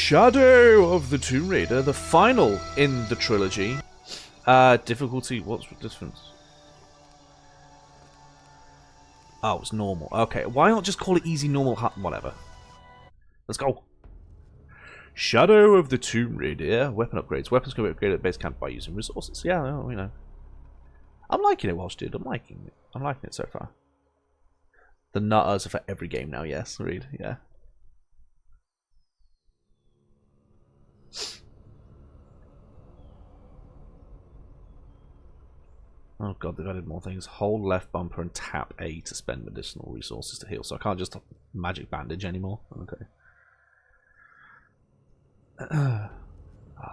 Shadow of the Tomb Raider, the final in the trilogy. Difficulty, what's the difference? Oh, it's normal. Okay, why not just call it easy, normal, whatever. Let's go. Shadow of the Tomb Raider. Weapon upgrades. Weapons can be upgraded at base camp by using resources. Yeah, well, you know. I'm liking it, Walsh, dude. I'm liking it. I'm liking it so far. The nutters are for every game now, yes. Read, yeah. Oh god, they've added more things. Hold left bumper and tap A to spend medicinal resources to heal. So I can't just magic bandage anymore. Okay. The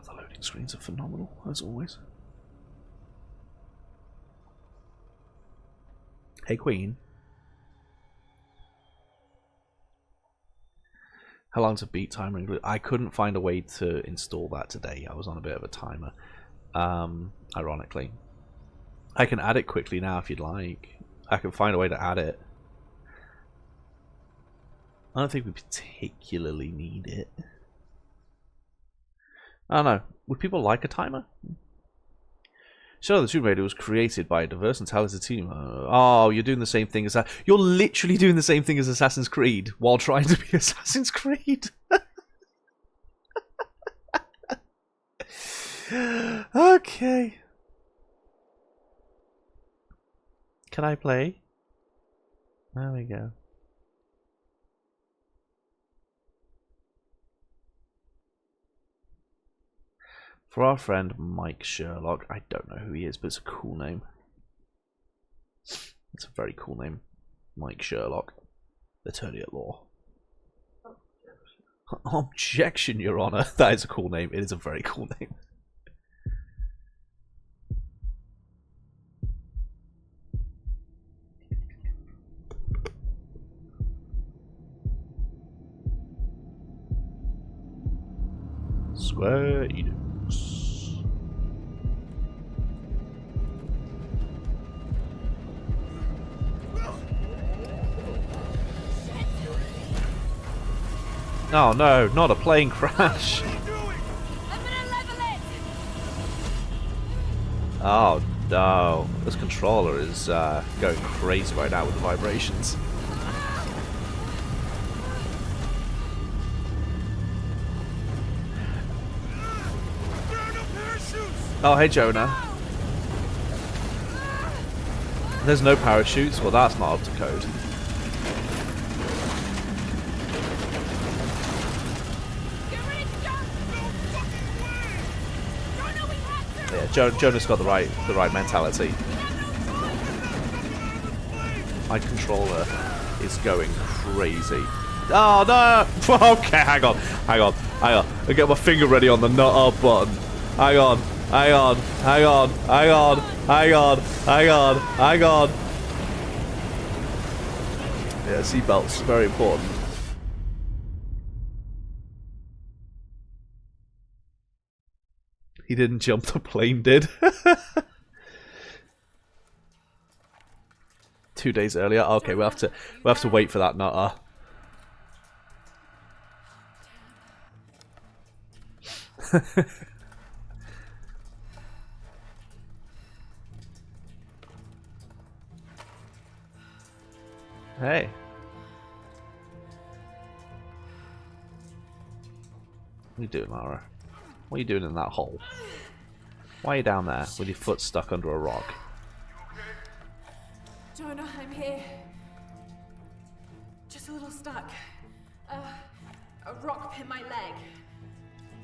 loading screens are phenomenal, as always. Hey, Queen. How long to beat timer include? I couldn't find a way to install that today. I was on a bit of a timer. Ironically. I can add it quickly now if you'd like. I can find a way to add it. I don't think we particularly need it. I don't know. Would people like a timer? Shadow of the Tomb Raider was created by a diverse and talented team. Oh, you're doing the same thing as that. You're literally doing the same thing as Assassin's Creed while trying to be Assassin's Creed. Okay. Can I play? There we go. For our friend Mike Sherlock, I don't know who he is, but it's a cool name. It's a very cool name. Mike Sherlock, attorney at law. Objection, Your Honor. That is a cool name. It is a very cool name. Square Enix. Oh no, not a plane crash. Oh no, this controller is going crazy right now with the vibrations. Oh, hey Jonah. There's no parachutes? Well, that's not up to code. Yeah, Jonah's got the right mentality. My controller is going crazy. Oh no! Okay, hang on. I get my finger ready on the nut up button. Hang on. Yeah, seatbelts, very important. He didn't jump, the plane did. 2 days earlier. Okay, we'll have to wait for that nutter. Hey. What are you doing, Lara? What are you doing in that hole? Why are you down there with your foot stuck under a rock? Jonah, I'm here. Just a little stuck. A rock bit my leg.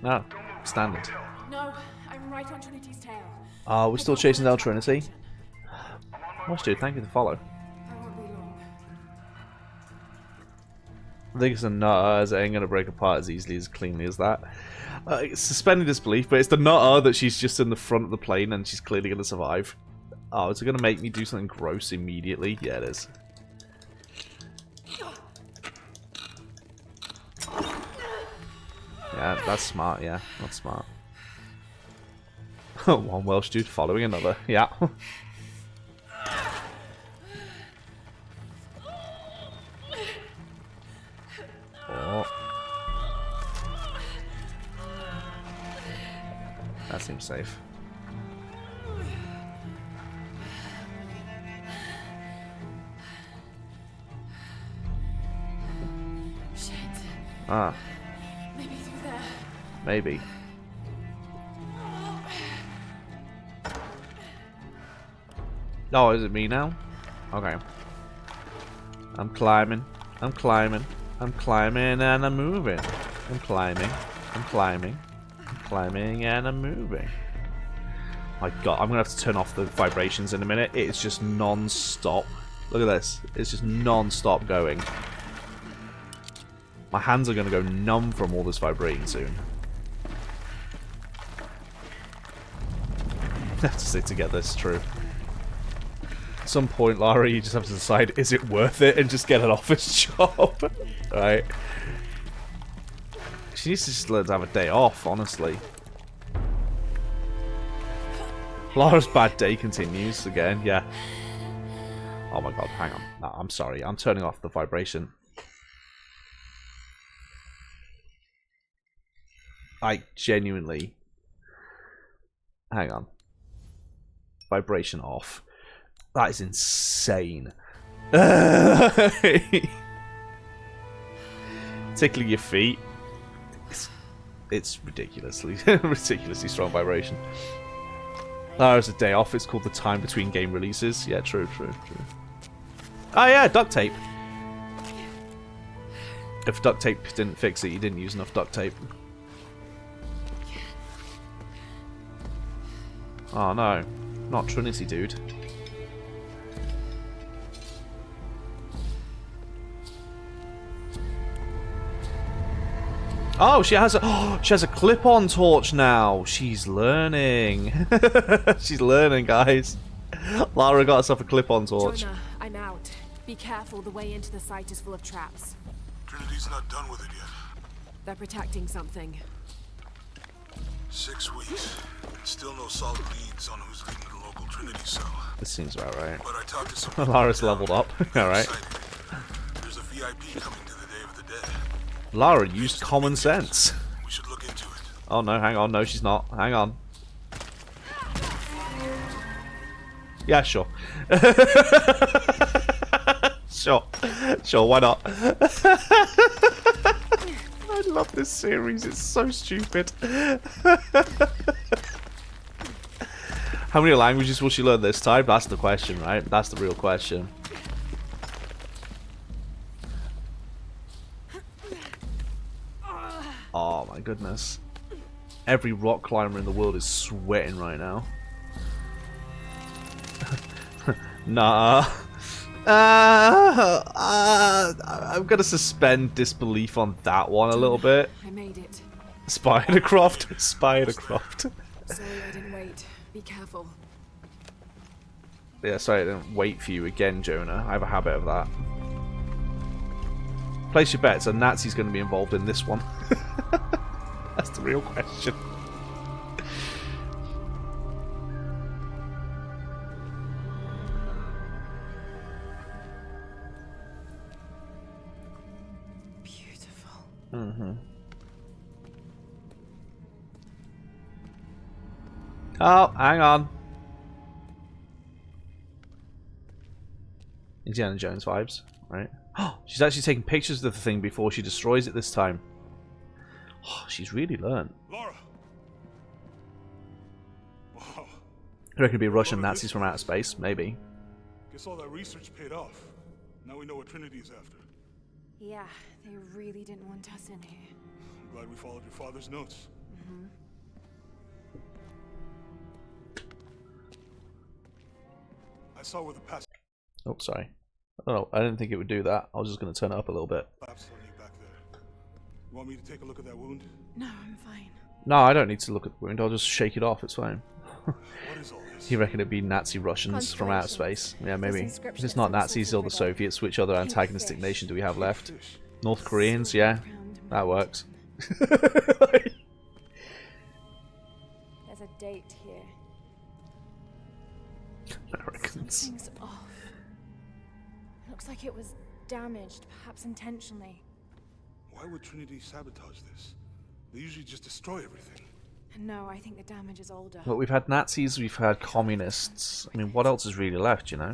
No, standard. No, I'm right on Trinity's tail. Are we still chasing down Trinity? Watch, dude, thank you for the follow. I think it's a nutter as it ain't going to break apart as easily as cleanly as that. It's suspending disbelief, but it's the nutter that she's just in the front of the plane and she's clearly going to survive. Oh, is it going to make me do something gross immediately? Yeah, it is. Yeah, that's smart, yeah. That's smart. One Welsh dude following another. Yeah. Oh. That seems safe. Shit. Ah, Maybe through there. maybe. Oh, is it me now? Okay. I'm climbing. I'm climbing. I'm climbing and I'm moving. I'm climbing. I'm climbing. I'm climbing and I'm moving. My god, I'm gonna have to turn off the vibrations in a minute. It's just non-stop. Look at this. It's just non-stop going. My hands are gonna go numb from all this vibrating soon. I have to sit together, it's true. At some point, Lara, you just have to decide, is it worth it, and just get an office job. Right? She needs to just learn to have a day off, honestly. Lara's bad day continues again, yeah. Oh my god, hang on. No, I'm sorry, I'm turning off the vibration. I genuinely... Hang on. Vibration off. That is insane. Tickling your feet. It's ridiculously strong vibration. There's a day off. It's called the time between game releases. Yeah, true. Oh yeah, duct tape. If duct tape didn't fix it, you didn't use enough duct tape. Oh no, not Trinity, dude. Oh, she has a clip-on torch now. She's learning. She's learning, guys. Lara got herself a clip-on torch. Jonah, I'm out. Be careful. The way into the site is full of traps. Trinity's not done with it yet. They're protecting something. 6 weeks. Still no solid leads on who's leading the local Trinity cell. This seems about right. But I talked to some Lara's leveled up. Alright. There's a VIP coming to the Day of the Dead. Lara used common sense. We should look into it. Oh no, hang on. No, she's not. Hang on. Yeah, sure. Sure, why not? I love this series. It's so stupid. How many languages will she learn this time? That's the question, right? That's the real question. Oh my goodness. Every rock climber in the world is sweating right now. Nah. I'm gonna suspend disbelief on that one a little bit. I made it. Spidercroft. Spidercroft. Sorry I didn't wait. Be careful. Yeah, sorry I didn't wait for you again, Jonah. I have a habit of that. Place your bets, a Nazi's going to be involved in this one. That's the real question. Beautiful. Mm-hmm. Oh, hang on. Indiana Jones vibes, right? Oh, she's actually taking pictures of the thing before she destroys it this time. Oh, she's really learned. Lara! Wow. I reckon it'd be Russian Nazis from outer space, maybe. Guess all that research paid off. Now we know what Trinity's after. Yeah, they really didn't want us in here. I'm glad we followed your father's notes. Mm-hmm. I saw where the past Oh, sorry. Oh, I didn't think it would do that. I was just going to turn it up a little bit. collapsed on you back there. You want me to take a look at that wound? No, I'm fine. No, I don't need to look at the wound. I'll just shake it off. It's fine. What is all this? You reckon it'd be Nazi Russians from outer space? Yeah, maybe. If it's not Nazis or the Soviets, which other antagonistic nation do we have left? North Koreans? Yeah, that works. There's a date here. Americans. Something's off. Looks like it was damaged, perhaps intentionally. Why would Trinity sabotage this? They usually just destroy everything. No, I think the damage is older. Well, we've had Nazis, we've had communists. I mean, what else is really left, you know?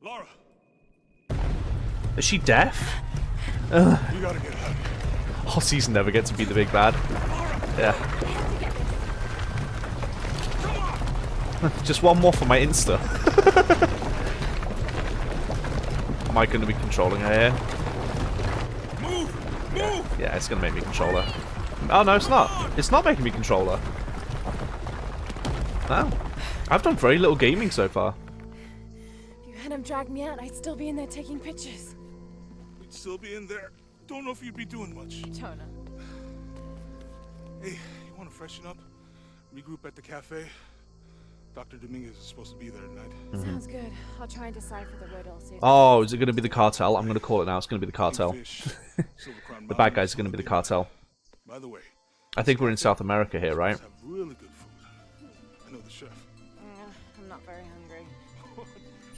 Laura, Is she deaf? we gotta get out of here. Aussies never get to be the big bad. Yeah. Just one more for my Insta. Am I going to be controlling her here? Move! Move! Yeah, it's going to make me control her. Oh, no, it's not. It's not making me control her. No. I've done very little gaming so far. If you hadn't dragged me out, I'd still be in there taking pictures. We'd still be in there. Don't know if you'd be doing much. Jonah. Hey, you want to freshen up? Regroup at the cafe? Dr. Dominguez is supposed to be there tonight. Sounds good. I'll try and decipher the riddle. See if Oh, is it going to be the cartel? I'm going to call it now. It's going to be the cartel. Kingfish, Silver Crown The bad Mountain, guys are going to be the cartel. By the way, I think we're in South America here, right? have really good food. I know the chef. I'm not very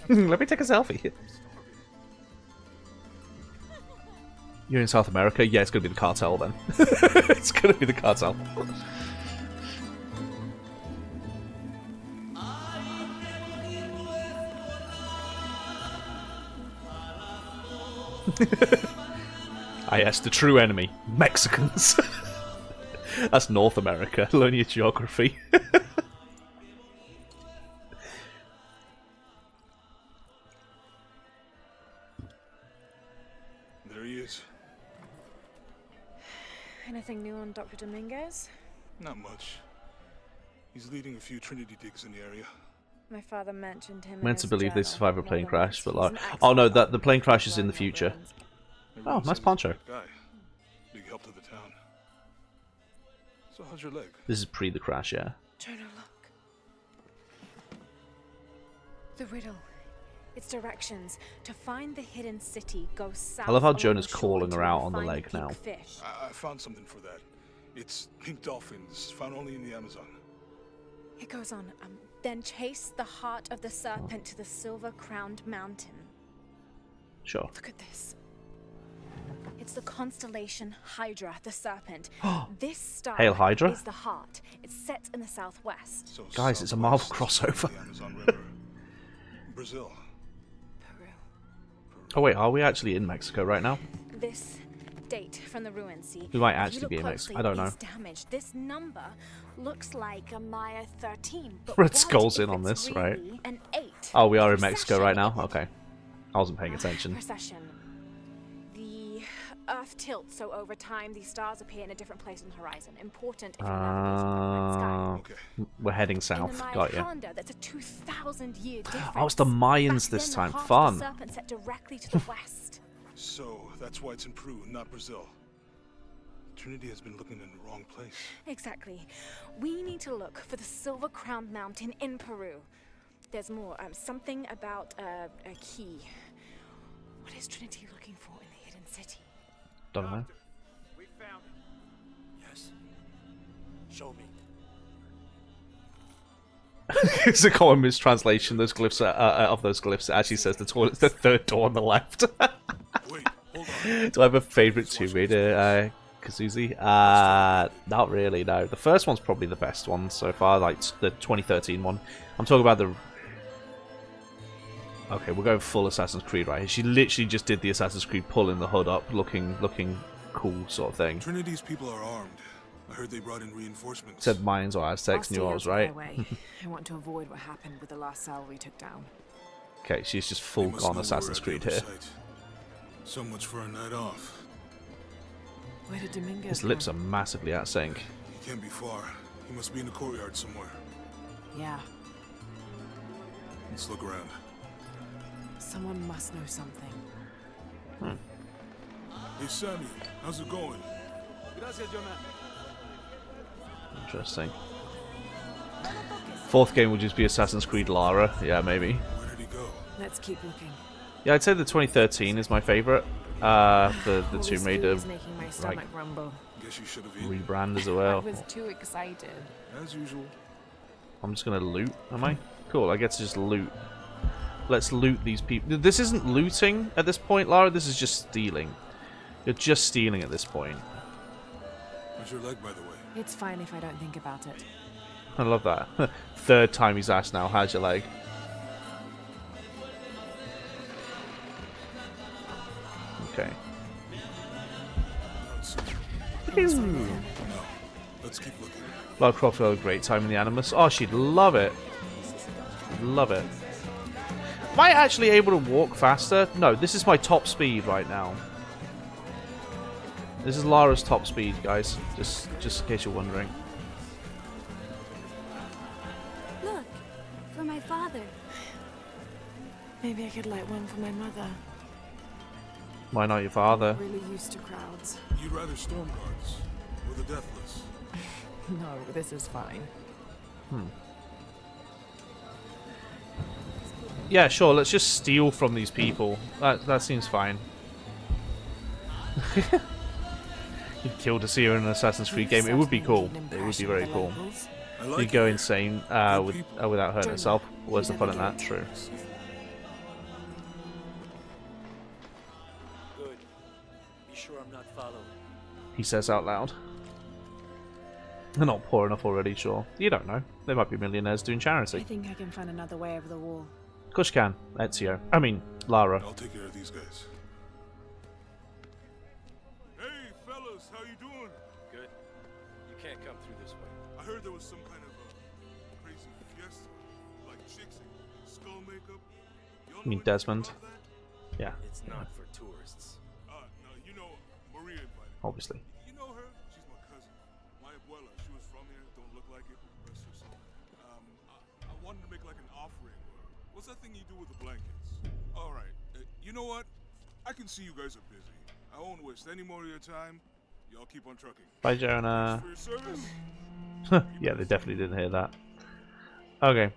hungry. Let me take a selfie. You're in South America? Yeah, it's going to be the cartel then. It's going to be the cartel. Ah yes, the true enemy. Mexicans. That's North America. Learn your geography. There he is. Anything new on Dr. Dominguez? Not much. He's leading a few Trinity digs in the area. My father mentioned him. Meant to believe they survived a plane crash, but like, He's an oh no, expert the plane crash is in the future. Everyone Oh, nice says he's a poncho. great guy. Big help to the town. So how's your leg? This is pre the crash, yeah. Jonah, look. The riddle. Its directions. To find the hidden city, go south. I love how along Jonah's the shore calling her until out you on the find leg pink now. Fish. I found something for that. It's pink dolphins, found only in the Amazon. It goes on. Then chase the heart of the serpent to the silver-crowned mountain. Sure. Look at this. It's the constellation Hydra, the serpent. This star Hail Hydra? is the heart. It's set in the southwest. So Guys, it's a Marvel southwest crossover. of the Amazon River. Brazil. Peru. Oh wait, are we actually in Mexico right now? This date from the ruins, see? We might If you actually look be in closely, Mexico. I don't know. it's damaged. This number looks like a Maya 13. But Red what Skull's if in on it's this, right? really an 8? Oh, we are in Precession. Mexico right now? Okay. I wasn't paying attention. Precession. The Earth tilts, so over time these stars appear in a different place on the horizon. Important if you're navigating the night sky. Okay. We're heading In south. the Maya Got you. calendar, that's a 2,000-year difference. Oh, it's the Mayans Back this then, time. the heart of Fun. the serpent set directly to the west. So that's why it's in Peru, not Brazil. Trinity has been looking in the wrong place. Exactly. We need to look for the silver-crowned mountain in Peru. There's more. Something about a key. What is Trinity looking for in the hidden city? Don't know. We found it. Yes. Show me. It's a common mistranslation. Those glyphs of those glyphs. It actually says the toilet's the third door on the left. Wait, hold on. Do I have a favorite Tomb Raider, Kazuzi? Not really. No, the first one's probably the best one so far. Like the 2013 one. I'm talking about the. Okay, we're going full Assassin's Creed right here. She literally just did the Assassin's Creed pulling the hood up, looking cool sort of thing. Trinity's people are armed. I heard they brought in reinforcements. Said Mayans or Aztecs, knew I was right. I want to avoid what happened with the last cell we took down. Okay, she's just They full must gone know Assassin's we're at Creed the here. other side. So much for a night off. Where did Dominguez His go? lips are massively out of sync. He can't be far. He must be in the courtyard somewhere. Yeah, Let's look around. someone must know something. Hey Sammy, how's it going? Gracias, Jonah. Interesting. Fourth game will just be Assassin's Creed Lara. Yeah, maybe. Where did he go? Let's keep looking. Yeah, I'd say the 2013 is my favorite. The All Tomb this Raider food is making my stomach rumble. Guess you should have eaten. rebrand as I well. was too excited. As usual. I'm just gonna loot, am I? Cool, I get to just loot. Let's loot these people. This isn't looting at this point, Lara. This is just stealing. You're just stealing at this point. How's your leg, by the way? It's fine if I don't think about it. I love that. Third time he's asked now, how's your leg? Okay. No. Let's keep looking. Lara Croft will have a great time in the Animus. Oh, she'd love it. Love it. Am I actually able to walk faster? No, this is my top speed right now. This is Lara's top speed, guys. Just in case you're wondering. Look, for my father. Maybe I could light one for my mother. Why not your father? Really used to crowds. You'd rather storm guards or the deathless? No, this is fine. Yeah, sure. Let's just steal from these people. That seems fine. You'd kill to see her in an Assassin's Creed game. It would be cool. It would be very cool. You'd go insane without hurting herself. Where's the fun in that? True. Good. Be sure I'm not followed. He says out loud. They're not poor enough already, sure. You don't know. They might be millionaires doing I charity. think I can find another way over the wall. Of course you can. Ezio. I mean, Lara. I'll take care of these guys. Hey, fellas, how you doing? Good. You can't come through this way. I heard there was some kind of a crazy fiesta, like chicks and skull makeup. Y'all You mean know anything Desmond? about that? Yeah, It's not for tourists. No, you know, Maria invited me. obviously. You know her? She's my cousin. My abuela. She was from here. Don't look like it. Rest her soul. I wanted to make like an offering. What's that thing you do with the blankets? All right. You know what? I can see you guys are busy. I won't waste any more of your time. Y'all keep on trucking. Bye, Jonah. For your service. Yeah, they definitely didn't hear that. Okay.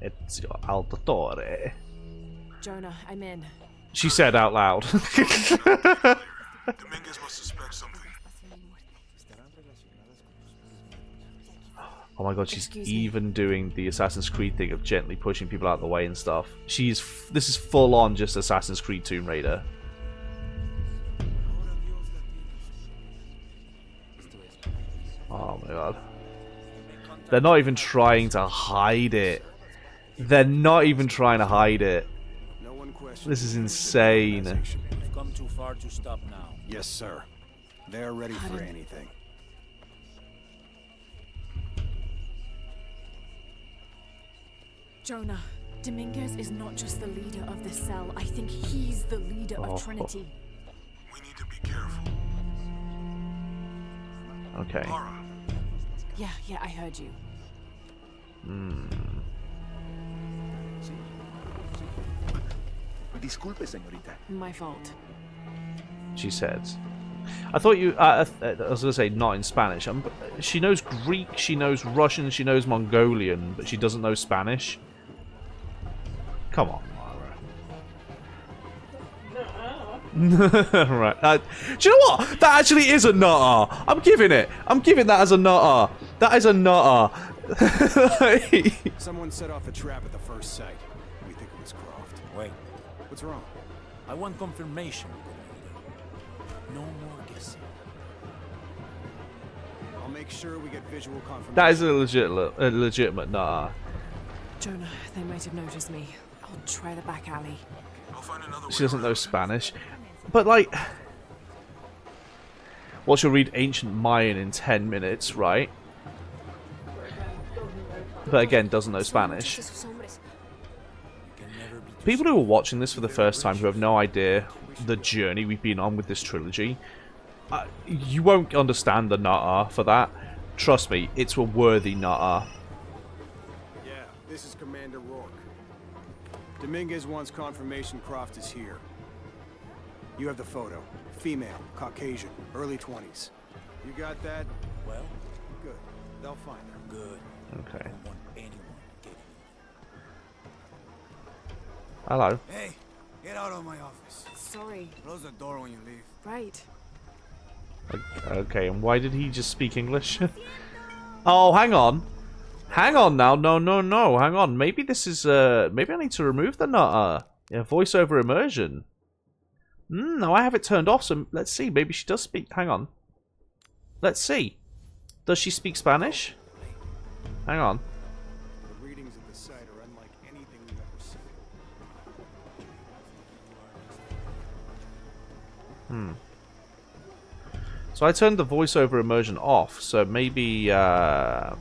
Ezio Auditore. Jonah, I'm in. She said out loud. Dominguez must suspect something. Oh my god, she's Excuse me. even doing the Assassin's Creed thing of gently pushing people out of the way and stuff. This is full on just Assassin's Creed Tomb Raider. Oh my god. They're not even trying to hide it. They're not even trying to hide it. No one questions. This is insane. We've come too far to stop now. Yes, sir. They're ready for anything. Jonah, Dominguez is not just the leader of the cell. I think he's the leader Oh. of Trinity. We need to be careful. Okay. Lara, Yeah, I heard you. Disculpe, señorita. My fault. She says. I thought you... I was going to say not in Spanish. She knows Greek, she knows Russian, she knows Mongolian, but she doesn't know Spanish. Come on, Lara. Right. Do you know what? That actually is a nutter. I'm giving it. I'm giving that as a nutter. That is a nutter. Someone set off a trap at the first sight. We think it was Croft. Wait. What's wrong? I want confirmation. No more guessing. I'll make sure we get visual confirmation. That is a legitimate nutter. Jonah, they might have noticed me. I'll try the back alley. I'll find another way She doesn't know around. Spanish. But, like... Well, she'll read Ancient Mayan in 10 minutes, right? But again, doesn't know Spanish. People who are watching this for the first time who have no idea the journey we've been on with this trilogy, you won't understand the nutter for that. Trust me, it's a worthy nutter. Yeah, this is Commander Rourke. Dominguez wants confirmation Croft is here. You have the photo. Female, Caucasian, early 20s. You got that? Well, Good. They'll find her. good. Okay. I don't want anyone getting Hello. Hey, get out of my office. Sorry. Close the door when you leave. Right. Okay, and why did he just speak English? Oh, hang on. Hang on now. No. Hang on. Maybe this is, maybe I need to remove the nutter. Yeah, voiceover immersion. No, I have it turned off, so let's see. Maybe she does speak. Hang on. Let's see. Does she speak Spanish? Hang on. The readings at the site are unlike anything we've ever seen. So I turned the voiceover immersion off, so maybe let's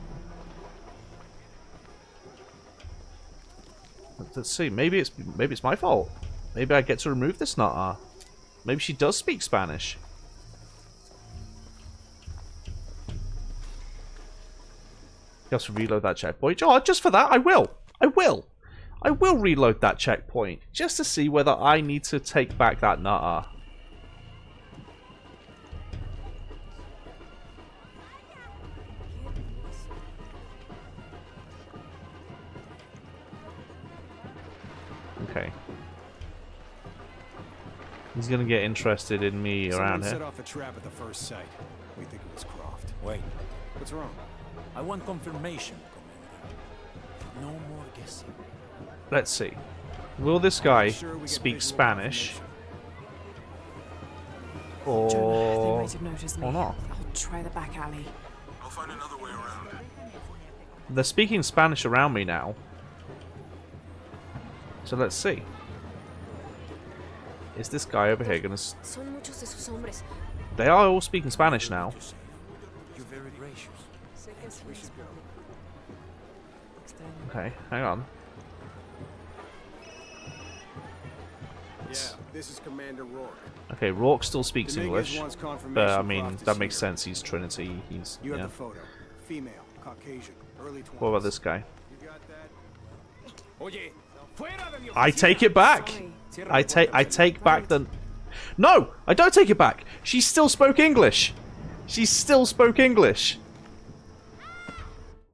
see, maybe it's my fault. Maybe I get to remove this nutter. Maybe she does speak Spanish. You have to reload that checkpoint. Oh, just for that, I will. I will reload that checkpoint just to see whether I need to take back that nutter. Okay. He's gonna get interested in me around Someone set here. off a trap at the first site. We think it was Croft. Wait, What's wrong? I want confirmation, Commander. No more guessing. Let's see. Will this guy Sure we get speak visual Spanish confirmation. Jonah, they or might have noticed me. not? I'll try the back alley. I'll find another way around. They're speaking Spanish around me now. So let's see. Is this guy over here gonna... Son muchos de sus hombres. They are all speaking Spanish now. You're very gracious. We should go. Okay, hang on. Yeah, this is Commander Rourke. Okay, Rourke still speaks Dominguez English. wants confirmation But, I mean, Croft is that makes here. sense. He's Trinity. He's... You have yeah. the photo. Female, Caucasian, early 20s. What about this guy? You got that? Oye, fuera de mi I take it back! Sorry. I take back the... No! I don't take it back! She still spoke English! She still spoke English!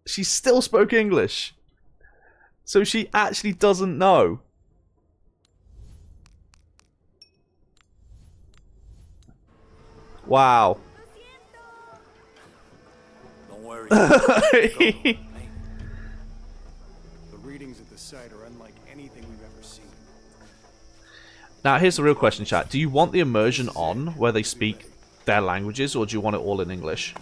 She still spoke English! So she actually doesn't know. Wow. Don't worry. The readings at the site are unlike anything we've ever seen. Now here's the real question, chat. Do you want the immersion on where they speak their languages, or do you want it all in English?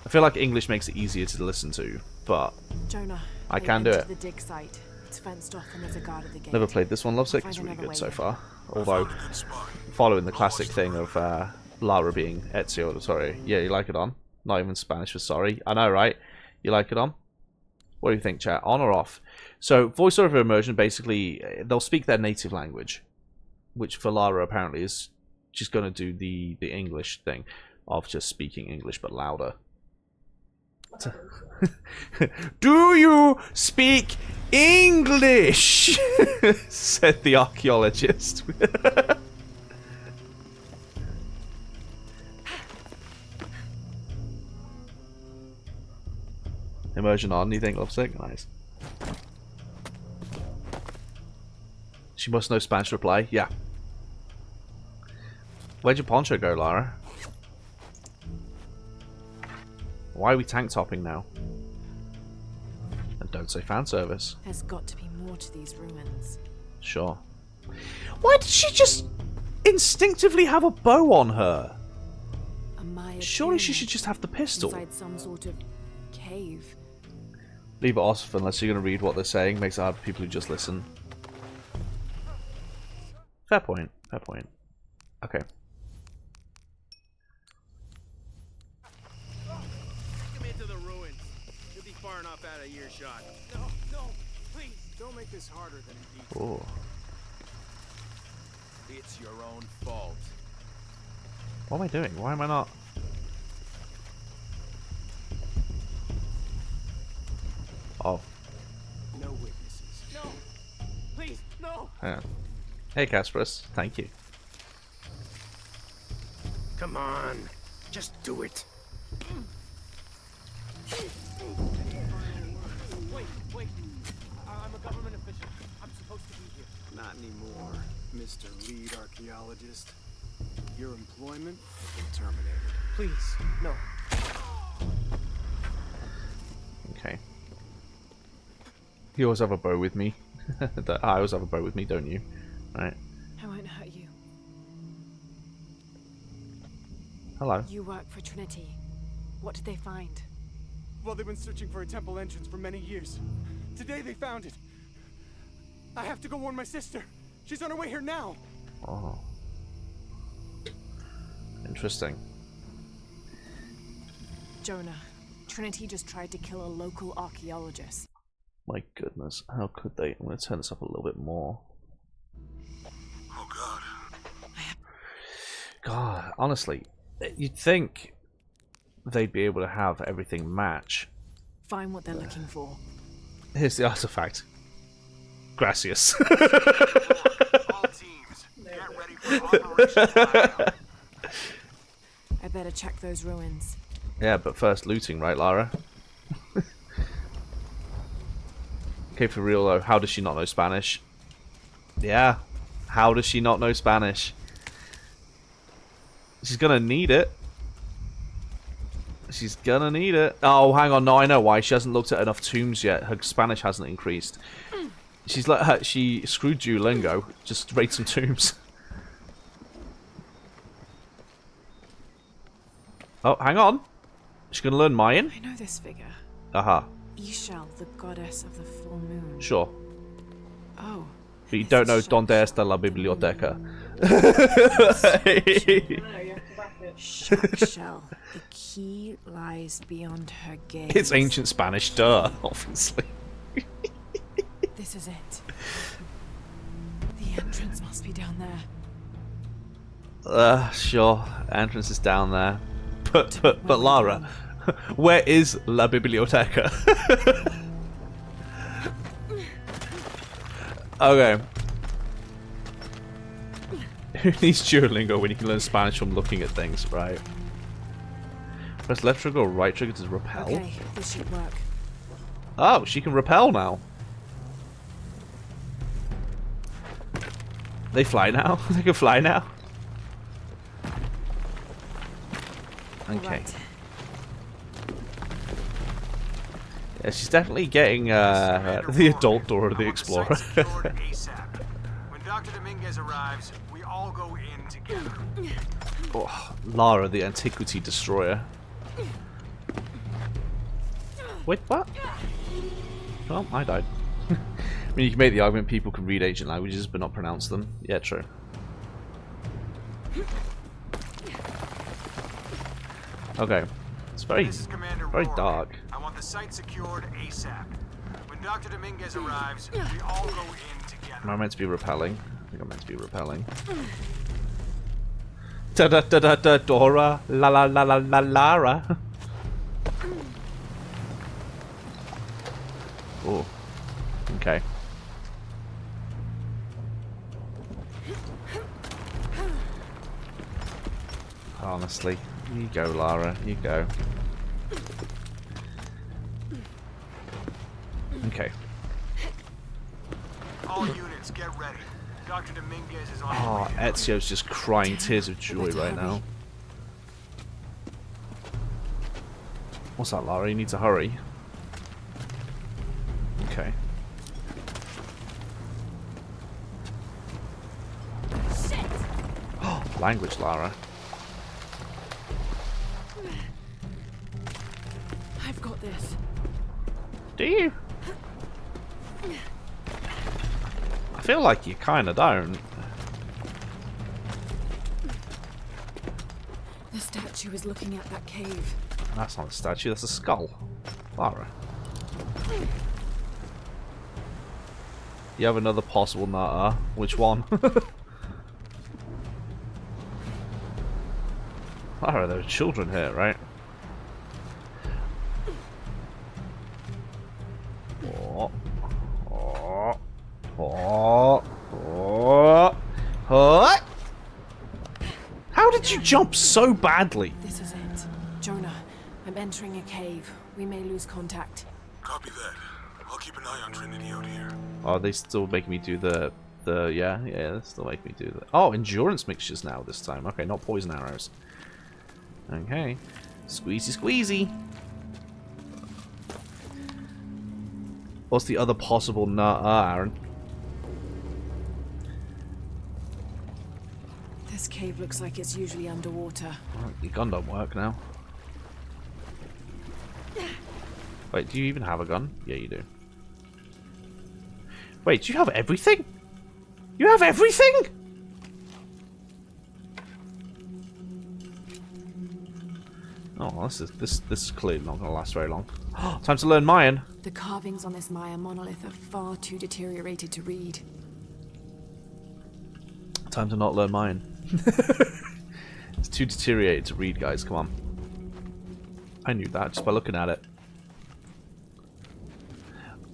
I feel like English makes it easier to listen to, but Jonah, I they can do entered it. The dig site. It's fenced off and there's a guard at the gate. Never played this one, Lovesick. Find It's really another good way so in. far. Although, following the classic thing of Lara being Ezio, sorry. Yeah, you like it on? Not even Spanish for sorry. I know, right? You like it on? What do you think, chat? On or off? So, voiceover immersion, basically, they'll speak their native language, which for Lara apparently is just going to do the English thing of just speaking English but louder. Do you speak English? Said the archaeologist. Immersion on, you think, Lovesick? Nice. She must know Spanish reply. Yeah. Where'd your poncho go, Lara? Why are we tank topping now? And don't say fan service. There's got to be more to these ruins. Sure. Why did she just instinctively have a bow on her? A Maya Surely she pyramid should just have the pistol. inside some sort of cave. Leave it off unless you're going to read what they're saying. Makes it hard for people who just listen. Fair point. Fair point. Okay. Take him into the ruins. He'll be far enough out of earshot. No, no, please, don't make this harder than it needs. Oh. It's your own fault. What am I doing? Why am I not... Oh. No witnesses. No! Please, no! Yeah. Hey, Casperus. Thank you. Come on. Just do it. Wait, wait. I'm a government official. I'm supposed to be here. Not anymore, Mr. Lead Archaeologist. Your employment has been terminated. Please, no. Okay. You always have a bow with me. I always have a bow with me, don't you? Right. I won't hurt you. Hello. You work for Trinity. What did they find? Well, they've been searching for a temple entrance for many years. Today they found it. I have to go warn my sister. She's on her way here now. Oh. Interesting. Jonah, Trinity just tried to kill a local archaeologist. My goodness, how could they? I'm going to turn this up a little bit more. Oh God. God, honestly, you'd think they'd be able to have everything match. Find what they're looking for. Here's the artifact. Gracias. All teams, get ready for Operation Blackout. I better check those ruins. Yeah, but first looting, right, Lara? Okay, for real though, how does she not know Spanish? Yeah, how does she not know Spanish? She's gonna need it. She's gonna need it. Oh, hang on, no, I know why. She hasn't looked at enough tombs yet. Her Spanish hasn't increased. She's let her. She screwed Duolingo. Just raid some tombs. Oh, hang on. She's gonna learn Mayan. I know this figure. Aha. Ishal, the goddess of the full moon. Sure. Oh. But you don't know Donde está la biblioteca. Shark shell. The key lies beyond her gaze. It's ancient Spanish, duh, obviously. This is it. The entrance must be down there. Sure. Entrance is down there. But Lara, where is la biblioteca? Okay. Who needs Duolingo when you can learn Spanish from looking at things, right? Press left trigger or right trigger to repel. Okay, this should work. Oh, she can repel now. They fly now? They can fly now? Okay. Right. Yeah, she's definitely getting the adult Dora the Explorer. When Dr. Dominguez arrives, we all go in together. Oh, Lara, the Antiquity Destroyer. Wait, what? Well, I died. I mean, you can make the argument people can read ancient languages but not pronounce them. Yeah, true. Okay. It's very dark. I want the site secured ASAP. When Dr. Dominguez arrives, we all go in together. Am I meant to be repelling? I think I'm meant to be repelling. Da da da da da Dora la la la la la Lara. Oh. Okay. Honestly, you go, Lara. You go. Okay. All units, get ready. Dr. Dominguez is on Oh, his way. Ezio's just crying tears of joy right now. What's that, Lara? You need to hurry. Okay. Oh, language, Lara. I've got this. Do you? I feel like you kind of don't. The statue is looking at that cave. That's not a statue, that's a skull. Lara. You have another possible nutter. Which one? Lara, there are children here, right? Oh. Oh. Oh. Oh. Oh. How did you jump so badly? This is it. Jonah, I'm entering a cave. We may lose contact. Copy that. I'll keep an eye on Trinity out here. Oh, they still make me do the yeah, they still make me do the endurance mixtures now this time. Okay, not poison arrows. Okay. Squeezy squeezy. What's the other possible Aaron? This cave looks like it's usually underwater. Well, your gun don't work now. Wait, do you even have a gun? Yeah, you do. Wait, do you have everything? You have everything? Oh, well, this is clearly not going to last very long. Time to learn Mayan. The carvings on this Maya monolith are far too deteriorated to read. Time to not learn Mayan. It's too deteriorated to read, guys. Come on. I knew that just by looking at it.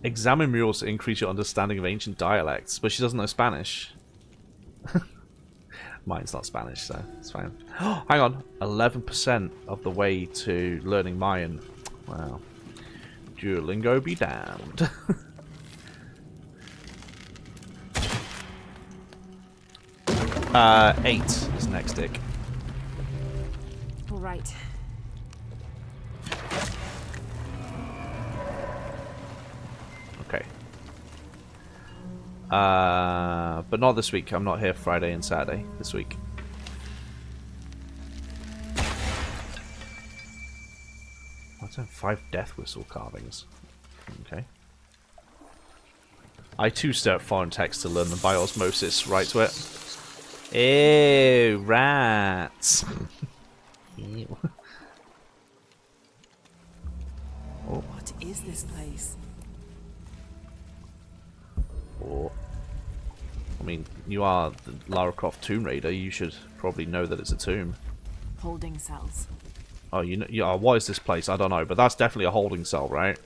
Examine murals to increase your understanding of ancient dialects, but she doesn't know Spanish. Mine's not Spanish, so it's fine. Hang on, 11% of the way to learning Mayan. Wow. Duolingo be damned. 8 is next tick. All right. Okay. But not this week. I'm not here Friday and Saturday this week. That's 5 death whistle carvings. Okay. I too stare at foreign text to learn them by osmosis. Right to it. Ew, rats. Ew. Oh. What is this place? Or, I mean, you are the Lara Croft Tomb Raider. You should probably know that it's a tomb. Holding cells. Oh, you know, yeah. What is this place? I don't know, but that's definitely a holding cell, right?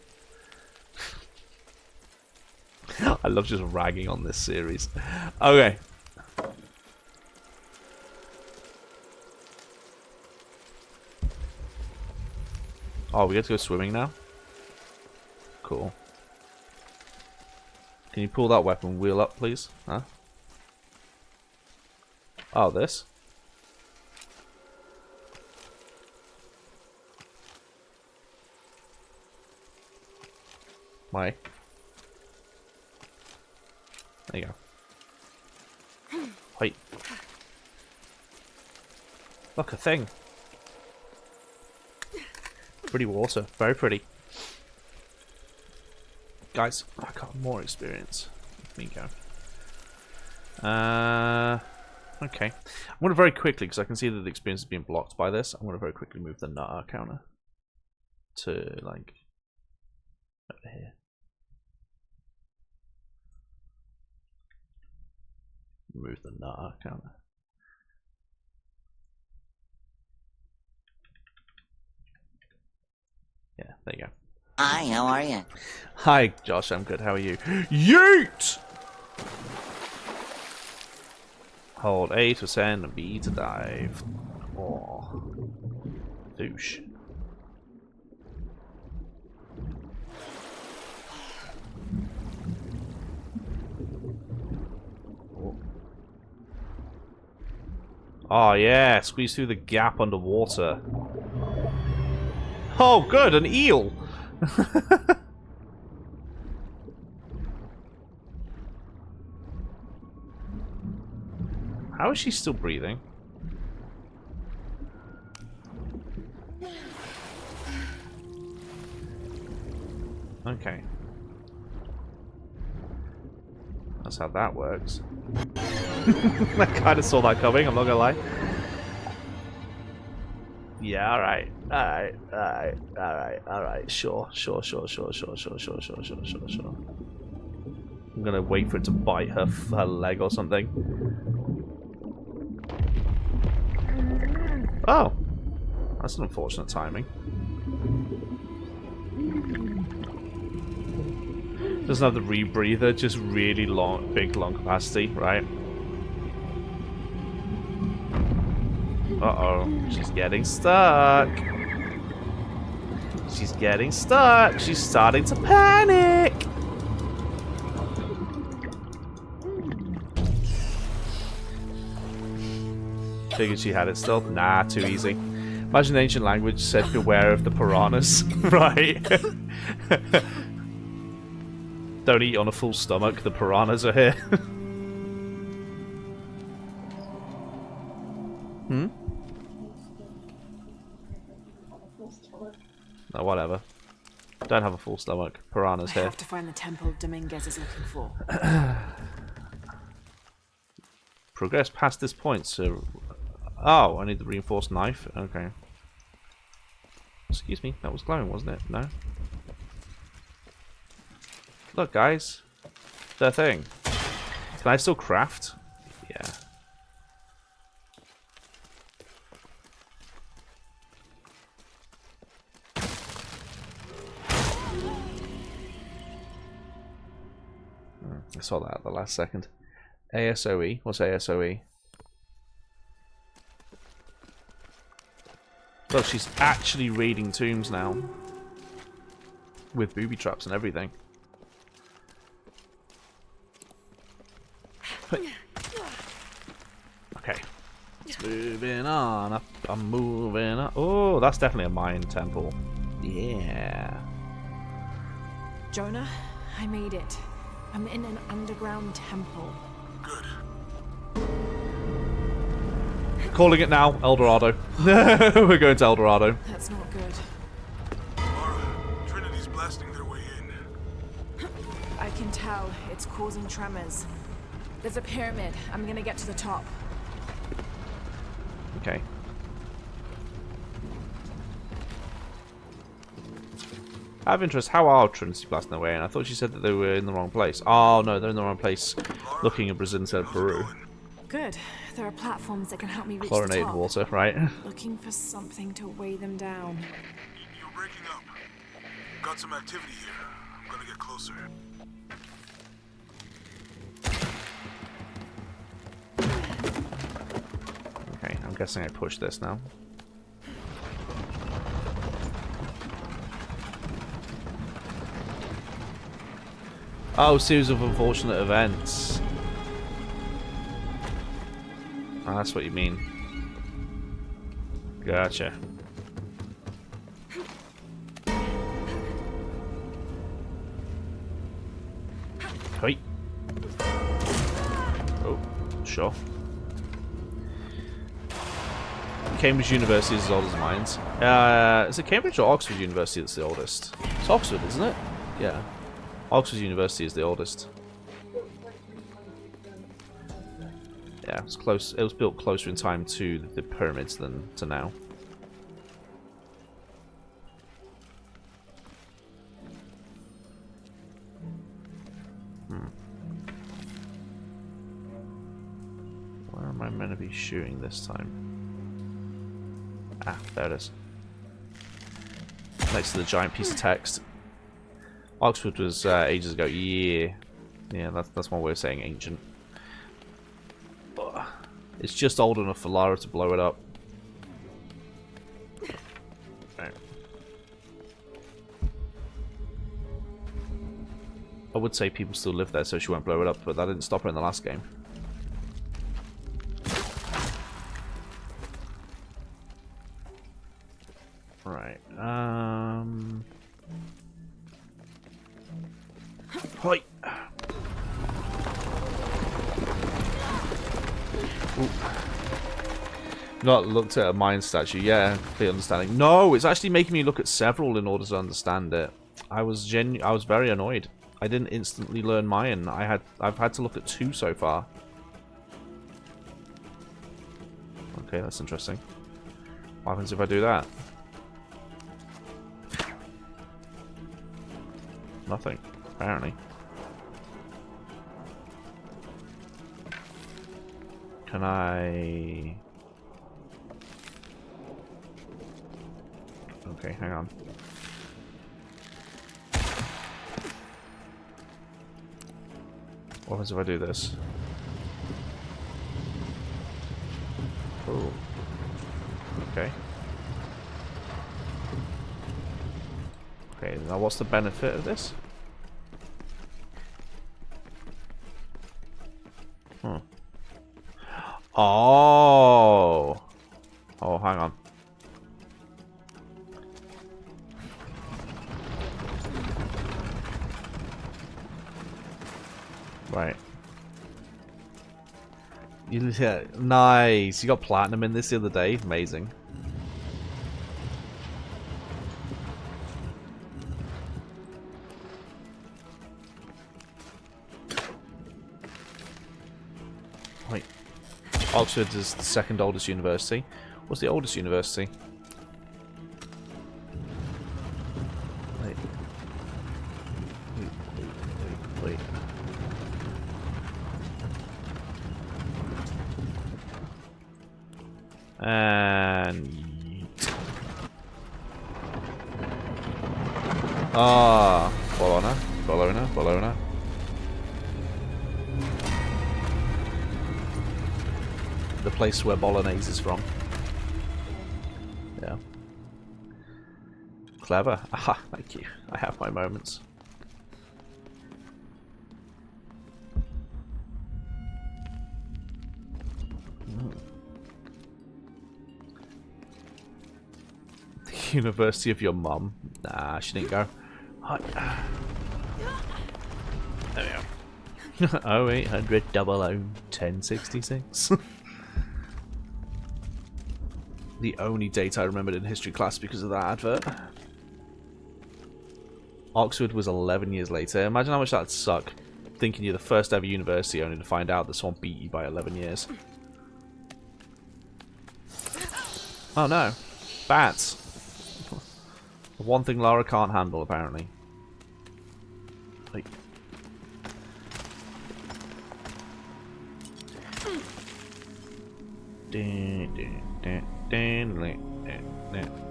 I love just ragging on this series. Okay. Oh, we get to go swimming now? Cool. Can you pull that weapon wheel up, please? Huh? Oh, this? Why? There you go. Wait. Look, a thing. Pretty water. Very pretty. Guys, I got more experience. Let me go. Okay. I'm going to very quickly, because I can see that the experience is being blocked by this, I'm going to very quickly move the nutter counter to, like, over here. Move the nutter counter. Yeah, there you go. Hi, how are you? Hi, Josh. I'm good. How are you? Yeet! Hold A to ascend and B to dive. Oh. Douche. Oh yeah, squeeze through the gap underwater. Oh good, an eel! How is she still breathing? Okay. That's how that works. I kind of saw that coming, I'm not gonna lie. Yeah, alright. Alright. Sure. I'm gonna wait for it to bite her leg or something. Oh! That's an unfortunate timing. Doesn't have the rebreather, just really long, big, long capacity, right? Uh-oh, she's getting stuck. She's getting stuck. She's starting to panic. Figured she had it still. Nah, too easy. Imagine ancient language said beware of the piranhas. Right. Don't eat on a full stomach, the piranhas are here. Oh, whatever. Don't have a full stomach. Piranha's I here. have to find the temple Dominguez is looking for. Progress past this point, so... Oh, I need the reinforced knife. Okay. Excuse me, that was glowing, wasn't it? No? Look, guys. The thing. Can I still craft? Yeah. I saw that at the last second. ASOE? What's ASOE? Look, she's actually raiding tombs now. With booby traps and everything. Okay. It's moving on. I'm moving on. Oh, that's definitely a mine temple. Yeah. Jonah, I made it. I'm in an underground temple. Good. Calling it now, El Dorado. We're going to El Dorado. That's not good. Lara, Trinity's blasting their way in. I can tell it's causing tremors. There's a pyramid. I'm gonna get to the top. Okay. I have interest, how are Trinity blasting their way in? I thought she said that they were in the wrong place. Oh no, they're in the wrong place. Looking at Brazil instead of Peru. Good. There are platforms that can help me reach the Chlorinated top. water, right? Looking for something to weigh them down. You're breaking up. Got some activity here. I'm gonna get closer. Okay, I'm guessing I push this now. Oh, series of unfortunate events. Oh, that's what you mean. Gotcha. Hey. Oh, sure. Cambridge University is as old as mines. Is it Cambridge or Oxford University that's the oldest? It's Oxford, isn't it? Yeah. Oxford University is the oldest. Yeah, it's close. It was built closer in time to the pyramids than to now. Where am I meant to be shooting this time? Ah, there it is. Next to the giant piece of text. Oxford was ages ago. Yeah, yeah, that's one way of saying ancient. It's just old enough for Lara to blow it up. Right. I would say people still live there, so she won't blow it up, but that didn't stop her in the last game. Right. Hoi. Ooh. Not looked at a mine statue. Yeah, clear understanding. No, it's actually making me look at several in order to understand it. I was very annoyed. I didn't instantly learn Mayan. I've had to look at 2 so far. Okay, that's interesting. What happens if I do that? Nothing, apparently. Can I... Okay, hang on. What happens if I do this? Oh. Okay. Okay, now what's the benefit of this? Hmm. Oh. Oh, hang on. Right. Yeah, nice. You got platinum in this the other day. Amazing. Oxford is the second oldest university. What's the oldest university? Wait. Wait. And... Ah, Bologna. The place where Bolognese is from. Yeah. Clever. Aha, thank you. I have my moments. The University of your mum. Nah, she didn't go. There we go. 0800 1066. The only date I remembered in history class because of that advert. Oxford was 11 years later. Imagine how much that'd suck. Thinking you're the first ever university only to find out that someone beat you by 11 years. Oh no. Bats. The one thing Lara can't handle, apparently. Like...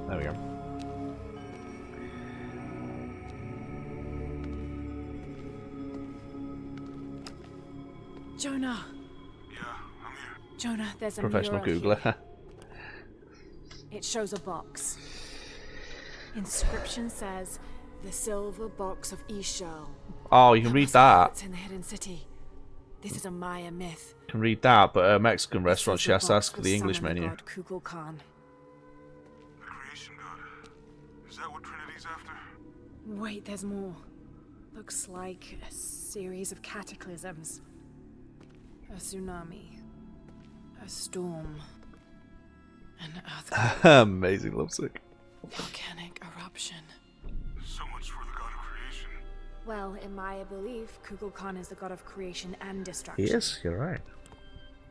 There we go. Jonah. Yeah, I'm here. Jonah, there's a Professional mural Googler. here. It shows a box. Inscription says, "The Silver Box of Ishal." Oh, you can read that. It's in the hidden city. This is a Maya myth. You can read that, but at a Mexican It restaurant says she has to box ask for will the English summon the menu. god Kukulkan. The creation god. Is that what Trinity's after? Wait, there's more. Looks like a series of cataclysms. A tsunami. A storm. An earthquake. Amazing lovesick. Volcanic eruption. So much for the god of creation. Well, in Maya belief, Kukulkan is the god of creation and He destruction. is, you're right.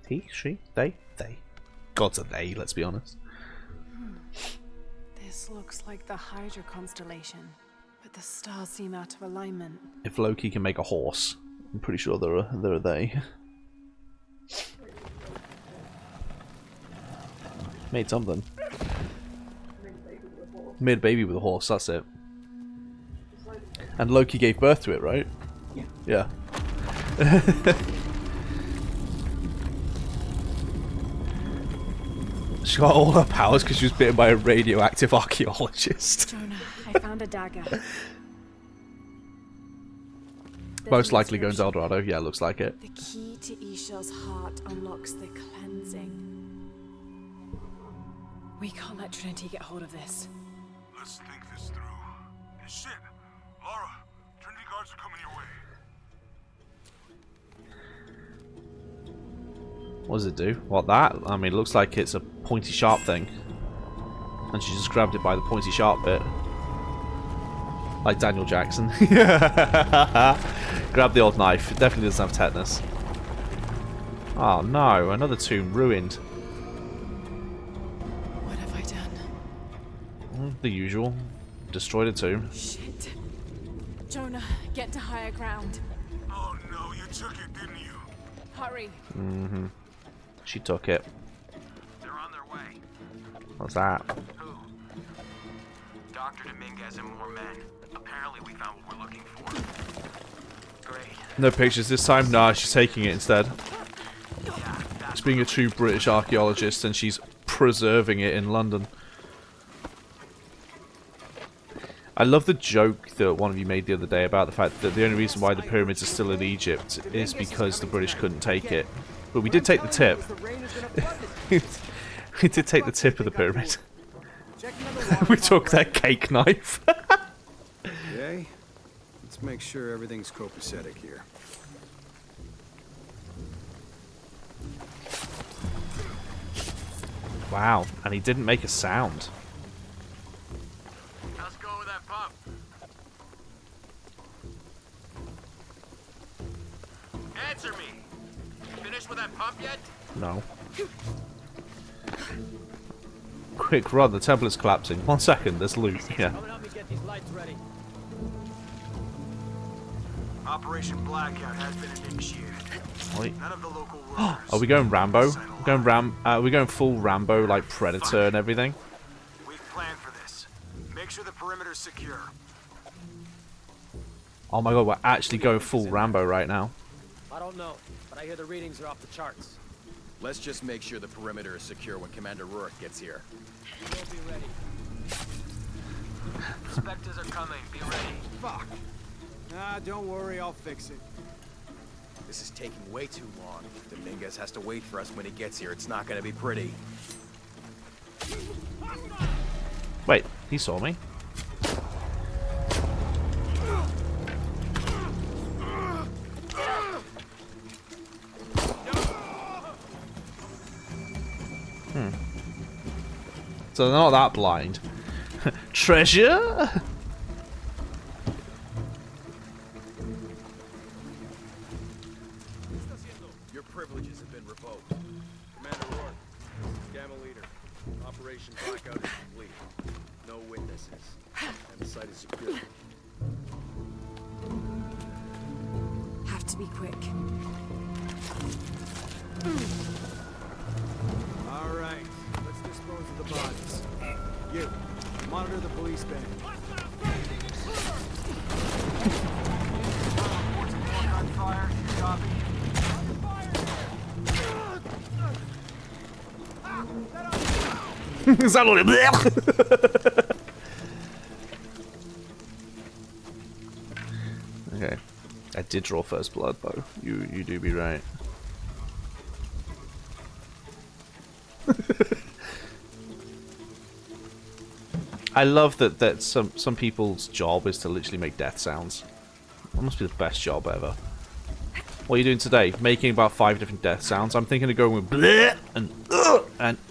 He, she, they. Gods are they, let's be honest. This looks like the Hydra constellation, but the stars seem out of alignment. If Loki can make a horse, I'm pretty sure they're a they. Made something. Made a baby with a horse, that's it. And Loki gave birth to it, right? Yeah. She got all her powers because she was bitten by a radioactive archaeologist. Jonah, I found a dagger. Most likely going to El Dorado. Yeah, looks like it. The key to Ishal's heart unlocks the cleansing. We can't let Trinity get hold of this. Let's think this through. Hey, shit! Laura, Trinity guards are coming your way. What does it do? What, that? I mean, it looks like it's a pointy sharp thing. And she just grabbed it by the pointy sharp bit. Like Daniel Jackson. Grab the old knife. It definitely doesn't have tetanus. Oh no, another tomb ruined. What have I done? The usual. Destroyed a tomb. Shit. Jonah, get to higher ground. Oh no, you took it, didn't you? Hurry. Mm-hmm. She took it. They're on their way. What's that? Who? Dr. Dominguez and more men. Apparently we found what we're looking for. Great. No pictures this time? Nah, she's taking it instead. Yeah, that's She's being a true British archaeologist and she's preserving it in London. I love the joke that one of you made the other day about the fact that the only reason why the pyramids are still in Egypt is because the British couldn't take it. But we did take the tip. We did take the tip of the pyramid. We took their cake knife. Okay. Let's make sure everything's copacetic here. Wow, and he didn't make a sound. How's it going with that pump? Answer me! Finished with that pump yet? No. Quick run, the temple is collapsing. 1 second, there's loot. Yeah. Come and help me get these lights ready. Operation Blackout has been initiated. Wait. None of the local workers. Are we going Rambo? We're going full Rambo, like Predator and everything? We've planned for this. Make sure the perimeter's secure. Oh my god, we're actually going full Rambo right now. I don't know, but I hear the readings are off the charts. Let's just make sure the perimeter is secure when Commander Rourke gets here. We'll be ready. Inspectors are coming. Be ready. Fuck. Ah, don't worry, I'll fix it. This is taking way too long. If Dominguez has to wait for us when he gets here, it's not gonna be pretty. Wait, he saw me. So they're not that blind. Treasure? Your privileges have been revoked. Commander Rourke, this is Gamma Leader. Operation Blackout is complete. No witnesses. And the site is secure. Have to be quick. All right, let's dispose of the bodies. You, monitor the police band. Gunfire. Copy. Is that all it? Okay. I did draw first blood though. You do be right. I love that some people's job is to literally make death sounds. That must be the best job ever. What are you doing today? Making about 5 different death sounds. I'm thinking of going with bleh and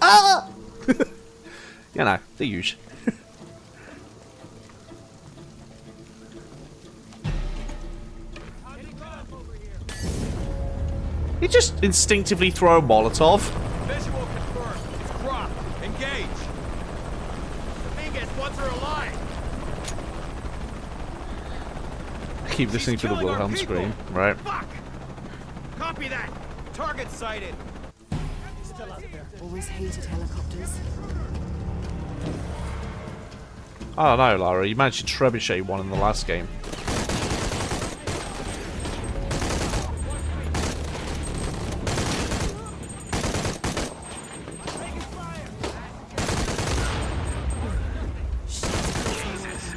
ah. You know, the usual. You just instinctively throw a Molotov. Visual confirmed. It's Croc. Engage. Dominguez wants her alive. I keep listening to the killing our Wilhelm people. scream, right? Fuck! Copy that! Target sighted. Still out there. Always hated helicopters. I don't know, Lara. You managed to trebuchet one in the last game.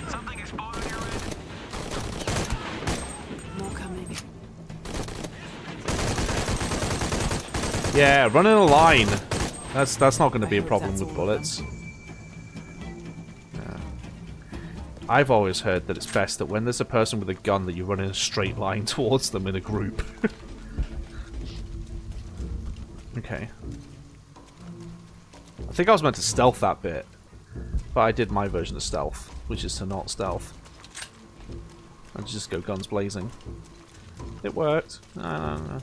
Something exploded on your end. More coming. Yeah, running a line. That's not going to be a hope problem that's with all bullets. Yeah. I've always heard that it's best that when there's a person with a gun that you run in a straight line towards them in a group. Okay. I think I was meant to stealth that bit, but I did my version of stealth, which is to not stealth. And just go guns blazing. It worked. No.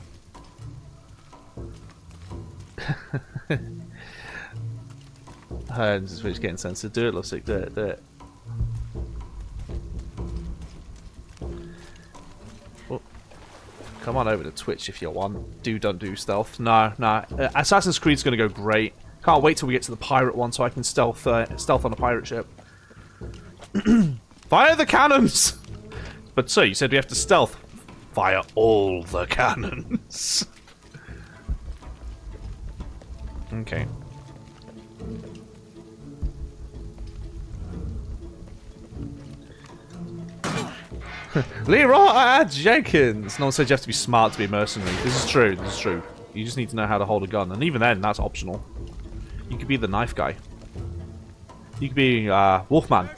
And just getting sensitive. Do it, Lovesick. Do it. Do it. Oh. Come on over to Twitch if you want. Don't do stealth. No. Assassin's Creed's gonna go great. Can't wait till we get to the pirate one so I can stealth on a pirate ship. Fire the cannons! But sir, you said we have to stealth. Fire all the cannons. Okay. Leroy Jenkins! No one said you have to be smart to be a mercenary. This is true. You just need to know how to hold a gun. And even then, that's optional. You could be the knife guy. You could be Wolfman.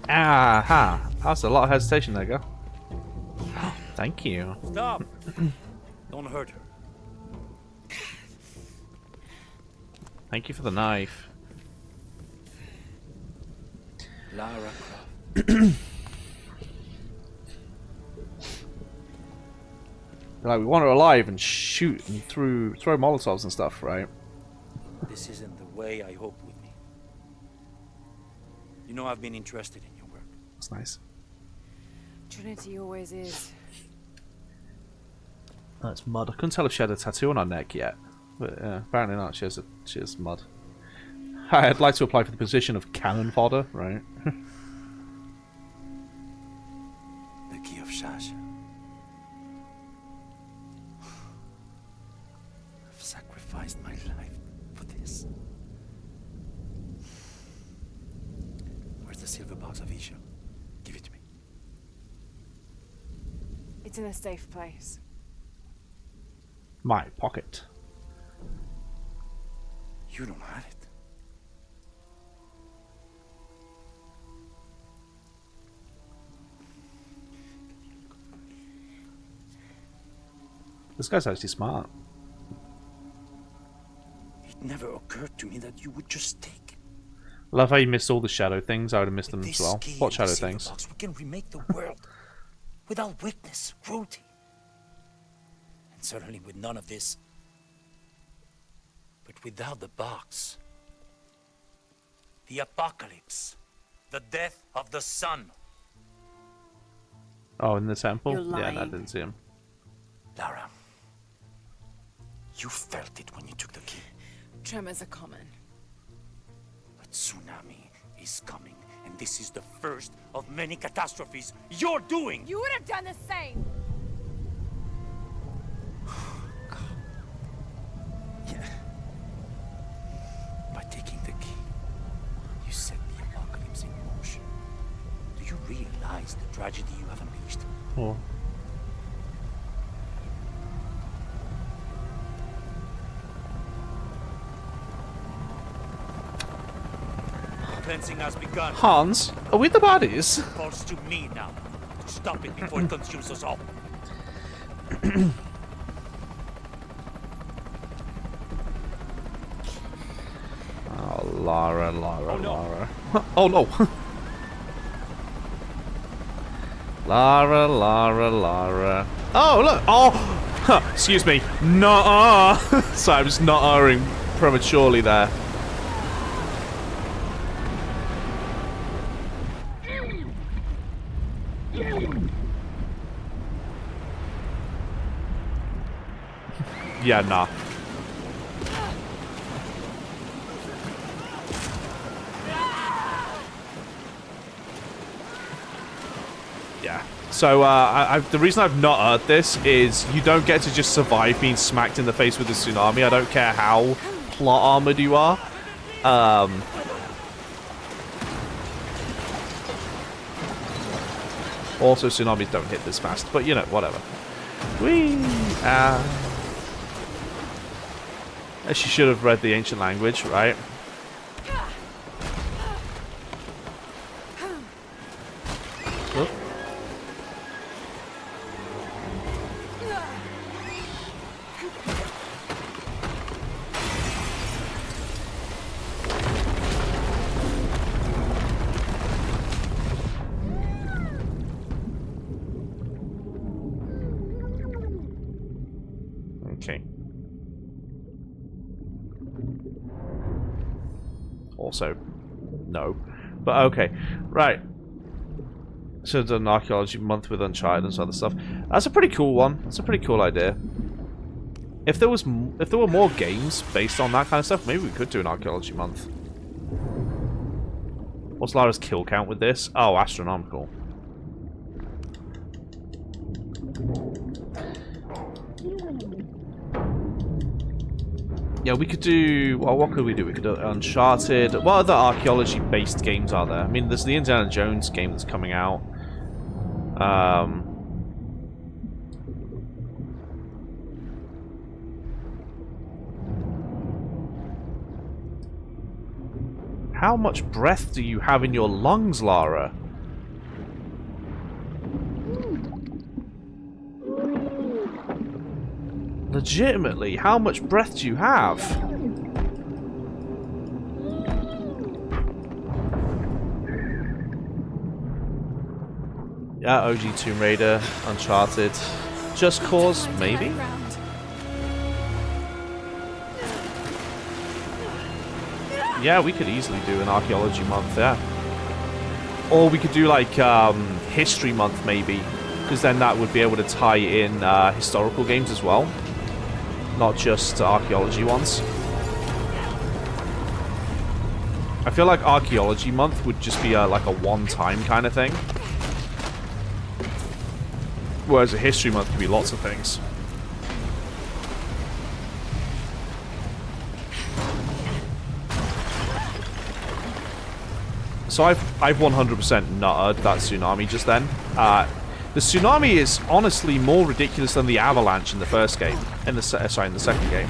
Aha! That's a lot of hesitation there, girl. Thank you. Stop! Don't hurt her. Thank you for the knife. Lara Croft. Like, we want her alive and shoot and throw Molotovs and stuff, right? This isn't the way I hoped with me. You know, I've been interested in your work. That's nice. Trinity always is. That's mud. I couldn't tell if she had a tattoo on her neck yet. But apparently not. She has mud. I'd like to apply for the position of cannon fodder, right? The key of Shasha. I've sacrificed my life for this. Where's the silver box of Isha? Give it to me. It's in a safe place. My pocket. You don't have it. This guy's actually smart. It never occurred to me that you would just take it. Love how you missed all the shadow things. I would have missed them With as this well. key What and shadow the silver things? box, we can remake the world without weakness, cruelty, and certainly with none of this. But without the box, the apocalypse, the death of the sun. Oh, in the temple? You're Yeah, no, I lying. didn't see him. Lara, you felt it when you took the key. Tremors are common. But tsunami is coming, and this is the first of many catastrophes you're doing. You would have done the same. Yeah. By taking the key, you set the apocalypse in motion. Do you realize the tragedy you have unleashed? Oh. Cleansing has begun. Hans, are we the baddies? Falls to me now to stop it before it consumes us all. Oh, Lara. Oh no! Lara. Oh, look! Oh! Huh, excuse me. Nuh-uh! Sorry, I'm just nuh-uhing prematurely there. Yeah, nah. Yeah. So, the reason I've not heard this is you don't get to just survive being smacked in the face with a tsunami. I don't care how plot armored you are. Also, tsunamis don't hit this fast, but you know, whatever. Whee! She should have read the ancient language, right? Oh. Okay. Also, no. But okay. Right. Should have done an archaeology month with Uncharted and some other stuff. That's a pretty cool one. That's a pretty cool idea. If there were more games based on that kind of stuff, maybe we could do an archaeology month. What's Lara's kill count with this? Oh, astronomical. Yeah, we could do... Well, what could we do? We could do Uncharted. What other archaeology-based games are there? I mean, there's the Indiana Jones game that's coming out. How much breath do you have in your lungs, Lara? Legitimately, how much breath do you have? Yeah, OG Tomb Raider, Uncharted, Just Cause, maybe? Yeah, we could easily do an archaeology month, yeah. Or we could do like history month maybe, because then that would be able to tie in historical games as well, not just archaeology ones. I feel like archaeology month would just be like a one-time kind of thing, whereas a history month could be lots of things. So I've 100% nutted that tsunami just then. The tsunami is honestly more ridiculous than the avalanche in the first game. In the second game.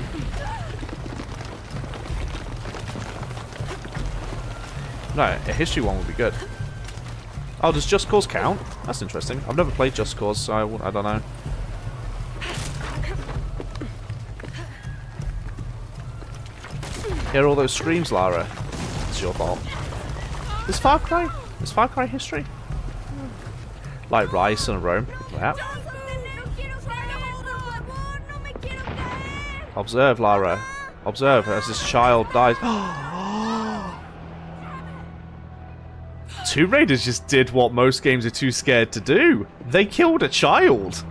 No, a history one would be good. Oh, does Just Cause count? That's interesting. I've never played Just Cause, so I don't know. Hear all those screams, Lara? It's your fault. Is Far Cry? Is Far Cry history? Like Rice and Rome. Yeah. Observe, Lara. Observe as this child dies. Tomb Raiders just did what most games are too scared to do. They killed a child.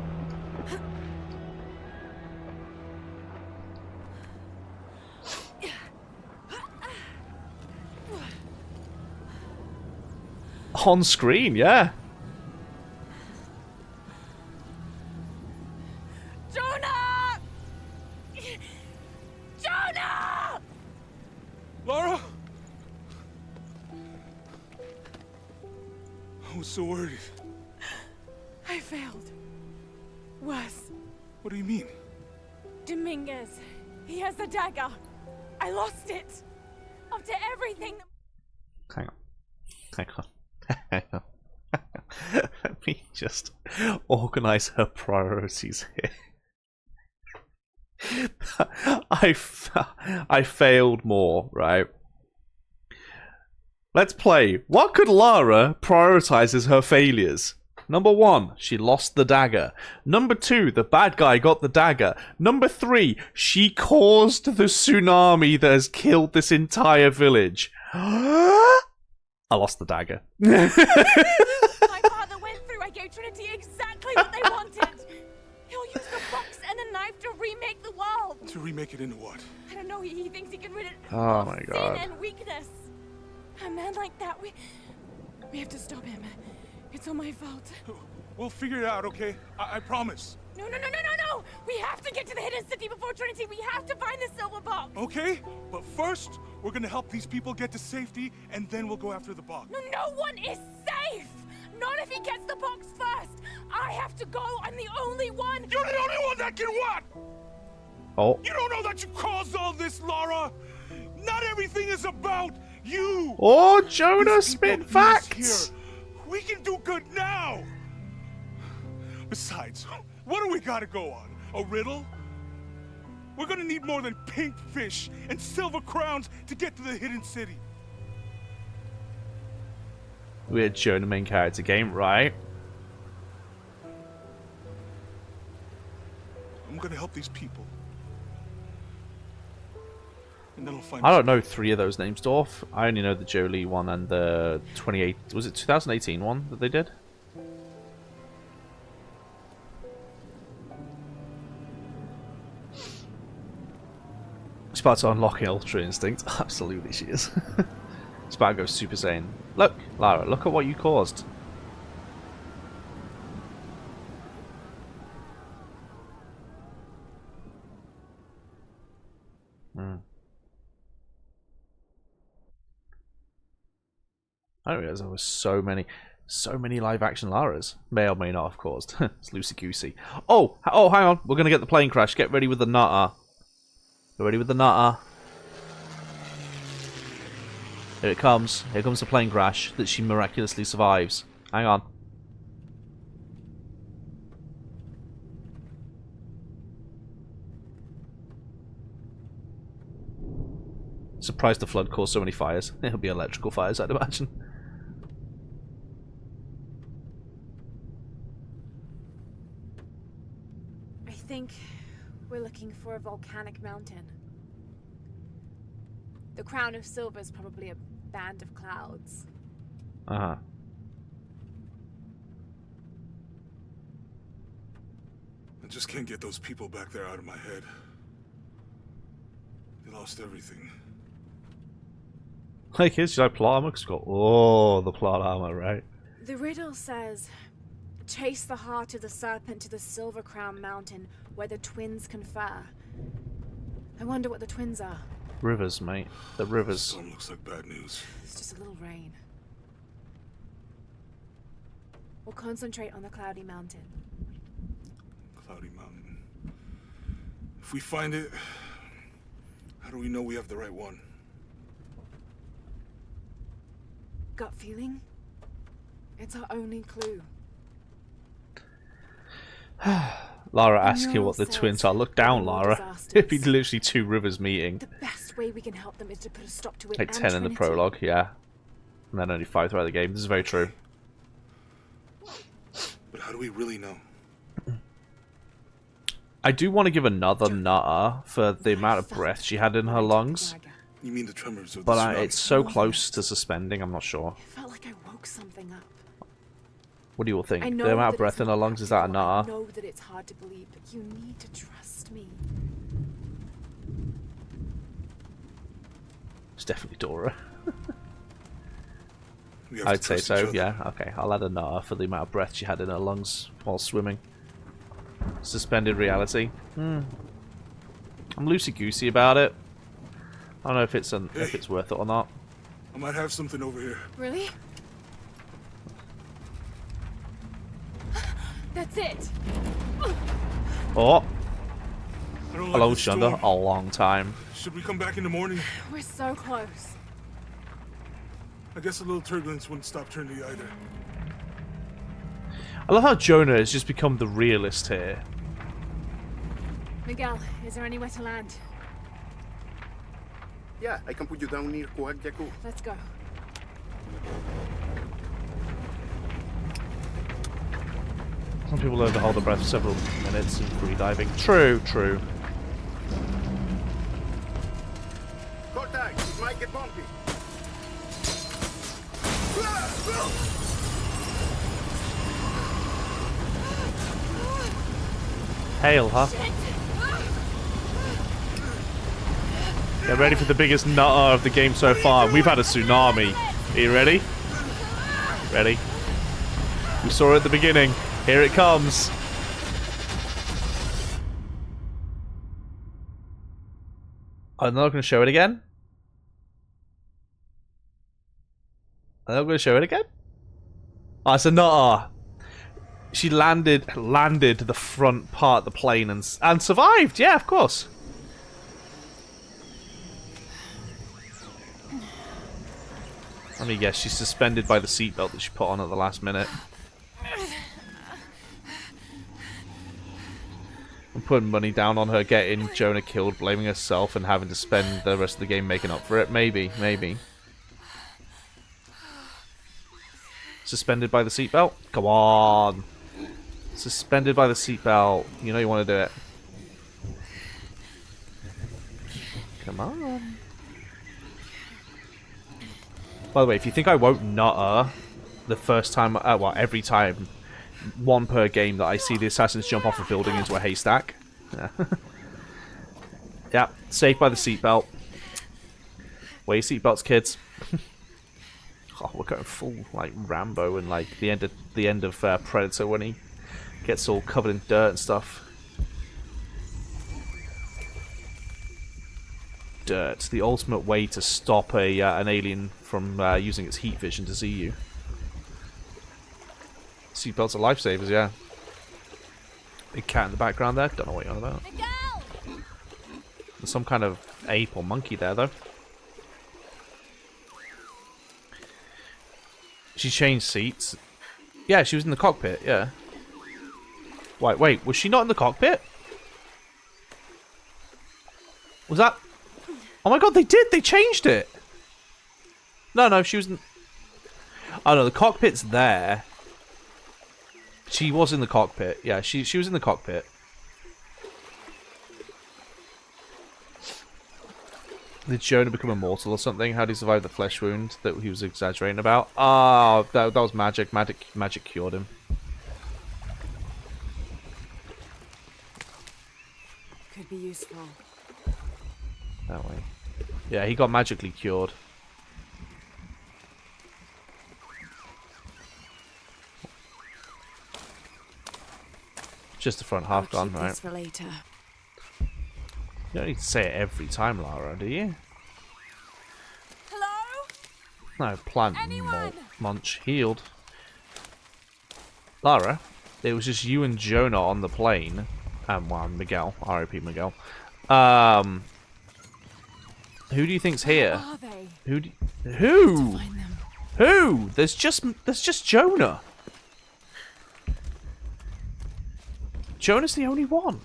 On screen, yeah. Jonah! Jonah! Lara? I was so worried. I failed. Worse. What do you mean? Dominguez. He has the dagger. I lost it. After everything. Hang on. Hang on. Hang on. Let me just organize her priorities here. I failed more, right? Let's play. What could Lara prioritize as her failures? Number 1, she lost the dagger. Number 2, the bad guy got the dagger. Number 3, she caused the tsunami that has killed this entire village. I lost the dagger. My father went through. I gave Trinity exactly what they wanted. He'll use the box and the knife to remake the world. To remake it into what? I don't know. He thinks he can rid it Oh of my sin God. and weakness. A man like that, we have to stop him. It's all my fault. We'll figure it out, okay? I promise. No. We have to get to the hidden city before Trinity. We have to find the silver box. Okay, but first, we're gonna help these people get to safety, and then we'll go after the box. No one is safe. Not if he gets the box first. I have to go. I'm the only one. You're the only one that can what? Oh. You don't know that you caused all this, Lara. Not everything is about you. Oh, Jonah These people spit need us facts. here. We can do good now. Besides, what do we gotta go on? A riddle? We're gonna need more than pink fish and silver crowns to get to the hidden city. Weird Jonah main character game, right? I'm gonna help these people. And then I'll find I don't know 3 of those names, Dorf. I only know the Jolie one and the 2018 one that they did? She's about to unlock Ultra Instinct. Absolutely she is. She's about to go Super Saiyan. Look, Lara, look at what you caused. I didn't realize there was so many live action Laras. May or may not have caused. It's loosey goosey. Oh, hang on. We're gonna get the plane crash. Get ready with the nutter. Get ready with the nutter. Here it comes. Here comes the plane crash that she miraculously survives. Hang on. Surprised the flood caused so many fires. It'll be electrical fires, I'd imagine. looking for a volcanic mountain. The crown of silver is probably a band of clouds. Uh-huh. I just can't get those people back there out of my head. They lost everything. Hey kids, you like plot armor? 'Cause we've got all the plot armor, right? The riddle says, chase the heart of the serpent to the Silver Crown Mountain where the twins confer. I wonder what the twins are. Rivers, mate. The rivers. Storm looks like bad news. It's just a little rain. We'll concentrate on the Cloudy Mountain. Cloudy Mountain. If we find it, how do we know we have the right one? Gut feeling? It's our only clue. Lara asks you what the twins are. Look down, Lara. It'd be literally two rivers meeting. The best way we can help them is to put a stop to it. Like and 10 in the Trinity. prologue, yeah. And then only 5 throughout the game. This is very true. But how do we really know? I do want to give another nutter for the amount of breath she had in her lungs. You mean the tremors of the But tsunami? it's so close to suspending, I'm not sure. It felt like I woke something up. What do you all think? I know The amount that of breath it's in her not lungs, is that a practical. I nutter? know that it's hard to believe, but you need to trust me. It's definitely Dora. We have to I'd say trust so, each other. yeah. Okay, I'll add a nutter for the amount of breath she had in her lungs while swimming. Suspended reality. I'm loosey-goosey about it. I don't know if it's if it's worth it or not. I might have something over here. Really? That's it. Oh, I don't hello, like this Shunda. storm. A long time. Should we come back in the morning? We're so close. I guess a little turbulence wouldn't stop Trinity either. I love how Jonah has just become the realist here. Miguel, is there anywhere to land? Yeah, I can put you down near Coagyaku. Let's go. Some people learn to hold their breath for several minutes in free diving. True, true. Contact! It might get bumpy. Hail, huh? Get ready for the biggest nutter of the game so far. We've had a tsunami. Are you ready? Ready? We saw it at the beginning. Here it comes. I'm not going to show it again. I'm not going to show it again. Oh, it's a nutter. She landed the front part of the plane and survived. Yeah, of course. Let me guess, she's suspended by the seatbelt that she put on at the last minute. I'm putting money down on her getting Jonah killed, blaming herself, and having to spend the rest of the game making up for it. Maybe, maybe. Suspended by the seatbelt? Come on. Suspended by the seatbelt. You know you want to do it. Come on. By the way, if you think I won't nutter the first time, well, every time, one per game that I see the assassins jump off a building into a haystack. Yeah. Yeah, saved by the seatbelt. Wear your seatbelts, kids. Oh, we're going full like Rambo and like the end of Predator when he gets all covered in dirt and stuff. Dirt, the ultimate way to stop an alien from using its heat vision to see you. Seatbelts are lifesavers, yeah. Big cat in the background there. Don't know what you're on about. There's some kind of ape or monkey there, though. She changed seats. Yeah, she was in the cockpit, yeah. Wait, was she not in the cockpit? Was that... Oh my god, they did! They changed it! No, she was in... Oh no, the cockpit's there. She was in the cockpit. Yeah, she was in the cockpit. Did Jonah become immortal or something? How did he survive the flesh wound that he was exaggerating about? Ah, that was magic. Magic cured him. Could be useful. That way. Yeah, he got magically cured. Just the front half gone, right? For later. You don't need to say it every time, Lara, do you? Hello? No, plant munch healed. Lara, it was just you and Jonah on the plane. Well, Miguel, R.I.P. Miguel. Who do you think's here? Where are they? Who? Find them. Who? There's just Jonah. Jonah's the only one.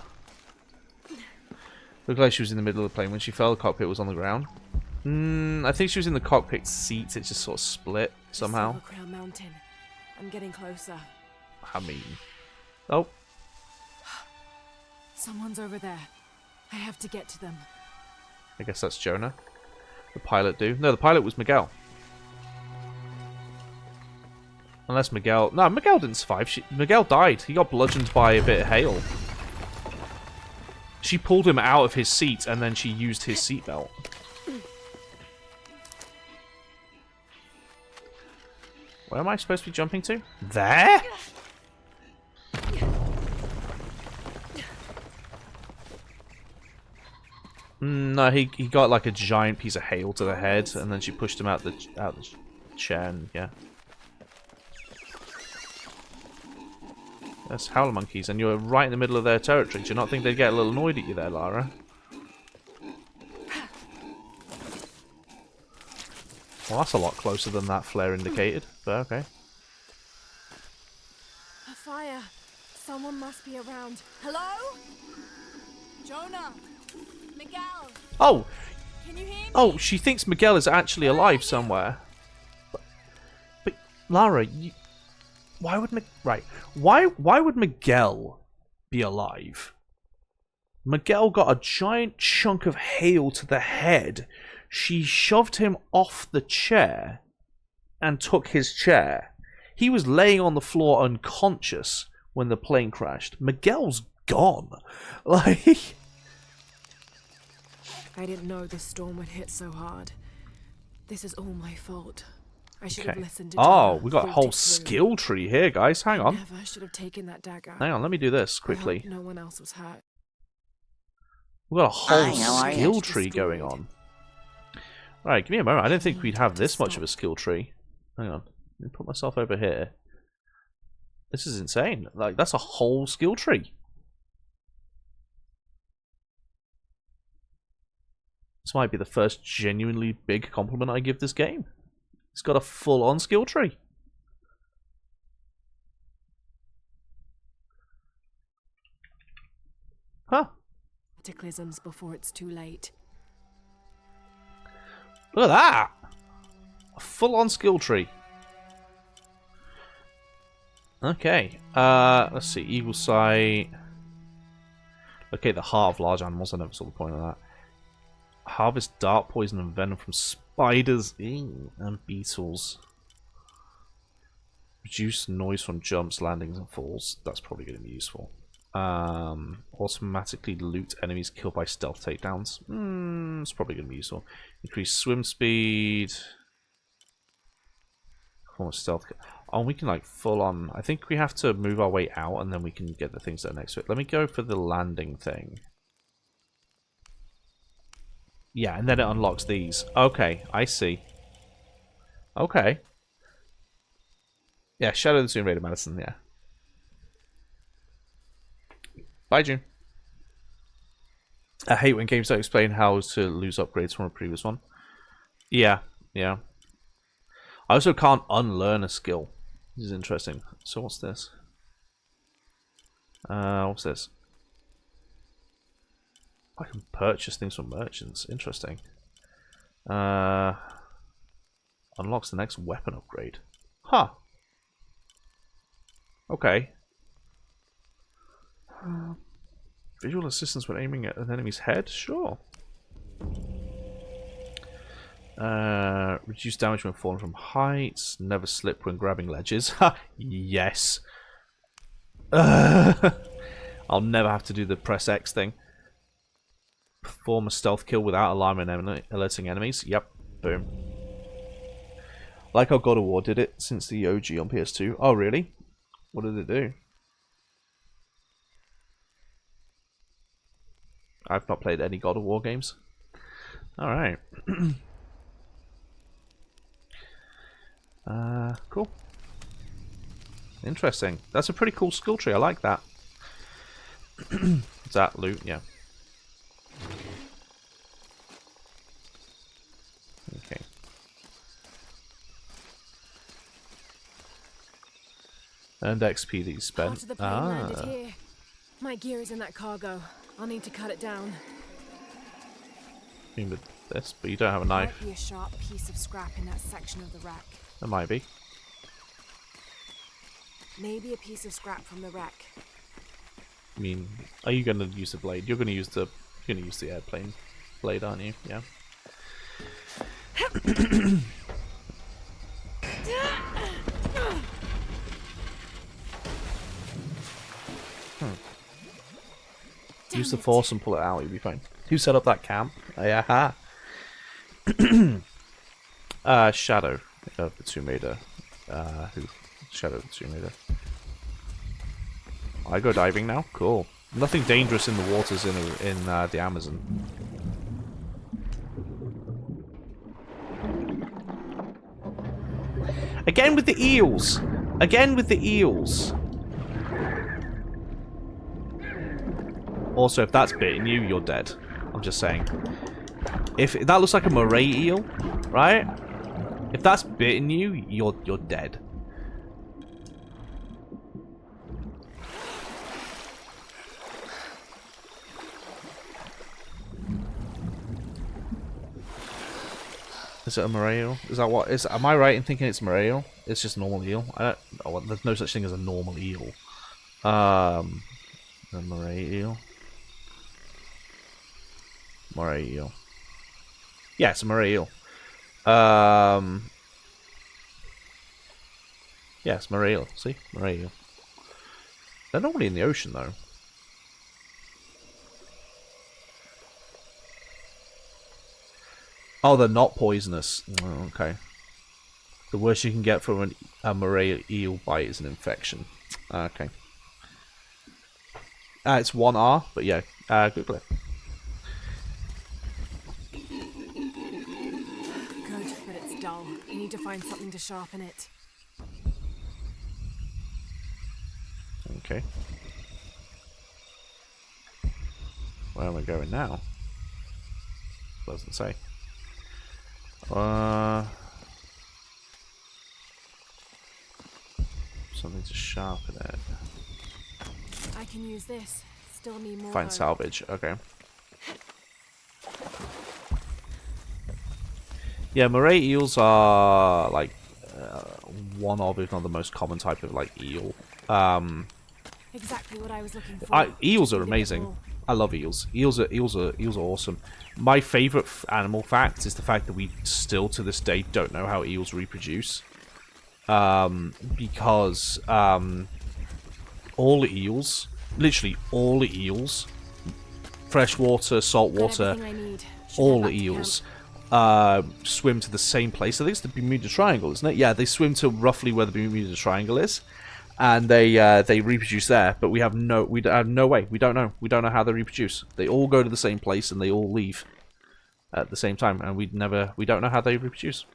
Looked like she was in the middle of the plane when she fell. The cockpit was on the ground. I think she was in the cockpit seat. It just sort of split somehow. Silver Crown Mountain. I'm getting closer. I mean, oh, Someone's over there. I have to get to them. I guess that's Jonah. The pilot do. No, the pilot was Miguel. Unless Miguel... No, Miguel didn't survive. Miguel died. He got bludgeoned by a bit of hail. She pulled him out of his seat and then she used his seatbelt. Where am I supposed to be jumping to? There? No, he got like a giant piece of hail to the head and then she pushed him out the chair and yeah. That's howler monkeys, and you're right in the middle of their territory. Do you not think they'd get a little annoyed at you there, Lara? Well, that's a lot closer than that flare indicated, but okay. A fire. Someone must be around. Hello? Jonah? Miguel? Oh! Can you hear me? Oh, she thinks Miguel is actually alive somewhere. But Lara, you... Why would Why would Miguel be alive? Miguel got a giant chunk of hail to the head. She shoved him off the chair and took his chair. He was laying on the floor unconscious when the plane crashed. Miguel's gone. Like, I didn't know the storm would hit so hard. This is all my fault. I should have listened to oh, Jonah, we got a whole skill tree here, guys. Hang on. Never should have taken that dagger. Hang on, let me do this I quickly. hope no one else was hurt. We've got a whole skill tree going on. Alright, give me a moment. I didn't think we'd have this much of a skill tree. Hang on. Let me put myself over here. This is insane. Like, that's a whole skill tree. This might be the first genuinely big compliment I give this game. It's got a full-on skill tree. Huh. Cataclysms before it's too late. Look at that! A full-on skill tree. Okay. Let's see. Eagle sight. Okay, the heart of large animals. I never saw the point of that. Harvest dark poison and venom from spiders and beetles. Reduce noise from jumps, landings, and falls. That's probably going to be useful. Automatically loot enemies killed by stealth takedowns. It's probably going to be useful. Increase swim speed. Stealth. Oh, we can like full on. I think we have to move our way out and then we can get the things that are next to it. Let me go for the landing thing. Yeah, and then it unlocks these. Okay, I see. Okay. Yeah, Shadow of the Tomb Raider Madison, yeah. Bye, June. I hate when games don't explain how to lose upgrades from a previous one. Yeah, yeah. I also can't unlearn a skill. This is interesting. So what's this? What's this? I can purchase things from merchants. Interesting. Unlocks the next weapon upgrade. Huh. Okay. Visual assistance when aiming at an enemy's head? Sure. Reduce damage when falling from heights. Never slip when grabbing ledges. Ha! Yes. I'll never have to do the press X thing. Perform a stealth kill without alerting enemies. Yep. Boom. Like how God of War did it since the OG on PS2. Oh, really? What did it do? I've not played any God of War games. Alright. Cool. Interesting. That's a pretty cool skill tree. I like that. Is that loot? Yeah. Okay. And XP that you spent. Part of the plane landed here. My gear is in that cargo. I'll need to cut it down. I mean with this, but you don't have a knife. Might be a sharp piece of scrap in that section of the wreck. There might be. Maybe a piece of scrap from the wreck. I mean, are you going to use the blade? You're going to use the airplane blade, aren't you? Yeah. Use the force and pull it out. You'll be fine. Who set up that camp? Yeah. Shadow of the Tomb Raider. Shadow of the Tomb Raider. I go diving now. Cool. Nothing dangerous in the waters in the Amazon. Again with the eels. Again with the eels. Also, if that's bitten you, you're dead. I'm just saying. If that looks like a moray eel, right? If that's bitten you, you're dead. Is it a moray eel? Is that what is? Am I right in thinking it's moray eel? It's just normal eel. I don't. Oh, there's no such thing as a normal eel. A moray eel. Moray eel. Yeah, it's a moray eel. Yeah, it's moray eel. See? Moray eel. They're normally in the ocean, though. Oh, they're not poisonous. Oh, okay. The worst you can get from a moray eel bite is an infection. Okay. It's 1R, but yeah, Google it. Good, but it's dull. I need to find something to sharpen it. Okay. Where am I going now? Doesn't say. Something to sharpen it. I can use this. Still need more. Find salvage. Okay. Yeah, moray eels are like one of, if not the most common type of like eel. Exactly what I was looking for. Eels are amazing. I love eels. Eels are awesome. My favorite animal fact is the fact that we still to this day don't know how eels reproduce. Because all eels, literally all eels, freshwater, saltwater, all eels swim to the same place. I think it's the Bermuda Triangle, isn't it? Yeah, they swim to roughly where the Bermuda Triangle is. And they reproduce there, but we have no way. We don't know how they reproduce. They all go to the same place and they all leave at the same time, and we don't know how they reproduce.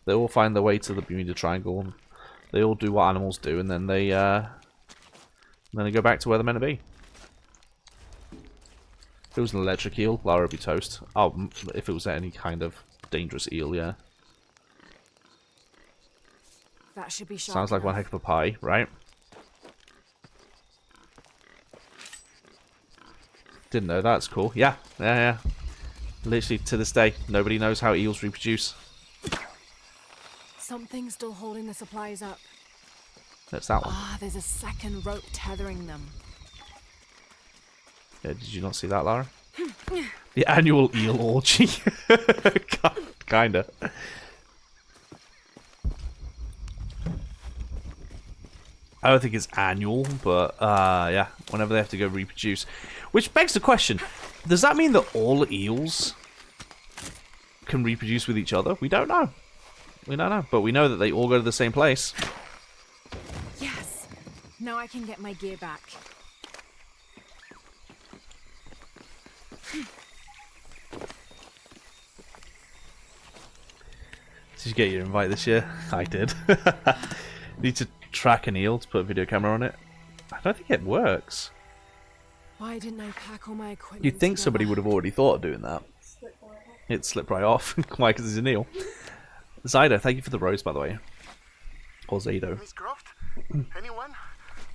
They all find their way to the Bermuda Triangle, and they all do what animals do, and then they go back to where they're meant to be. If it was an electric eel, Lara would be toast. Oh, if it was any kind of dangerous eel, yeah. That should be sharp. Sounds like one heck of a pie, right? Didn't know that's cool. Yeah. Literally to this day, nobody knows how eels reproduce. Something's still holding the supplies up. That's that one. Ah, there's a second rope tethering them. Yeah, did you not see that, Lara? The annual eel orgy. Kinda. I don't think it's annual, but yeah, whenever they have to go reproduce. Which begs the question, does that mean that all eels can reproduce with each other? We don't know. We don't know, but we know that they all go to the same place. Yes! Now I can get my gear back. Did you get your invite this year? I did. Need to track an eel to put a video camera on it. I don't think it works. Why didn't I pack all my equipment? You'd think together? somebody would have already thought of doing that. It slipped right off. Why? Because it's an eel. Zydo, thank you for the rose, by the way. Or Zado. Miss Croft? Anyone?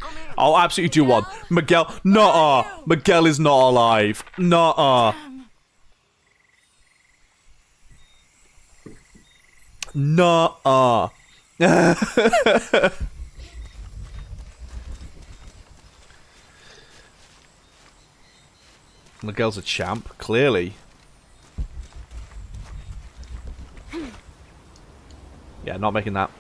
Come in. I'll absolutely do one. Miguel. Nuh-uh. Miguel is not alive. Nuh-uh. Nuh-uh. Miguel's a champ, clearly. Yeah, not making that.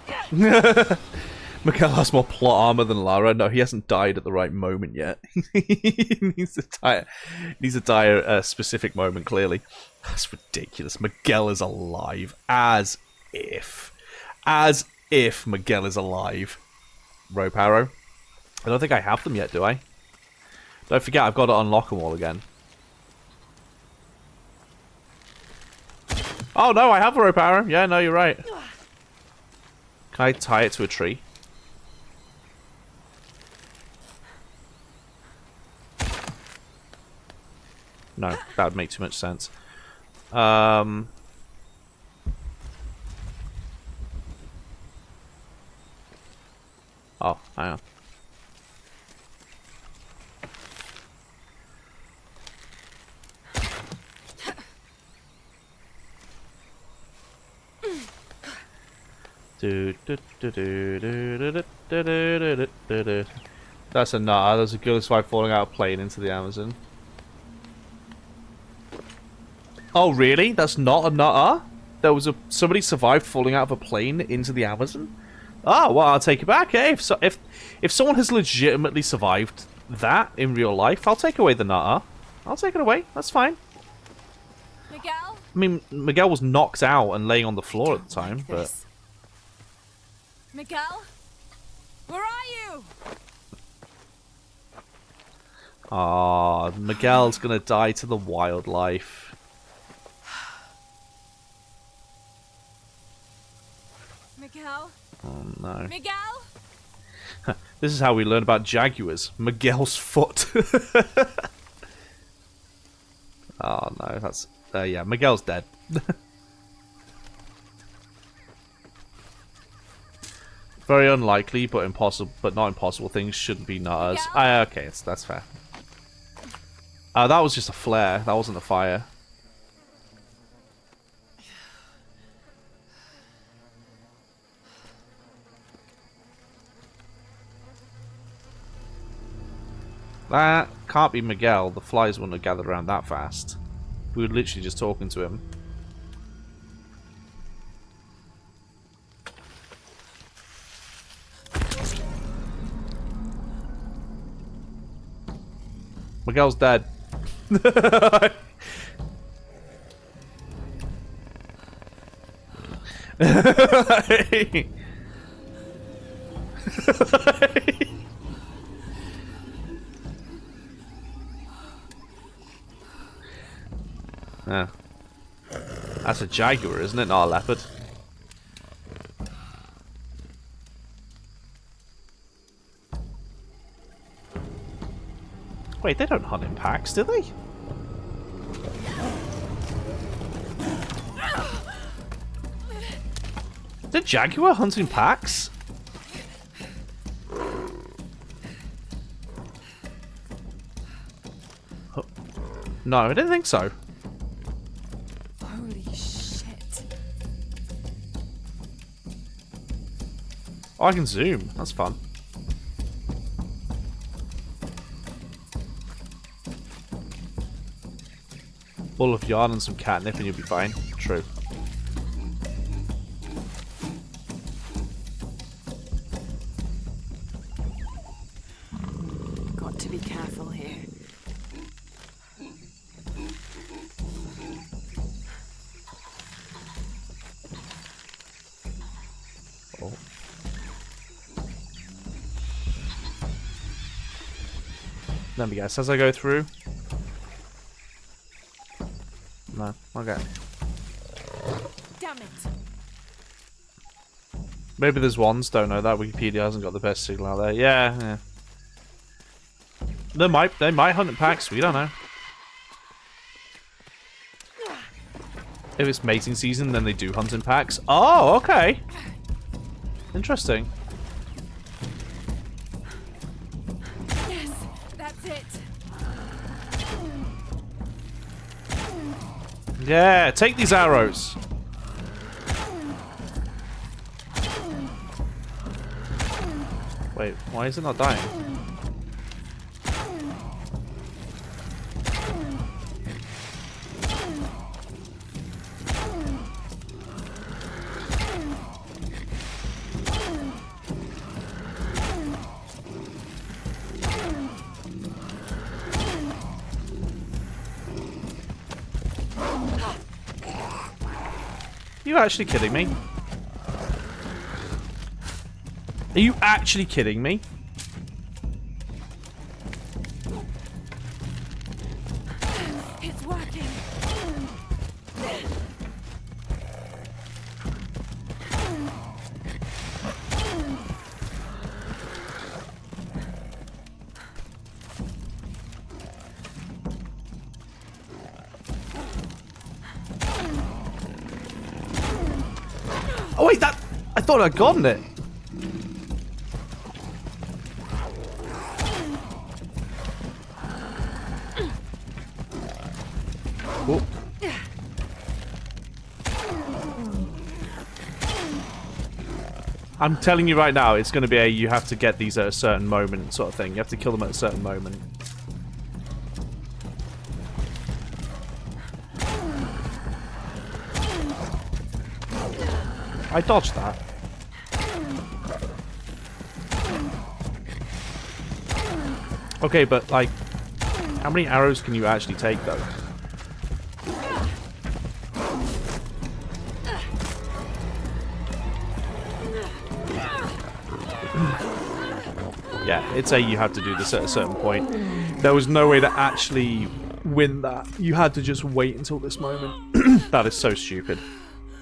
Miguel has more plot armor than Lara. No, he hasn't died at the right moment yet. He needs to die at a specific moment, clearly. That's ridiculous. Miguel is alive. As if. As if Miguel is alive. Rope arrow. I don't think I have them yet, do I? Don't forget, I've got to unlock them all again. Oh no, I have a rope arrow. Yeah, no, you're right. Can I tie it to a tree? No, that would make too much sense. Oh, hang on. That's a nutter. There's a girl survived falling out of a plane into the Amazon. Oh, really? That's not a nutter? There was somebody survived falling out of a plane into the Amazon? Oh, well, I'll take it back, eh? If someone has legitimately survived that in real life, I'll take away the nutter. I'll take it away. That's fine. Miguel? I mean, Miguel was knocked out and laying on the floor at the time, but... Miguel? Where are you? Ah, Miguel's gonna die to the wildlife. Miguel? Oh no. Miguel? This is how we learn about jaguars. Miguel's foot. Oh no, that's... yeah, Miguel's dead. Very unlikely, but impossible, but not impossible. Things shouldn't be nutters. Okay, that's fair. That was just a flare. That wasn't a fire. That can't be Miguel. The flies wouldn't have gathered around that fast. We were literally just talking to him. Miguel's dead. Yeah. That's a jaguar, isn't it? Not a leopard. Wait, they don't hunt in packs, do they? The jaguar hunts in packs? Oh. No, I didn't think so. Holy shit. Oh, I can zoom. That's fun. Ball of yarn and some catnip and you'll be fine. True. Got to be careful here. Oh. Let me guess, as I go through. No, okay. Damn it! Maybe there's ones, don't know that. Wikipedia hasn't got the best signal out there. Yeah. They might hunt in packs, we don't know. If it's mating season, then they do hunt in packs. Oh, okay. Interesting. Yes, that's it. Yeah, take these arrows. Wait, why is it not dying? Are you actually kidding me? Are you actually kidding me? It's working. Oh wait, that... I thought I'd gotten it. Oh. I'm telling you right now, it's going to be a you have to get these at a certain moment sort of thing. You have to kill them at a certain moment. I dodged that. Okay, but like, how many arrows can you actually take though? Yeah, it's a you have to do this at a certain point. There was no way to actually win that. You had to just wait until this moment. That is so stupid.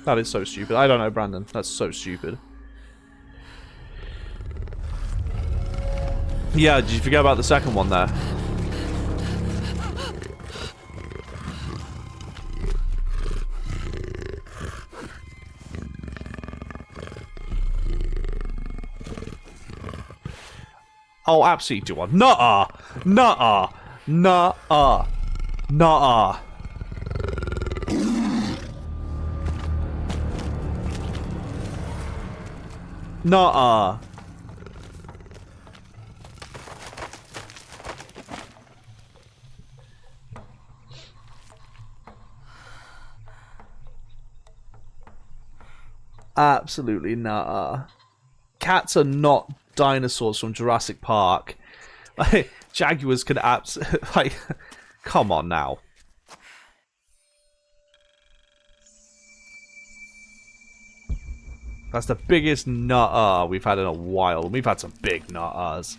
That is so stupid. I don't know, Brandon. That's so stupid. Yeah, did you forget about the second one there? Oh, absolutely do one. Nuh-uh! Nuh-uh! Nuh-uh! Nuh-uh! Nuh-uh! Absolutely nuh-uh. Cats are not dinosaurs from Jurassic Park. Like, jaguars can like, come on now. That's the biggest nuh-uh we've had in a while. We've had some big nuh-uhs.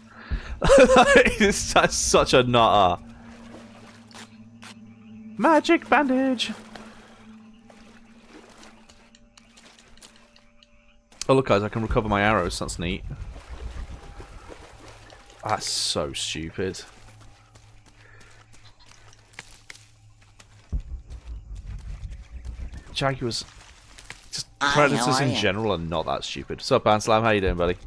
That's such a nuh-uh. Magic bandage. Oh look guys, I can recover my arrows. That's neat. That's so stupid. Jaguars... Just predators in general are not that stupid. What's up, Anslam? How you doing, buddy?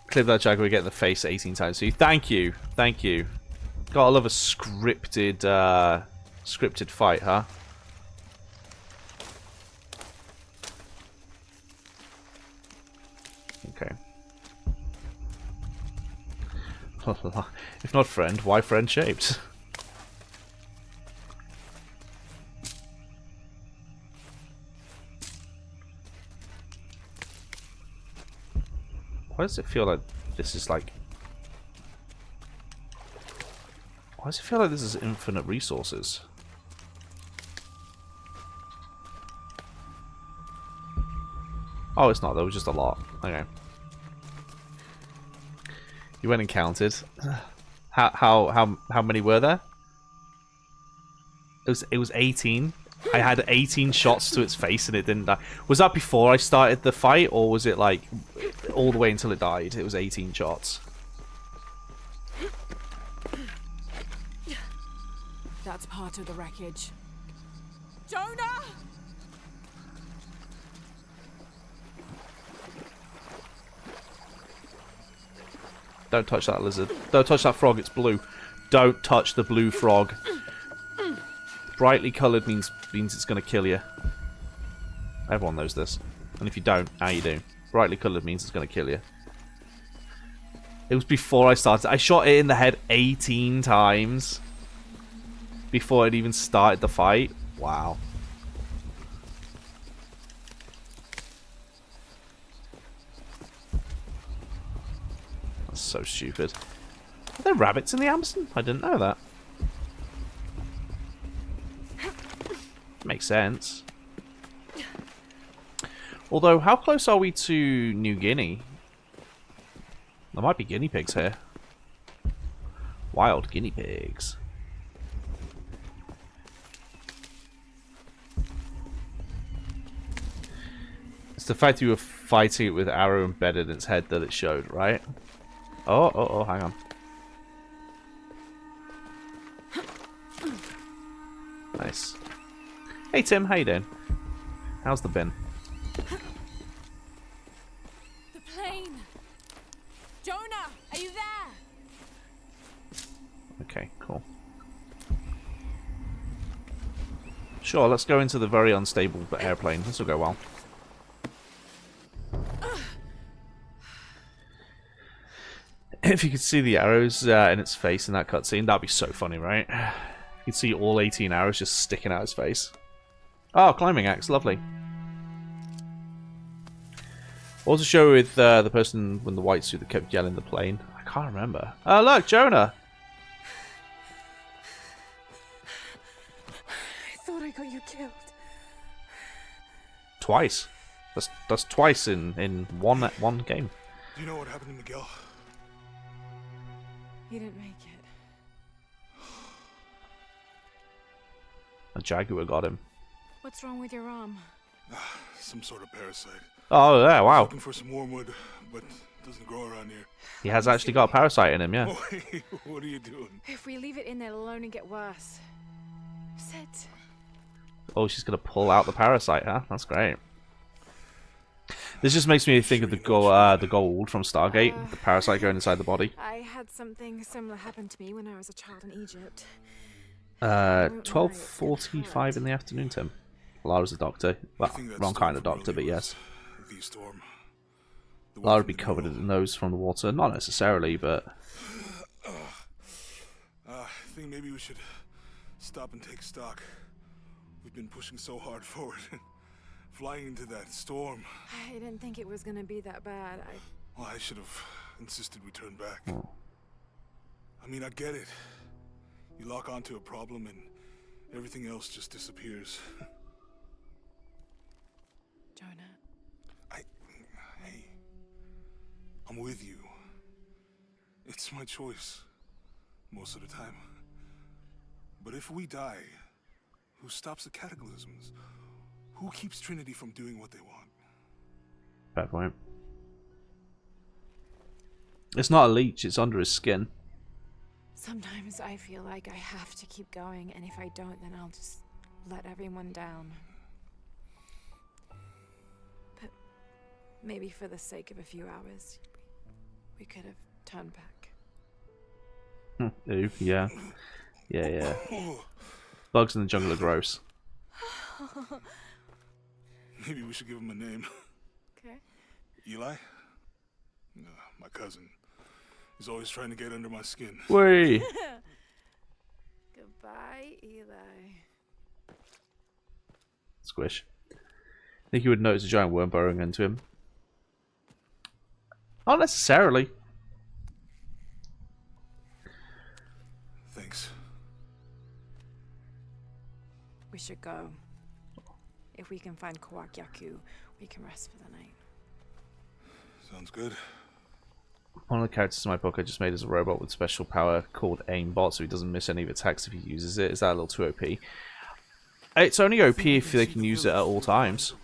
Clip that Jaguar, get in the face 18 times. So thank you. Thank you. Gotta love a scripted, scripted fight, huh? Okay. If not friend, why friend-shaped? Why does it feel like this is like... Why does it feel like this is infinite resources? Oh, it's not. There was just a lot. Okay. You went and counted. How many were there? It was 18. I had 18 shots to its face and it didn't die. Was that before I started the fight, or was it like all the way until it died? It was 18 shots. That's part of the wreckage. Jonah! Don't touch that lizard. Don't touch that frog, it's blue. Don't touch the blue frog. Brightly coloured means it's going to kill you. Everyone knows this. And if you don't, now you do. Brightly coloured means it's going to kill you. It was before I started. I shot it in the head 18 times. Before it even started the fight. Wow. That's so stupid. Are there rabbits in the Amazon? I didn't know that. Makes sense. Although, how close are we to New Guinea? There might be guinea pigs here. Wild guinea pigs. It's the fact that you were fighting it with an arrow embedded in its head that it showed, right? Oh, hang on. Nice. Hey Tim, how you doing? How's the bin? The plane! Jonah, are you there? Okay, cool. Sure, let's go into the very unstable airplane. This will go well. If you could see the arrows in its face in that cutscene, that'd be so funny, right? You'd see all 18 arrows just sticking out his face. Oh, climbing axe, lovely. What was the show with the person in the white suit that kept yelling the plane? I can't remember. Oh, look, Jonah! I thought I got you killed. Twice. That's twice in one game. Do you know what happened to Miguel? He didn't make it. A jaguar got him. What's wrong with your arm? Some sort of parasite. Oh, yeah, wow. Looking for some wormwood, but it doesn't grow around here. He has actually got a parasite in him, yeah. Oh, hey, what are you doing? If we leave it in there alone and get worse. Sit. Oh, she's going to pull out the parasite, huh? That's great. This just makes me think of the gold from Stargate, the parasite going inside the body. I had something similar happen to me when I was a child in Egypt. 12:45 in the afternoon, Tim. Lara's a doctor. Well, wrong kind of doctor, but yes. Lara would be covered in the nose from the water. Not necessarily, but... I think maybe we should stop and take stock. We've been pushing so hard forward. Flying into that storm. I didn't think it was gonna be that bad. Well, I should have insisted we turn back. Oh. I mean, I get it. You lock onto a problem and everything else just disappears. Jonah. Hey, I'm with you. It's my choice, most of the time. But if we die, who stops the cataclysms? Who keeps Trinity from doing what they want? Fair point. It's not a leech, it's under his skin. Sometimes I feel like I have to keep going, and if I don't, then I'll just let everyone down. But maybe for the sake of a few hours, we could have turned back. Ooh, yeah. Yeah. Bugs in the jungle are gross. Maybe we should give him a name. Okay. Eli? My cousin. He's always trying to get under my skin. Whee! Goodbye, Eli. Squish. Think he would notice a giant worm burrowing into him? Not necessarily. Thanks. We should go. If we can find Kawakyaku, we can rest for the night. Sounds good. One of the characters in my book I just made is a robot with special power called aimbot, so he doesn't miss any of attacks if he uses it. Is that a little too OP? It's only OP if they can use it at all times.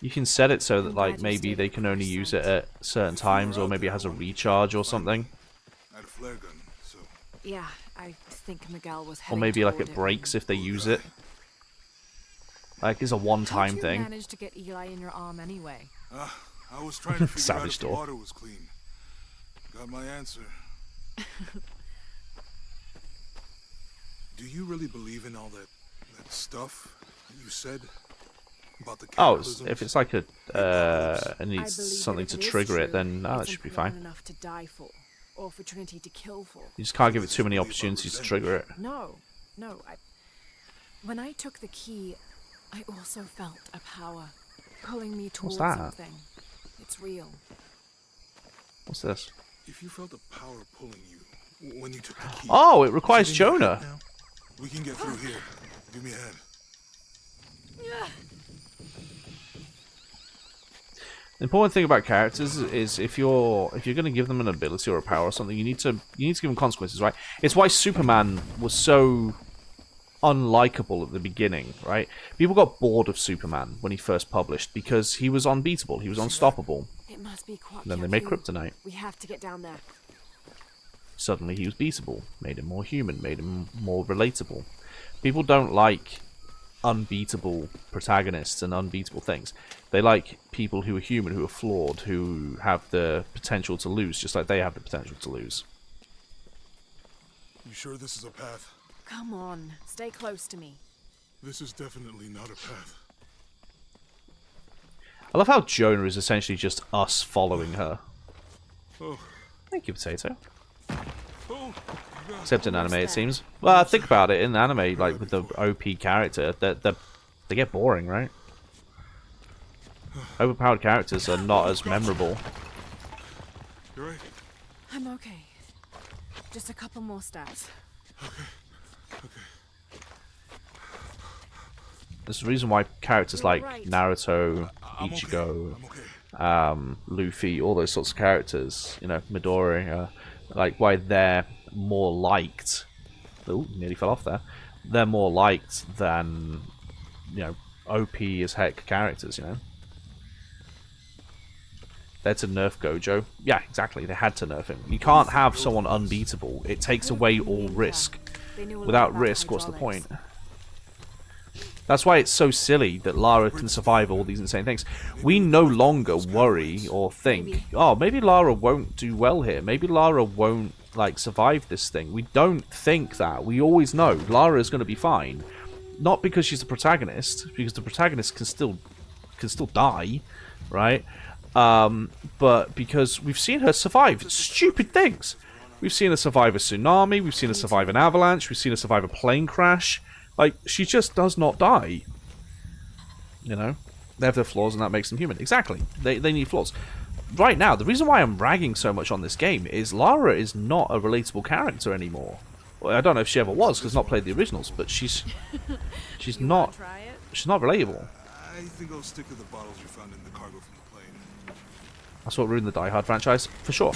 You can set it so that like maybe they can only use it at certain times, or maybe it has a recharge or something. I had a flare gun, so. Yeah, I think Miguel was Or heading maybe like toward it breaks if they use it. Like it's a one-time How'd you thing. manage to get Eli in your arm anyway? I was trying to figure out Savage if the door. water was clean. Got my answer. Do you really believe in all that stuff that you said about the Oh, cataclysms? if it's like a it I needs believe something that to if it is trigger it, true, then that it's should be important fine. enough to die for, or for Trinity to kill for. You just can't give it too many opportunities to trigger it. No. When I took the key, I also felt a power pulling me towards that? something. It's real. What's this? If you felt a power pulling you when you took the key. Oh, it requires is it in your Jonah. head now? We can get through here. Give me a hand. The important thing about characters is if you're going to give them an ability or a power or something, you need to give them consequences, right? It's why Superman was so unlikable at the beginning, right? People got bored of Superman when he first published because he was unbeatable, he was unstoppable. It must be Kawakyaku. And then they made Kryptonite. We have to get down there. Suddenly he was beatable, made him more human, made him more relatable. People don't like unbeatable protagonists and unbeatable things. They like people who are human, who are flawed, who have the potential to lose, just like they have the potential to lose. You sure this is a path? Come on, stay close to me. This is definitely not a path. I love how Jonah is essentially just us following her. Oh. Thank you, Potato. Oh. Except in anime, it seems. Well, think about it. In anime, like with the OP character, they get boring, right? Overpowered characters are not as memorable. You're right. I'm okay. Just a couple more steps. Okay. There's the reason why characters like right. Naruto, I'm Ichigo, okay. Luffy, all those sorts of characters, you know, Midori, like why they're more liked. Oh, nearly fell off there. They're more liked than, you know, OP as heck characters, you know. They had to nerf Gojo. Yeah, exactly. They had to nerf him. You can't have someone unbeatable. It takes away all risk. Without risk, what's the point? That's why it's so silly that Lara can survive all these insane things. We no longer worry or think, oh, maybe Lara won't do well here. Maybe Lara won't, like, survive this thing. We don't think that. We always know Lara is going to be fine. Not because she's the protagonist, because the protagonist can still die, right? But because we've seen her survive stupid things. We've seen her survive a tsunami, we've seen her survive an avalanche, we've seen her survive a plane crash. Like, she just does not die. You know? They have their flaws and that makes them human. Exactly. They need flaws. Right now, the reason why I'm ragging so much on this game is Lara is not a relatable character anymore. Well, I don't know if she ever was, because I've not played the originals, but she's not relatable. I think I'll stick to the bottles you found in the cargo from the plane. That's what ruined the Die Hard franchise, for sure.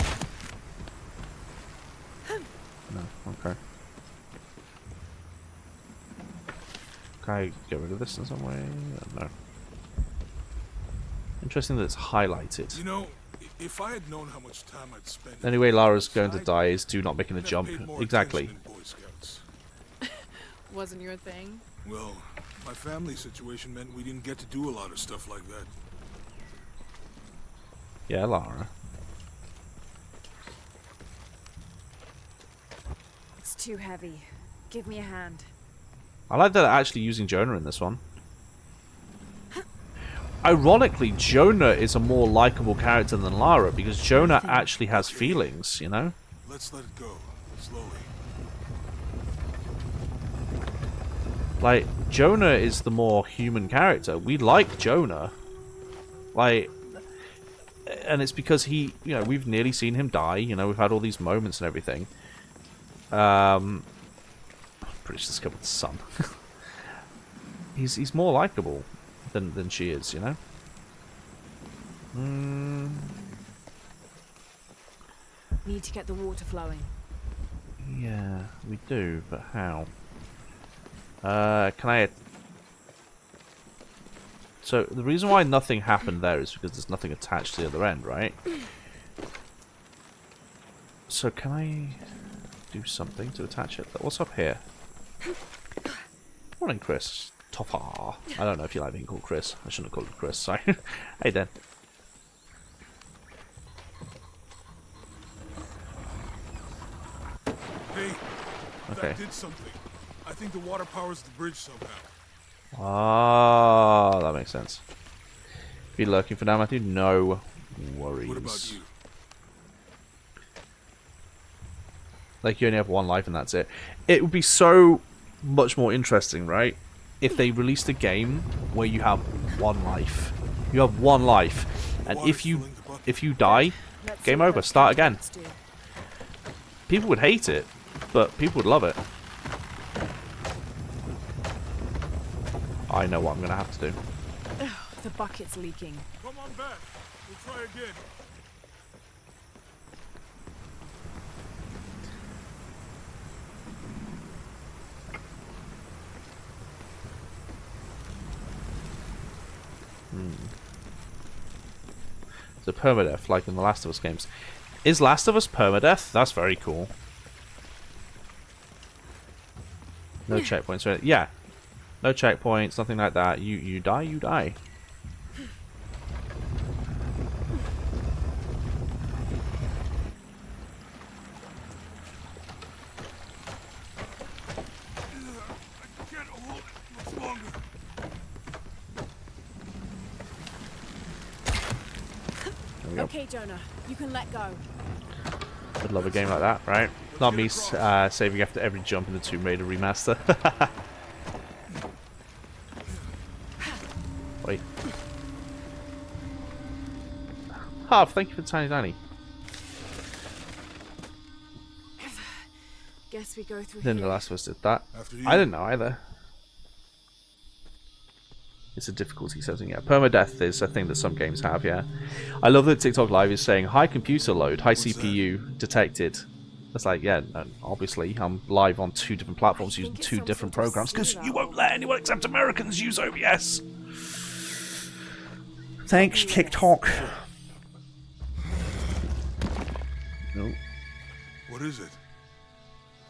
No, okay. Can I get rid of this in some way? No. Interesting that it's highlighted. You know, if I had known how much time I'd spend. The only way Lara's going to die is do not making a jump. Exactly. Wasn't your thing? Well, my family situation meant we didn't get to do a lot of stuff like that. Yeah, Lara. It's too heavy. Give me a hand. I like that they're actually using Jonah in this one. ironically, Jonah is a more likable character than Lara because Jonah actually has feelings, you know? Let's let it go. Slowly. Like, Jonah is the more human character. We like Jonah. Like, and it's because he, you know, we've nearly seen him die, you know, we've had all these moments and everything. British discovered the sun. he's more likable than she is, you know? Need to get the water flowing. Yeah, we do, but how? Can I... So, the reason why nothing happened there is because there's nothing attached to the other end, right? So, can I do something to attach it? What's up here? Morning, Chris. Toffa. I don't know if you like being called Chris. I shouldn't have called you Chris, sorry. Hey, Dan. Hey, Okay. that did something. I think the water powers the bridge somehow. Ah, that makes sense. Be lurking for now, Matthew? No worries. What about you? Like, you only have one life and that's it. It would be so much more interesting, right? If they released a game where you have one life. You have one life. And if you die, game over. Start again. People would hate it, but people would love it. I know what I'm going to have to do. Ugh, the bucket's leaking. Come on back. We'll try again. So permadeath, like in the Last of Us games. Is Last of Us permadeath? That's very cool. No checkpoints, right? Yeah. No checkpoints, nothing like that. You die, you die. I can't hold it much longer. Okay, Jonah, you can let go. I'd love a game like that, right? Not me saving after every jump in the Tomb Raider remaster. Wait. Harv, thank you for the tiny Danny. Guess we go through Then here. The Last of Us did that. After you. I didn't know either. It's a difficulty setting, yeah. Permadeath is a thing that some games have, yeah. I love that TikTok Live is saying, high computer load, high CPU detected. It's like, yeah, no, obviously, I'm live on 2 different platforms using 2 different programs, because you won't let anyone except Americans use OBS. Thanks, TikTok. No. What is it?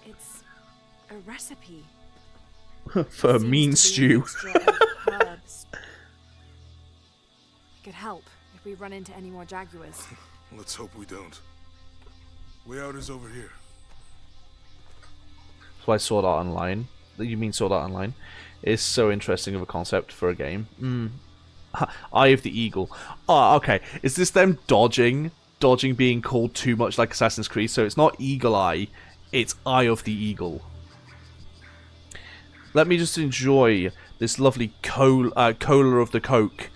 It's a recipe. For a mean stew. Herbs. It could help if we run into any more jaguars. Let's hope we don't. Way out is over here. That's why Sword Art Online, you mean Sword Art Online, is so interesting of a concept for a game. Eye of the Eagle. Oh, okay. Is this them dodging being called too much like Assassin's Creed? So it's not Eagle Eye, it's Eye of the Eagle. Let me just enjoy this lovely cola of the Coke.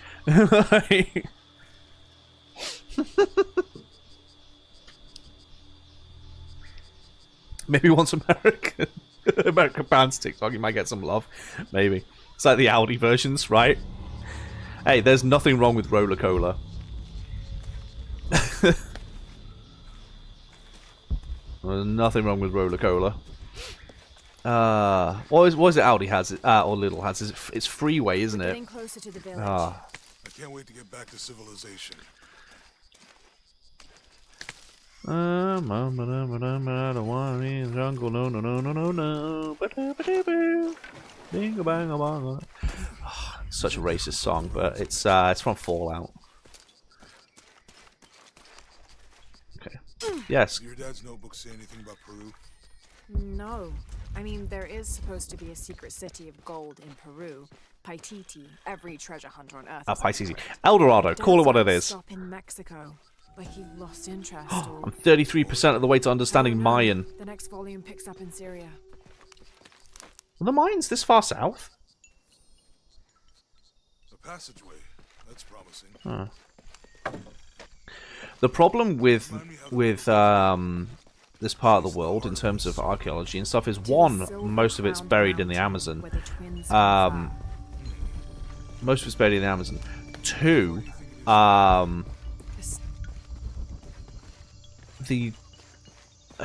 Maybe once American bands TikTok, you might get some love. Maybe. It's like the Audi versions, right? Hey, there's nothing wrong with Roller Cola. There's nothing wrong with Roller Cola. What is it Audi has? Or Lidl has? It's Freeway, isn't it? Getting closer to the village. I can't wait to get back to civilization. I don't want to be in the jungle. No, no, no, no, no, no. Bing a bang a bang. Such a racist song, but it's from Fallout. Okay. Yes. Does your dad's notebook say anything about Peru? No. I mean, there is supposed to be a secret city of gold in Peru. Paititi. Every treasure hunter on Earth. Paititi. El Dorado. Call it what it is. Stop in Mexico. Like he lost interest or... I'm 33% of the way to understanding Mayan. The next volume picks up in Syria. Are the Mayans this far south? A passageway. That's promising. Huh. The problem with this part of the world in terms of archaeology and stuff is, one, most of it's buried in the Amazon. Most of it's buried in the Amazon. Two,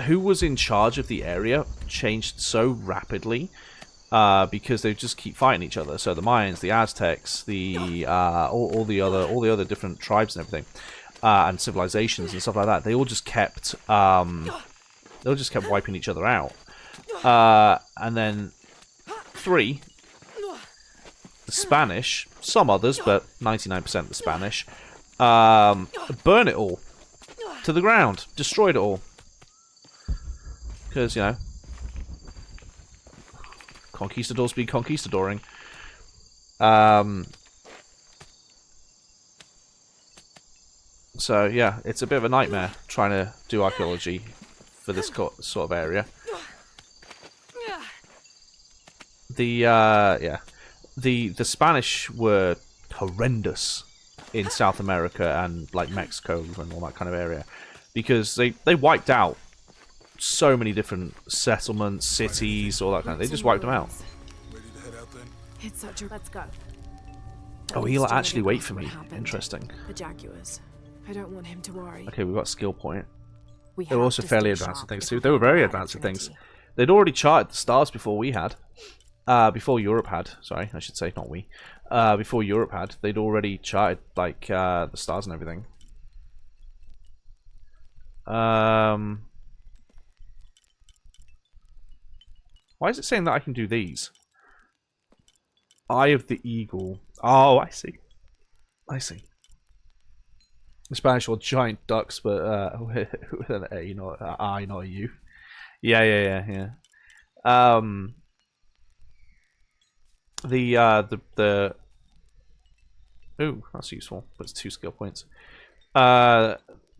who was in charge of the area changed so rapidly because they just keep fighting each other. So the Mayans, the Aztecs, the all the other different tribes and everything, and civilizations and stuff like that. They all just kept wiping each other out. And then 3, the Spanish, some others, but 99% of the Spanish, burn it all to the ground, destroyed it all. Because, you know, conquistadors be conquistadoring. So, yeah, it's a bit of a nightmare trying to do archaeology for this sort of area. The Spanish were horrendous in South America and, like, Mexico and all that kind of area. Because they wiped out so many different settlements, cities, all that kind of... They just wiped them out. Ready to head out then? It's such a... Let's go. Oh, he'll actually wait for me. Interesting. The Jaguars. I don't want him to worry. Okay, we've got a skill point. They were also fairly advanced at things too. They were very advanced at things. They'd already charted the stars before we had. Before Europe had. Sorry, I should say, not we. Before Europe had. They'd already charted, like, the stars and everything. Why is it saying that I can do these? Eye of the Eagle. Oh, I see. I see. The Spanish were giant ducks, but with an A, not an I, not a U. Yeah. The ooh, that's useful, but it's 2 skill points. The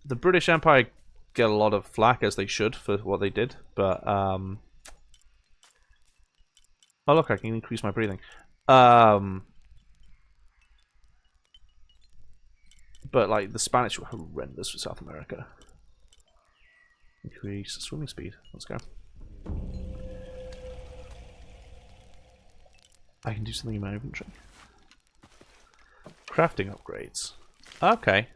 British Empire get a lot of flack, as they should, for what they did, but oh look, I can increase my breathing. But, like, the Spanish were horrendous for South America. Increase swimming speed. Let's go. I can do something in my inventory. Crafting upgrades. Okay.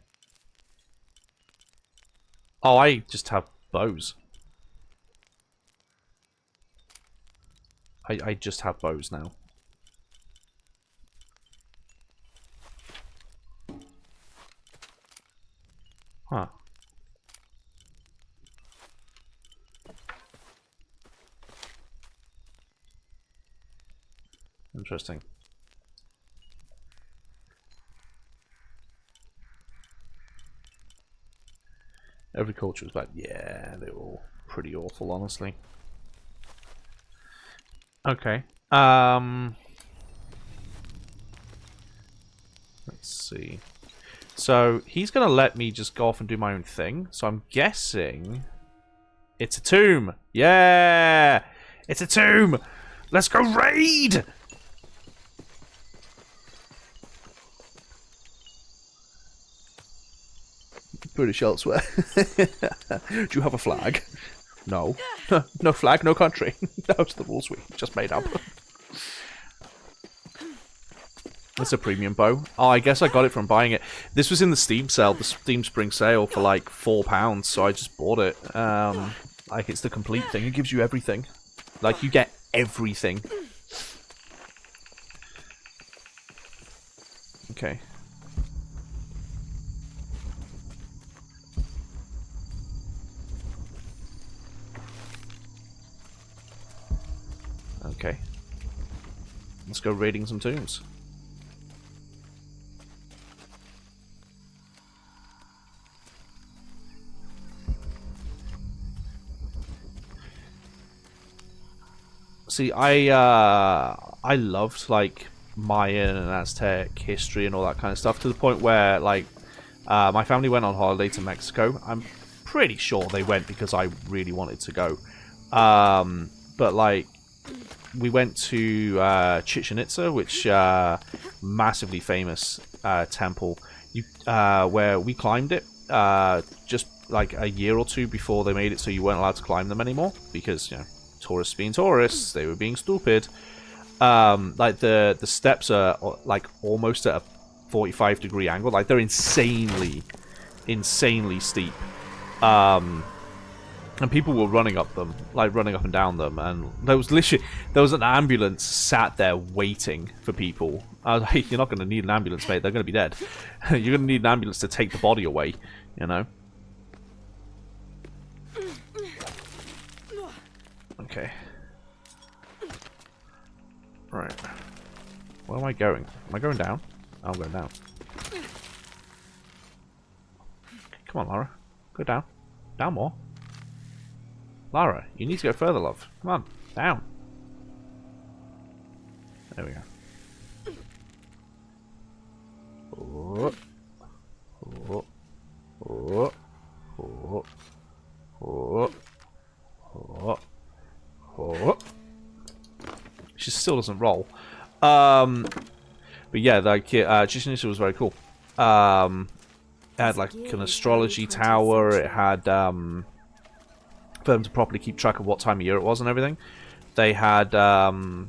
Oh, I just have bows. I just have bows now. Huh. Interesting. Every culture was bad. Yeah, they were all pretty awful, honestly. Okay. Let's see. So, he's going to let me just go off and do my own thing. So, I'm guessing it's a tomb. Yeah! It's a tomb! Let's go raid! British elsewhere. Do you have a flag? No. No flag, no country. Those are the rules we just made up. It's a premium bow. Oh, I guess I got it from buying it. This was in the Steam sale, the Steam Spring sale, for like £4, so I just bought it. Like, it's the complete thing. It gives you everything. Like, you get everything. Okay. Okay. Let's go raiding some tombs. See, I loved like Mayan and Aztec history and all that kind of stuff to the point where like my family went on holiday to Mexico. I'm pretty sure they went because I really wanted to go. But like we went to Chichen Itza, which massively famous temple. Where we climbed it just like a year or two before they made it so you weren't allowed to climb them anymore because, you know, tourists being tourists, they were being stupid. Like the steps are like almost at a 45-degree angle. Like they're insanely steep. And people were running up them, like running up and down them, and there was an ambulance sat there waiting for people. I was like, you're not going to need an ambulance, mate. They're going to be dead. You're going to need an ambulance to take the body away, you know? Okay. Right. Where am I going? Am I going down? Oh, I'm going down. Come on, Lara. Go down. Down more. Lara, you need to go further, love. Come on. Down. There we go. Oh. Oh. Oh. Oh. Oh. Oh. Oh. She still doesn't roll. But yeah, like Chichen Itza was very cool. It had like an astrology tower. It had for them to properly keep track of what time of year it was and everything. They had all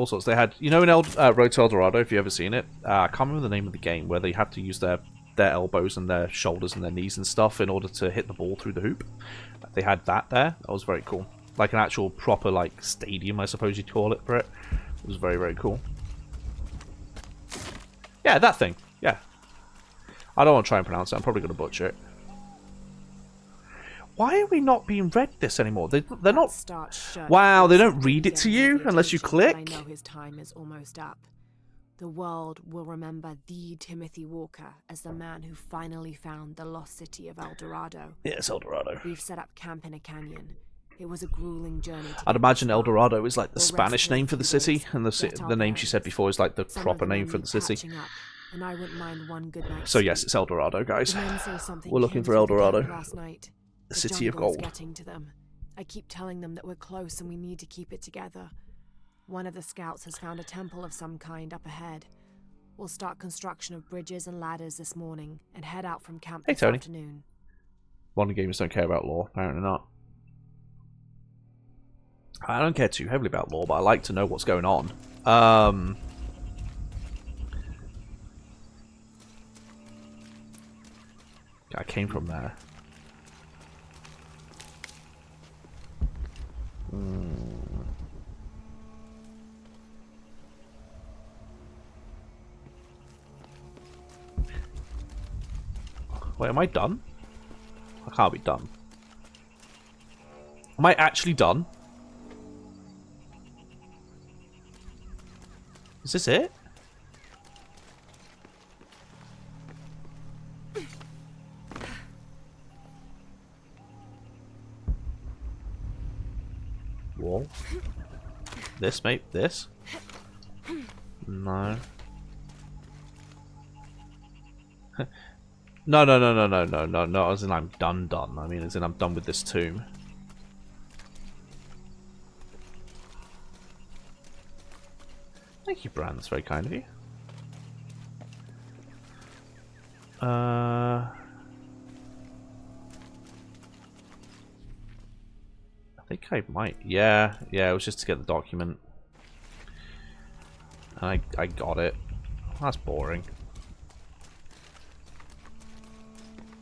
sorts. They had, you know, in Road to El Dorado, if you've ever seen it, I can't remember the name of the game, where they had to use their elbows and their shoulders and their knees and stuff in order to hit the ball through the hoop. They had that there. That was very cool. Like an actual proper like stadium, I suppose you'd call it for it. It was very, very cool. Yeah, that thing. Yeah. I don't want to try and pronounce it. I'm probably going to butcher it. Why are we not being read this anymore? They're not... Wow, they don't read it to you unless you click? I know his time is almost up. The world will remember the Timothy Walker as the man who finally found the lost city of El Dorado. Yes, El Dorado. We've set up camp in a canyon. It was a grueling journey. I'd imagine El Dorado is like the Spanish name for the city, and the name she said before is like the proper name for the city. And I wouldn't mind one good night. So yes, it's El Dorado, guys. We're looking for El Dorado. Last night. The city of gold. Getting to them. I keep telling them that we're close and we need to keep it together. One of the scouts has found a temple of some kind up ahead. We'll start construction of bridges and ladders this morning and head out from camp this afternoon. Modern gamers don't care about lore, apparently not. I don't care too heavily about lore, but I like to know what's going on. I came from there. Wait, am I done? I can't be done. Am I actually done? Is this it? Wall. This, mate. This. No. No, as in I'm done. I mean, as in I'm done with this tomb. Thank you, Bran. That's very kind of you. I think I might. Yeah, it was just to get the document. I got it. That's boring.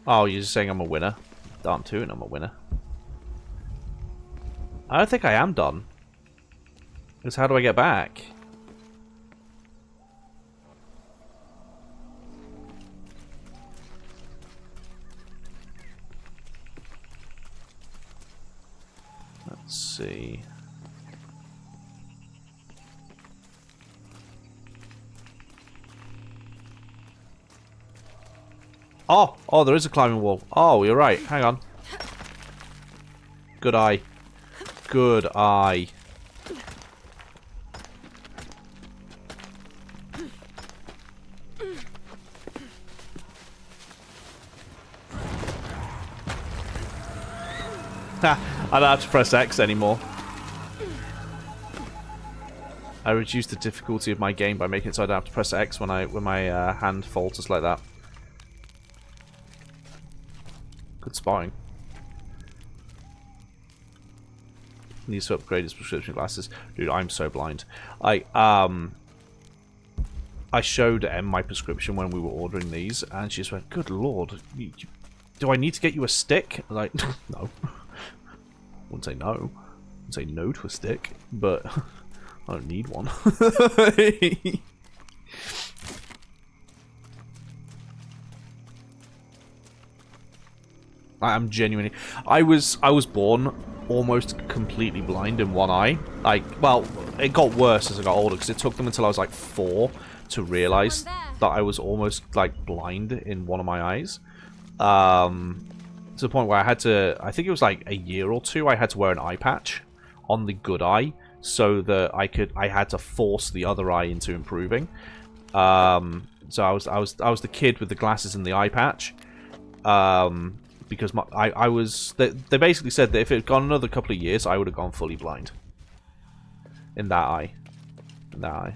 Oh, you're just saying I'm a winner? Darn tootin', I'm a winner. I don't think I am done. Because how do I get back? Let's see. Oh, there is a climbing wall. Oh, you're right. Hang on. Good eye. Good eye. I don't have to press X anymore. I reduced the difficulty of my game by making it so I don't have to press X when my hand falters like that. Good spotting. Needs to upgrade his prescription glasses. Dude, I'm so blind. I showed Em my prescription when we were ordering these, and she just went, "Good lord, do I need to get you a stick?" I'm like, no. I wouldn't say no. I wouldn't say no to a stick, but I don't need one. I am genuinely... I was born almost completely blind in one eye. Like, well, it got worse as I got older, because it took them until I was like 4 to realize that I was almost like blind in one of my eyes. To the point where I had to... I think it was like a year or 2, I had to wear an eye patch on the good eye, so that I had to force the other eye into improving. So I was the kid with the glasses and the eye patch. Because they basically said that if it had gone another couple of years, I would have gone fully blind. In that eye. In that eye.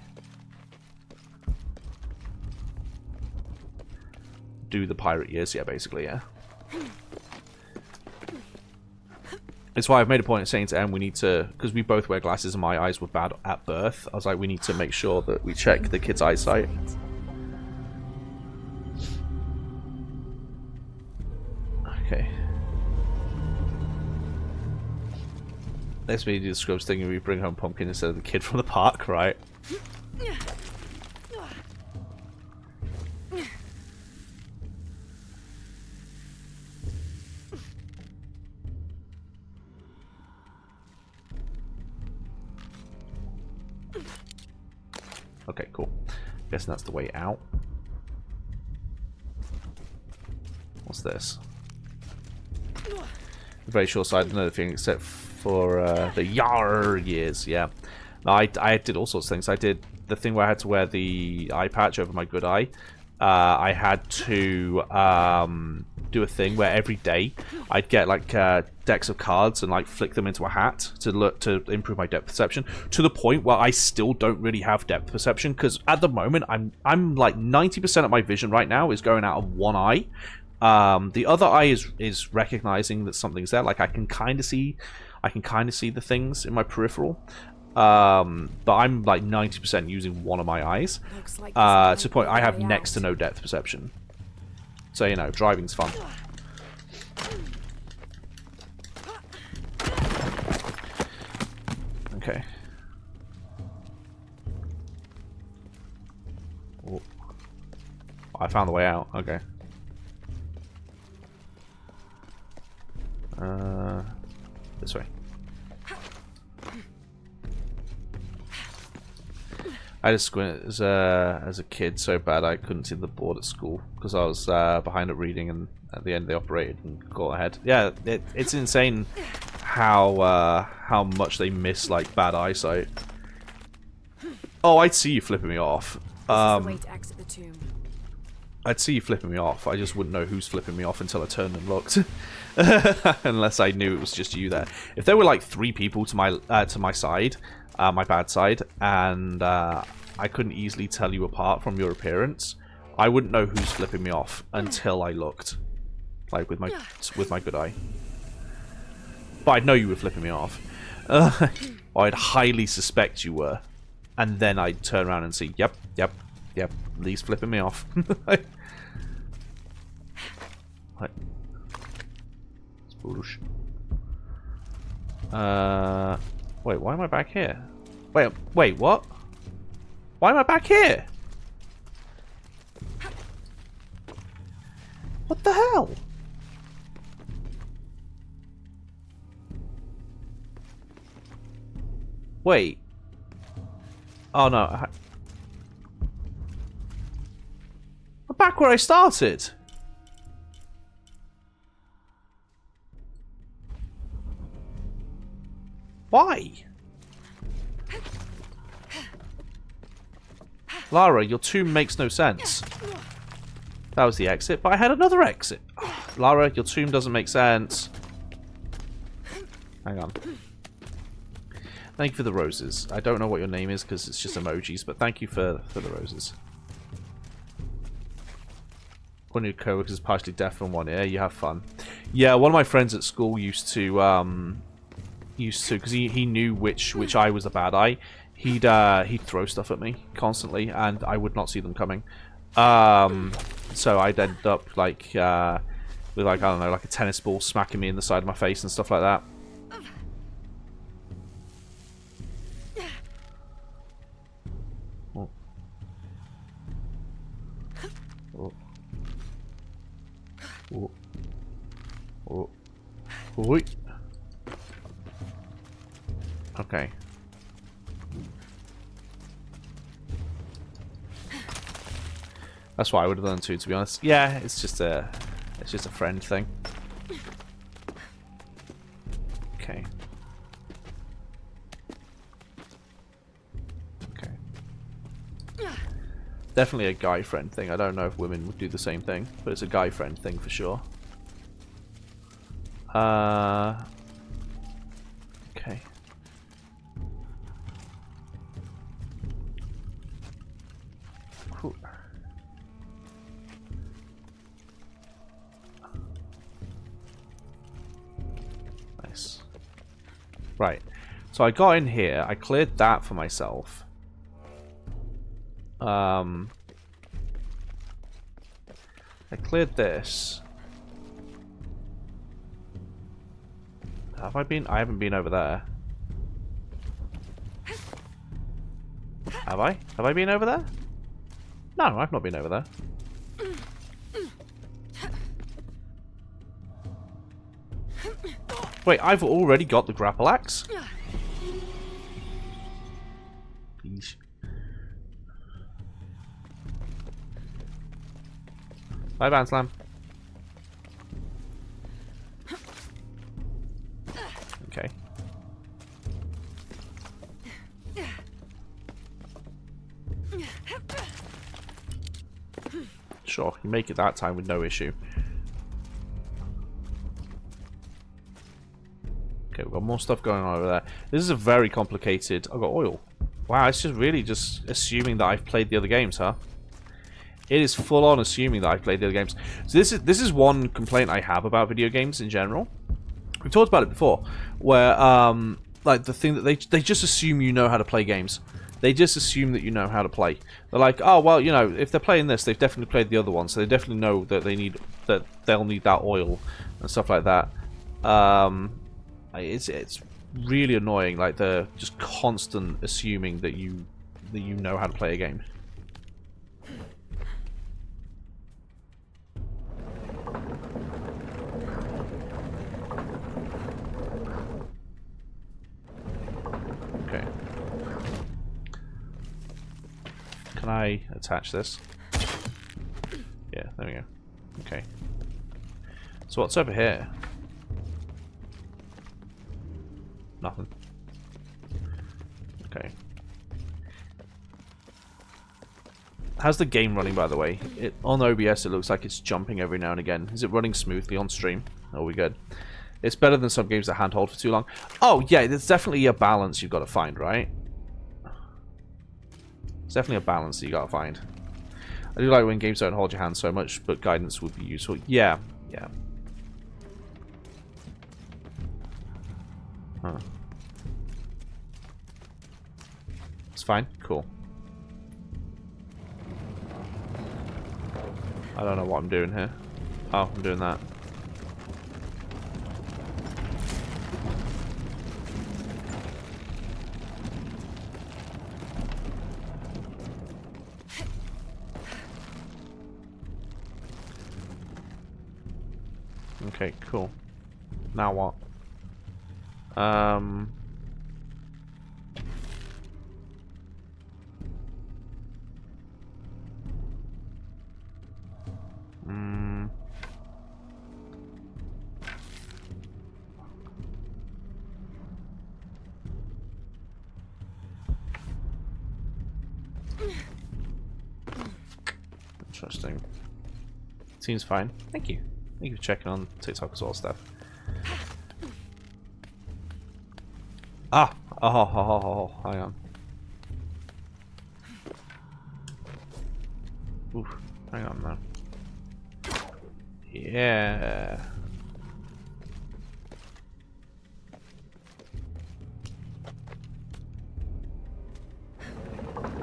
Do the pirate years, yeah, basically, yeah. It's why I've made a point of saying to Em, we need to, because we both wear glasses and my eyes were bad at birth, I was like, we need to make sure that we check the kid's eyesight. Okay. Let's maybe do the Scrubs thing and we bring home Pumpkin instead of the kid from the park, right? Okay, cool. Guessing that's the way out. What's this? Very short side, another thing except for the Yar years, yeah. No, I did all sorts of things. I did the thing where I had to wear the eye patch over my good eye. I had to do a thing where every day I'd get like decks of cards and like flick them into a hat to improve my depth perception, to the point where I still don't really have depth perception, because at the moment I'm like 90% of my vision right now is going out of one eye. The other eye is recognizing that something's there. Like I can kind of see the things in my peripheral. But I'm like 90% using one of my eyes. Like to the point I have next to no depth perception. So, you know, driving's fun. Okay. Oh. I found the way out. Okay. This way. I just squinted as a kid so bad I couldn't see the board at school because I was behind at reading, and at the end they operated and got ahead. Yeah, it's insane how much they miss like bad eyesight. Oh, I'd see you flipping me off. This is the way to exit the tomb. I'd see you flipping me off. I just wouldn't know who's flipping me off until I turned and looked. Unless I knew it was just you there. If there were like 3 people to my side, my bad side, and I couldn't easily tell you apart from your appearance, I wouldn't know who's flipping me off until I looked, like with my good eye. But I'd know you were flipping me off. Or I'd highly suspect you were, and then I'd turn around and see, yep, Lee's flipping me off. Like, it's foolish. Wait, why am I back here? Wait, what? Why am I back here? What the hell? Wait. Oh no. I'm back where I started. Why? Lara, your tomb makes no sense. That was the exit, but I had another exit. Oh, Lara, your tomb doesn't make sense. Hang on. Thank you for the roses. I don't know what your name is because it's just emojis, but thank you for the roses. One of your coworkers is partially deaf in one ear. You have fun. Yeah, one of my friends at school used to because he knew which eye was the bad eye. He'd throw stuff at me constantly, and I would not see them coming. So I'd end up like with like, I don't know, like a tennis ball smacking me in the side of my face and stuff like that. Oh. Oh. Oh. Oh. Oh. Okay. That's what I would have done too, to be honest. Yeah, it's just a friend thing. Okay. Okay. Definitely a guy friend thing. I don't know if women would do the same thing, but it's a guy friend thing for sure. Okay. Cool. Nice. Right. So I got in here. I cleared that for myself. I cleared this. Have I been? I haven't been over there. Have I? Have I been over there? No, I've not been over there. Wait, I've already got the grapple axe? Please. Bye, Banslam. Okay. Sure, you make it that time with no issue. Okay, we've got more stuff going on over there. This is a very complicated... I've got oil. Wow, it's just really just assuming that I've played the other games, huh? It is full on assuming that I've played the other games. So this is one complaint I have about video games in general. We've talked about it before, where like the thing that they just assume you know how to play games. They just assume that you know how to play. They're like, oh well, you know, if they're playing this, they've definitely played the other one, so they definitely know that they'll need that oil and stuff like that. It's really annoying, like the just constant assuming that you know how to play a game. Okay. Can I attach this? Yeah, there we go. Okay. So what's over here? Nothing. Okay. How's the game running, by the way? On OBS, it looks like it's jumping every now and again. Is it running smoothly on stream? Are we good? It's better than some games that handhold for too long. Oh, yeah, there's definitely a balance you've got to find, right? It's definitely a balance that you got to find. I do like when games don't hold your hand so much, but guidance would be useful. Yeah, yeah. Huh. It's fine. Cool. I don't know what I'm doing here. Oh, I'm doing that. Okay, cool. Now what? Interesting. Seems fine. Thank you. Thank you for checking on TikTok as well, Steph. Ah! Oh, hang on. Oof, hang on now. Yeah.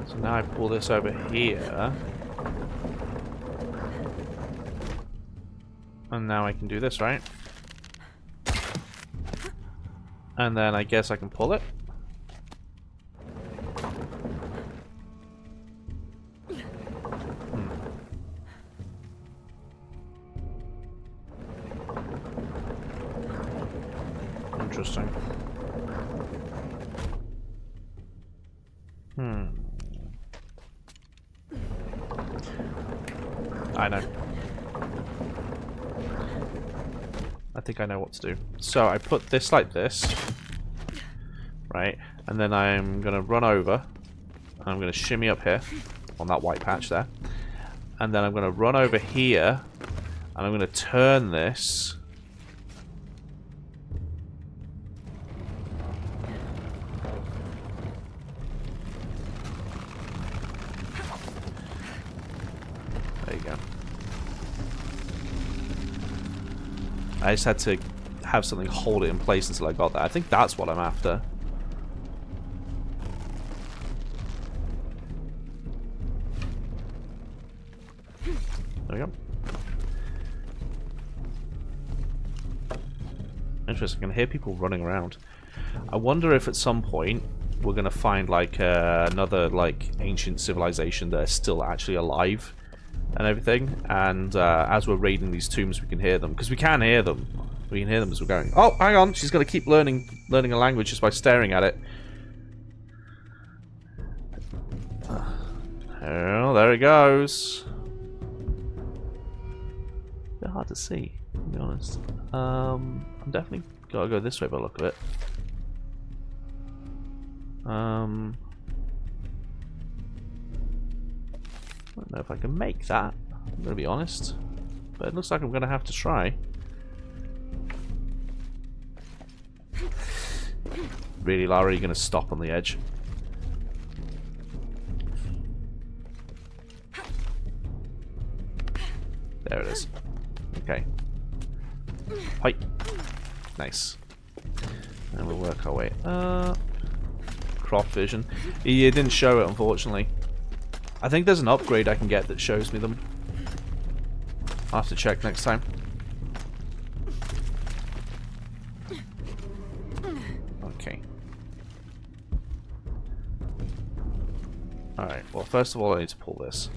So now I pull this over here. And now I can do this, right? And then I guess I can pull it. Interesting. I know. I think I know what to do. So I put this like this. Right? And then I'm going to run over. And I'm going to shimmy up here. On that white patch there. And then I'm going to run over here. And I'm going to turn this. There you go. I just had to have something hold it in place until I got that. I think that's what I'm after. There we go. Interesting. I can hear people running around. I wonder if at some point we're going to find like another like ancient civilization that is still actually alive and everything. And as we're raiding these tombs, we can hear them because we can hear them. We can hear them as we're going. Oh, hang on! She's going to keep learning a language just by staring at it. Oh, there it goes. A bit hard to see, to be honest. I'm definitely gotta go this way by the look of it. I don't know if I can make that, I'm gonna be honest. But it looks like I'm gonna have to try. Really, Lara, are you gonna stop on the edge? There it is. Okay. Hi. Nice. And we'll work our way up. Croft vision. Yeah, it didn't show it, unfortunately. I think there's an upgrade I can get that shows me them. I'll have to check next time. Okay. Alright, well, first of all, I need to pull this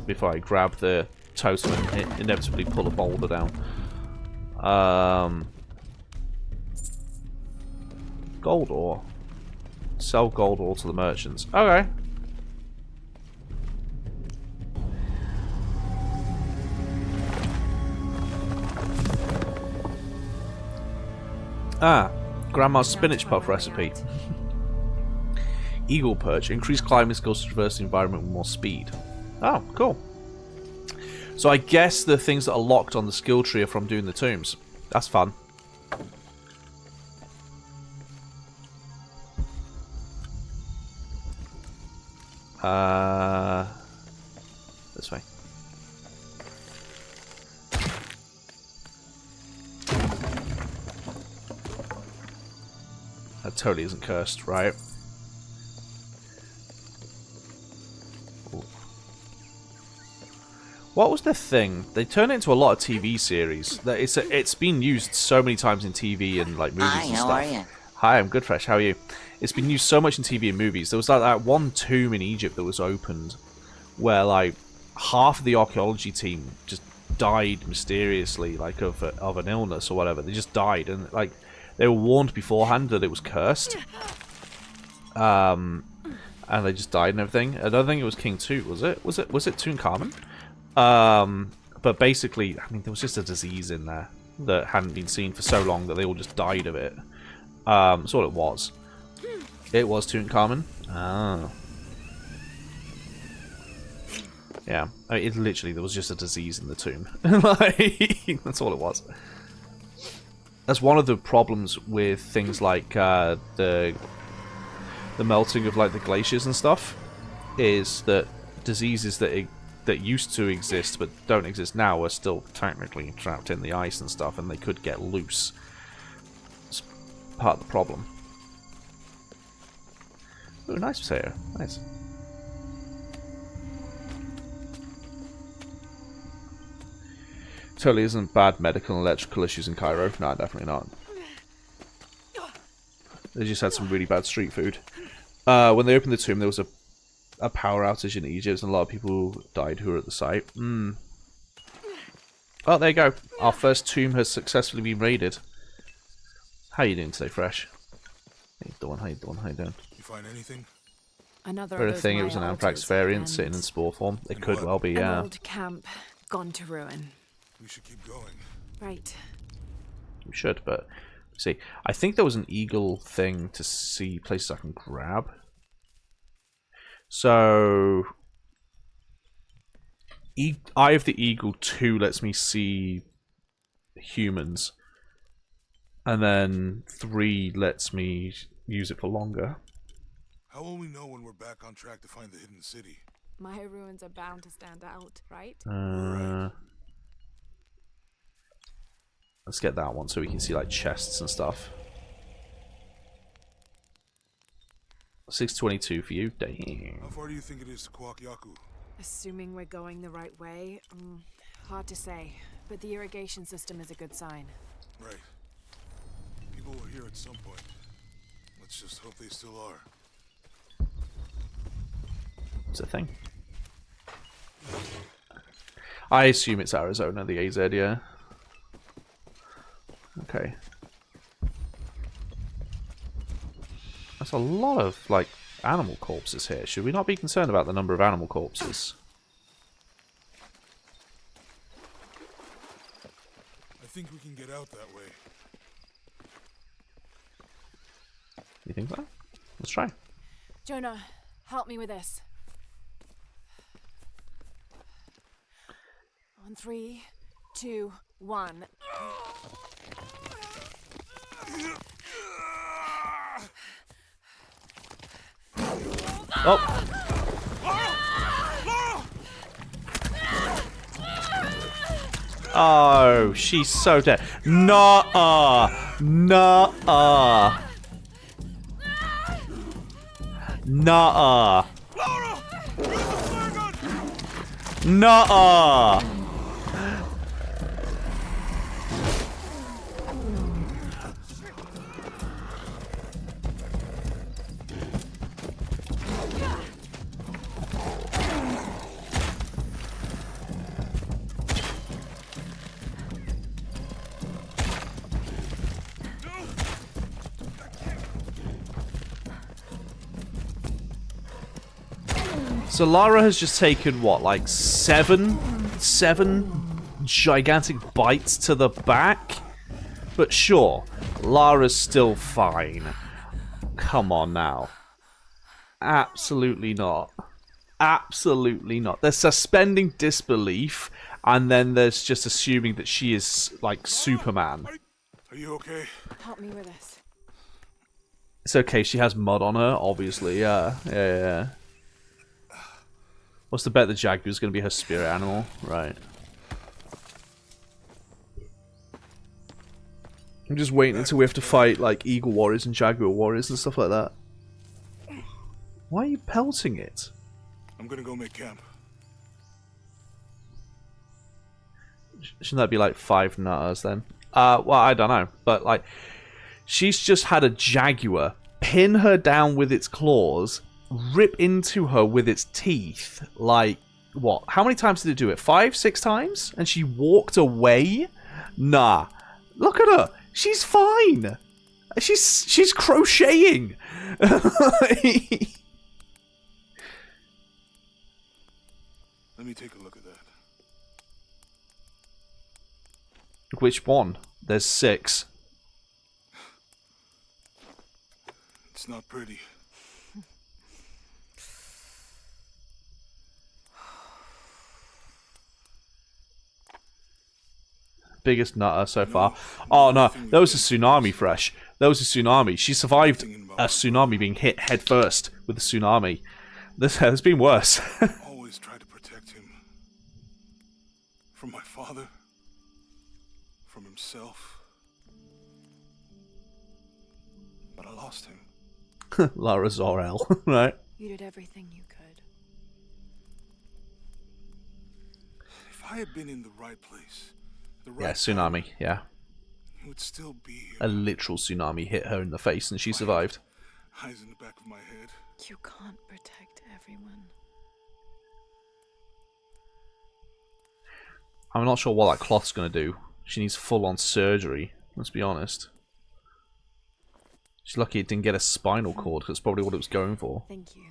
before I grab the totem and inevitably pull a boulder down. Gold ore. Sell gold ore to the merchants. Okay. Ah, Grandma's spinach puff recipe. Eagle perch. Increase climbing skills to traverse the environment with more speed. Oh, cool. So I guess the things that are locked on the skill tree are from doing the tombs. That's fun. This way. That totally isn't cursed, right? Ooh. What was the thing? They turn it into a lot of TV series. It's been used so many times in TV and like movies and stuff. Hi, how are you? Hi, I'm good, Fresh. How are you? It's been used so much in TV and movies. There was like that one tomb in Egypt that was opened where like half of the archaeology team just died mysteriously, like of an illness or whatever. They just died, and like they were warned beforehand that it was cursed. And they just died and everything. I don't think it was King Tut, was it? Was it Tutankhamun? But basically, I mean, there was just a disease in there that hadn't been seen for so long that they all just died of it. That's all it was. It was Tutankhamun. Ah. Yeah, I mean, it literally, there was just a disease in the tomb. Like, that's all it was. That's one of the problems with things like the melting of like the glaciers and stuff, is that diseases that used to exist but don't exist now are still technically trapped in the ice and stuff, and they could get loose. It's part of the problem. Oh, nice potato. Nice. Totally isn't bad medical and electrical issues in Cairo. No, definitely not. They just had some really bad street food. When they opened the tomb, there was a power outage in Egypt, and a lot of people died who were at the site. Oh, there you go. Our first tomb has successfully been raided. How you doing today, Fresh? How you doing? How you doing? How you doing? You find anything? Another For of a those thing, it was an Maya Anthrax altars, variant and sitting in spore form. It could well be, an yeah. old camp gone to ruin. We should keep going. Right. We should, but see, I think there was an eagle thing to see places I can grab. So, Eye of the Eagle 2 lets me see humans, and then 3 lets me use it for longer. How will we know when we're back on track to find the hidden city? Maya ruins are bound to stand out, right? Let's get that one so we can see like chests and stuff. 622 for you. Dang. How far do you think it is to Kwakyaku? Assuming we're going the right way, hard to say. But the irrigation system is a good sign. Right. People were here at some point. Let's just hope they still are. It's a thing. I assume it's Arizona, the AZ, yeah. Okay. That's a lot of, like, animal corpses here. Should we not be concerned about the number of animal corpses? I think we can get out that way. You think so? Let's try. Jonah, help me with this. On 3, 2, 1. Oh! Oh, she's so dead. Nuh-uh! Nuh-uh! Nuh-uh! Nuh-uh! So Lara has just taken, what, like seven gigantic bites to the back? But sure, Lara's still fine. Come on now. Absolutely not. Absolutely not. They're suspending disbelief, and then there's just assuming that she is, like, Superman. Are you okay? Help me with this. It's okay, she has mud on her, obviously, yeah. What's the bet the Jaguar's going to be her spirit animal? Right. I'm just waiting until we have to fight, like, Eagle Warriors and Jaguar Warriors and stuff like that. Why are you pelting it? I'm gonna go make camp. Shouldn't that be, like, 5 nutters, then? Well, I don't know. But, like, she's just had a Jaguar pin her down with its claws, rip into her with its teeth. Like, what? How many times did it do it? 5, 6 times? And she walked away? Nah. Look at her. She's fine. She's crocheting. Let me take a look at that. Which one? There's 6. It's not pretty. biggest nutter so far. Oh no, there was a tsunami, Fresh. There was a tsunami. She survived a tsunami being hit head first with a tsunami. This has been worse. Always tried to protect him. From my father. From himself. But I lost him. Lara Zor-El, right? You did everything you could. If I had been in the right place, the right Yeah, tsunami, yeah. he would still be here. A literal tsunami hit her in the face and she survived. Eyes in the back of my head. You can't protect everyone. I'm not sure what that cloth's going to do. She needs full-on surgery, let's be honest. She's lucky it didn't get a spinal cord, because that's probably what it was going for. Thank you.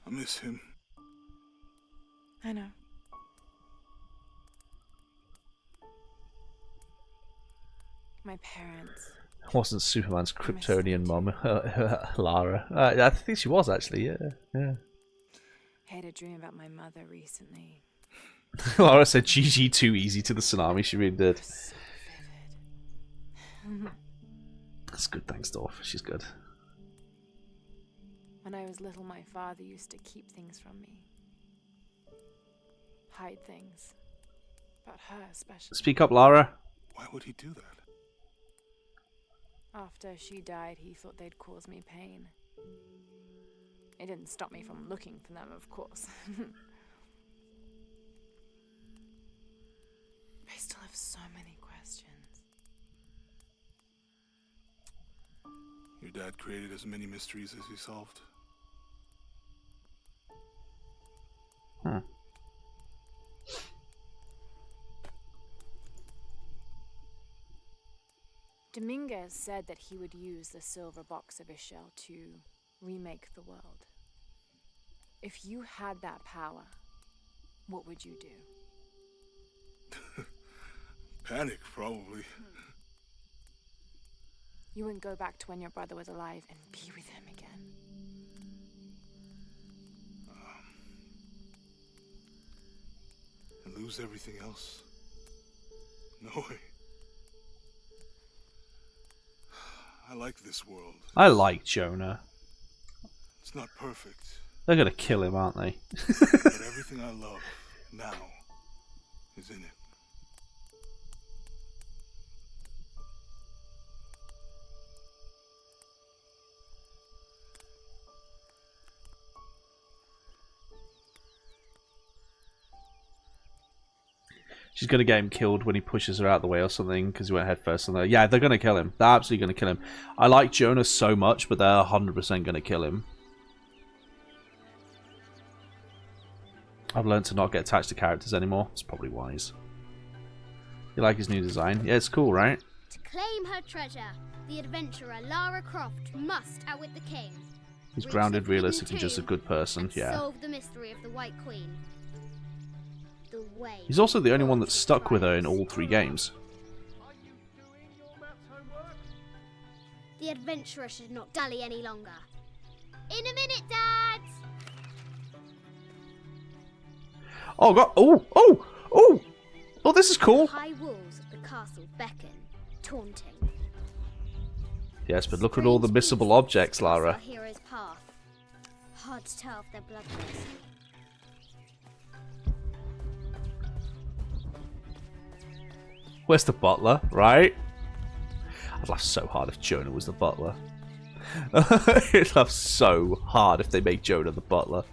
I miss him. I know. My parents. Wasn't Superman's Kryptonian mum, Lara. I think she was, actually, yeah. I had a dream about my mother recently. Lara said GG too easy to the tsunami, she really did. So vivid. That's good, thanks, Dorf. She's good. When I was little, my father used to keep things from me. Hide things. About her, especially. Speak up, Lara. Why would he do that? After she died, he thought they'd cause me pain. It didn't stop me from looking for them, of course. I still have so many questions. Your dad created as many mysteries as he solved. Hmm. Dominguez said that he would use the silver box of his shell to remake the world. If you had that power, what would you do? Panic, probably. You wouldn't go back to when your brother was alive and be with him again. And lose everything else? No way. I like this world. I like Jonah. It's not perfect. They're gonna kill him, aren't they? But everything I love now is in it. She's gonna get him killed when he pushes her out the way or something because he went head first on there. Yeah, they're gonna kill him. They're absolutely gonna kill him. I like Jonah so much, but they're 100% gonna kill him. I've learned to not get attached to characters anymore. It's probably wise. You like his new design? Yeah, it's cool, right? To claim her treasure, the adventurer Lara Croft must outwit the king. He's grounded, realistic, and just a good person. Yeah. Solve the mystery of the White Queen. The way. He's also the only one that's stuck with her in all 3 games. The adventurer should not dally any longer. In a minute, Dad! Oh god! Oh! Oh! Oh! Oh! This is cool. The high walls of the castle beckon, taunting. Yes, but look at all the missable objects, Lara. Our hero's path. Hard to tell if they're bloodthirsty. Where's the butler, right? I'd laugh so hard if Jonah was the butler. I'd laugh so hard if they make Jonah the butler.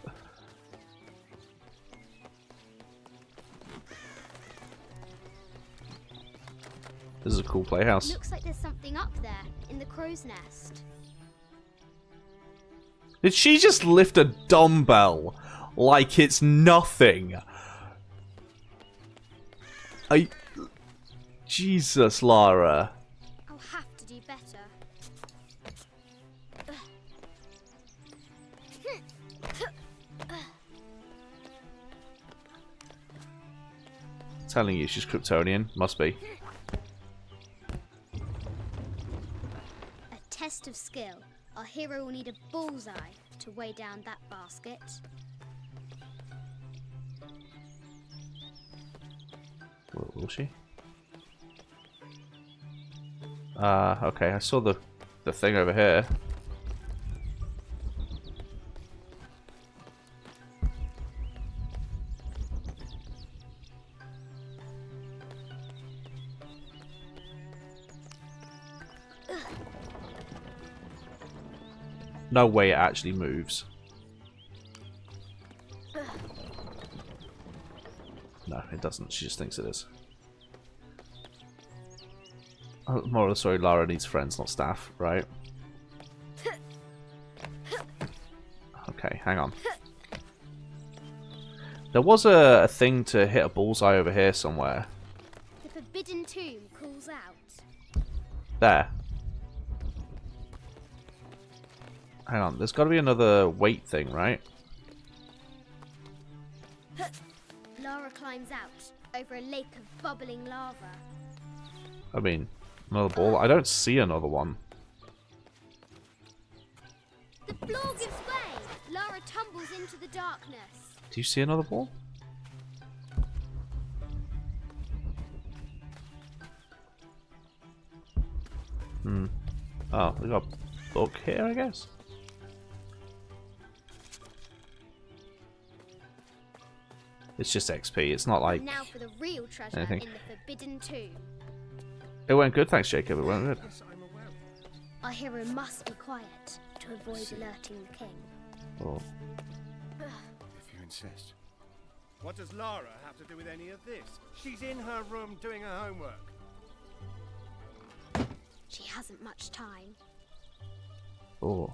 This is a cool playhouse. Looks like there's something up there in the crow's nest. Did she just lift a dumbbell like it's nothing? Jesus, Lara. I'll have to do better. Telling you she's Kryptonian. Must be. A test of skill. Our hero will need a bullseye to weigh down that basket. Will she? Okay, I saw the thing over here. No way it actually moves. No, it doesn't. She just thinks it is. Oh, moral of the story, Lara needs friends, not staff, right? Okay, hang on. There was a thing to hit a bullseye over here somewhere. The forbidden tomb calls out. There. Hang on, there's got to be another weight thing, right? Lara climbs out over a lake of bubbling lava. I mean, another ball? I don't see another one. The floor gives way. Lara tumbles into the darkness. Do you see another ball? Oh, we got a book here, I guess? It's just XP, it's not like... Now for the real treasure anything. in the forbidden tomb. It went good, thanks Jacob, it went good. Our hero must be quiet to avoid alerting the king. Oh. If you insist. What does Lara have to do with any of this? She's in her room doing her homework. She hasn't much time. Oh.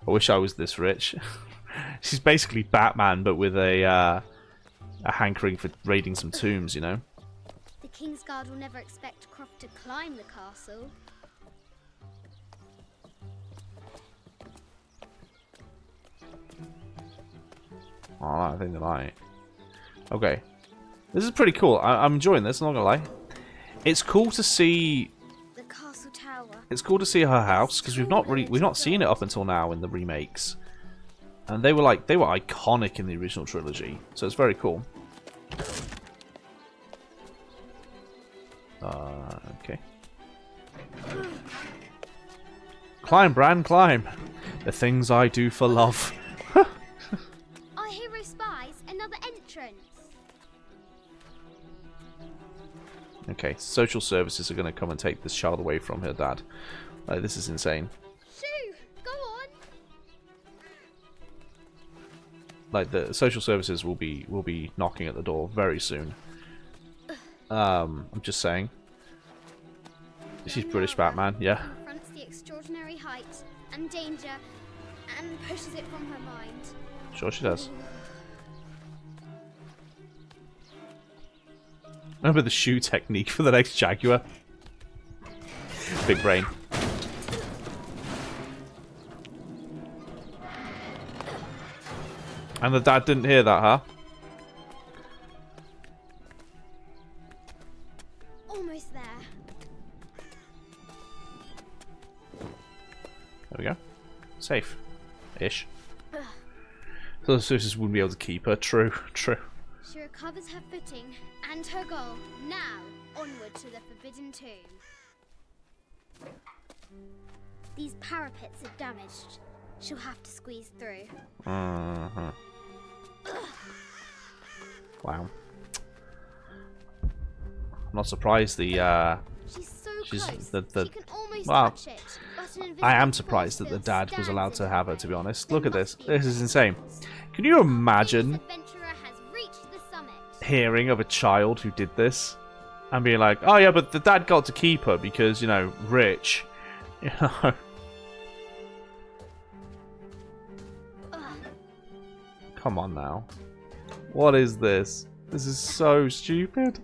I wish I was this rich. She's basically Batman, but with a hankering for raiding some tombs, you know? The King's Guard will never expect Croft to climb the castle. Oh, I think they might. Okay. This is pretty cool. I'm enjoying this, I'm not gonna lie. It's cool to see... The castle tower. It's cool to see her house, because we've not seen it up until now in the remakes. And they were iconic in the original trilogy. So it's very cool. Okay. Climb, Bran, climb. The things I do for love. Our hero spies another entrance. Okay, social services are going to come and take this child away from her dad. This is insane. Shoo! Go on! Like, the social services will be knocking at the door very soon. I'm just saying. She's British Batman, yeah. Confronts the extraordinary height and danger and pushes it from her mind. Sure she does. Remember the shoe technique for the next Jaguar? Big brain. And the dad didn't hear that, huh? Almost there. There we go. Safe. Ish. So the services wouldn't be able to keep her. True, true. She recovers her footing and her goal. Now, onward to the forbidden tomb. These parapets are damaged. She'll have to squeeze through. Uh-huh. Wow. I'm not surprised the She's so she's close. the She can almost well, touch it, but an I am invisible surprised that the force dad still was allowed stands to in have her her, to be way. honest. There Look at this. must be a This is way. insane. Can you imagine This adventurer has reached the summit. hearing of a child who did this and being like, oh yeah, but the dad got to keep her because, you know, rich. You know? Come on now. What is this? This is so stupid.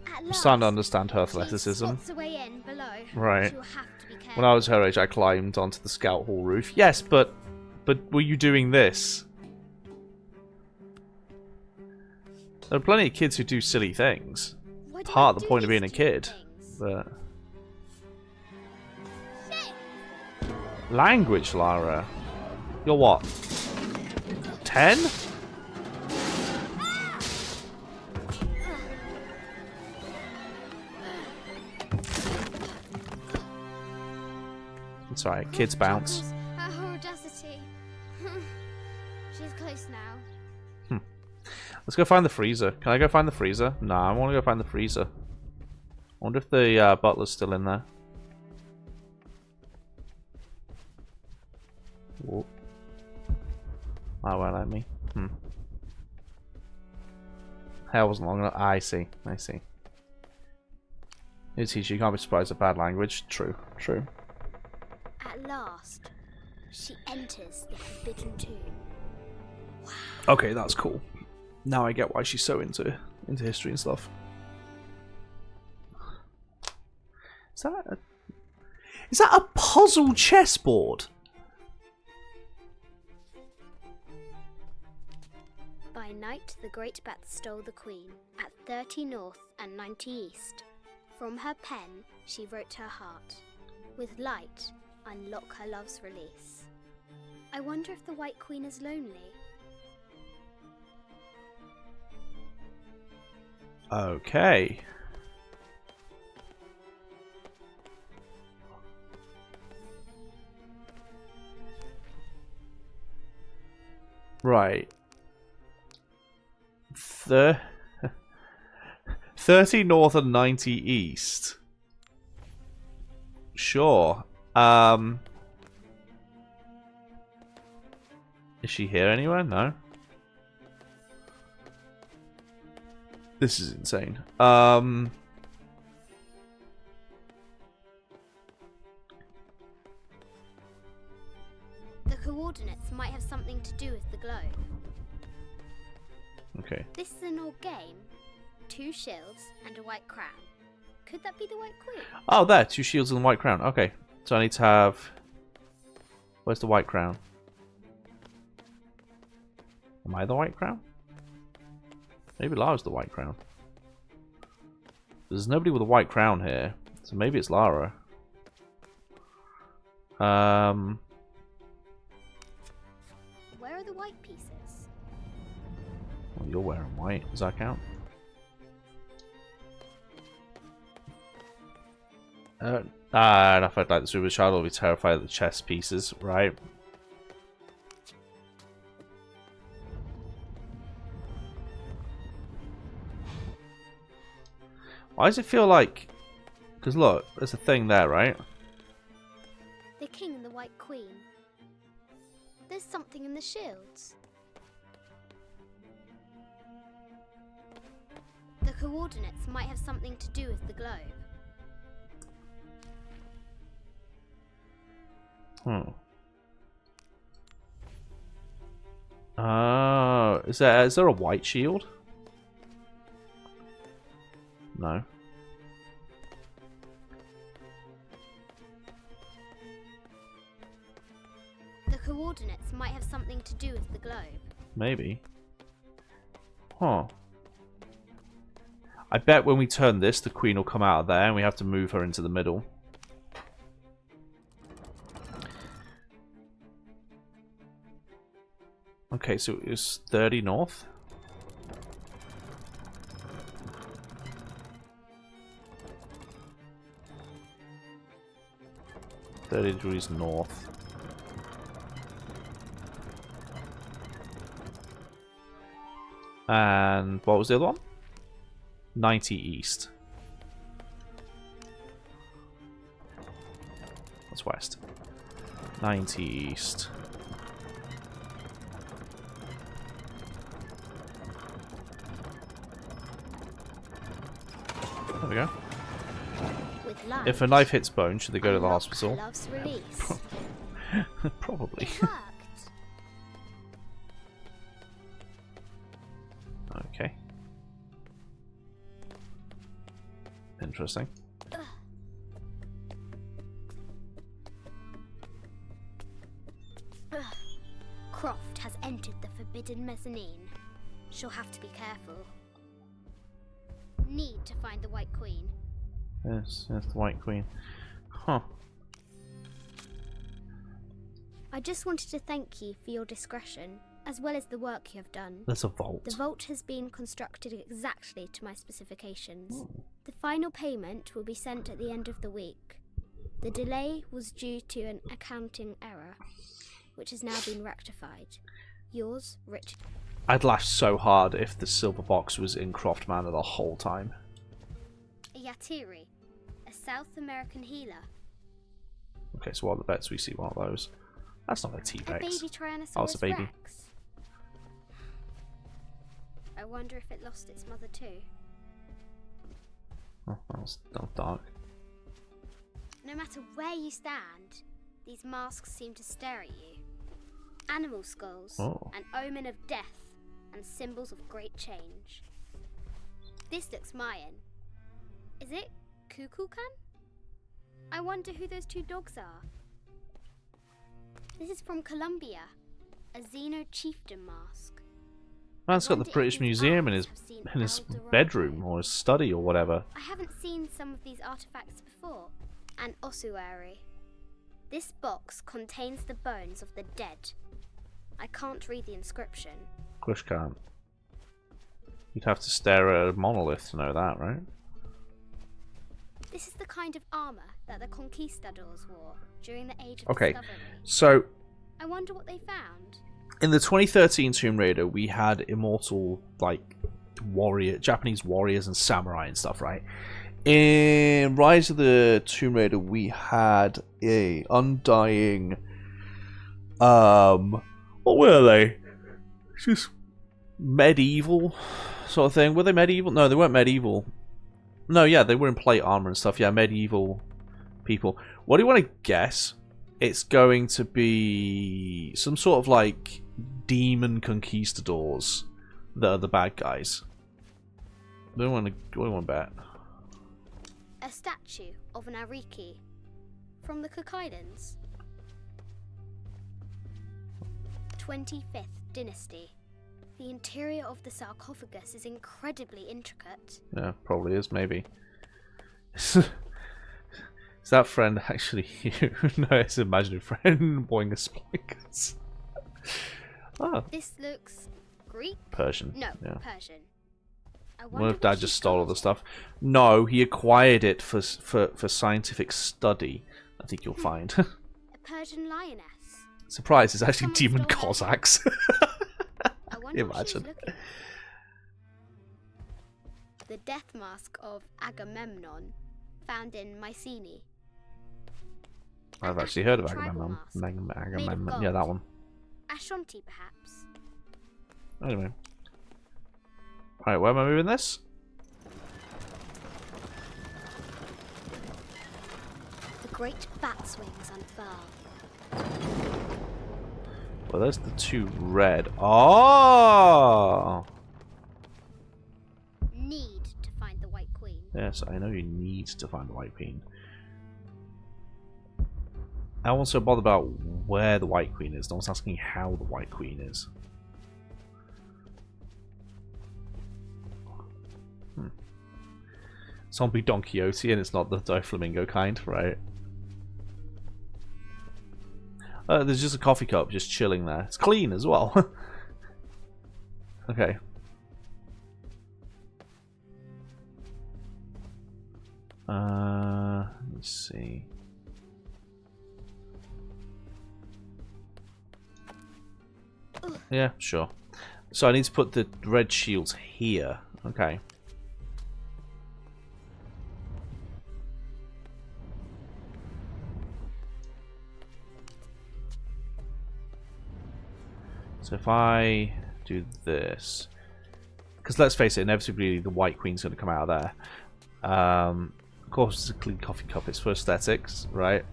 I'm starting to understand her athleticism. Spots a way in below. Right. She'll have to be careful. When I was her age, I climbed onto the scout hall roof. Yes, but were you doing this? There are plenty of kids who do silly things. Why do Part I of the do point of these being a stupid kid. things? But Shit! language, Lara. You're what? 10? It's alright, kids bounce. At her audacity. She's close now. Let's go find the freezer. Can I go find the freezer? Nah, I want to go find the freezer. I wonder if the butler's still in there. Whoa. Oh, won't let me. Hell wasn't long enough. I see. I see. You teach you can't be surprised at bad language. True. True. At last, she enters the Forbidden Tomb. Okay, that's cool. Now I get why she's so into history and stuff. Is that a puzzle chessboard? By night, the great bat stole the queen at 30 north and 90 east. From her pen, she wrote her heart. With light, unlock her love's release. I wonder if the White Queen is lonely. Okay. Right. 30 north and 90 east. Sure. Is she here anywhere? No. This is insane. The coordinates might have something to do with the globe. Okay. This is an old game. 2 shields and a white crown. Could that be the White Queen? Oh, there. 2 shields and a white crown. Okay. So I need to have... Where's the white crown? Am I the white crown? Maybe Lara's the white crown. There's nobody with a white crown here. So maybe it's Lara. Where are the white pieces? Well, you're wearing white. Does that count? I felt like the super child will be terrified of the chess pieces, right? Why does it feel like... Because look, there's a thing there, right? The king and the White Queen. There's something in the shields. The coordinates might have something to do with the globe. Is there a white shield? No. The coordinates might have something to do with the globe. Maybe. Huh. I bet when we turn this, the queen will come out of there and we have to move her into the middle. Okay, so it was 30 north. .30 north. And what was the other one? 90 east. That's west. 90 east. There we go. If a knife hits bone, should they go to the hospital? Love's release. Probably. It worked. Okay. Interesting. Croft has entered the forbidden mezzanine. She'll have to be careful. Need to find the White Queen. Yes, the White Queen. Huh. I just wanted to thank you for your discretion, as well as the work you have done. There's a vault. The vault has been constructed exactly to my specifications. The final payment will be sent at the end of the week. The delay was due to an accounting error, which has now been rectified. Yours, Richard. I'd laugh so hard if the silver box was in Croft Manor the whole time. Yatiri, a South American healer. Okay, so what are the bets we see one of those? That's not a T-Rex. A baby Tyrannosaurus Oh, it's a baby. Rex. I wonder if it lost its mother too. Oh, that was dark. No matter where you stand, these masks seem to stare at you. Animal skulls, an omen of death, and symbols of great change. This looks Mayan. Is it Kukulkan? I wonder who those two dogs are. This is from Colombia, a Xeno chieftain mask. Man's got the British Museum in his bedroom or his study or whatever. I haven't seen some of these artifacts before. An ossuary. This box contains the bones of the dead. I can't read the inscription. Of course you can't. You'd have to stare at a monolith to know that, right? This is the kind of armor that the conquistadors wore during the Age of Okay, Discovery. so I wonder what they found. in the 2013 Tomb Raider, we had immortal, like, Japanese warriors and samurai and stuff, right? In Rise of the Tomb Raider, we had a undying, what were they? Just medieval sort of thing. Were they medieval? No, they weren't medieval. No, yeah, they were in plate armor and stuff. Yeah, medieval people. What do you want to guess? It's going to be some sort of like demon conquistadors that are the bad guys. What do you want to bet? A statue of an Ariki from the Cook Islands. 25th Dynasty. The interior of the sarcophagus is incredibly intricate. Yeah, probably is, maybe. Is that friend actually you? No, it's an imaginary friend. Boing a spikes. Oh. This looks Greek? Persian. No, yeah. Persian. What if Dad just stole all the stuff? No, he acquired it for scientific study. I think you'll find. A Persian lioness. Surprise! It's actually demon Cossacks. I wonder what she's looking at. The death mask of Agamemnon, found in Mycenae. I've actually heard of Agamemnon. Agamemnon. Yeah, that one. Ashanti, perhaps. Anyway. Alright, where am I moving this? The great bat's wings unfurl. Well, there's the two red. Oh! Need to find the White Queen. Yes, I know you need to find the White Queen. I wasn't so bothered about where the White Queen is. No one's asking how the White Queen is. Zombie Don Quixote, and it's not the Doflamingo kind, right? There's just a coffee cup just chilling there. It's clean as well. Okay. Let's see. Yeah, sure. So I need to put the red shields here. Okay. So if I do this, because let's face it, inevitably the White Queen's going to come out of there. Of course, it's a clean coffee cup. It's for aesthetics, right?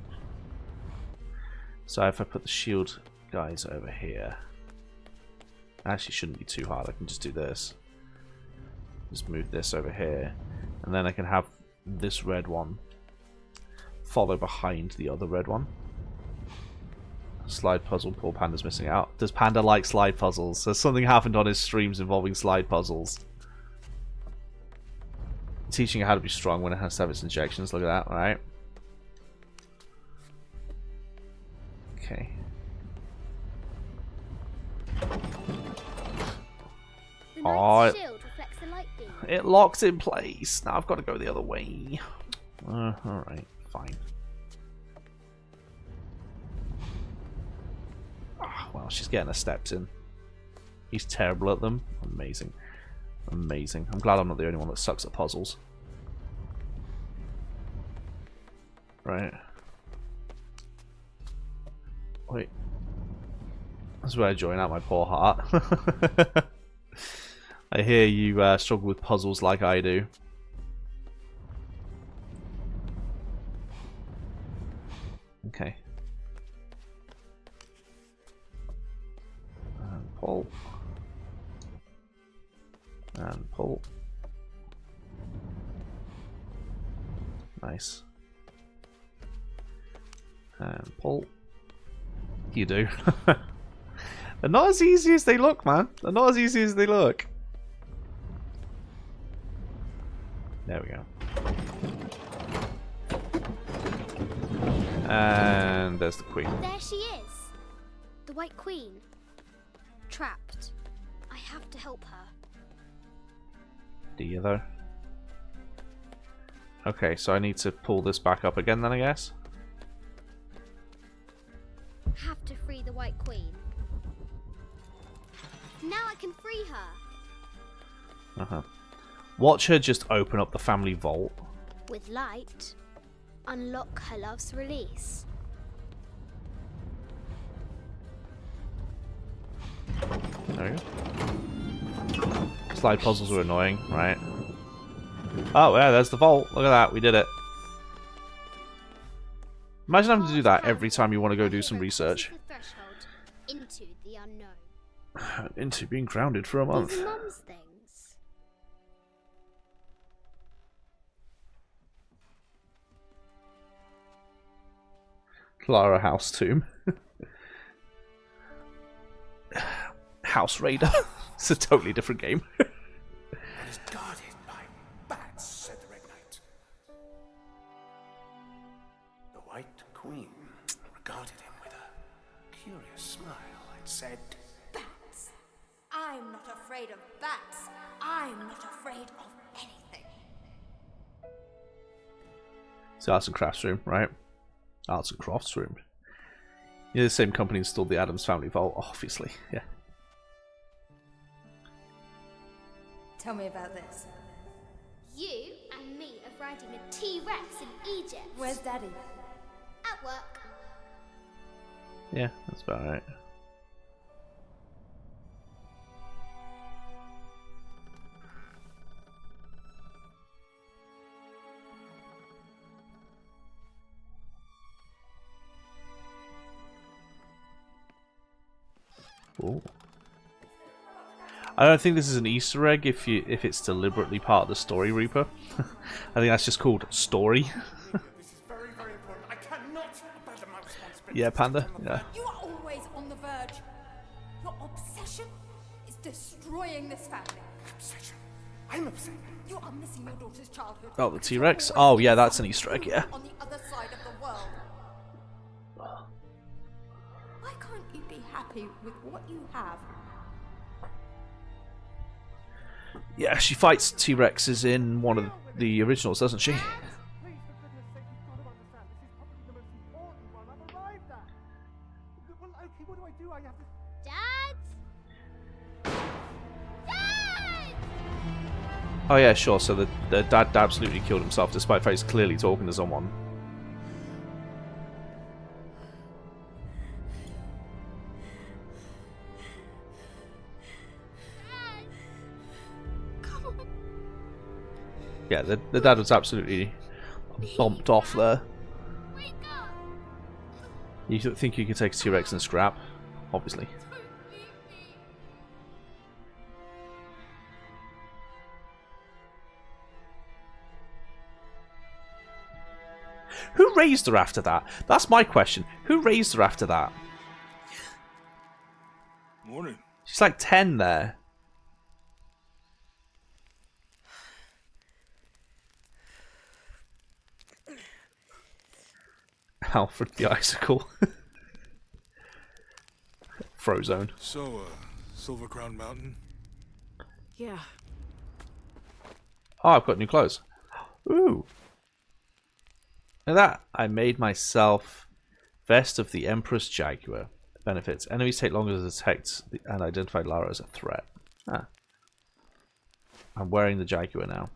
So if I put the shield guys over here, actually shouldn't be too hard. I can just do this. Just move this over here, and then I can have this red one follow behind the other red one. Slide puzzle. Poor Panda's missing out. Does Panda like slide puzzles? So something happened on his streams involving slide puzzles. Teaching her how to be strong when it has to have its injections. Look at that, right? Okay. The Oh, knight's shield reflects the light beam. it locks in place. Now I've got to go the other way. Alright, fine. Oh, well, she's getting her steps in. He's terrible at them. Amazing. Amazing. I'm glad I'm not the only one that sucks at puzzles. Right. Wait. That's where I join out my poor heart. I hear you struggle with puzzles like I do. Okay. And pull. And pull. Nice. And pull. You do. They're not as easy as they look, man. They're not as easy as they look. There we go. And there's the queen. There she is. The White Queen. Trapped. I have to help her. Do you though? Okay, so I need to pull this back up again then, I guess. Have to free the White Queen. Now I can free her. Uh-huh. Watch her just open up the family vault. With light, unlock her love's release. There we go. Slide puzzles are annoying, right? Oh, yeah, there's the vault. Look at that, we did it. Imagine having to do that every time you want to go do some research. Into the unknown. Into being grounded for a month. These mum's things. Clara House Tomb. House Raider. It's a totally different game. It is guarded by bats, said the Red Knight. The White Queen regarded him with a curious smile and said, Bats. I'm not afraid of bats. I'm not afraid of anything. It's the Arts and Crafts Room, right? Arts and Crafts Room. Yeah, the same company installed the Addams Family Vault, obviously. Yeah. Tell me about this. You and me are riding a T-Rex in Egypt. Where's Daddy? At work. Yeah, that's about right. Ooh. I don't think this is an Easter egg if it's deliberately part of the story, Reaper. I think that's just called story. This is very, very important. I cannot abandon my responsibility. Yeah, Panda. Yeah. You are always on the verge. Your obsession is destroying this family. Obsession. I'm upset. You are missing your daughter's childhood. Oh, the T-Rex. Oh, yeah, that's an Easter egg. Yeah. On the other side of the world. Why can't you be happy with what you have? Yeah, she fights T-Rexes in one of the originals, doesn't she? Please, for goodness sake, you've got to understand. This is probably the most important one I've arrived at. Well, okay, what do I do? I have to... Dad! Dad! Oh yeah, sure. So the dad absolutely killed himself, despite the fact he's clearly talking to someone. Yeah, the dad was absolutely bumped off there. Wake up! You think you could take a T-Rex and scrap? Obviously. Who raised her after that? That's my question. Who raised her after that? Morning. She's like 10 there. Alfred the Icicle. Frozone. So, Silver Crown Mountain? Yeah. Oh, I've got new clothes. Ooh. Look at that. I made myself Vest of the Empress Jaguar. Benefits. Enemies take longer to detect and identify Lara as a threat. Ah. I'm wearing the Jaguar now.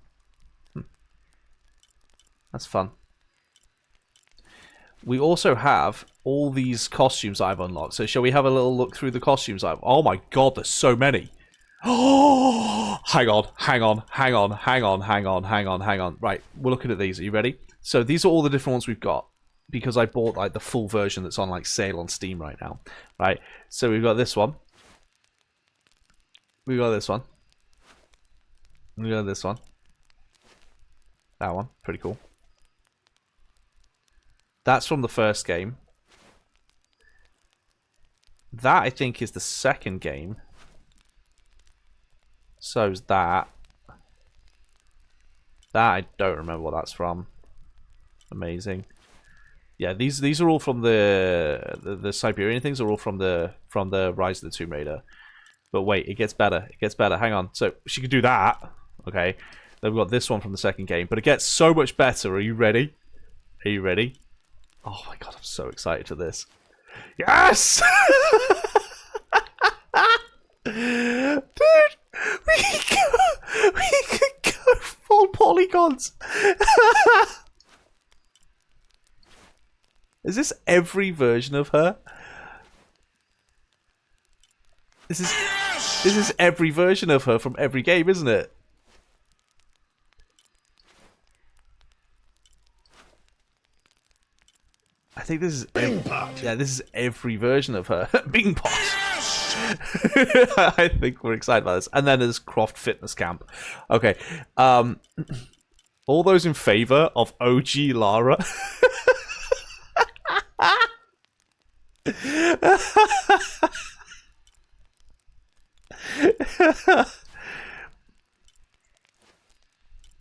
That's fun. We also have all these costumes I've unlocked. So shall we have a little look through the costumes I've... Oh my god, there's so many. Oh, hang on. Right, we're looking at these. Are you ready? So these are all the different ones we've got. Because I bought like the full version that's on like sale on Steam right now. Right, so we've got this one. We've got this one. We got this one. That one, pretty cool. That's from the first game. That, I think, is the second game. So's that. That, I don't remember what that's from. Amazing. Yeah, these are all from the Siberian things are all from the Rise of the Tomb Raider. But wait, it gets better. It gets better. Hang on. So she can do that. Okay. Then we've got this one from the second game. But it gets so much better. Are you ready? Are you ready? Oh my god, I'm so excited for this. Yes! Dude, we could go full polygons. Is this every version of her? This is every version of her from every game, isn't it? I think this is this is every version of her. Bing pot. I think we're excited about this. And then there's Croft Fitness Camp. Okay. All those in favor of OG Lara.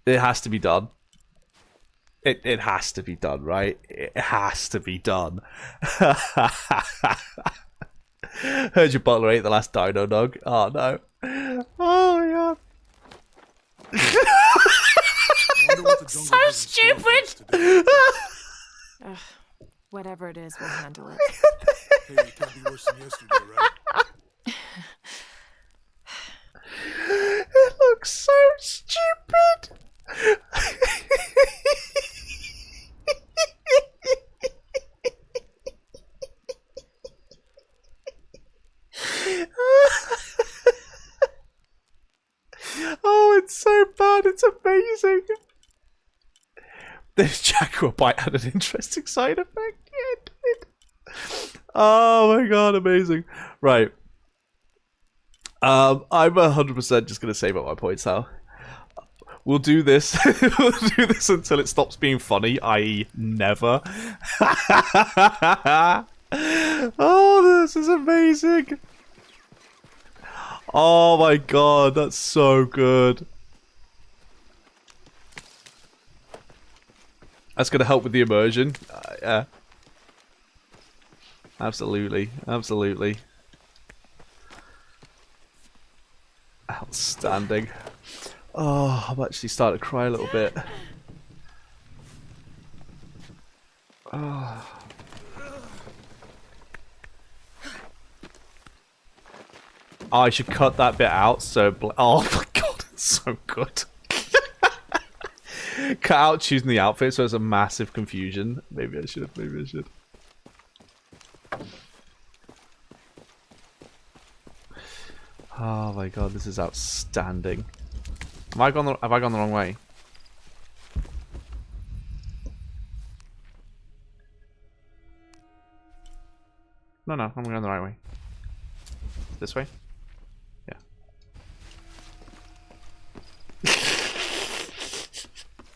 It has to be done. It has to be done, right? It has to be done. Heard your butler ate the last dino dog. Oh no. Oh my god. It looks so stupid! Whatever it is, we'll handle it. Hey, it can't be worse than yesterday, right? It looks so stupid. Oh, it's so bad. It's amazing. This Jaguar bite had an interesting side effect. Yeah, it did. Oh my god, amazing. Right. I'm 100% just going to save up my points now. We'll do this. We'll do this until it stops being funny, i.e. never. Oh, this is amazing. Oh my god, that's so good. That's going to help with the immersion. Yeah. Absolutely. Absolutely. Outstanding. Oh, I'm actually starting to cry a little bit. Oh. Oh, I should cut that bit out. So, oh my god, it's so good. Cut out choosing the outfit, so it's a massive confusion. Maybe I should. Maybe I should. Oh my god, this is outstanding. Have I gone the wrong way? No, I'm going the right way. This way? Yeah.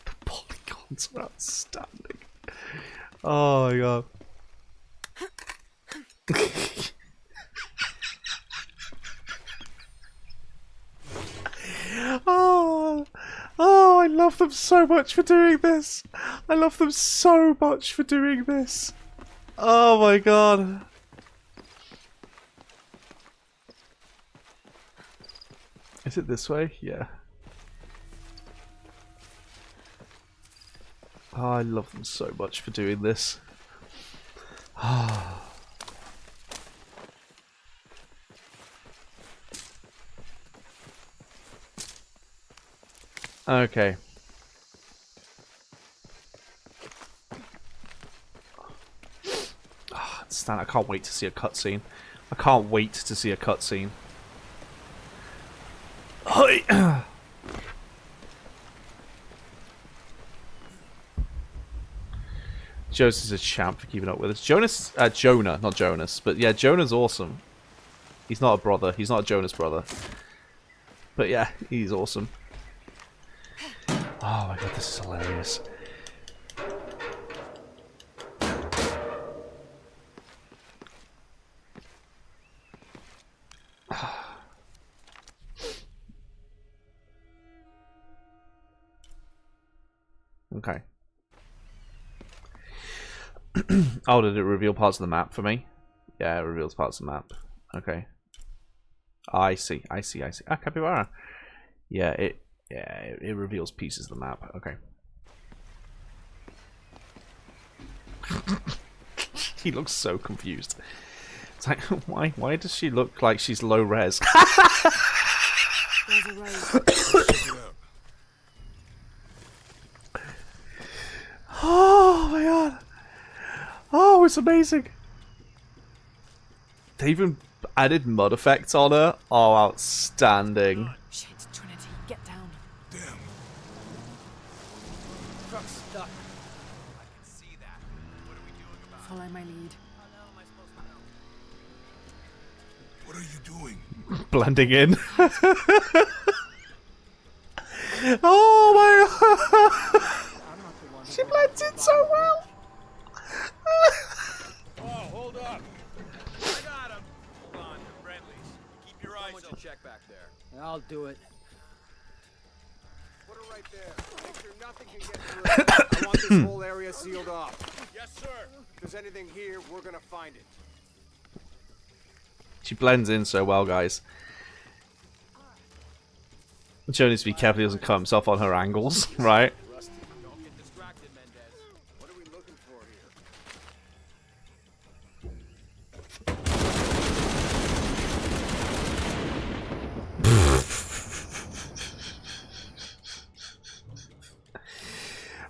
The polygons are outstanding. Oh my god. Oh, I love them so much for doing this. I love them so much for doing this. Oh my god. Is it this way? Yeah. Oh, I love them so much for doing this. Okay. Stan, I can't wait to see a cutscene. I can't wait to see a cutscene. Jonas is a champ for keeping up with us. Jonah, not Jonas, but yeah, Jonah's awesome. He's not a brother. He's not a Jonas brother. But yeah, he's awesome. Oh my god, this is hilarious. Okay. Oh, did it reveal parts of the map for me? Yeah, it reveals parts of the map. Okay. I see. Ah, capybara. Yeah, it reveals pieces of the map. Okay. He looks so confused. It's like, why does she look like she's low res? There's a road. Oh my god. Oh, it's amazing. They even added mud effects on her. Oh, outstanding. Shit, Trinity, get down. Damn. Truck's stuck. I can see that. What are we doing about it? Follow my lead. How the hell am I supposed to know? What are you doing? Blending in. Oh my god. She blends in so well. Oh, hold up. I got him. Hold on, they're friendlies. Keep your eyes open. Check back there. I'll do it. Put her right there. Make sure nothing can get through. I want this whole area sealed off. Yes, sir. If there's anything here, we're gonna find it. She blends in so well, guys. Joe needs to be careful he doesn't cut himself on her angles, right? Rusty, don't get distracted, Mendez. What are we looking for here?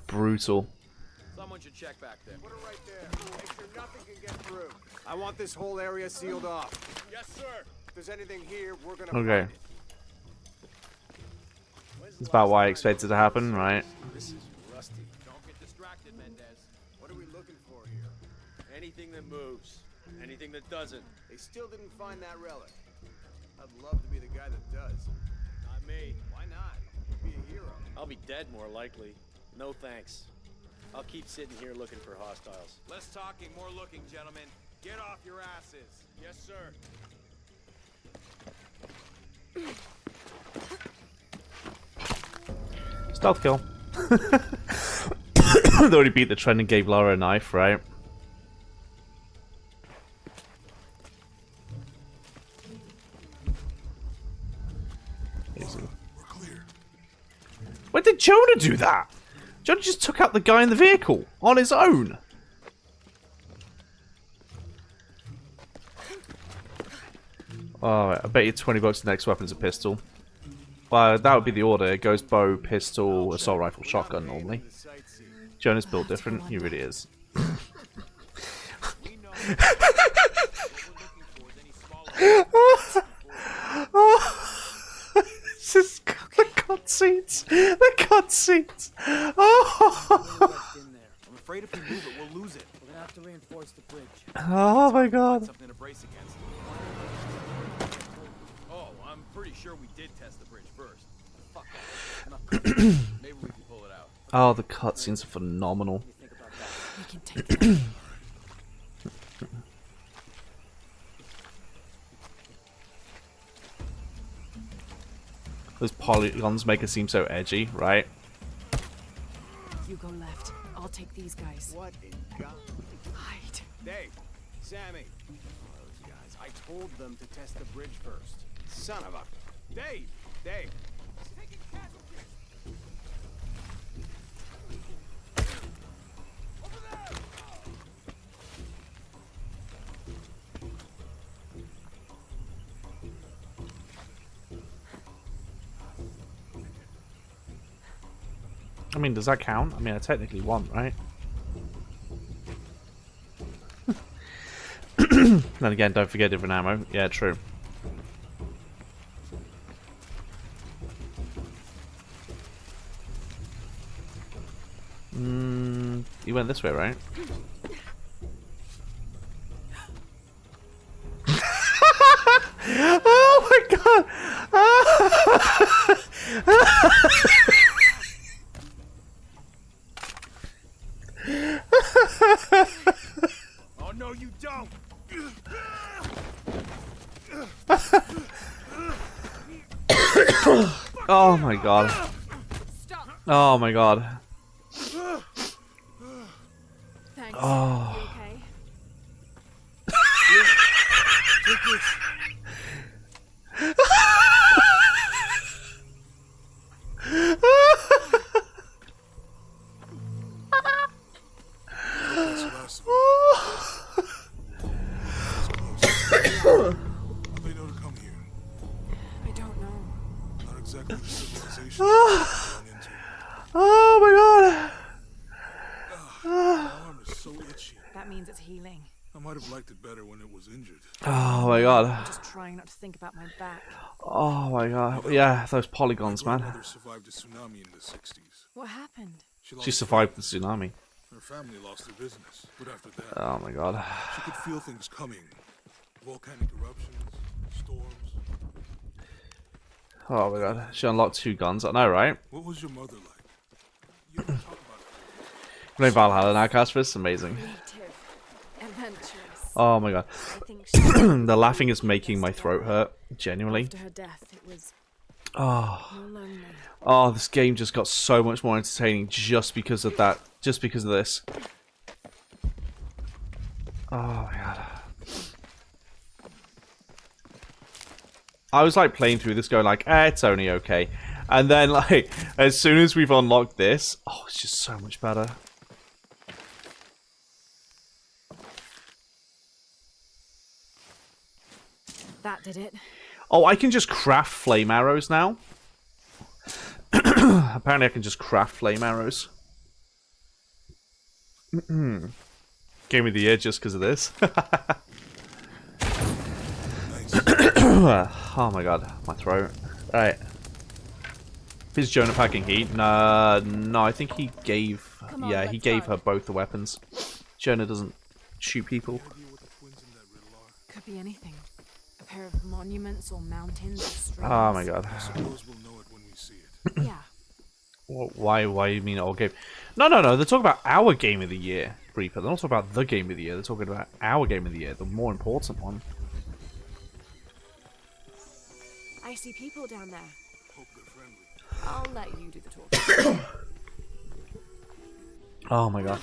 Brutal. Someone should check back there. Put her right there. Make sure nothing can get through. I want this whole area sealed off. Yes, sir. If there's anything here, we're gonna Okay. find it. That's about what I expected to happen, right? This is rusty. Don't get distracted, Mendez. What are we looking for here? Anything that moves. Anything that doesn't. They still didn't find that relic. I'd love to be the guy that does. Not me. Why not? Be a hero. I'll be dead more likely. No thanks. I'll keep sitting here looking for hostiles. Less talking, more looking, gentlemen. Get off your asses. Yes, sir. Stealth kill. They already beat the trend and gave Lara a knife, right? Easy. We're clear. When did Jonah do that? Jonah just took out the guy in the vehicle on his own. Alright, I bet you $20 the next weapon's a pistol. Well, that would be the order. It goes bow, pistol, assault rifle, shotgun normally. Jonah's built different. He really is. This is the cutscenes. The cutscenes. Oh. I'm afraid if we move it, we'll lose it. We're gonna have to reinforce the bridge. Oh my god. Something to brace against. Oh, I'm pretty sure we did test the bridge first. Fuck. Maybe we can pull it out. Oh, the cutscenes are phenomenal. We can take that. Those polygons make it seem so edgy, right? You go left. I'll take the these guys. What in God? Hide. Dave, Sammy. Those guys. I told them to test the bridge first. Son of a... Dave! Dave! Taking casualties! Over there! I mean, does that count? I mean, I technically won, right? Then again, don't forget different ammo. Yeah, true. You went this way, right? Oh my god! Oh no, you don't! Oh my god. Oh my god. Thanks. Oh. You okay? Take this. How'd they know to come here? I don't know. Not exactly the civilization we've gone into. Oh my god. My arm is so itchy. That means it's healing. I might have liked it better when it was injured. Oh my god. I'm just trying not to think about my back. Oh my god. Yeah, those polygons, My man. grandmother survived a tsunami in the 60s. What happened? She survived the tsunami. Her family lost their business, but after that, Oh my god. she could feel things coming. Volcanic eruptions, storms. Oh my god. She unlocked 2 guns. I know, right? What was your mother like? You ever talk about it? Playing Valhalla now, Casper. It's amazing. Creative. Adventurous. Oh my god. I think she The laughing is making my throat hurt. Genuinely. After her death, it was Oh. more lonely. Oh, this game just got so much more entertaining just because of that. Just because of this. Oh my god. I was like playing through this going like, it's only okay. And then like, as soon as we've unlocked this, oh, it's just so much better. That did it. Oh, I can just craft flame arrows now. Apparently I can just craft flame arrows. Gave me the ear just because of this. Oh my god, my throat. Right. Is Jonah packing heat? No, I think he gave... Yeah, he gave her both the weapons. Jonah doesn't shoot people. Could be anything. A pair of monuments or mountains or streams. Oh my god. I suppose we'll know it when we see it. Yeah. Why you mean old game? No, they're talking about our game of the year, Reaper. They're not talking about the game of the year, they're talking about our game of the year, the more important one. I see people down there. Hope they're friendly. I'll let you do the talking. Oh my god.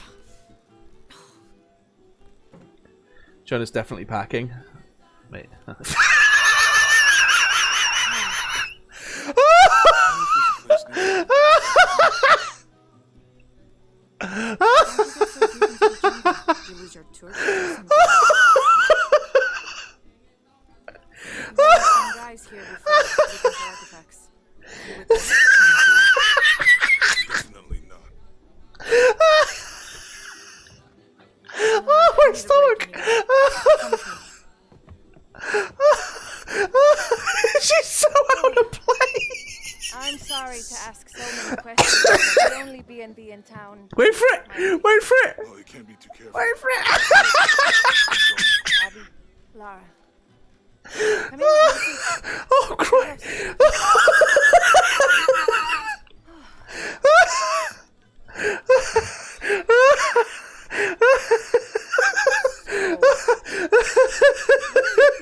Jonah's definitely packing. Wait. You lose your tour. Some guys here before looking for artifacts. Definitely not. Oh, my stomach! She's so out of place! I'm sorry to ask so many questions, but the only B&B in town. Wait for it! Wait for it! Oh, you can't be too careful. Wait for it! Abby, Lara. Come in. Oh, Christ!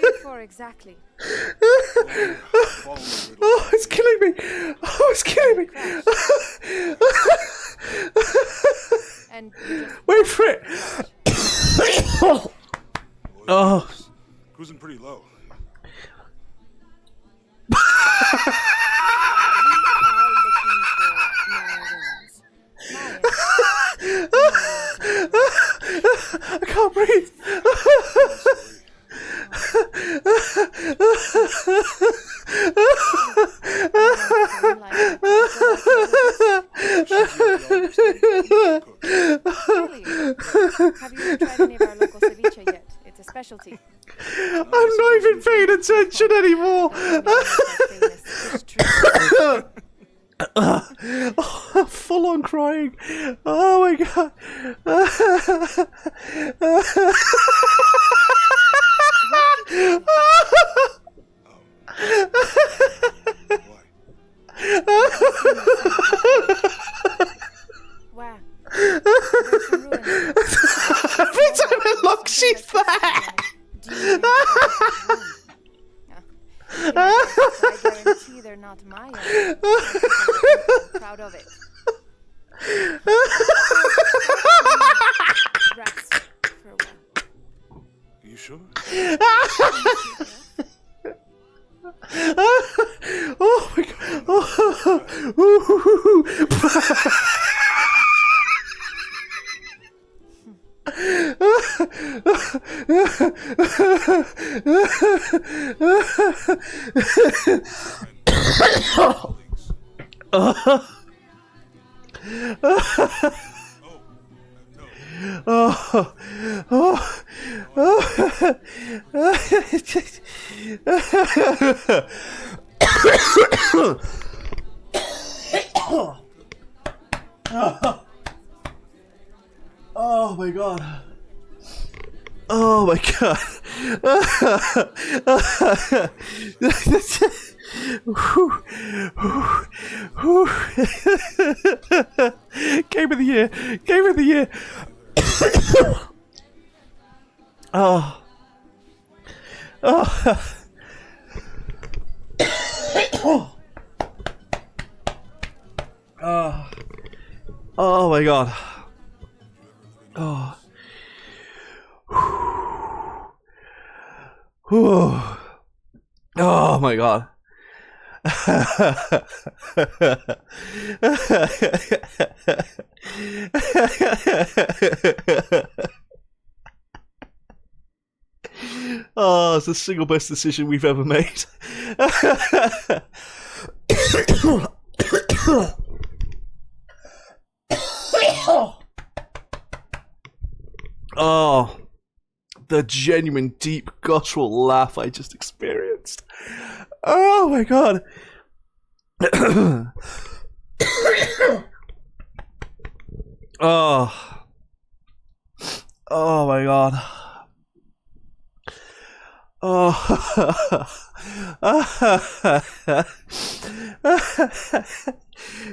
What for exactly? Oh, it's killing me! Oh, it's killing me! And you just Wait for it. Oh. Cruising pretty low. I can't breathe. Have you tried any of our local ceviche yet? It's a specialty. I'm not even paying attention anymore. Full on crying. Oh my god. Where? Every time I look, she's there. I guarantee they're not my own. I'm proud of it. Rest for a while. You sure? Oh my god. Oh my god. Oh my god. Game of the year. Game of the year. Oh. Oh. Oh. Oh my god. Oh. Oh my god. Oh, it's the single best decision we've ever made. Oh, the genuine deep guttural laugh I just experienced. Oh my god. Oh. Oh my god. Oh.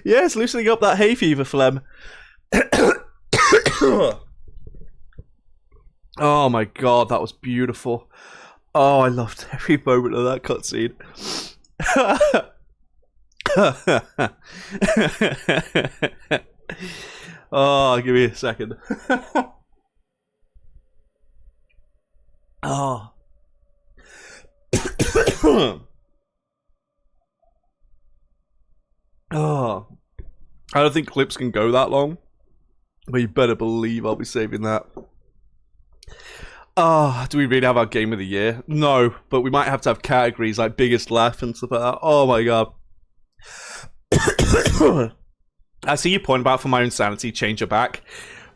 Yes, loosening up that hay fever phlegm. Oh my god, that was beautiful. Oh, I loved every moment of that cutscene. Oh, give me a second. Oh. Oh. I don't think clips can go that long, but you better believe I'll be saving that. Ah, do we really have our game of the year? No, but we might have to have categories like biggest laugh and stuff like that. Oh my god. I see your point about for my own sanity, change her back,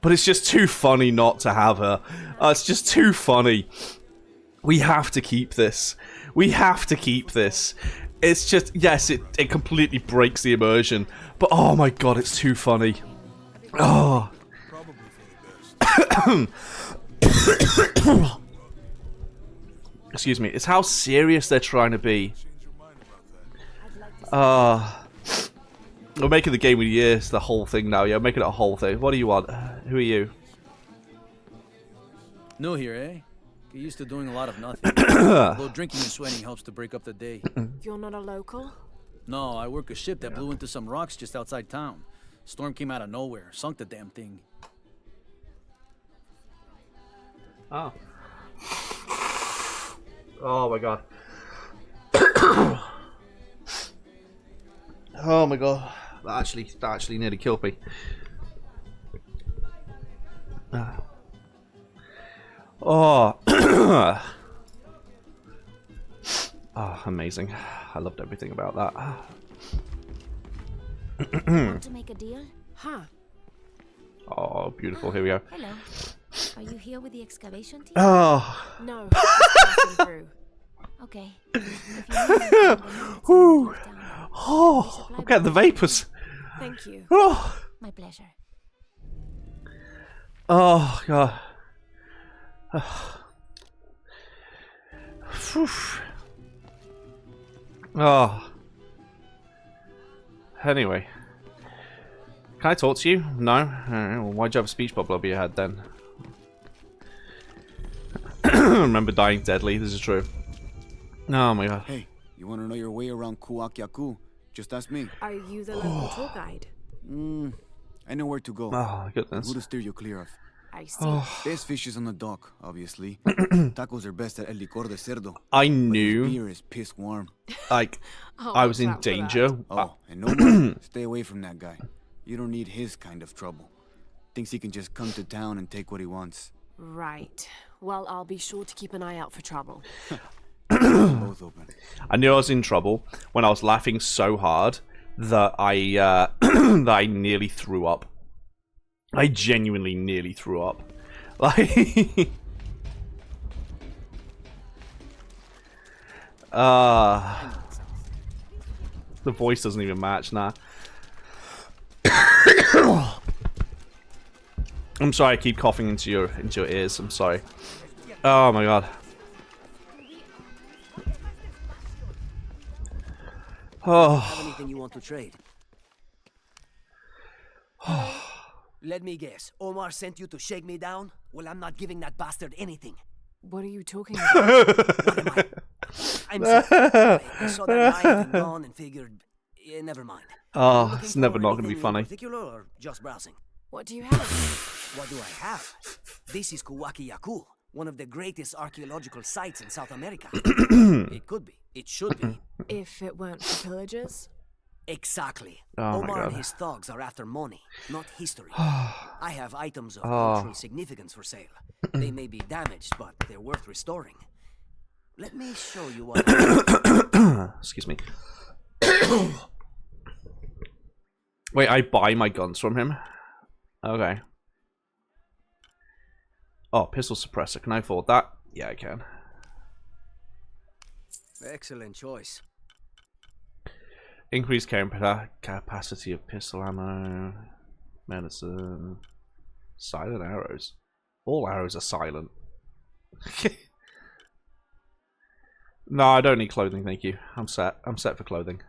but it's just too funny not to have her. It's just too funny. We have to keep this. We have to keep this. It's just, yes, it completely breaks the immersion, but oh my god, it's too funny. Oh. Excuse me, it's how serious they're trying to be. We're making the game of the year the whole thing now, yeah, making it a whole thing. What do you want? Who are you? New here, eh? Get used to doing a lot of nothing. Although drinking and sweating helps to break up the day. You're not a local? No, I work a ship that blew into some rocks just outside town. Storm came out of nowhere, sunk the damn thing. Oh. Oh my god. Oh my god. That actually nearly killed me. Oh. Oh, amazing. I loved everything about that. Want to make a deal? Huh. Oh, beautiful. Here we go. Hello. Are you here with the excavation team? Oh. No, just passing through. Okay. Whew. Oh, look at the vapors. Thank you. Oh. My pleasure. Oh god. Phew. Oh. Anyway. Can I talk to you? No? Alright, well, why'd you have a speech bubble over your head then? Remember dying deadly, this is true. Oh my god. Hey, you want to know your way around Kuakyaku? Just ask me. Are you the local tour guide? I know where to go. Oh, goodness. Who to steer you clear of. I see. Best fish is on the dock, obviously. Tacos are best at El Licor de Cerdo. I But knew. his beer is piss warm. Like, I was in danger. Oh, and no more. Stay away from that guy. You don't need his kind of trouble. Thinks he can just come to town and take what he wants. Right. Well, I'll be sure to keep an eye out for trouble. Both open. I knew I was in trouble when I was laughing so hard that I that I nearly threw up. I genuinely nearly threw up. Like, the voice doesn't even match now. I'm sorry, I keep coughing into your ears. I'm sorry. Oh my god. Oh. Have anything you want to trade? Let me guess. Omar sent you to shake me down? Well, I'm not giving that bastard anything. What are you talking about? I'm sorry. I saw that knife and gone and figured... never mind. Oh, it's never not going to be funny. In particular or just browsing? What do you have? What do I have? This is Kuwaki-Yaku, one of the greatest archaeological sites in South America. It could be. It should be. If it weren't for pillagers? Exactly. Oh Omar my and god. his thugs are after money, not history. I have items of cultural significance for sale. They may be damaged, but they're worth restoring. Let me show you what... Excuse me. Wait, I buy my guns from him? Okay. Oh, pistol suppressor. Can I afford that? Yeah, I can. Excellent choice. Increased carrying capacity of pistol ammo. Medicine. Silent arrows. All arrows are silent. No, I don't need clothing, thank you. I'm set. I'm set for clothing.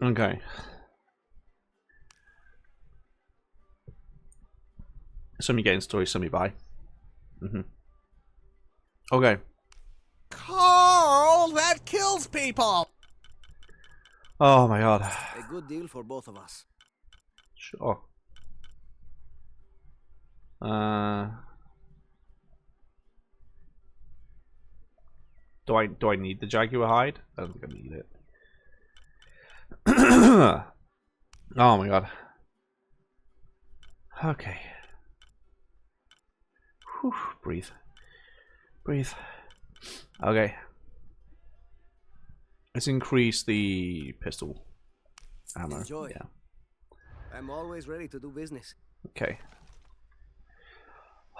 Okay. Some you get in story, some you buy. Okay. Carl, that kills people! Oh my god. A good deal for both of us. Sure. Do I need the jaguar hide? I don't think I need it. Oh my god. Okay. Whew, breathe. Breathe. Okay. Let's increase the pistol ammo. Enjoy. Yeah. I'm always ready to do business. Okay.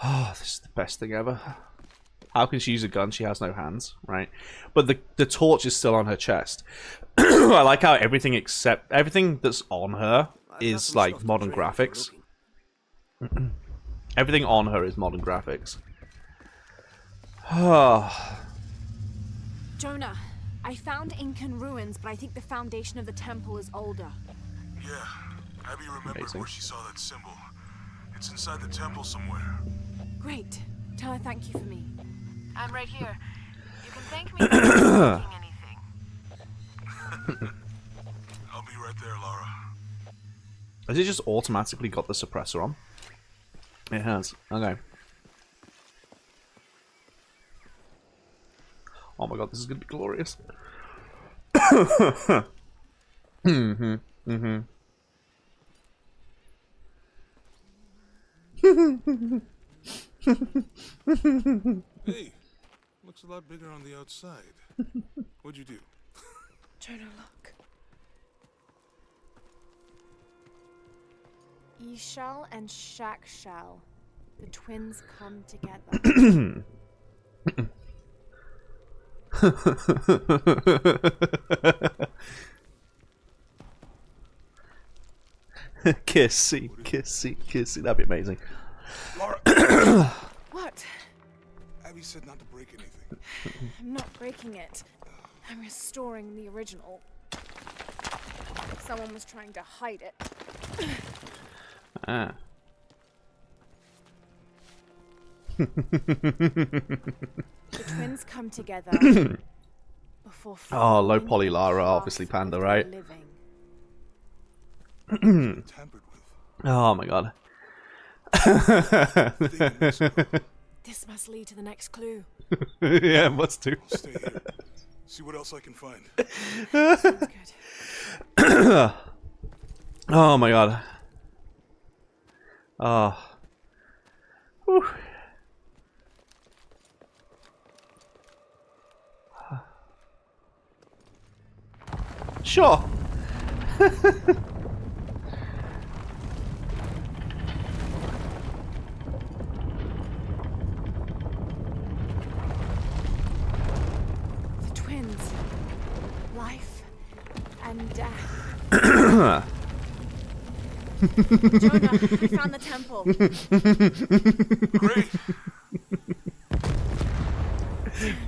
Oh, this is the best thing ever. How can she use a gun? She has no hands, right? But the torch is still on her chest. I like how everything that's on her is like modern graphics. Everything on her is modern graphics. Jonah, I found Incan ruins, but I think the foundation of the temple is older. Yeah, Abby remembered where she saw that symbol. It's inside the temple somewhere. Great. Tell her thank you for me. I'm right here. You can thank me for not taking anything. I'll be right there, Laura. Has it just automatically got the suppressor on? It has. Okay. Oh my god, this is gonna be glorious. Mm-hmm. Mm-hmm. Hey, looks a lot bigger on the outside. What'd you do? Trying to look. Ishal and Shakshal. The twins come together. Kissy, kissy, kissy. That'd be amazing. Laura. What? Abby said not to break anything. I'm not breaking it. I'm restoring the original. Someone was trying to hide it. Ah. The twins come together before oh, low poly Lara, obviously Panda, right? Oh my god. This must lead to the next clue. Yeah, it must do. I'll stay here. See what else I can find. Sounds good. Oh my god. Oh. Whew. Sure. The twins. Life and death. Jonah, I found the temple. Great.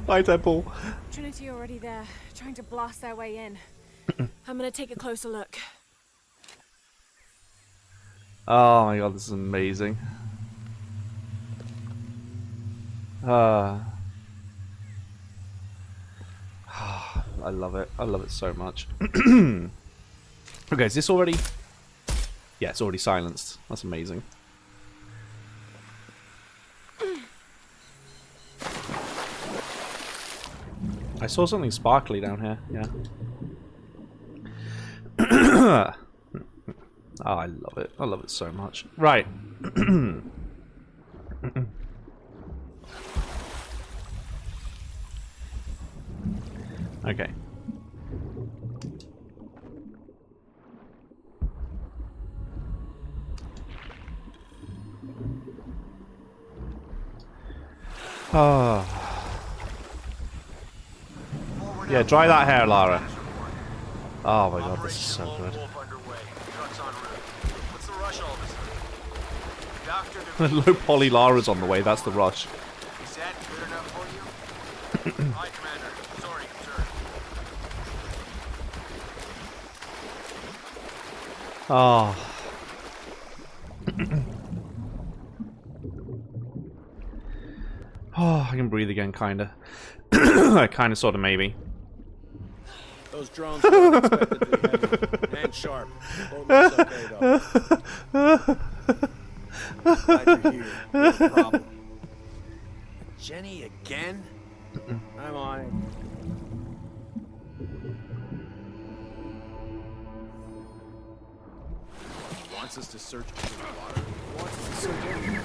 Bye, temple. Trinity already there, trying to blast their way in. I'm gonna take a closer look. Oh my god, this is amazing. I love it. I love it so much. Okay, is this already... Yeah, it's already silenced. That's amazing. I saw something sparkly down here. Yeah. Oh, I love it. I love it so much. Right. Okay. Oh. Yeah, dry that hair, Lara. Oh my god, this is so good. Low poly Lara's on the way, that's the rush. Is that good enough for you? Hi, Commander. Sorry, sir. Oh. Oh, I can breathe again, kinda. Kinda, sorta, maybe. Those drones were unexpectedly heavy and sharp. Boat looks okay, though. Glad you're here. No problem. Jenny again? I'm on it. He wants us to search the water. He wants us to search everything.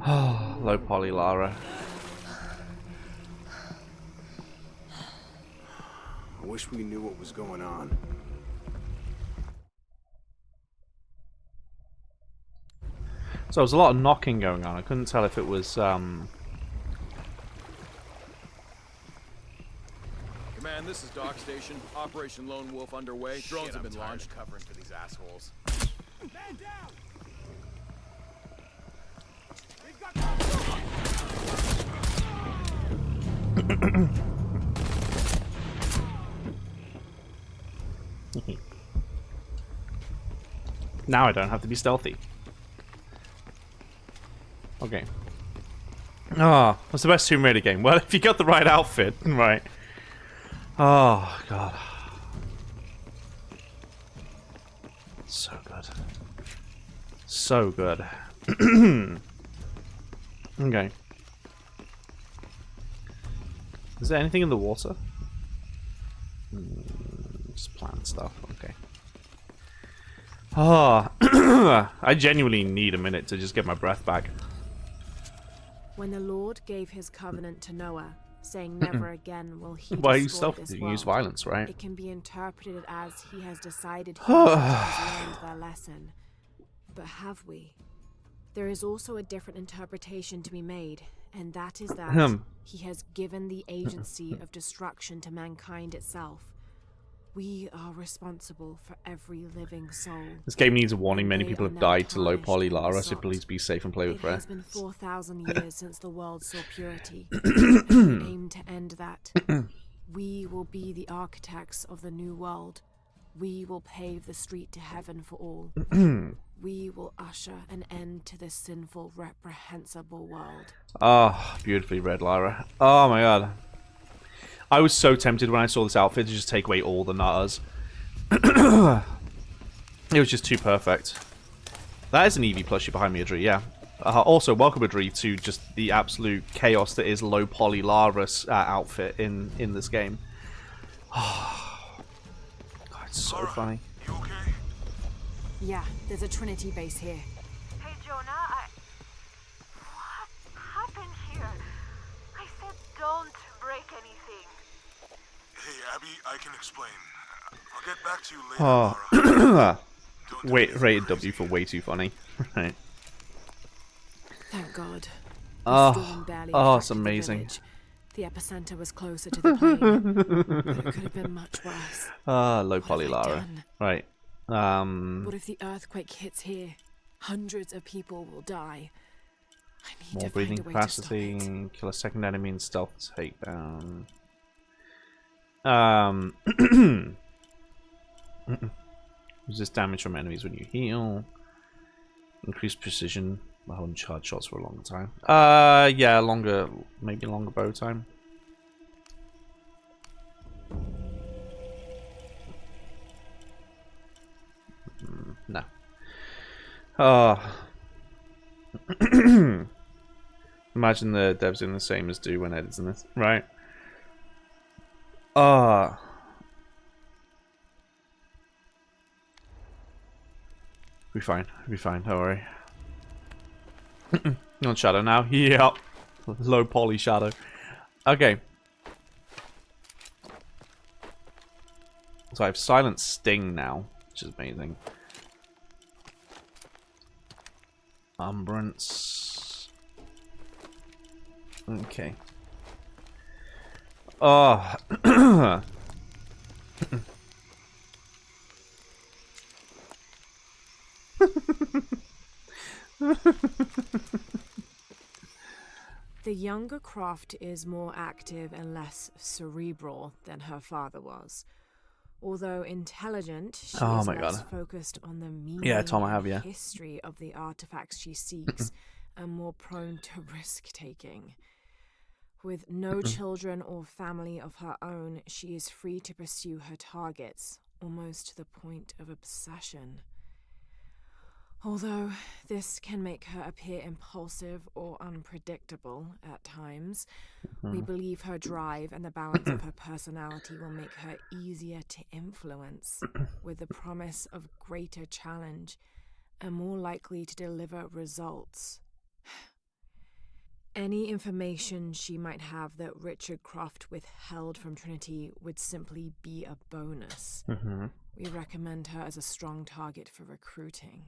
Oh, low poly Lara. I wish we knew what was going on. So there was a lot of knocking going on. I couldn't tell if it was Command, this is Dock Station. Operation Lone Wolf underway. Drones have been launched. Covering for these assholes. Man down! We've got now I don't have to be stealthy. Okay. Ah, what's the best Tomb Raider game? Well, if you got the right outfit, right. Oh, God. So good. So good. Okay. Is there anything in the water? Just plant stuff. Okay. Oh, I genuinely need a minute to just get my breath back. When the Lord gave his covenant to Noah, saying never again will he Why are you destroy this self-defeating? world, Use violence, right? it can be interpreted as he has decided humanity has learned their lesson. But have we? There is also a different interpretation to be made, and that is that he has given the agency of destruction to mankind itself. We are responsible for every living soul. This game needs a warning. and Many they people are have now died to low tarnished poly and Lara, so besought. please be safe and play with It fire. has been 4,000 years since the world saw purity, and we aim to end that. We will be the architects of the new world. We will pave the street to heaven for all. We will usher an end to this sinful, reprehensible world. Oh, beautifully read, Lara. Oh my god. I was so tempted when I saw this outfit to just take away all the nutters. It was just too perfect. That is an Eevee plushie behind me, Adri, yeah. Also, welcome, Adri, to just the absolute chaos that is low poly Lara's outfit in this game. God, it's so funny. You okay? Yeah, there's a Trinity base here. Hey, Jonah, What happened here? I said don't break anything. Hey, Abby, I can explain. I'll get back to you later, Lara. Wait, rated W for way too funny. Right. Thank God. Oh, The storm barely it's affected amazing. The village. The epicenter was closer to the plain, but it could have been much worse. Low poly Lara. Right. What if the earthquake hits here? Hundreds of people will die. I need More to breathing find a way to stop it. capacity. Kill a second enemy and stealth takedown. Resist damage from enemies when you heal. Increase precision. I haven't charged shots for a long time. Yeah, maybe longer bow time. No. Imagine the devs doing the same as do when editing this, right? Be fine. Be fine. Don't worry. On Shadow now. Yep. Low poly Shadow. Okay. So I have Silent Sting now, which is amazing. Umbrance. Okay. The younger Croft is more active and less cerebral than her father was. Although intelligent, she is less focused on the meaning and history of the artifacts she seeks and more prone to risk-taking. With no children or family of her own, she is free to pursue her targets, almost to the point of obsession. Although this can make her appear impulsive or unpredictable at times, we believe her drive and the balance of her personality will make her easier to influence, with the promise of greater challenge and more likely to deliver results. Any information she might have that Richard Croft withheld from Trinity would simply be a bonus. We recommend her as a strong target for recruiting.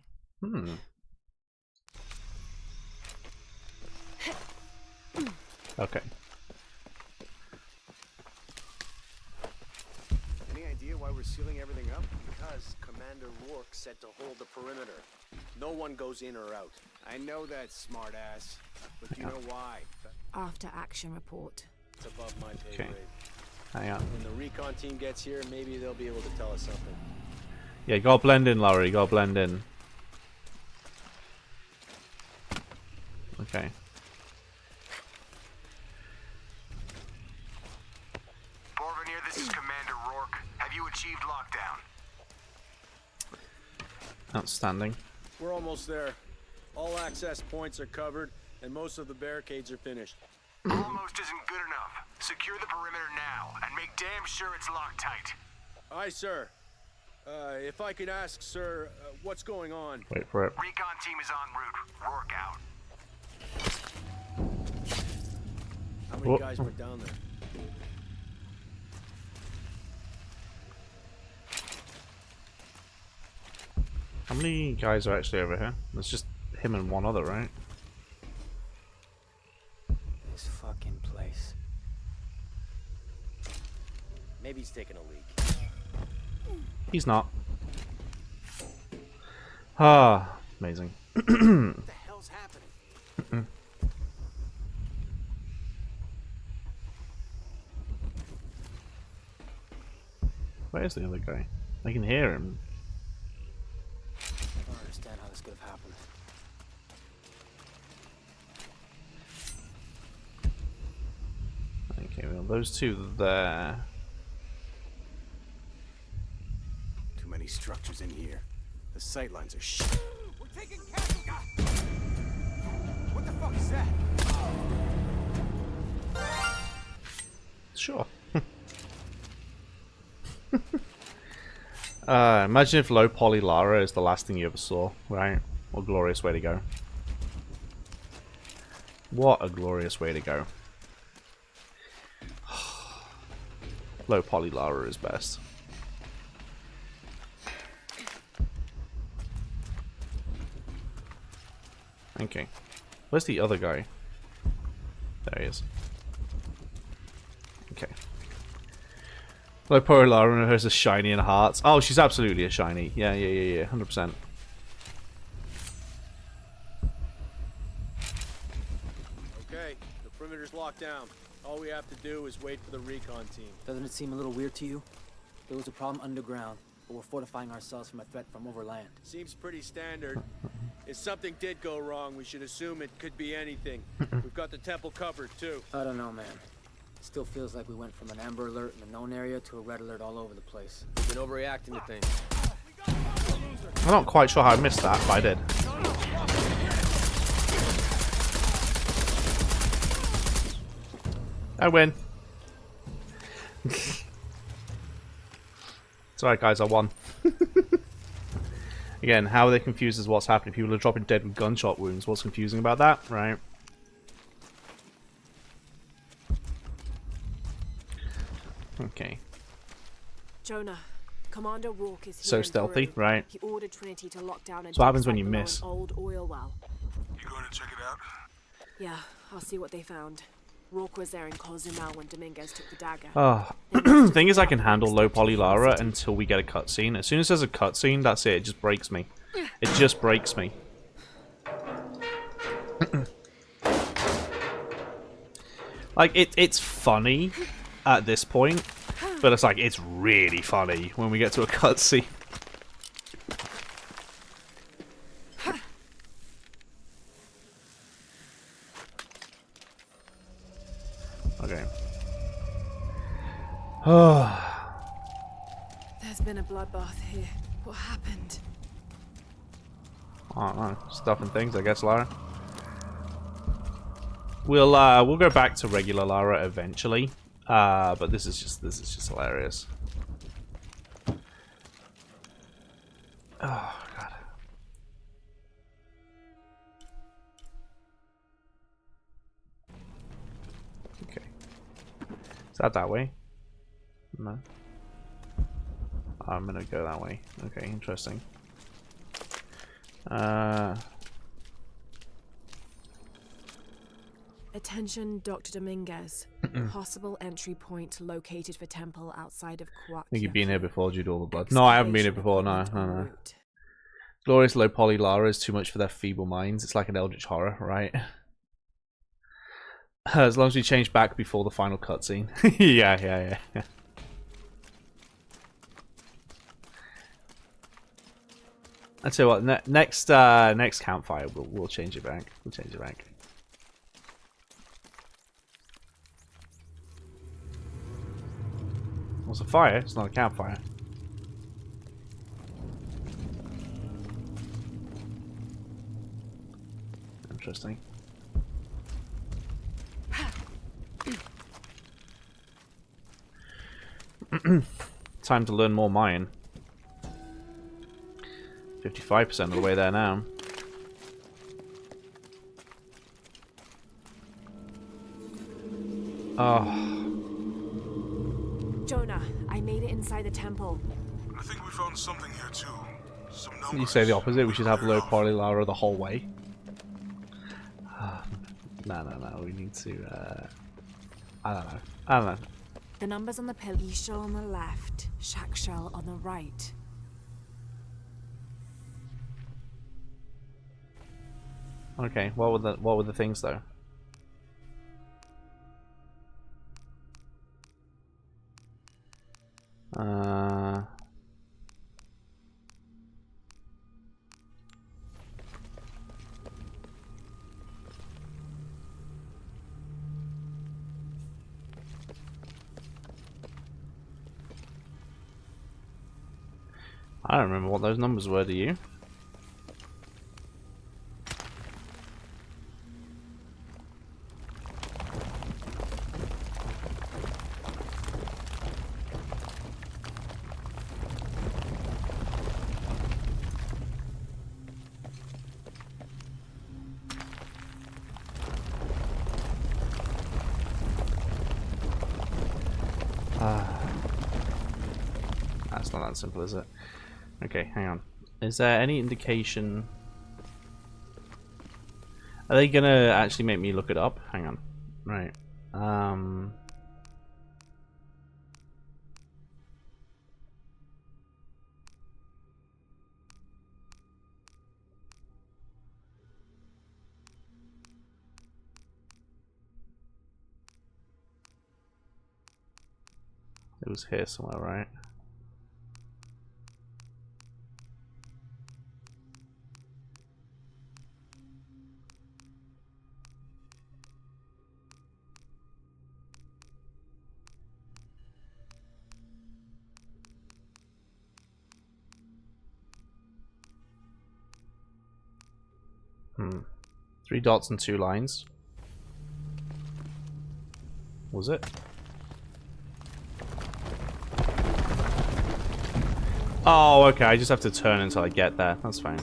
Okay. Any idea why we're sealing everything up? Because Commander Rourke said to hold the perimeter. No one goes in or out. I know that, smartass. But do you know why? After action report. It's above my pay Okay. grade. Hang on. When the recon team gets here, maybe they'll be able to tell us something. Yeah, you gotta blend in, Laurie. You gotta blend in. Okay. Over near the This is Commander Rourke. Have you achieved lockdown? Outstanding. We're almost there. All access points are covered, and most of the barricades are finished. Almost isn't good enough. Secure the perimeter now, and make damn sure it's locked tight. Aye, sir. If I could ask, sir, what's going on? Wait for it. Recon team is en route. Rourke out. How many guys went down there? How many guys are actually over here? There's just him and one other, right? This fucking place. Maybe he's taking a leak. He's not. Ah, amazing. What the hell's happening? Where's the other guy? I can hear him. I don't understand how this could have happened. Okay, well, those two there. Too many structures in here. The sightlines are shit. We're taking casualties! What the fuck is that? Sure. Imagine if low poly Lara is the last thing you ever saw, right? What a glorious way to go. What a glorious way to go. Low poly Lara is best. Okay. Where's the other guy? There he is. Okay. Low poly Lara has a shiny in hearts. Oh, she's absolutely a shiny. Yeah, 100%. Okay, the perimeter's locked down. All we have to do is wait for the recon team. Doesn't it seem a little weird to you? There was a problem underground, but we're fortifying ourselves from a threat from overland. Seems pretty standard. If something did go wrong, we should assume it could be anything. We've got the temple covered, too. I don't know, man. It still feels like we went from an amber alert in the known area to a red alert all over the place. We've been overreacting to things. I'm not quite sure how I missed that, but I did. I win. It's alright, guys, I won. Again, how are they confused as what's happening? People are dropping dead with gunshot wounds. What's confusing about that, right? Okay. Jonah, Commander Rourke is here. So in stealthy, Peru. right? He ordered Trinity to lock down a So what happens dig when site you below miss? an old oil well. You going to check it out? Yeah, I'll see what they found. Rourke was there in Cozumel when Dominguez took the dagger. Oh, thing is, I can handle low poly Lara until we get a cutscene. As soon as there's a cutscene, that's it. It just breaks me. It just breaks me. Like it's funny at this point, but it's like it's really funny when we get to a cutscene. Okay. There's been a bloodbath here. What happened? I don't know. Stuff and things, I guess, Lara. We'll go back to regular Lara eventually. But this is just hilarious. Oh god. Okay. Is that way? No. I'm gonna go that way. Okay, interesting. Attention, Dr. Dominguez. Possible entry point located for temple outside of Kuwait. I think you've been here before due to all the blood. No, I haven't been here before. No. Glorious low poly Lara is too much for their feeble minds. It's like an eldritch horror, right? As long as we change back before the final cutscene. yeah. I tell you what. Next campfire, we'll change it back. We'll change it back. It's a fire. It's not a campfire. Interesting. Time to learn more Mayan. 55% of the way there now. Oh. Jonah, I made it inside the temple. I think we found something here too. Some numbers. You say the opposite. We should have low quality lava the whole way. No. We need to. I don't know. The numbers on the pillar. E-shell on the left, shack shell on the right. Okay. What were the things though? I don't remember what those numbers were, do you? That's not that simple, is it? Okay, hang on. Is there any indication... Are they gonna actually make me look it up? Hang on. Right. It was here somewhere, right? Hmm. 3 dots and 2 lines. Was it? Oh, okay. I just have to turn until I get there. That's fine.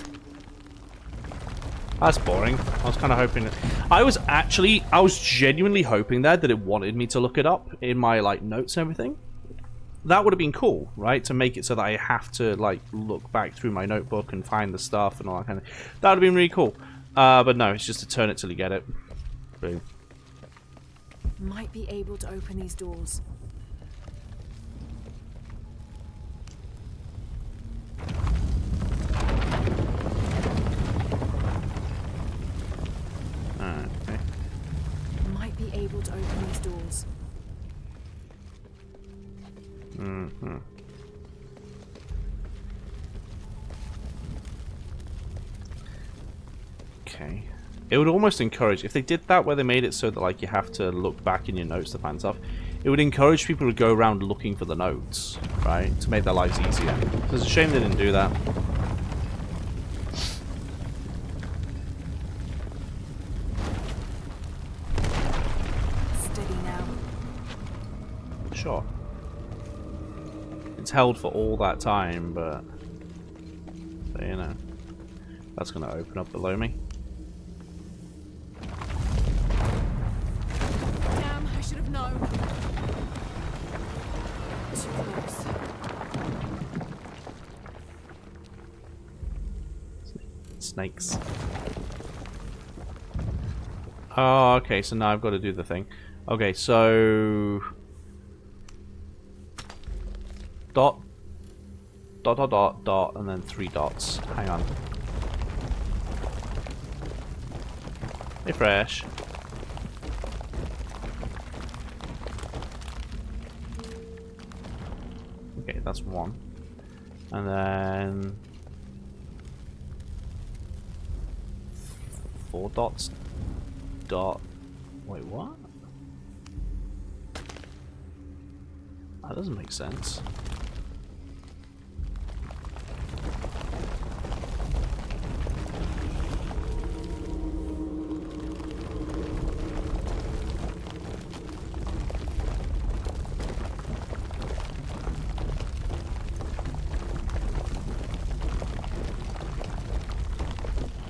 That's boring. I was kind of hoping... I was genuinely hoping that it wanted me to look it up in my, like, notes and everything. That would have been cool, right? To make it so that I have to, like, look back through my notebook and find the stuff and all that kind of... That would have been really cool. But no, it's just to turn it till you get it. Boom. Might be able to open these doors. Okay. Might be able to open these doors. Mm-hmm. Okay. It would almost encourage, if they did that where they made it so that like you have to look back in your notes to find stuff, it would encourage people to go around looking for the notes, right? To make their lives easier. So it's a shame they didn't do that. Steady now. Sure. It's held for all that time, but you know, that's going to open up below me. Damn, I should have known. Too close. Snakes. Oh, okay, so now I've got to do the thing. Okay, so... Dot, dot, dot, dot, dot, and then 3 dots. Hang on. Refresh. Okay, that's 1. And then... 4 dots. Dot. Wait, what? That doesn't make sense.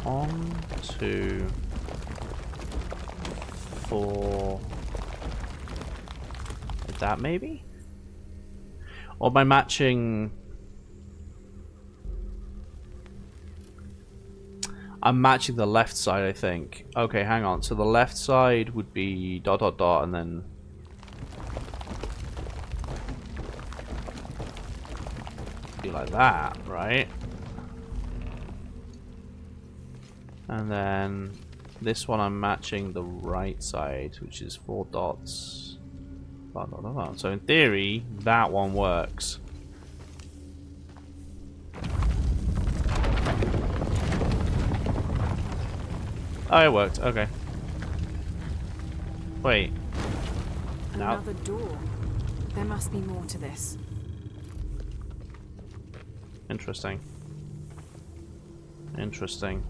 One, two, 4. Is that maybe? Or by matching... I'm matching the left side, I think. Okay, hang on. So the left side would be ... and then... be like that, right? And then this one I'm matching the right side, which is 4 dots. So in theory, that one works. Oh, it worked. Okay. Wait. Now. Another door. There must be more to this. Interesting. Interesting.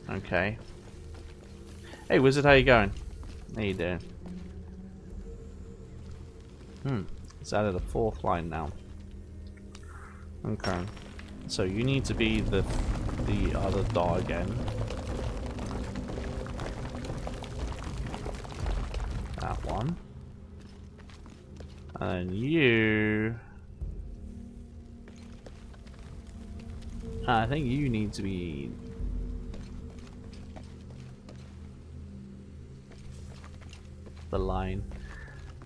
Okay. Hey, wizard, how you going? How you doing? It's added a 4th line now. Okay. So you need to be the other dot again. That one. And then you... I think you need to be... the line.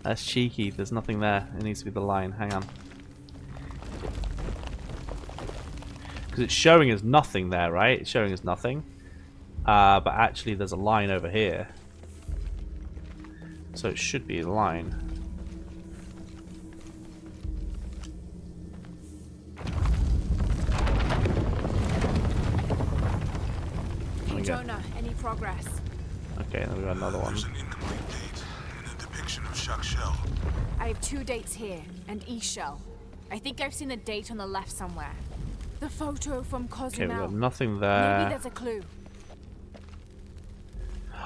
That's cheeky, there's nothing there. It needs to be the line. Hang on. Because it's showing us nothing there, right? It's showing us nothing. But actually there's a line over here. So it should be the line. Hey Jonah, any progress? Okay, then we got another one. I have 2 dates here, and East Shell. I think I've seen a date on the left somewhere. The photo from Cozumel. Okay, we got nothing there. Maybe there's a clue.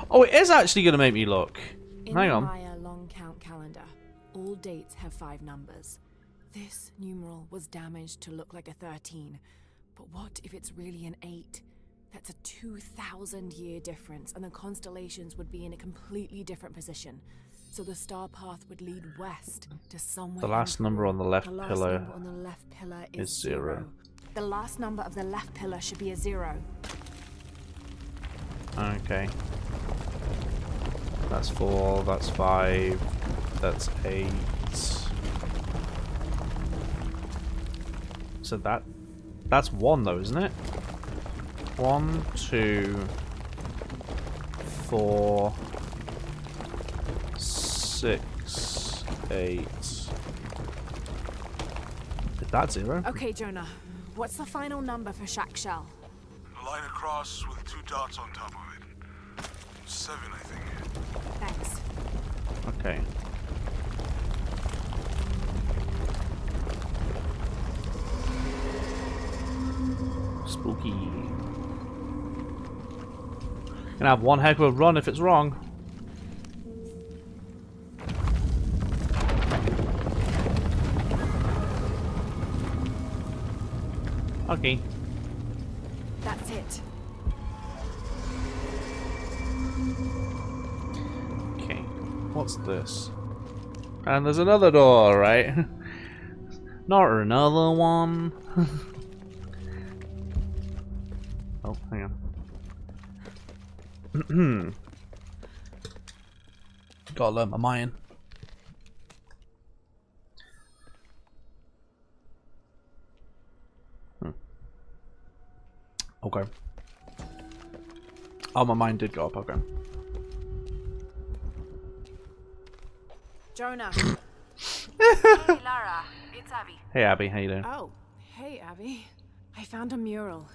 Oh, it is actually going to make me look. In Hang the on. Maya long count calendar, all dates have 5 numbers. This numeral was damaged to look like a 13. But what if it's really an 8? That's a 2,000-year difference, and the constellations would be in a completely different position. So the star path would lead west to somewhere. The last number on the left the last pillar number on the left pillar is 0. The last number of the left pillar should be a 0. Okay. That's 4, that's 5, that's 8. So that's 1 though, isn't it? 1, 2, 4, 6, 8. Is that 0? Okay, Jonah. What's the final number for Shack Shell? A line across with 2 dots on top of it. 7, I think. Thanks. Okay. Spooky. Gonna have one heck of a run if it's wrong. Okay. That's it. Okay. What's this? And there's another door, right? Not another one. Oh, hang on. Gotta learn my Mayan. Okay. Oh, my mind did go up, okay. Jonah. Hey, Lara. It's Abby. Hey, Abby, how you doing? Oh, hey, Abby. I found a mural.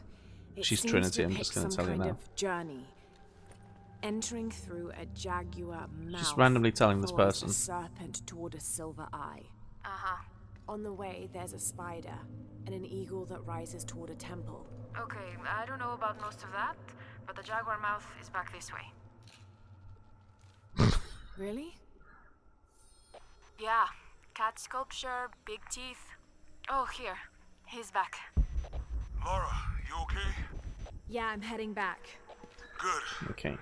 It She's seems Trinity, to I'm depict just gonna some tell you kind now. of journey. Entering through a jaguar mouth. Just randomly telling this follows person. A serpent toward a silver eye. Uh-huh. On the way, there's a spider and an eagle that rises toward a temple. Okay, I don't know about most of that, but the jaguar mouth is back this way. Really? Yeah. Cat sculpture, big teeth. Oh, here. He's back. Laura, you okay? Yeah, I'm heading back. Good. Okay.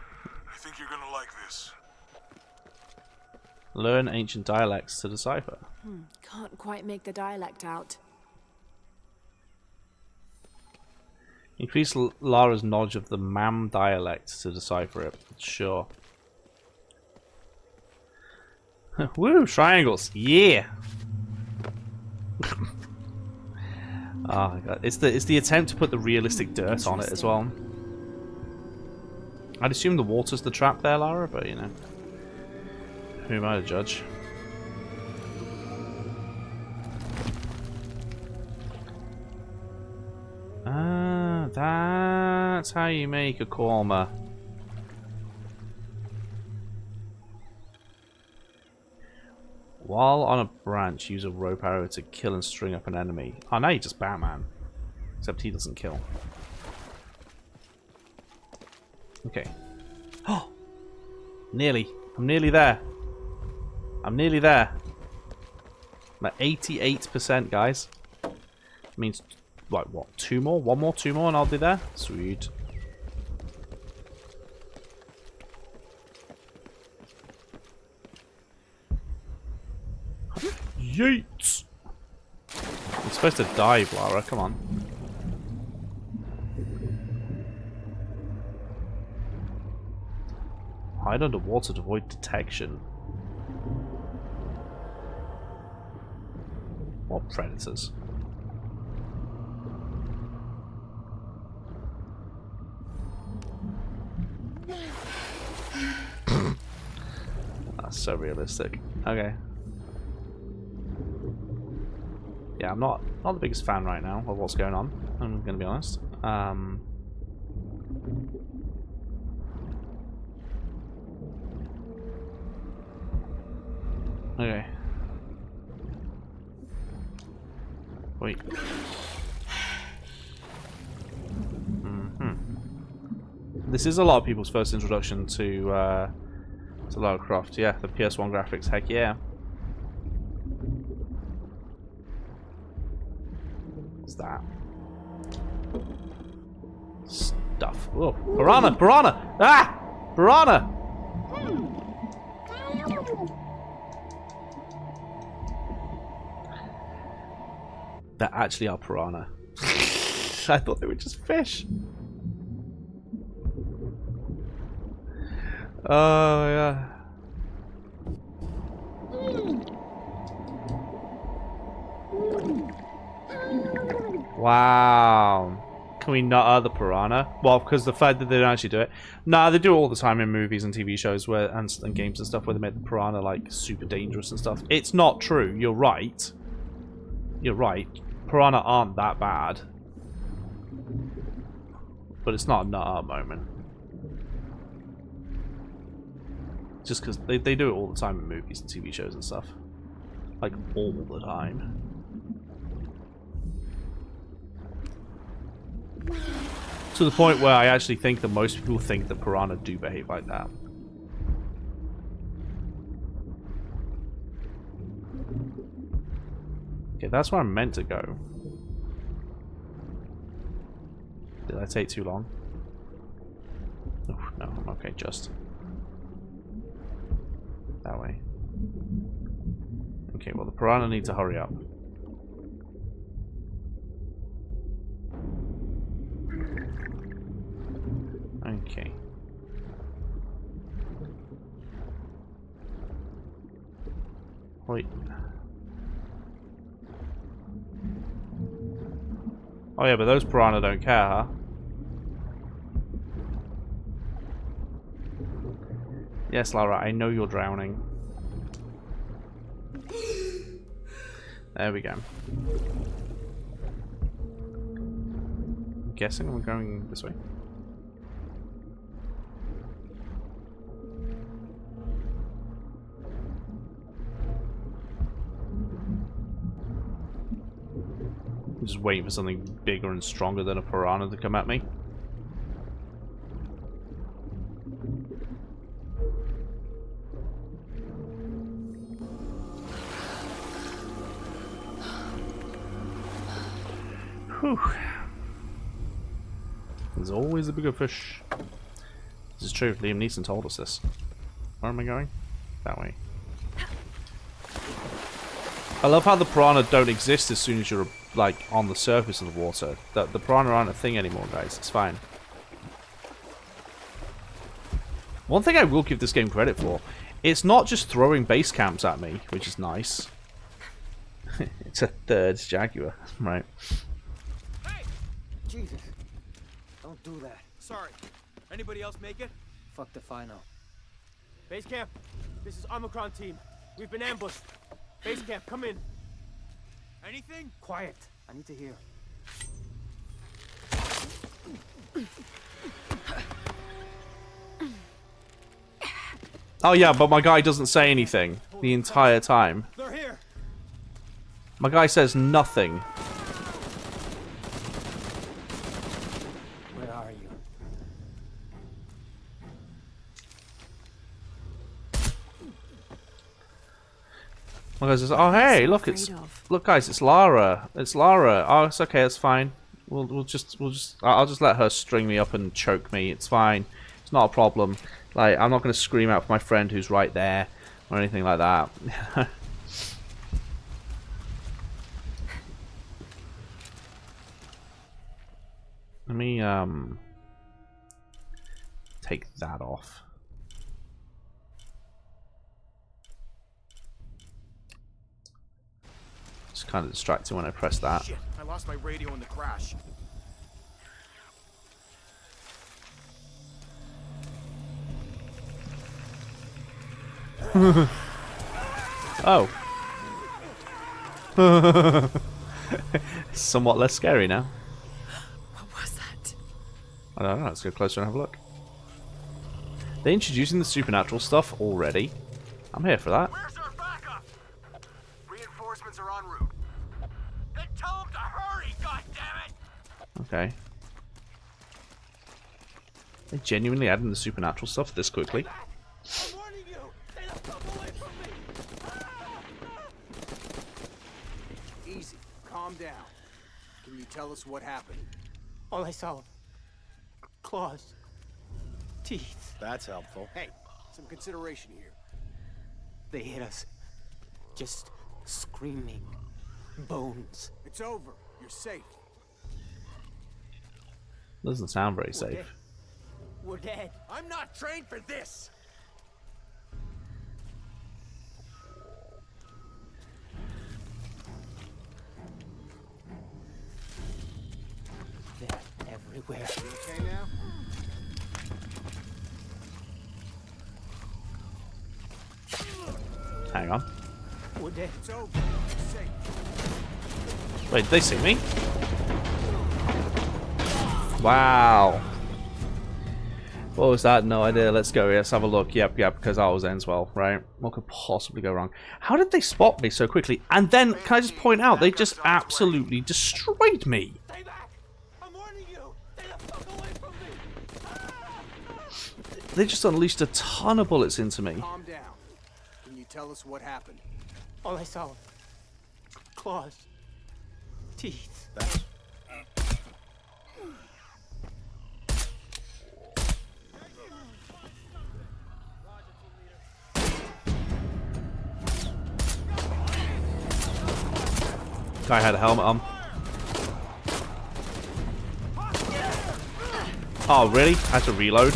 I think you're gonna like this. Learn ancient dialects to decipher. Can't quite make the dialect out. Increase Lara's knowledge of the Mam dialect to decipher it. Sure. Woo! Triangles! Yeah! Oh my god. It's the attempt to put the realistic dirt on it as well. I'd assume the water's the trap there, Lara, but you know. Who am I to judge? Ah, that's how you make a korma. While on a branch, use a rope arrow to kill and string up an enemy. Oh, now you're just Batman. Except he doesn't kill. Okay. Oh! Nearly. I'm nearly there. I'm nearly there. I'm at 88%, guys. Means, like, what? 2 more? 1 more? 2 more and I'll be there? Sweet. Yeet! You're supposed to dive, Lara. Come on. Hide underwater to avoid detection. What predators? That's so realistic. Okay. Yeah, I'm not the biggest fan right now of what's going on. I'm gonna be honest. Okay. Wait. This is a lot of people's first introduction to Lara Croft. Yeah, the PS1 graphics. Heck yeah. What's that? Stuff. Oh, piranha! Piranha! Ah! Piranha! They actually are piranha. I thought they were just fish. Oh yeah. Wow. Can we nut the piranha? Well, because the fact that they don't actually do it. Nah, they do it all the time in movies and TV shows where and games and stuff where they make the piranha like super dangerous and stuff. It's not true. You're right. You're right. Piranha aren't that bad. But it's not a nut moment. Just because they do it all the time in movies and TV shows and stuff. Like, all the time. To the point where I actually think that most people think that piranha do behave like that. Okay, that's where I'm meant to go. Did I take too long? Oh, no, I'm okay, just. That way. Okay, well the piranha need to hurry up. Okay. Wait. Oh yeah, but those piranha don't care, huh? Yes, Lara, I know you're drowning. There we go. I'm guessing we're going this way. I'm just waiting for something bigger and stronger than a piranha to come at me. Whew. There's always a bigger fish. This is true. Liam Neeson told us this. Where am I going? That way. I love how the piranha don't exist as soon as you're like on the surface of the water. The piranha aren't a thing anymore, guys. It's fine. One thing I will give this game credit for, it's not just throwing base camps at me, which is nice. It's a third Jaguar, right? Hey! Jesus. Don't do that. Sorry. Anybody else make it? Fuck the final. Base camp, this is Omicron team. We've been ambushed. Base camp, come in. Anything? Quiet. I need to hear. Oh yeah, but my guy doesn't say anything the entire time. They're here. My guy says nothing. Where are you? My guy says, "Oh hey, look, look guys, it's Lara. It's Lara. Oh, it's okay, it's fine. I'll just let her string me up and choke me. It's fine. It's not a problem. Like, I'm not gonna scream out for my friend who's right there or anything like that." Let me take that off. It's kind of distracting when I press that. Shit, I lost my radio in the crash. Oh. Somewhat less scary now. What was that? I don't know, let's go closer and have a look. They're introducing the supernatural stuff already. I'm here for that. Where's our backup? Reinforcements are en route. Then tell them to hurry, goddammit! Okay. They genuinely adding the supernatural stuff this quickly. I'm warning you. Stay the fuck away from me. Easy. Calm down. Can you tell us what happened? All I saw, claws, teeth. That's helpful. Hey, some consideration here. They hit us. Just screaming. Bones. It's over. You're safe. Doesn't sound very safe. Dead. We're dead. I'm not trained for this! They're everywhere. You okay now? Hang on. We're dead. It's over. You're safe. Wait, did they see me? Wow. What was that? No idea. Let's go. Let's have a look. Yep, because I was ends well, right? What could possibly go wrong? How did they spot me so quickly? And then, can I just point out, they just absolutely destroyed me. Stay back! I'm warning you! Stay the fuck away from me! They just unleashed a ton of bullets into me. Calm down. Can you tell us what happened? All I saw, claws, teeth. Guy had a helmet on. Oh, really? I had to reload?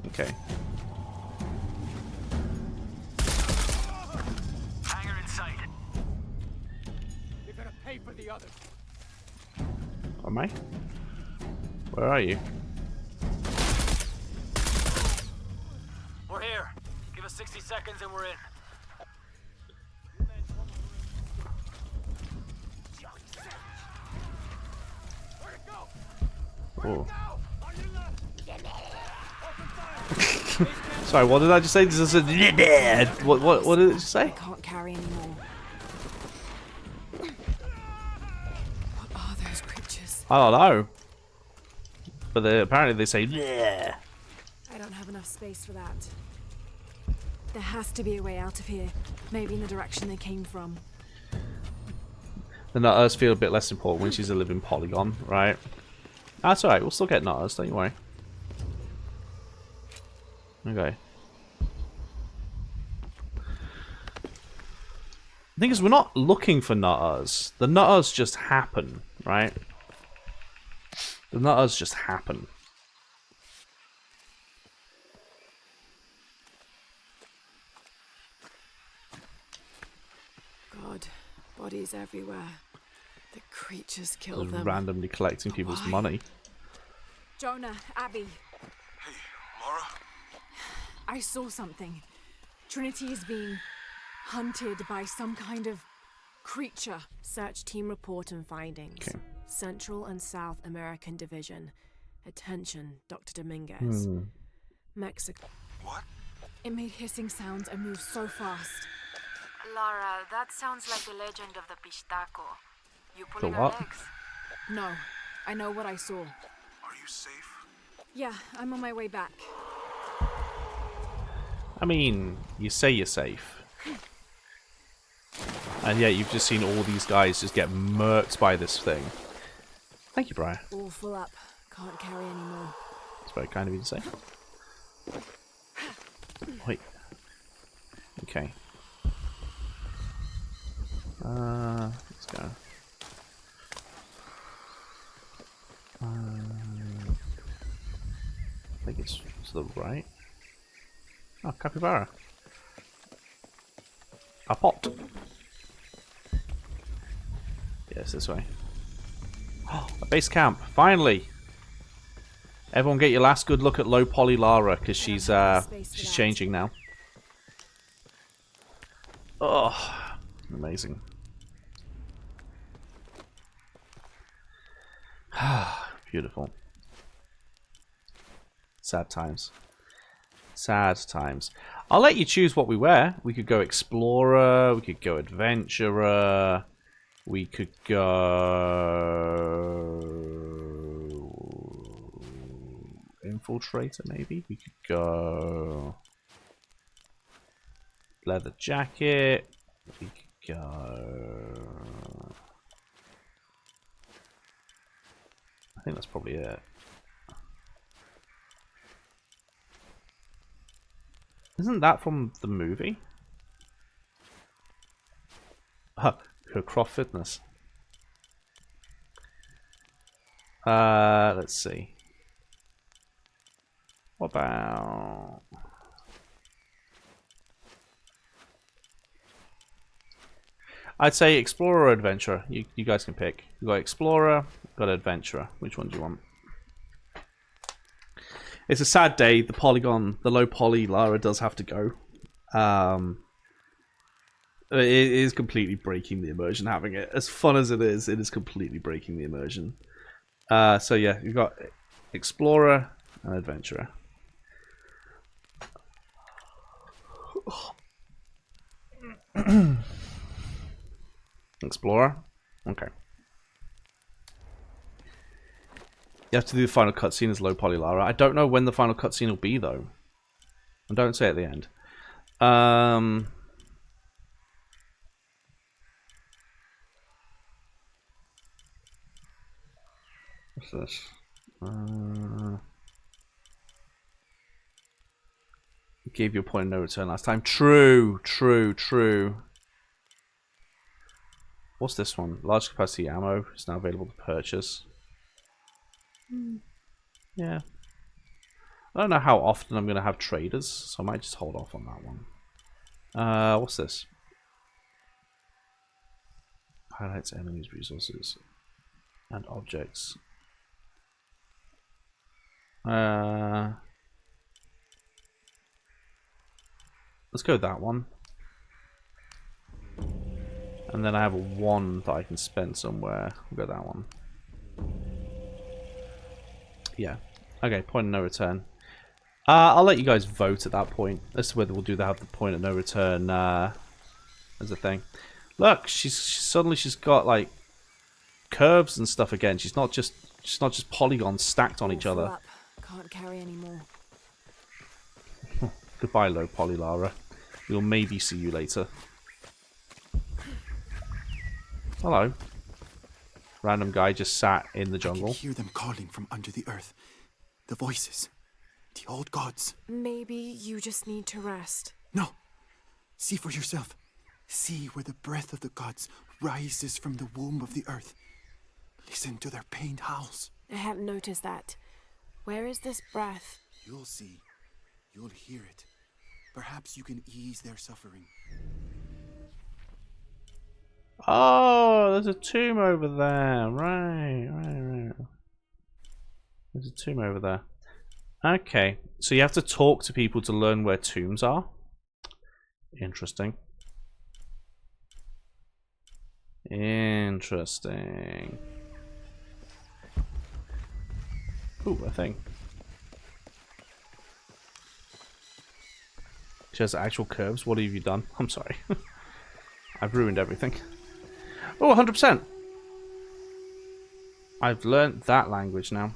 Okay. Hangar in sight. You're gonna pay for the others. Am I? Where are you? We're here. Give us 60 seconds and we're in. Oh. Sorry, what did I just say? Just a, what did it just say? I can't carry anymore. What are those creatures? I don't know. But apparently they say yeah. I don't have enough space for that. There has to be a way out of here. Maybe in the direction they came from. The nutters feel a bit less important when she's a living polygon, right? That's alright, we'll still get nutters, don't you worry. Okay. The thing is, we're not looking for nutters. The nutters just happen, right? The nutters just happen. God, bodies everywhere. The creatures killed them. Randomly collecting people's money. Jonah, Abby. Hey, Laura? I saw something. Trinity is being hunted by some kind of creature. Search team report and findings. Okay. Central and South American Division. Attention, Dr. Dominguez. Mexico. What? It made hissing sounds and moved so fast. Lara, that sounds like the legend of the Pistaco. You The pulling our what? legs? No, I know what I saw. Are you safe? Yeah, I'm on my way back. I mean, you say you're safe. And yet you've just seen all these guys just get murked by this thing. Thank you, Briar. All full up. Can't carry anymore. It's very kind of you to say. Wait. Okay. Let's go. I think it's to the right. Oh, capybara. A pot. Yes, this way. Oh, a base camp. Finally. Everyone get your last good look at low poly Lara, because she's changing now. Oh, amazing. Beautiful. Sad times. Sad times. I'll let you choose what we wear. We could go Explorer, we could go Adventurer, we could go Infiltrator maybe. We could go Leather Jacket. We could go... I think that's probably it. Isn't that from the movie? Her Croft Fitness. Let's see. What about... I'd say Explorer or Adventurer. You guys can pick. We've got Explorer, we've got Adventurer. Which one do you want? It's a sad day. The polygon, the low poly Lara does have to go. It is completely breaking the immersion having it. As fun as it is completely breaking the immersion. So yeah, you've got Explorer and Adventurer. Explorer? Okay. You have to do the final cutscene as low poly Lara. I don't know when the final cutscene will be though. And don't say at the end. What's this? Gave you a point of no return last time. True. What's this one? Large capacity ammo is now available to purchase. Yeah. I don't know how often I'm going to have traders, so I might just hold off on that one. What's this? Highlights enemies, resources, and objects. Let's go with that one. And then I have one that I can spend somewhere. We'll go that one. Yeah. Okay, point of no return. I'll let you guys vote at that point as to whether we'll do the point of no return as a thing. Look, she's got like curves and stuff again. She's not just polygons stacked on each other. Up. Can't carry anymore. Goodbye, low poly Lara. We'll maybe see you later. Hello. Random guy just sat in the jungle. I can hear them calling from under the earth. The voices. The old gods. Maybe you just need to rest. No. See for yourself. See where the breath of the gods rises from the womb of the earth. Listen to their pained howls. I hadn't noticed that. Where is this breath? You'll see. You'll hear it. Perhaps you can ease their suffering. Oh, there's a tomb over there. Right. There's a tomb over there. Okay, so you have to talk to people to learn where tombs are. Interesting. Interesting. Ooh, a thing. She has actual curves. What have you done? I'm sorry. I've ruined everything. Oh, 100%. I've learnt that language now.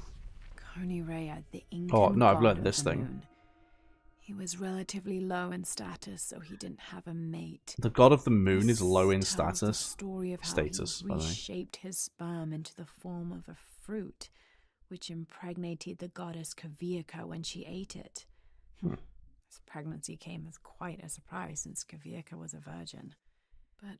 Coney Rea, the Incan Oh, no, I've god learnt of this the thing. moon. He was relatively low in status, so he didn't have a mate. The god of the moon is This low in tells the status. story of how Status, he by the way. reshaped his sperm into the form of a fruit, which impregnated the goddess Kavika when she ate it. His pregnancy came as quite a surprise since Kavika was a virgin. But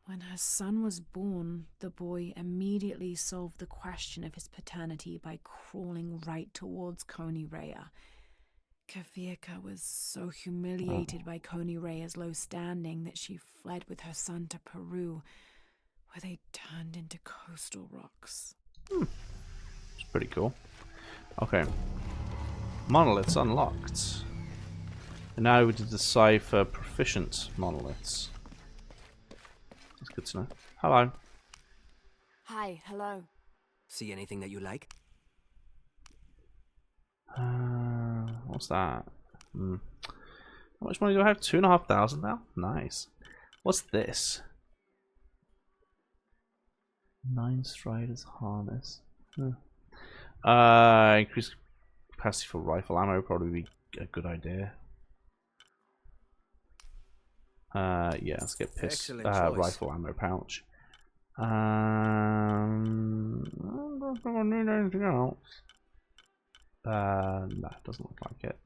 when her son was born, the boy immediately solved the question of his paternity by crawling right towards Coney Rea. Kavika was so humiliated by Coney Rea's low standing that she fled with her son to Peru, where they turned into coastal rocks. It's pretty cool. Okay. Monoliths unlocked. And now we to decipher proficient monoliths. That's good to know. Hello. Hi, hello. See anything that you like? What's that? How much money do I have? 2,500 now? Nice. What's this? 9 Striders harness. Increased capacity for rifle ammo would probably be a good idea. Yeah, let's get rifle ammo pouch. I don't need anything else. No, doesn't look like it.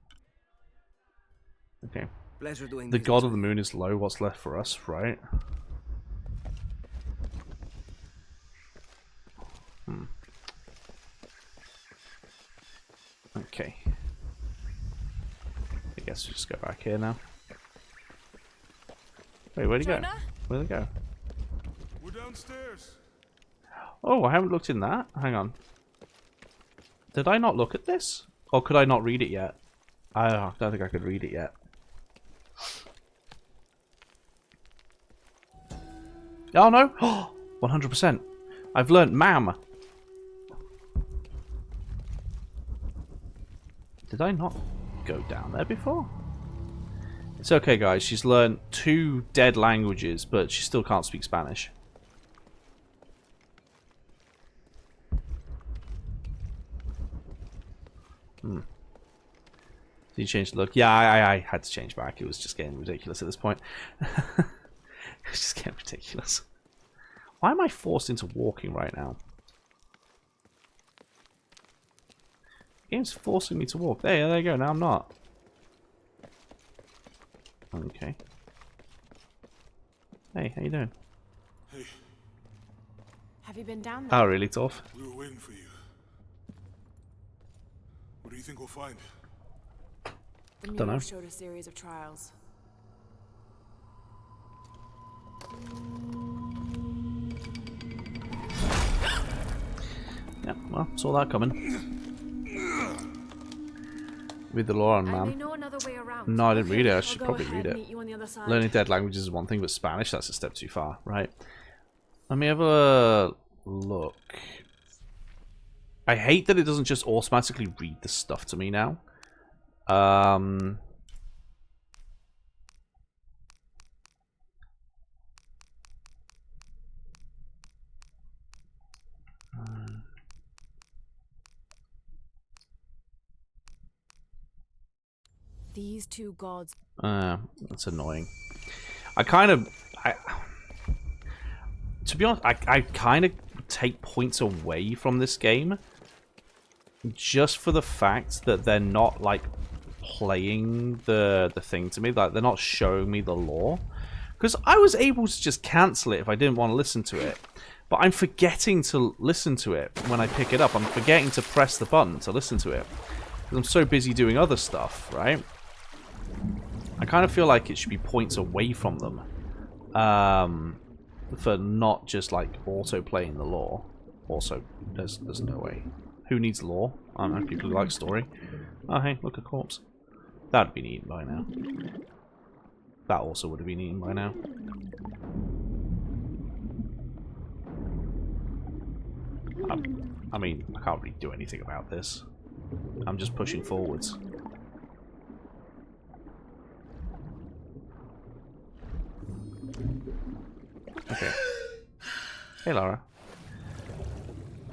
Okay. Pleasure doing The business god of with the moon is low. What's left for us, right? Okay. I guess we just go back here now. Wait, where'd he go? Where'd he go? We're downstairs. Oh, I haven't looked in that. Hang on. Did I not look at this? Or could I not read it yet? I don't think I could read it yet. Oh no! 100%. I've learnt ma'am. Did I not go down there before? It's okay, guys. She's learnt 2 dead languages, but she still can't speak Spanish. Did you change the look? Yeah, I had to change back. It was just getting ridiculous at this point. It's just getting ridiculous. Why am I forced into walking right now? The game's forcing me to walk. There you go. Now I'm not. Okay. Hey, how you doing? Hey. Have you been down there? Oh, really, Torf? We were waiting for you. What do you think we'll find? The Don't know. mirror showed a series of trials. Yeah, well, saw that coming. Read the law on I may man. know another way around. No, I didn't read it. I I'll should go probably ahead read and it. meet you on the other side. Learning dead languages is one thing, but Spanish, that's a step too far. Right. Let me have a look. I hate that it doesn't just automatically read the stuff to me now. These two gods. That's annoying. To be honest, I kind of take points away from this game just for the fact that they're not like playing the thing to me, like they're not showing me the lore. Because I was able to just cancel it if I didn't want to listen to it, but I'm forgetting to listen to it when I pick it up. I'm forgetting to press the button to listen to it because I'm so busy doing other stuff, right? I kind of feel like it should be points away from them. For not just like auto playing the lore. Also, there's no way. Who needs lore? I don't know, people who like story. Oh hey, look, a corpse. That'd been eaten by now. That also would have been eaten by now. I mean, I can't really do anything about this. I'm just pushing forwards. Okay. Hey, Lara.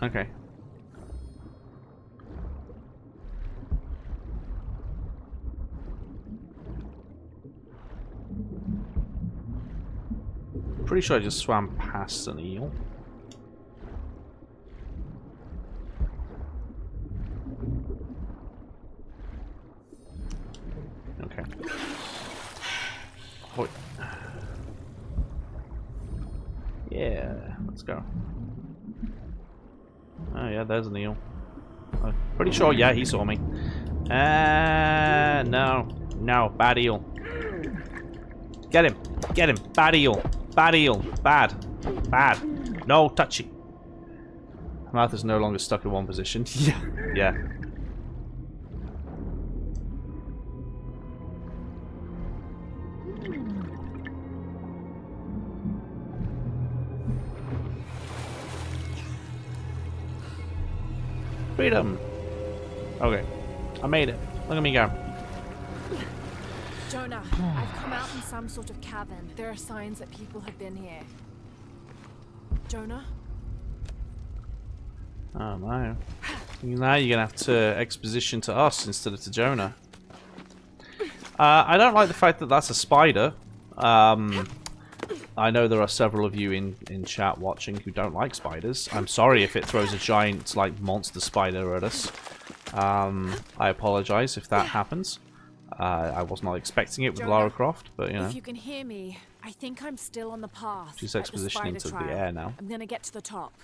Okay. Pretty sure I just swam past an eel. Okay. Oh. Yeah, let's go. Oh yeah, there's an eel. I'm pretty sure, yeah, he saw me. No. No, bad eel. Get him. Get him. Bad eel. Bad eel. Bad. Bad. No, touchy. Mouth is no longer stuck in one position. Yeah. Yeah. Freedom. Okay. I made it. Look at me go. Jonah, I've come out in some sort of cavern. There are signs that people have been here. Jonah? Oh no. Now you're gonna have to exposition to us instead of to Jonah. I don't like the fact that that's a spider. I know there are several of you in chat watching who don't like spiders. I'm sorry if it throws a giant, like, monster spider at us. I apologize if that happens. I was not expecting it with Lara Croft, but you know. If you can hear me, I think I'm still on the path. She's expositioning to the air now. I'm gonna get to the top.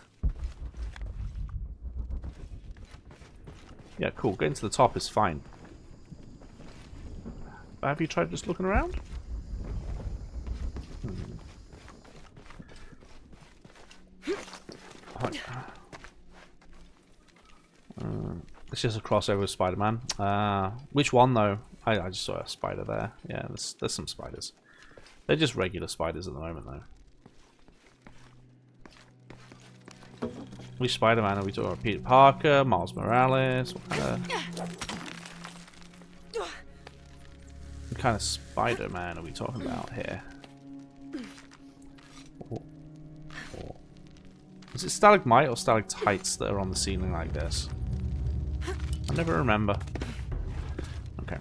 Yeah, cool. Getting to the top is fine. But have you tried just looking around? It's just a crossover with Spider-Man. Which one though? I just saw a spider there. Yeah, there's some spiders. They're just regular spiders at the moment though. Which Spider-Man are we talking about? Peter Parker, Miles Morales? What kind of Spider-Man are we talking about here? Is it stalagmite or stalactites that are on the ceiling like this? I never remember. Okay.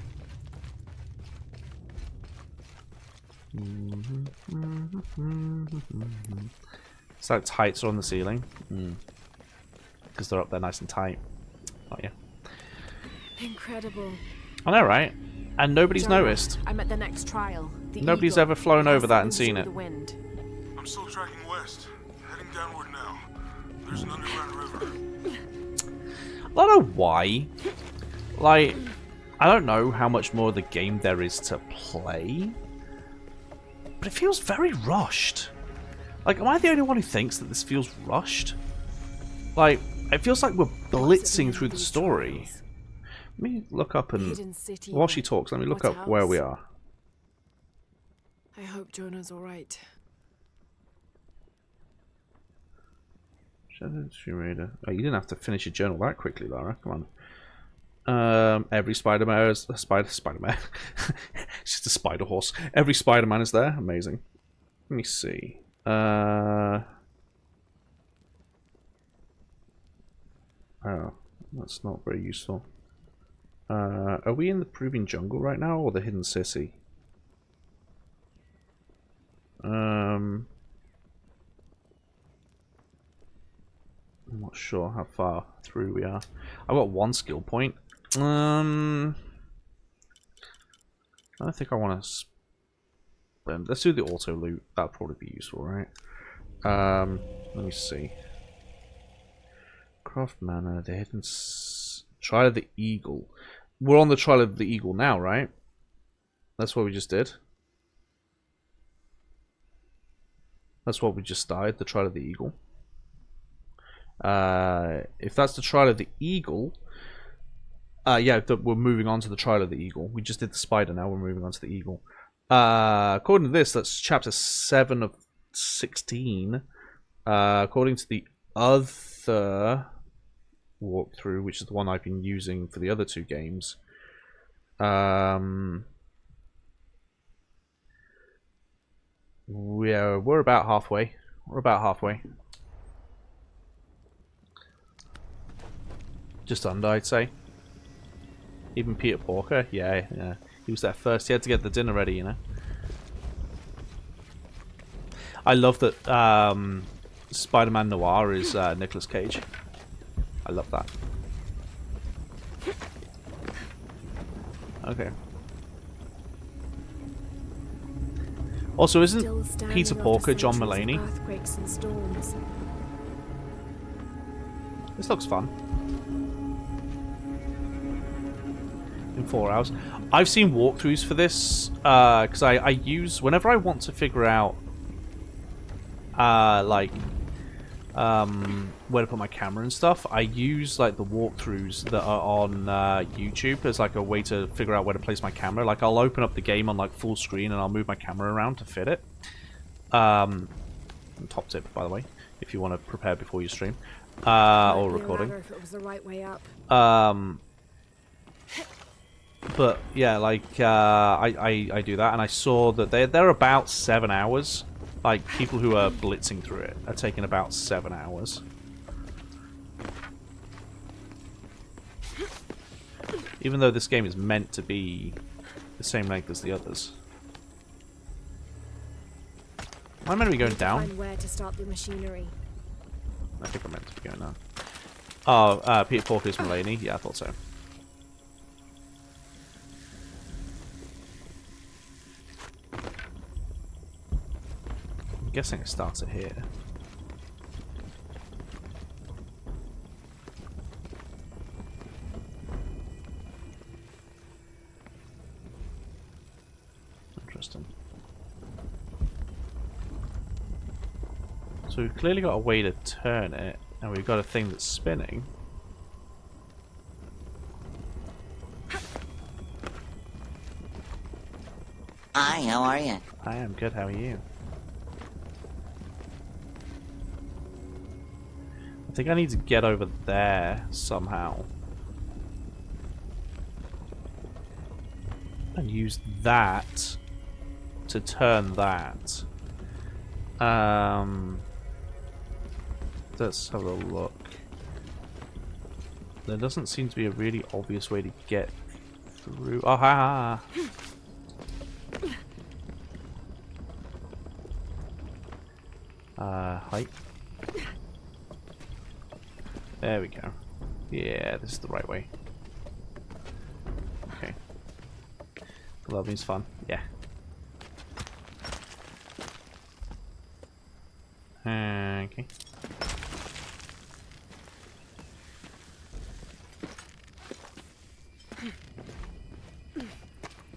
Stalactites are on the ceiling. Because they're up there nice and tight. Oh yeah. Incredible. I know, right? And nobody's Jonah, noticed. I'm at the next trial. The Nobody's Eagle. ever flown over that and Something to seen do it. with the wind. I'm still tracking west, heading downward now. There's an underground river. I don't know why. Like, I don't know how much more of the game there is to play, but it feels very rushed. Like, am I the only one who thinks that this feels rushed? Like, it feels like we're blitzing through the story. Let me look up and, while she talks, let me look up where we are. I hope Jonah's alright. Oh, you didn't have to finish your journal that quickly, Lara. Come on. Every Spider-Man is a Spider-Man. It's just a spider horse. Every Spider-Man is there. Amazing. Let me see. Oh, that's not very useful. Are we in the Peruvian jungle right now, or the hidden city? I'm not sure how far through we are. I've got 1 skill point. I don't think I want to spend. Let's do the auto loot. That'll probably be useful, right? Let me see. Craft Manor, the hidden Trial of the Eagle. We're on the Trial of the Eagle now, right? That's what we just did. That's what we just started, the Trial of the Eagle. If that's the Trial of the Eagle, yeah, we're moving on to the Trial of the Eagle. We just did the spider, now we're moving on to the eagle. According to this, that's chapter 7 of 16. According to the other walkthrough, which is the one I've been using for the other 2 games, we're about halfway. We're about halfway. Just under, I'd say. Even Peter Porker, yeah. He was there first. He had to get the dinner ready, you know. I love that Spider-Man Noir is Nicolas Cage. I love that. Okay. Also, isn't Peter Porker John Mulaney? Earthquakes and storms. This looks fun. In 4 hours. I've seen walkthroughs for this because I use, whenever I want to figure out where to put my camera and stuff, I use like the walkthroughs that are on YouTube as like a way to figure out where to place my camera. Like I'll open up the game on like full screen and I'll move my camera around to fit it. Top tip, by the way, if you want to prepare before you stream or recording. If it was the right way up. But yeah, like I do that, and I saw that they're about 7 hours. Like people who are blitzing through it are taking about 7 hours. Even though this game is meant to be the same length as the others. Am I meant to be going down? Find where to start the machinery. I think I'm meant to be going down. Oh, Peter Porker's Mulaney. Yeah, I thought so. I'm guessing it starts at here. Interesting. So we've clearly got a way to turn it, and we've got a thing that's spinning. Hi, how are you? I am good, how are you? I think I need to get over there somehow. And use that to turn that. Let's have a look. There doesn't seem to be a really obvious way to get through. Oh, ha! Height. There we go. Yeah, this is the right way. Okay. That means fun. Yeah. Okay.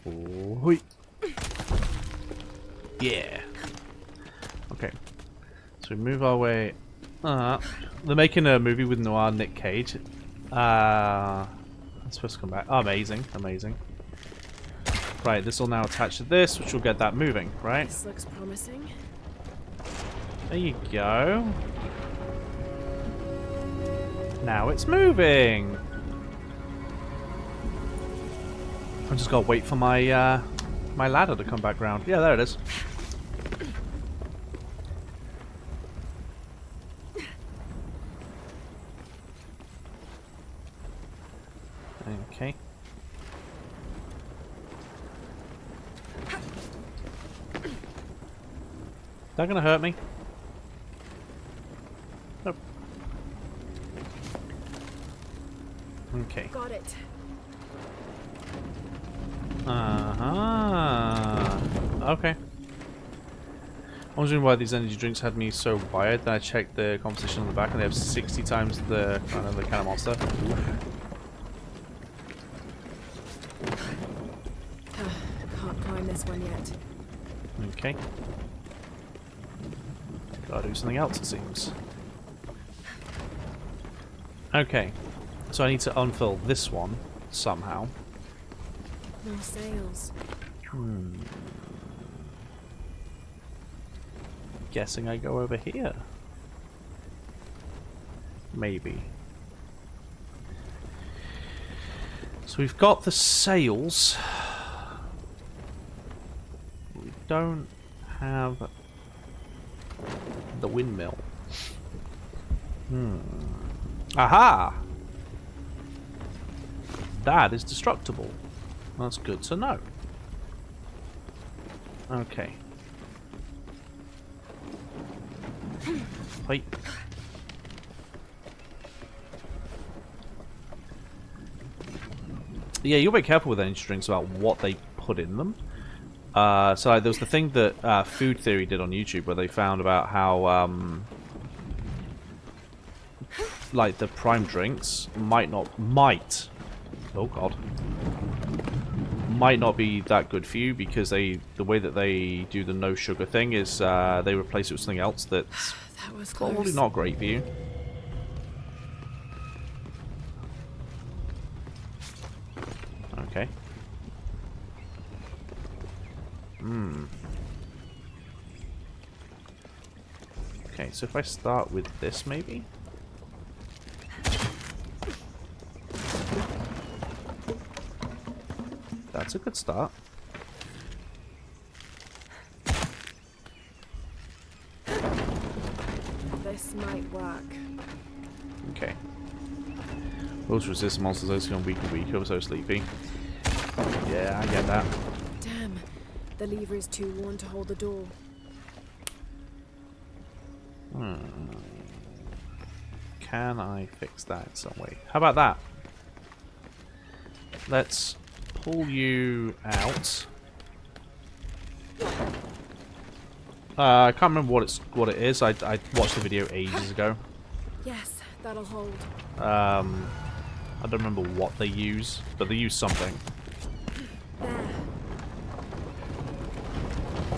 Oh, yeah. Okay. So we move our way up. They're making a movie with Noir Nick Cage. I'm supposed to come back. Oh, amazing, amazing. Right, this will now attach to this, which will get that moving, right? This looks promising. There you go. Now it's moving. I just gotta wait for my my ladder to come back round. Yeah, there it is. Okay. Is that gonna hurt me? Nope. Okay. Got it. Okay. I'm wondering why these energy drinks had me so wired. Then I checked the composition on the back, and they have 60 times the kind of monster. Can't climb this one yet. Okay. Gotta do something else, it seems. Okay. So I need to unfill this one somehow. More sails. Guessing I go over here. Maybe. So we've got the sails. We don't have the windmill. Aha! That is destructible. That's good to know. Okay. Wait. Yeah, you'll be careful with energy drinks about what they put in them. So there was the thing that Food Theory did on YouTube where they found about how like the prime drinks might oh god, might not be that good for you because the way that they do the no sugar thing is they replace it with something else that's That was probably close. not great for you. Okay. Okay, so if I start with this maybe? That's a good start. This might work. Okay. Most resist monsters are going weaker and weaker. I'm so sleepy. Yeah, I get that. Damn. The lever is too worn to hold the door. Can I fix that in some way? How about that? Let's pull you out. I can't remember what it is. I watched the video ages ago. Yes, that'll hold. I don't remember what they use, but they use something. There.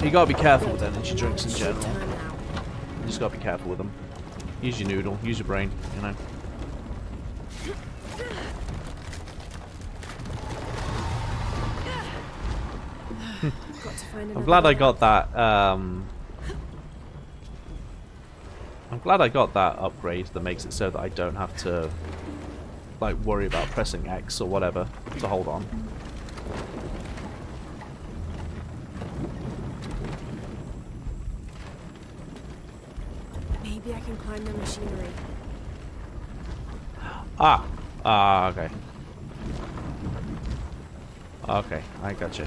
You gotta be careful with energy drinks in general. You just gotta be careful with them. Use your noodle, use your brain, you know. I'm glad I got that. I'm glad I got that upgrade that makes it so that I don't have to like worry about pressing X or whatever to hold on. Maybe I can climb the machinery. Okay. Okay, I gotcha.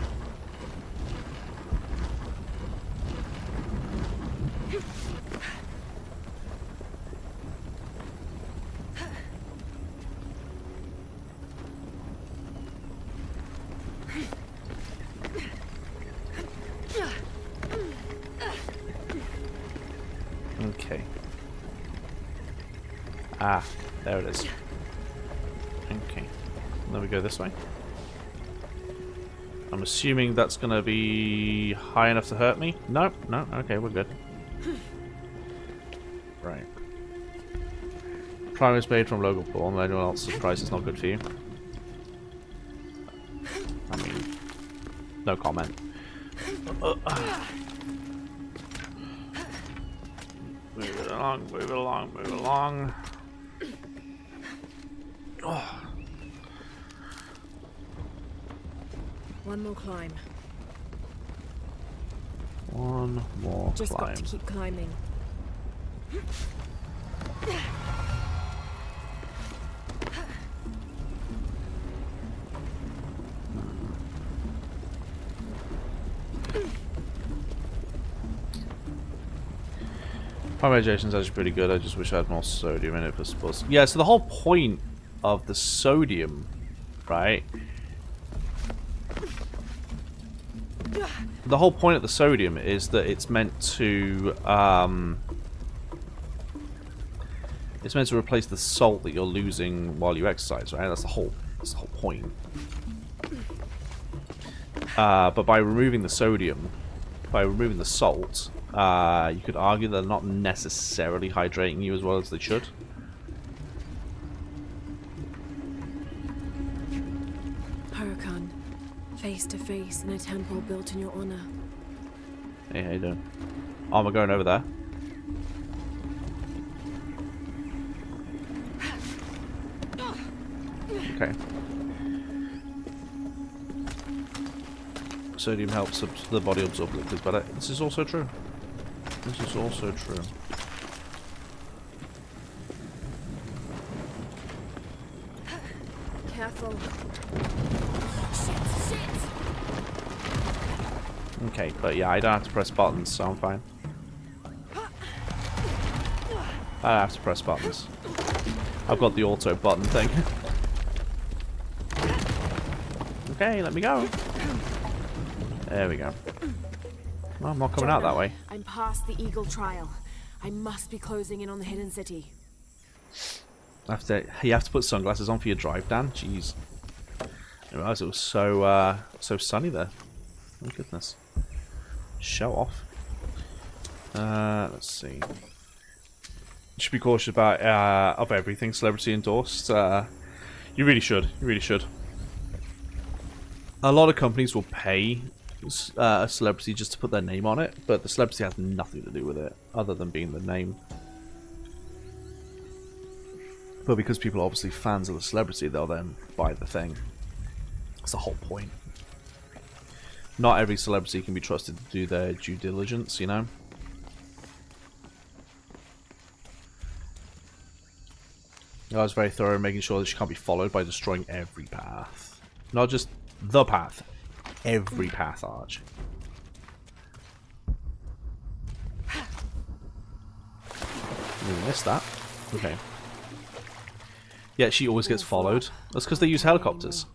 Okay. There it is. Okay. Then we go this way. I'm assuming that's gonna be high enough to hurt me. Nope, no, okay, we're good. Right. Prime is made from local form. Anyone else's price is not good for you. I mean, no comment. Move it along, move it along, move it along. Oh. One more climb. One more Just climb. got to keep climbing. Primarization's actually pretty good. I just wish I had more sodium in it for suppose. Yeah, so the whole point of the sodium, right? The whole point of the sodium is that it's meant to replace the salt that you're losing while you exercise, right? That's the whole point. But by removing the sodium, by removing the salt, you could argue they're not necessarily hydrating you as well as they should. Huracan, face to face in a temple built in your honor. Hey, how you doing? Oh, we're going over there. Okay. Sodium helps the body absorb liquids better. This is also true. This is also true. Careful. Okay, but yeah, I don't have to press buttons, so I'm fine. I don't have to press buttons. I've got the auto button thing. Okay, let me go. There we go. Well, I'm not coming out that way. I'm past the Eagle Trial. I must be closing in on the hidden city. You have to put sunglasses on for your drive, Dan. Jeez. I didn't realize it was so so sunny there. Oh goodness. Show off. Let's see. You should be cautious about of everything celebrity endorsed. You really should. You really should. A lot of companies will pay a celebrity just to put their name on it, but the celebrity has nothing to do with it other than being the name. But because people are obviously fans of the celebrity, they'll then buy the thing. That's the whole point. Not every celebrity can be trusted to do their due diligence, you know? I was very thorough in making sure that she can't be followed by destroying every path. Not just the path. Every path, Arch. We missed that. Okay. Yeah, she always gets followed. That's because they use helicopters.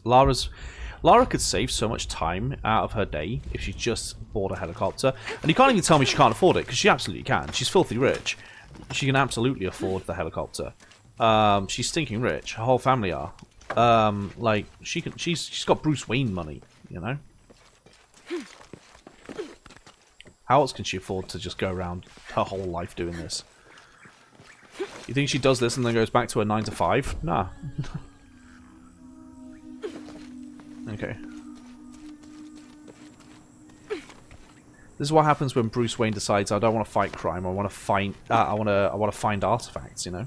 Lara could save so much time out of her day if she just bought a helicopter. And you can't even tell me she can't afford it, because she absolutely can. She's filthy rich. She can absolutely afford the helicopter. She's stinking rich. Her whole family are. Like she's got Bruce Wayne money, you know. How else can she afford to just go around her whole life doing this? You think she does this and then goes back to her 9 to 5? Nah. Okay. This is what happens when Bruce Wayne decides I don't want to fight crime. I want to find. I want to find artifacts. You know.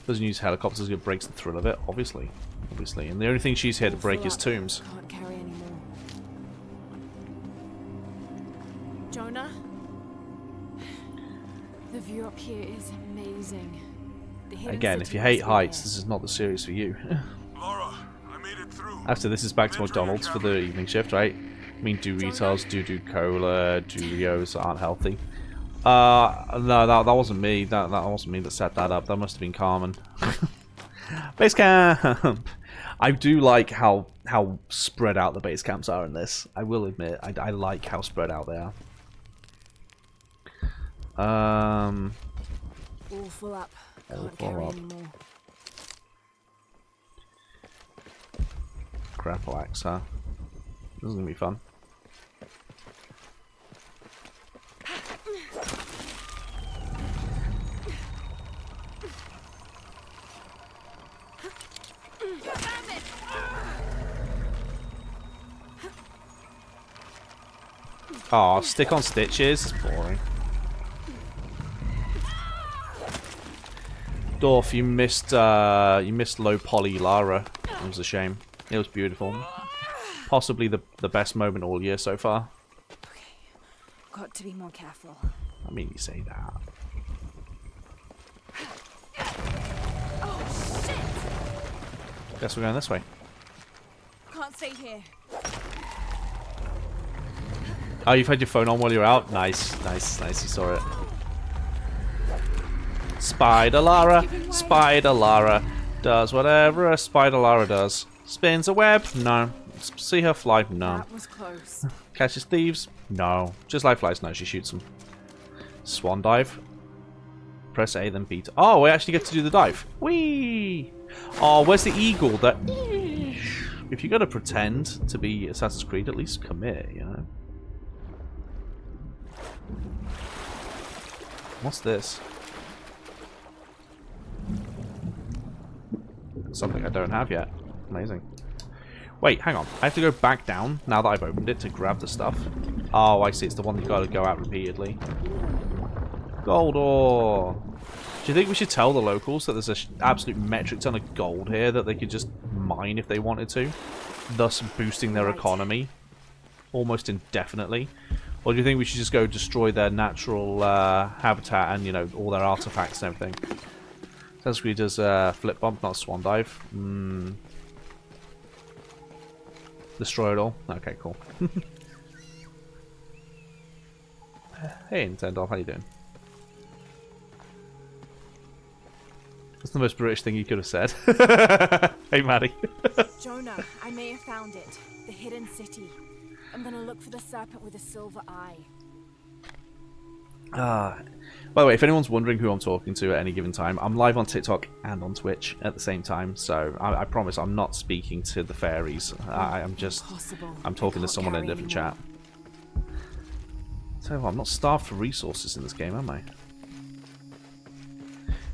Doesn't use helicopters. It breaks the thrill of it. Obviously. And the only thing she's here to break is tombs. Can't carry anymore. Jonah, the view up here is amazing. Again, if you hate heights, this is not the series for you. Laura, I made it through. After this is back to McDonald's for the evening shift, right? I mean, do retards, do cola, Doritos aren't healthy. No, that wasn't me. That wasn't me that set that up. That must have been Carmen. Base camp. I do like how spread out the base camps are in this. I will admit, I like how spread out they are. All full up. Can't full carry up. anymore. Grapple axe, huh? This is gonna be fun. Aw, stick on stitches. It's boring. Dorf, you missed low poly Lara. It was a shame. It was beautiful. Possibly the best moment all year so far. Got to be more careful. I mean, you say that. Oh shit! Guess we're going this way. Can't stay here. Oh, you've had your phone on while you're out? Nice, nice, nice. You saw it. Spider Lara, Spider Lara does whatever a Spider Lara does. Spins a web? No. See her fly? No. That was close. Catches thieves? No. Just like flies? No, she shoots them. Swan dive. Press A, then B. Oh, we actually get to do the dive. Whee! Oh, where's the eagle? That. If you're gonna pretend to be Assassin's Creed, at least commit, you know. What's this? Something I don't have yet. Amazing. Wait, hang on. I have to go back down now that I've opened it to grab the stuff. Oh, I see. It's the one you gotta go out repeatedly. Gold ore. Do you think we should tell the locals that there's an absolute metric ton of gold here that they could just mine if they wanted to? Thus boosting their economy almost indefinitely? Or do you think we should just go destroy their natural habitat and, you know, all their artifacts and everything? Assassin's Creed does flip bump, not swan dive. Destroy it all? Okay, cool. Hey, Nintendo, how you doing? That's the most British thing you could have said. Hey, Maddie. Jonah, I may have found it. The hidden city. I'm gonna look for the serpent with a silver eye. By the way, if anyone's wondering who I'm talking to at any given time, I'm live on TikTok and on Twitch at the same time, so I promise I'm not speaking to the fairies. I'm talking to someone in a different chat. So I'm not starved for resources in this game, am I?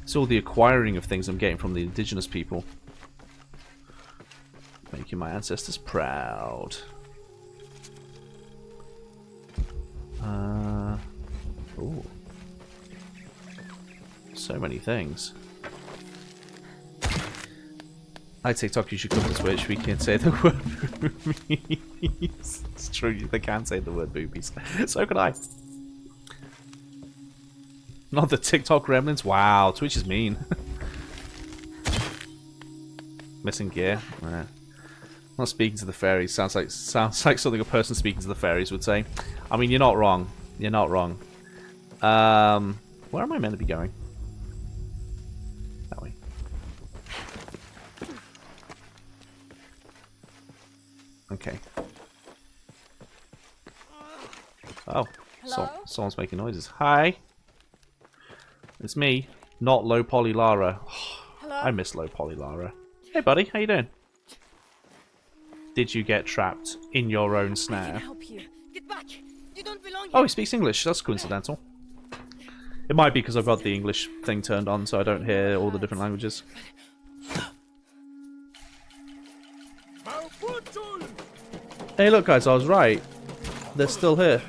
It's all the acquiring of things I'm getting from the indigenous people. Making my ancestors proud. Ooh. So many things. I TikTok, you should come to Twitch. We can say the word boobies. It's true, they can say the word boobies. So can I. Not the TikTok gremlins. Wow, Twitch is mean. Missing gear. Not speaking to the fairies. Sounds like something a person speaking to the fairies would say. I mean, you're not wrong. You're not wrong. Where am I meant to be going? That way. Okay. Oh, someone's making noises. Hi. It's me, not low poly Lara. I miss low poly Lara. Hey, buddy, how you doing? Did you get trapped in your own snare? I can help you. Get back. You don't belong here. Oh, he speaks English. That's coincidental. It might be because I've got the English thing turned on, so I don't hear all the different languages. Hey, look, guys, I was right. They're still here.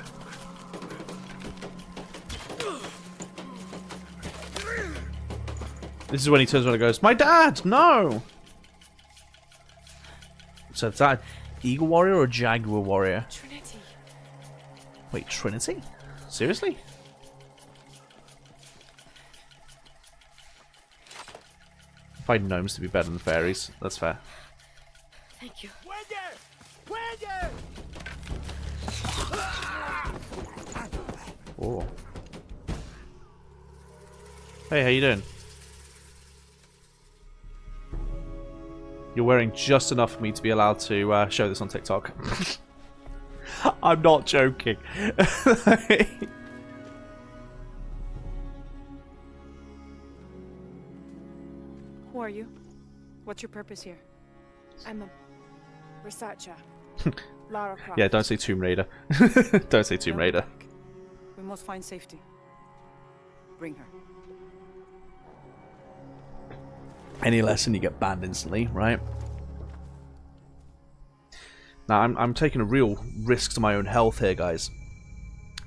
This is when he turns around and goes, "My dad, no!" So is that an Eagle Warrior or a Jaguar Warrior? Trinity. Wait, Trinity? Seriously? I find gnomes to be better than fairies. That's fair. Thank you. Oh. Hey, how you doing? You're wearing just enough for me to be allowed to show this on TikTok. I'm not joking. Who are you? What's your purpose here? I'm a researcher. Lara Croft. Yeah, don't say Tomb Raider. Don't say Tomb Raider. We must find safety. Bring her. Any lesson, you get banned instantly, right? Now, I'm taking a real risk to my own health here, guys.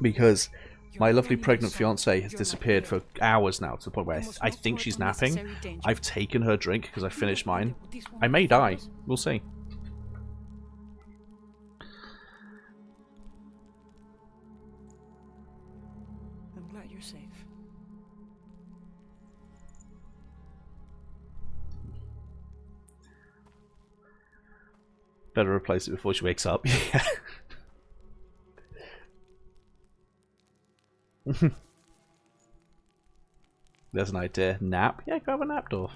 Because My lovely pregnant fiance has disappeared for hours now, to the point where I think she's napping. I've taken her drink because I finished mine. I may die. We'll see. I'm glad you're safe. Better replace it before she wakes up. Yeah. There's an idea. Nap? Yeah, go have a nap, Dorf.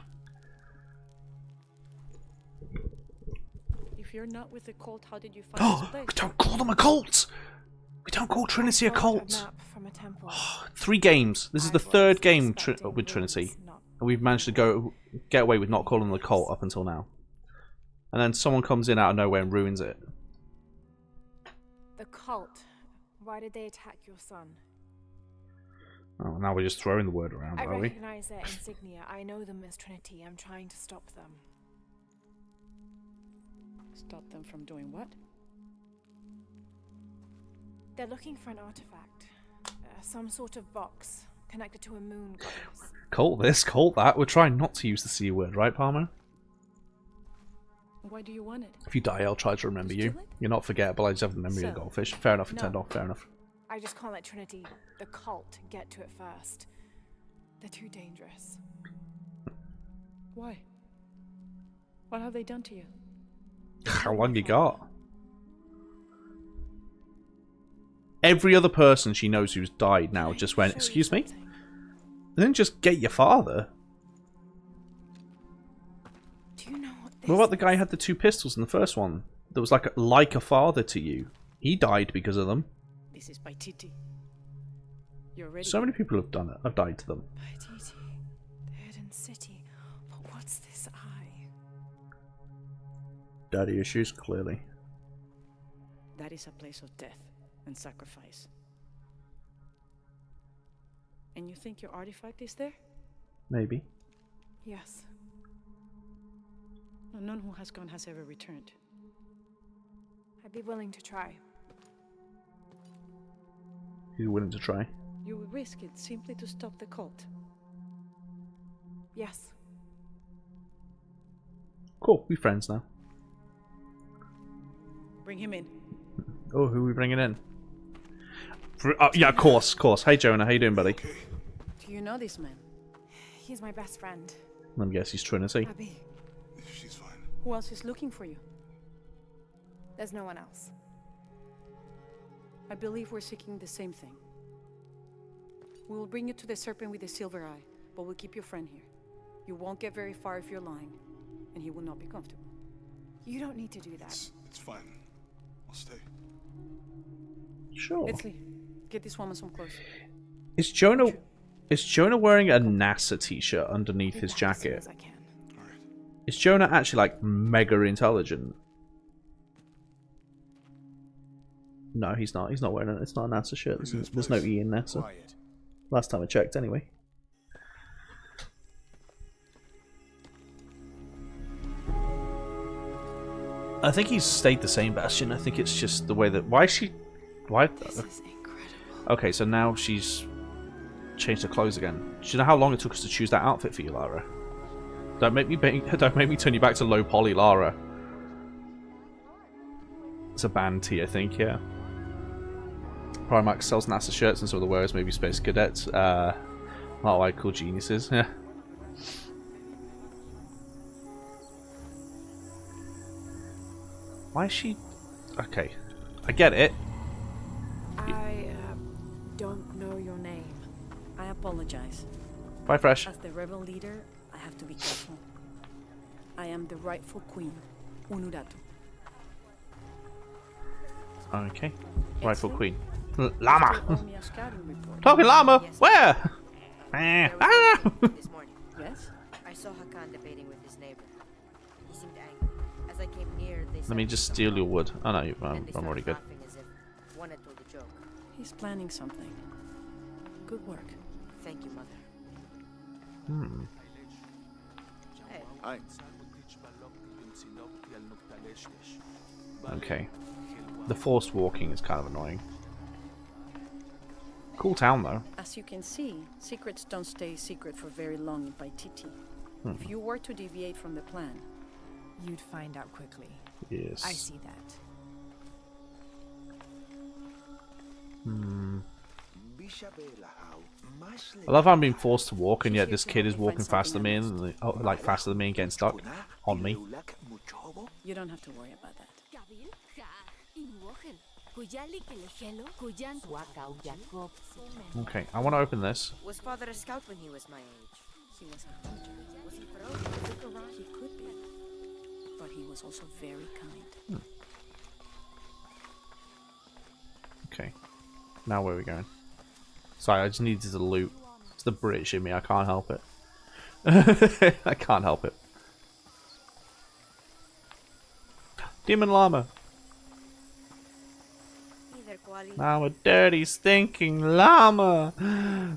If you're not with the cult, how did you find this place? We don't call them a cult! We don't call Trinity a cult! A map from a temple. 3 games. This is the 3rd game with Trinity. And we've managed to get away with not calling them a cult up until now. And then someone comes in out of nowhere and ruins it. The cult. Why did they attack your son? Oh, now we're just throwing the word around, I are we? recognize their insignia. I know them as Trinity. I'm trying to stop them. Stop them from doing what? They're looking for an artifact. Some sort of box connected to a moon goddess. Cult this, cult that. We're trying not to use the C word, right, Palmer? Why do you want it? If you die, I'll try to remember you. You're not forgettable, I just have the memory of a goldfish. Fair enough, you turned off, fair enough. I just can't let Trinity, the cult, get to it first. They're too dangerous. Why? What have they done to you? How long you got? Every other person she knows who's died now just went, excuse me? And then just get your father. Do you know what this What about the guy who had the 2 pistols in the first one? That was like a father to you. He died because of them. This is by Titi. You're ready. So many people have done it. I've died to them. By Titi, the hidden city. But what's this eye? Daddy issues, clearly. That is a place of death and sacrifice. And you think your artifact is there? Maybe. Yes. No, none who has gone has ever returned. I'd be willing to try. He's willing to try. You would risk it simply to stop the cult. Yes. Cool, we're friends now. Bring him in. Oh, who are we bringing in? Yeah, of course, of course. Hey, Jonah, how you doing, buddy? Do you know this man? He's my best friend. Let me guess, he's Trinity. Abby. She's fine. Who else is looking for you? There's no one else. I believe we're seeking the same thing. We will bring you to the serpent with the silver eye, but we'll keep your friend here. You won't get very far if you're lying, and he will not be comfortable. You don't need to do that. It's fine. I'll stay. Sure. Let's leave. Get this woman some clothes. Is Jonah wearing a NASA t-shirt underneath his jacket? Is Jonah actually like mega intelligent? No, he's not. He's not wearing it. It's not a NASA shirt. There's no E in NASA. Last time I checked, anyway. I think he's stayed the same, Bastion. I think it's just the way that... Why is she... Why... This is incredible. Okay, so now she's changed her clothes again. Do you know how long it took us to choose that outfit for you, Lara? Don't make me turn you back to low poly, Lara. It's a band tee, I think, yeah. Primark sells NASA shirts and some of the wearers may be space cadets. Not what I call geniuses. Yeah. Why is she... Okay. I get it. I don't know your name. I apologize. Bye, Fresh. As the rebel leader, I have to be careful. I am the rightful queen, Unuratu. Okay. Rightful queen. Llama! You owe me a scouting report. Talking llama! Yes, Where? This morning. Yes? I saw Hakan debating with his neighbor. He seemed angry. As I came near, they Let me just steal your wood. Oh no, I'm already good. laughing as if one had told a joke. He's planning something. Good work. Thank you, Mother. Hmm. Hey. Hi. Okay. The forced walking is kind of annoying. Cool town, though. As you can see, secrets don't stay secret for very long in Paititi. If you were to deviate from the plan, you'd find out quickly. Yes. I see that. I love how I'm being forced to walk, and yet this kid is walking faster than me, and like faster than me, and getting stuck on me. You don't have to worry about that. Okay, I want to open this. Was father a scout when he was my age? He was a hunter. Was he ferocious? He could be, but he was also very kind. Okay, now where are we going? Sorry, I just needed the loot. It's the British in me, I can't help it. I can't help it. Demon llama. Now a dirty, stinking llama.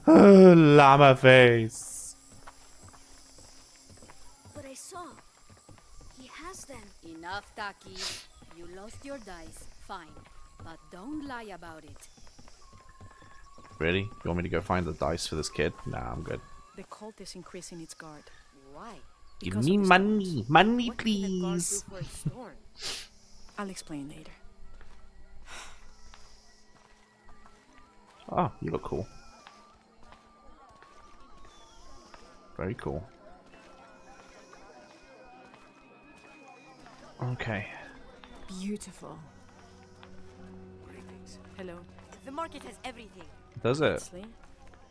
Llama face. But I saw. He has them. Enough, Taki. You lost your dice. Fine. But don't lie about it. Really? You want me to go find the dice for this kid? Nah, I'm good. The cult is increasing its guard. Why? Give me money. Money, please. I'll explain later. Oh, you look cool. Very cool. Okay. Beautiful. Hello. The market has everything. Does it? Honestly,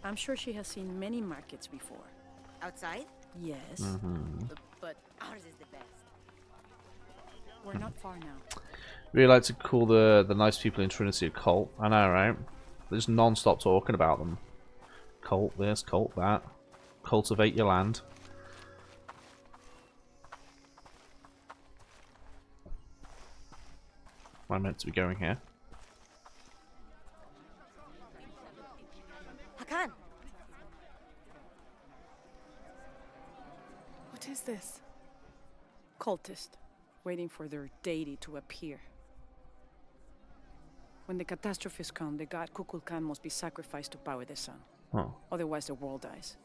I'm sure she has seen many markets before. Outside? Yes. But ours is the best. We're not far now. Really like to call the nice people in Trinity a cult. I know, right? They're just non-stop talking about them. Cult this, cult that. Cultivate your land. Am I meant to be going here? Hakan! What is this? Cultist, waiting for their deity to appear. When the catastrophes come, the god Kukulkan must be sacrificed to power the sun. Oh. Otherwise the world dies.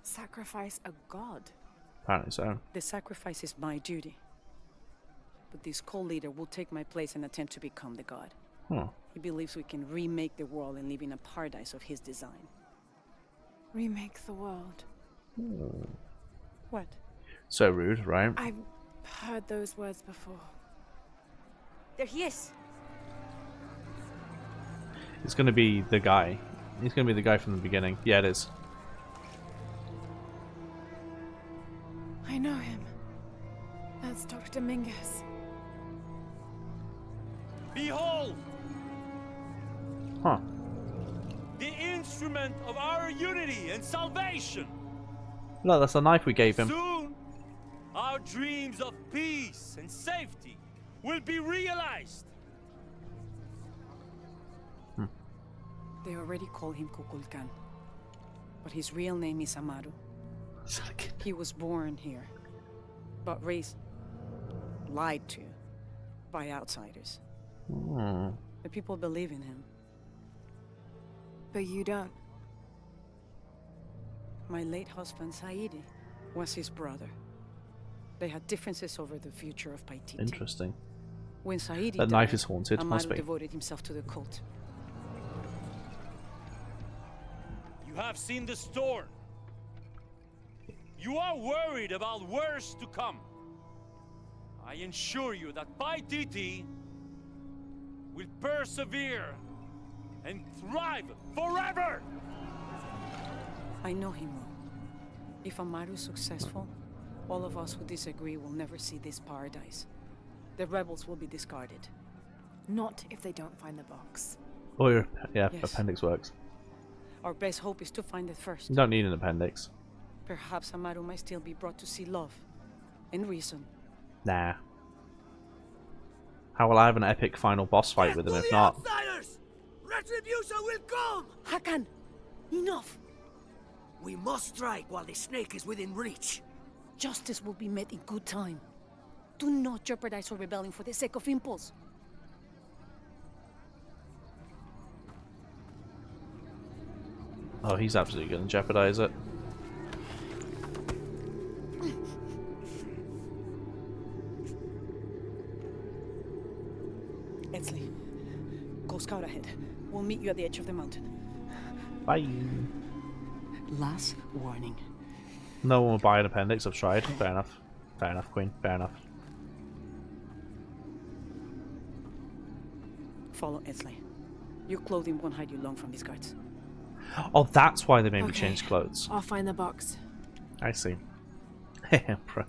Sacrifice a god? Apparently so. The sacrifice is my duty. But this cult leader will take my place and attempt to become the god. Huh. He believes we can remake the world and live in a paradise of his design. Remake the world? What? So rude, right? I've heard those words before. There he is! It's gonna be the guy. He's gonna be the guy from the beginning. Yeah, it is. I know him. That's Dr. Dominguez. Behold! Huh. The instrument of our unity and salvation! Look, that's the knife we gave him. Soon, our dreams of peace and safety will be realized. They already call him Kukulkan. But his real name is Amaru. He was born here, but raised, lied to, by outsiders. The people believe in him. But you don't. My late husband, Saidi, was his brother. They had differences over the future of Paititi. Interesting. When Saidi That died, knife is haunted, Amaru must be. devoted himself to the cult. You have seen the storm. You are worried about worse to come. I assure you that Paititi will persevere and thrive forever! I know he will. If Amaru is successful, all of us who disagree will never see this paradise. The rebels will be discarded. Not if they don't find the box. Oh, yeah, Yes. appendix works. Our best hope is to find it first. You don't need an appendix. Perhaps Amaru might still be brought to see love and reason. Nah. How will I have an epic final boss fight with him if not? Outsiders! Retribution will come! Hakan! Enough! We must strike while the snake is within reach. Justice will be met in good time. Do not jeopardize our rebellion for the sake of impulse. Oh, he's absolutely going to jeopardize it. Edsley, go scout ahead. We'll meet you at the edge of the mountain. Bye. Last warning. No one will buy an appendix. I've tried. Fair enough. Fair enough, Queen. Fair enough. Follow Edsley. Your clothing won't hide you long from these guards. Oh, that's why they made me Okay. change clothes. I'll find the box. I see. Emperor.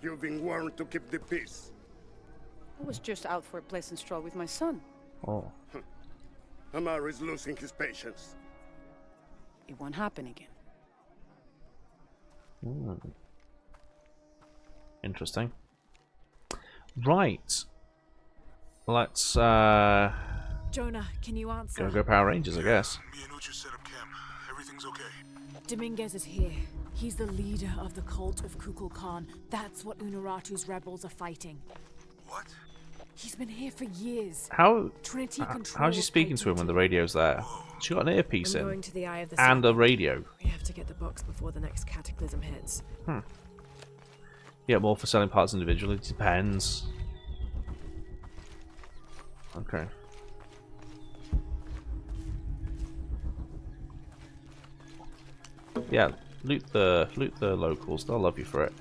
You've been warned to keep the peace. I was just out for a pleasant stroll with my son. Oh. Amar is losing his patience. It won't happen again. Interesting. Right. Let's Jonah, can you answer? go Power Rangers, I guess. Me and Uchu set up camp. Everything's okay. Dominguez is here. He's the leader of the cult of Kukulkan. That's what Unuratu's rebels are fighting. What? He's been here for years. How? Trinity How's she speaking to him when the radio's there? She got an earpiece I'm in going to the Eye of the and Sun. a radio. We have to get the box before the next cataclysm hits. Yeah, more for selling parts individually. Depends. Okay. Yeah, loot the locals. They'll love you for it.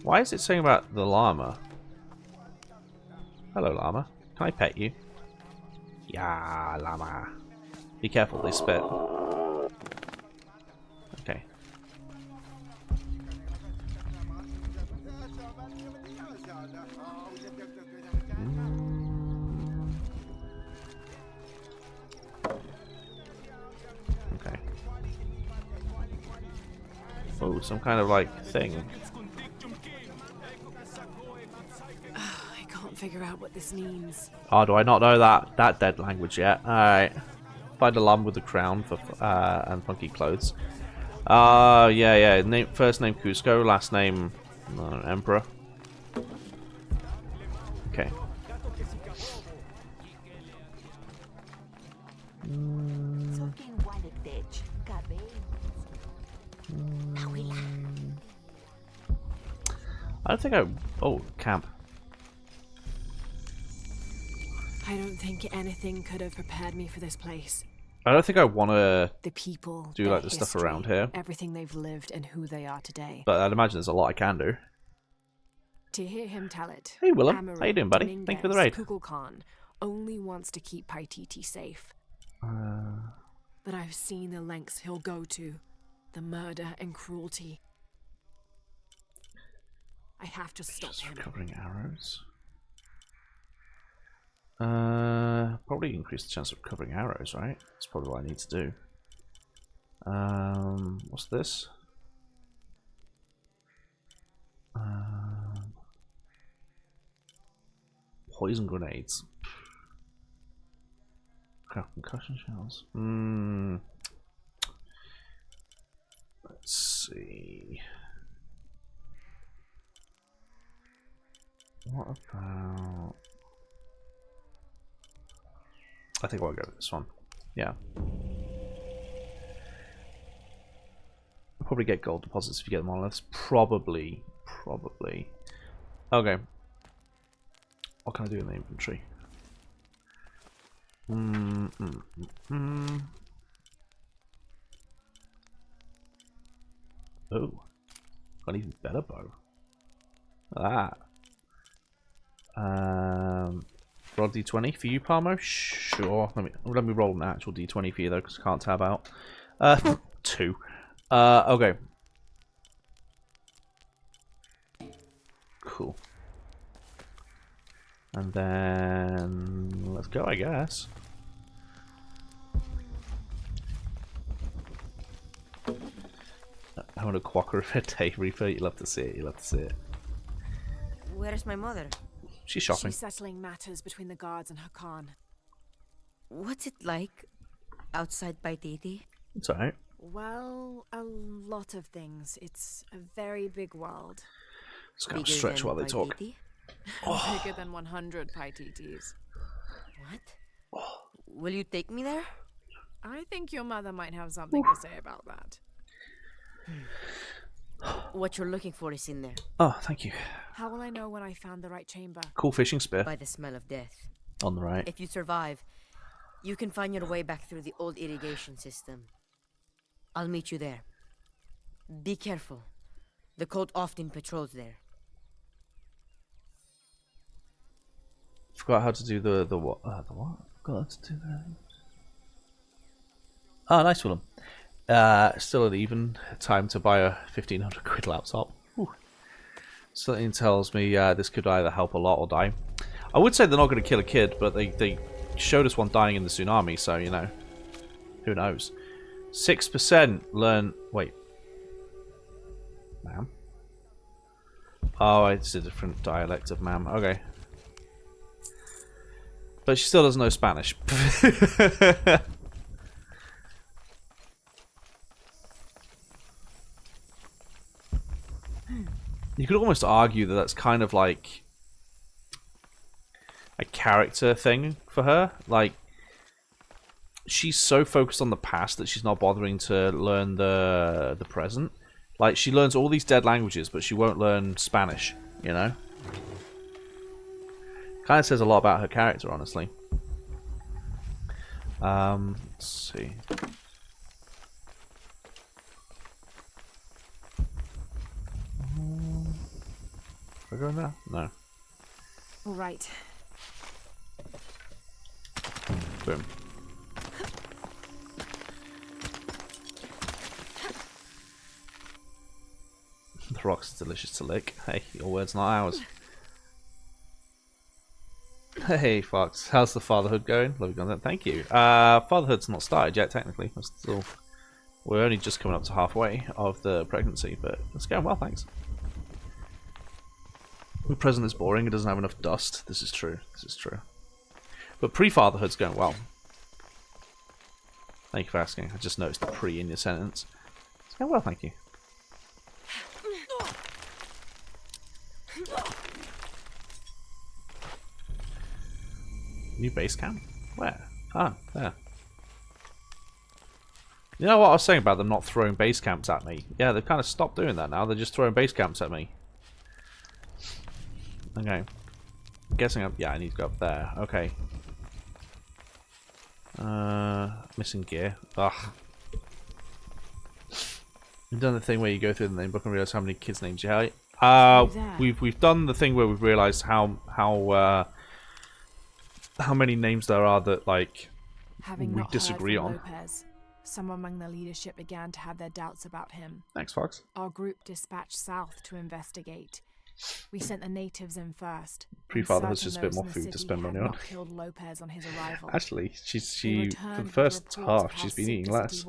Why is it saying about the llama? Hello, llama. Can I pet you? Yeah, llama. Be careful, they spit. Okay. Okay. Oh, some kind of like thing. I can't figure out what this means. Oh, do I not know that dead language yet? Alright. Find a lamb with a crown for and funky clothes. Yeah. First name Cusco, last name Emperor. Okay. I don't think I... Oh, camp. I don't think anything could have prepared me for this place. I don't think I want to The people, do their like the stuff history, around here. everything they've lived and who they are today. But I'd imagine there's a lot I can do. To hear him tell it, Hey, Willem. Amaru, How you doing, buddy? Thank you for the raid. Kukulkan only wants to keep Paititi safe. But I've seen the lengths he'll go to, the murder and cruelty. I have to stop him. Recovering arrows. Probably increase the chance of recovering arrows, right? That's probably what I need to do. What's this? Poison grenades. Concussion shells. Let's see. What about... I think I'll go with this one. Yeah. I'll probably get gold deposits if you get them on. That's probably. Okay. What can I do in the inventory? Oh. Got an even better bow. Look at that. Roll d20 for you, Palmo? Sure. Let me roll an actual d20 for you though, because I can't tab out. 2. Okay. Cool. And then let's go, I guess. I want a quacker of a day, Reaper. You love to see it. You love to see it. Where's my mother? She's shopping. She's settling matters between the guards and her Khan. What's it like outside Paititi? It's alright. Well, a lot of things. It's a very big world. Just gonna stretch while they talk. Bigger than 100 Paititis. What? Will you take me there? I think your mother might have something to say about that. What you're looking for is in there. Oh, thank you. How will I know when I found the right chamber? Cool fishing spear. By the smell of death. On the right. If you survive, you can find your way back through the old irrigation system. I'll meet you there. Be careful. The cult often patrols there. Forgot how to do the what? The what? Forgot how to do that. Oh, nice one. Still at even time to buy a 1,500 quid laptop. Whew. Something tells me this could either help a lot or die. I would say they're not going to kill a kid, but they showed us one dying in the tsunami, so, you know, who knows. 6% learn... Wait. Ma'am? Oh, it's a different dialect of ma'am. Okay. But she still doesn't know Spanish. You could almost argue that that's kind of like a character thing for her. Like, she's so focused on the past that she's not bothering to learn the present. Like, she learns all these dead languages, but she won't learn Spanish, you know? Kind of says a lot about her character, honestly. Let's see. Are we going there? No. All right. Boom. The rock's delicious to lick. Hey, your word's not ours. Hey, Fox. How's the fatherhood going? Lovely content. Thank you. Fatherhood's not started yet, technically. We're only just coming up to halfway of the pregnancy, but it's going well, thanks. The present is boring. It doesn't have enough dust. This is true. This is true. But pre-fatherhood's going well. Thank you for asking. I just noticed the pre in your sentence. It's going well, thank you. New base camp? Where? Ah, there. You know what I was saying about them not throwing base camps at me? Yeah, they've kind of stopped doing that now. They're just throwing base camps at me. Okay. I'm guessing yeah, I need to go up there. Okay. Missing gear. Ugh. We've done the thing where you go through the name book and realize how many kids' names you have. We've done the thing where we've realized how many names there are that like we disagree on. Lopez, some among the leadership began to have their doubts about him. Thanks, Fox. Our group dispatched south to investigate. We sent the natives in first. Pre-father has just a bit more food to spend money on. Killed Lopez on his arrival. Actually, she for the first half she's been eating less.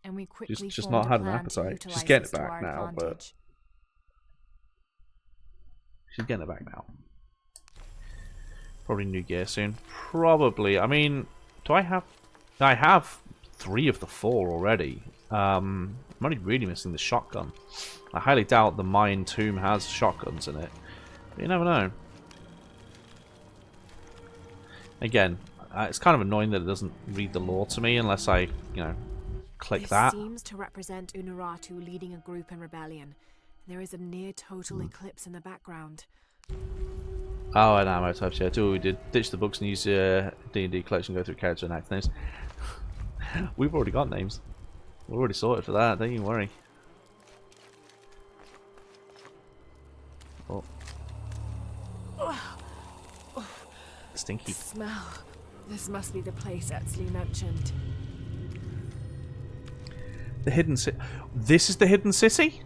And we quickly she's just not had an appetite. She's getting it back now, but she's getting it back now. Probably new gear soon. Probably. I mean, do I have? I have 3 of the 4 already. I'm only really missing the shotgun. I highly doubt the Mayan tomb has shotguns in it. But you never know. Again, it's kind of annoying that it doesn't read the lore to me unless I, you know, click that. This seems to represent Unuratu leading a group in rebellion. There is a near total eclipse in the background. Oh, and ammo types, yeah. Do what we did. Ditch the books and use D&D collection, go through character and act names. We've already got names. We're already sorted for that, don't you worry. Oh. Stinky. Smell. This must be the place Etsley mentioned. The hidden city. This is the hidden city?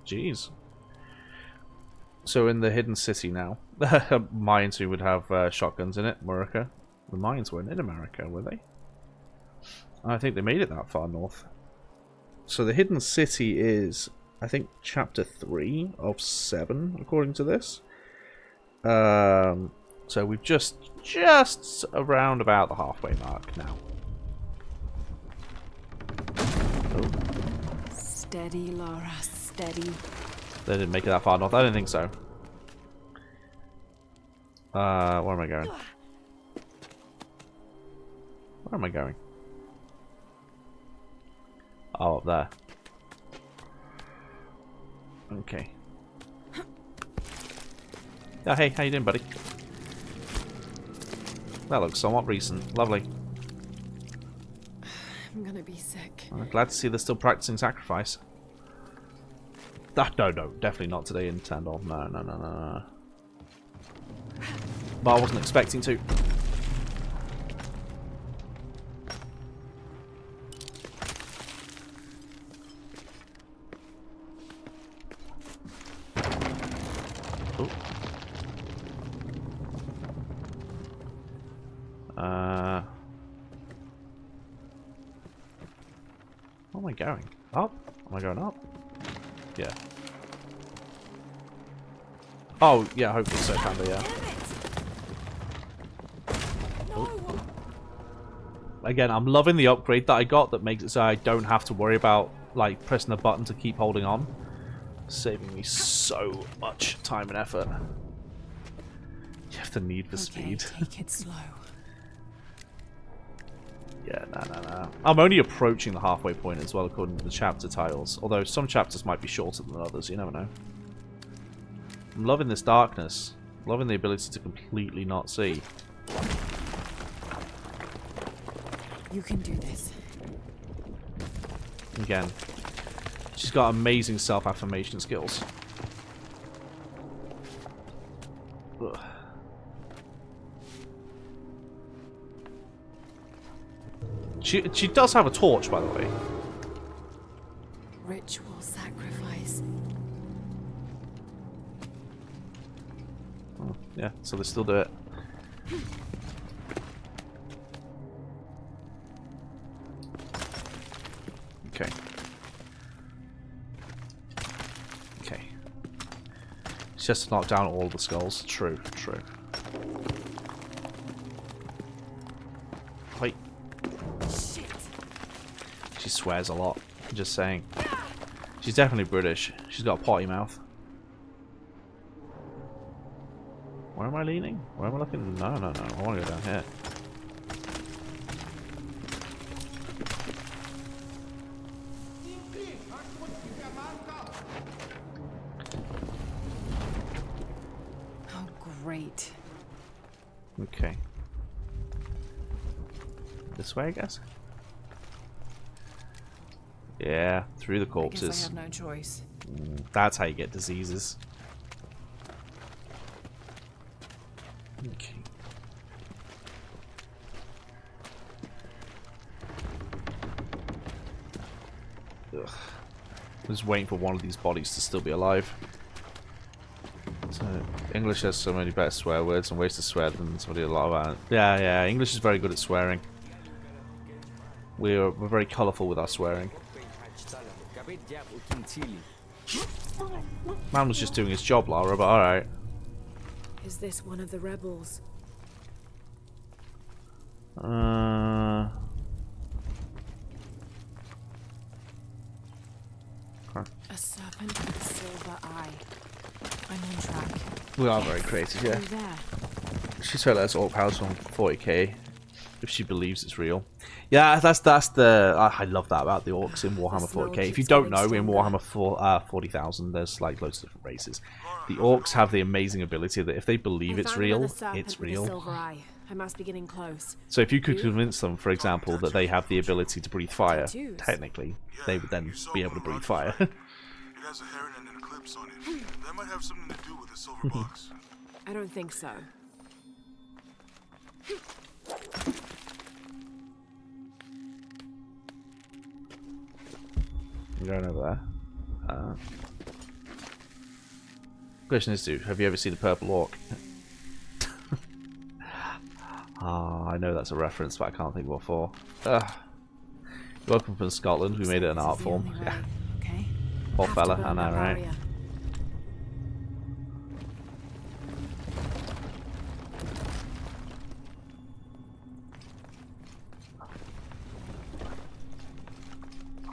Jeez. So in the hidden city now, Mayans who would have shotguns in it, America. The Mayans weren't in America, were they? I think they made it that far north. So the hidden city is, I think, chapter 3 of 7, according to this. So we've just around about the halfway mark now. Oh. Steady, Laura, steady. They didn't make it that far north. I don't think so. Where am I going? Where am I going? Oh, up there. Okay. Oh, hey, how you doing, buddy? That looks somewhat recent. Lovely. I'm gonna be sick. I'm glad to see they're still practicing sacrifice. Ah, no, definitely not today in Tandor. No. But I wasn't expecting to. Oh. Where am I going? Up? Am I going up? Yeah. Oh, yeah, hopefully so, Panda, yeah. Oh. Again, I'm loving the upgrade that I got that makes it so I don't have to worry about, like, pressing the button to keep holding on. Saving me so much time and effort. You have the need for speed. Take it slow. Yeah, no. I'm only approaching the halfway point as well, according to the chapter titles. Although some chapters might be shorter than others, you never know. I'm loving this darkness. Loving the ability to completely not see. You can do this. Again, she's got amazing self-affirmation skills. Ugh. She does have a torch, by the way. Ritual sacrifice. Oh, yeah, so they still do it. Okay. Okay. It's just to knock down all the skulls. True. Wait. She swears a lot. I'm just saying. She's definitely British. She's got a potty mouth. Where am I leaning? Where am I looking? No. I want to go down here. Oh, great. Okay. This way, I guess? Yeah, through the corpses. I guess I have no choice. That's how you get diseases. Okay. Ugh. I'm just waiting for one of these bodies to still be alive. So, English has so many better swear words and ways to swear than somebody a lot about it. Yeah, English is very good at swearing. We're very colourful with our swearing. Man was just doing his job, Lara, but alright. Is this one of the rebels? Okay. A serpent with a silver eye. I'm on track. We are very creative, yeah. There. She's trying to let us orc house on 40k if she believes it's real. Yeah, that's the. I love that about the orcs in Warhammer 40k. If you don't know, in Warhammer 40,000, there's like loads of different races. The orcs have the amazing ability that if they believe it's real, it's real. Silver eye. I must be getting close. So if you could convince them, for example, that they have the ability to breathe fire, technically, they would then be able to breathe fire. It has a heron and an eclipse on it. That might have something to do with the silver box. I don't think so. I'm going over there. Question is, dude, have you ever seen a purple orc? I know that's a reference, but I can't think what for. Welcome from Scotland. We made it an art form. Yeah. Okay. Poor fella, I know, right?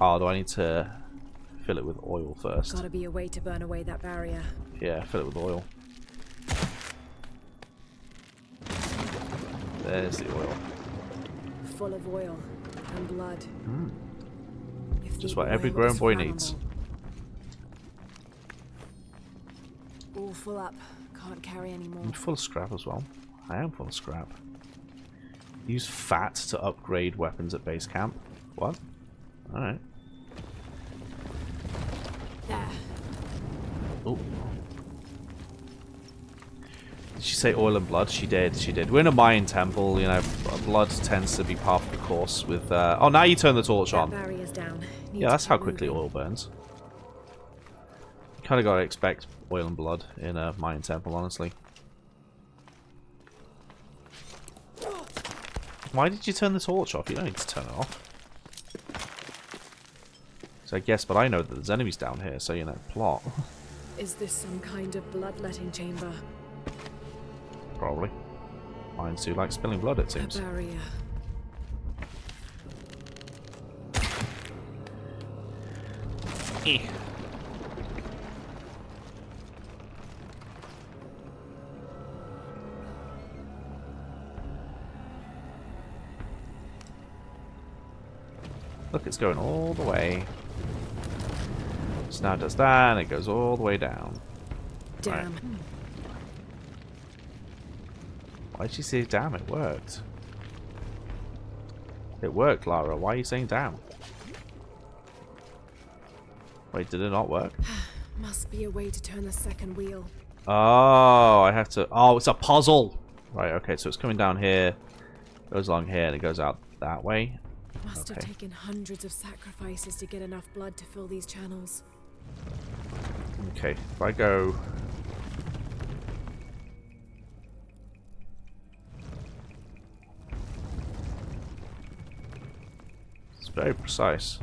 Oh, do I need to fill it with oil first? Gotta be a way to burn away that barrier. Yeah, fill it with oil. There's the oil. Full of oil and blood. If Just the what every oil grown is boy flammable. needs. All full up. Can't carry any more. I'm full of scrap as well. I am full of scrap. Use fat to upgrade weapons at base camp. What? Alright. There. Oh. Did she say oil and blood? She did, she did. We're in a Mayan temple, you know, blood tends to be part of the course with... Oh, now you turn the torch on. Barrier's down. Yeah, that's how quickly oil burns. Kinda gotta expect oil and blood in a Mayan temple, honestly. Why did you turn the torch off? You don't need to turn it off. So I guess, but I know that there's enemies down here, so you know, plot. Is this some kind of bloodletting chamber? Probably. Mines do like spilling blood, it seems. A barrier. Look, it's going all the way. So now it does that, and it goes all the way down. Damn. Right. Why did you say damn? It worked. It worked, Lara. Why are you saying damn? Wait, did it not work? Must be a way to turn the second wheel. Oh, I have to... Oh, it's a puzzle! Right, okay, so it's coming down here, goes along here, and it goes out that way. Must have taken hundreds of sacrifices to get enough blood to fill these channels. Okay, if I go... It's very precise.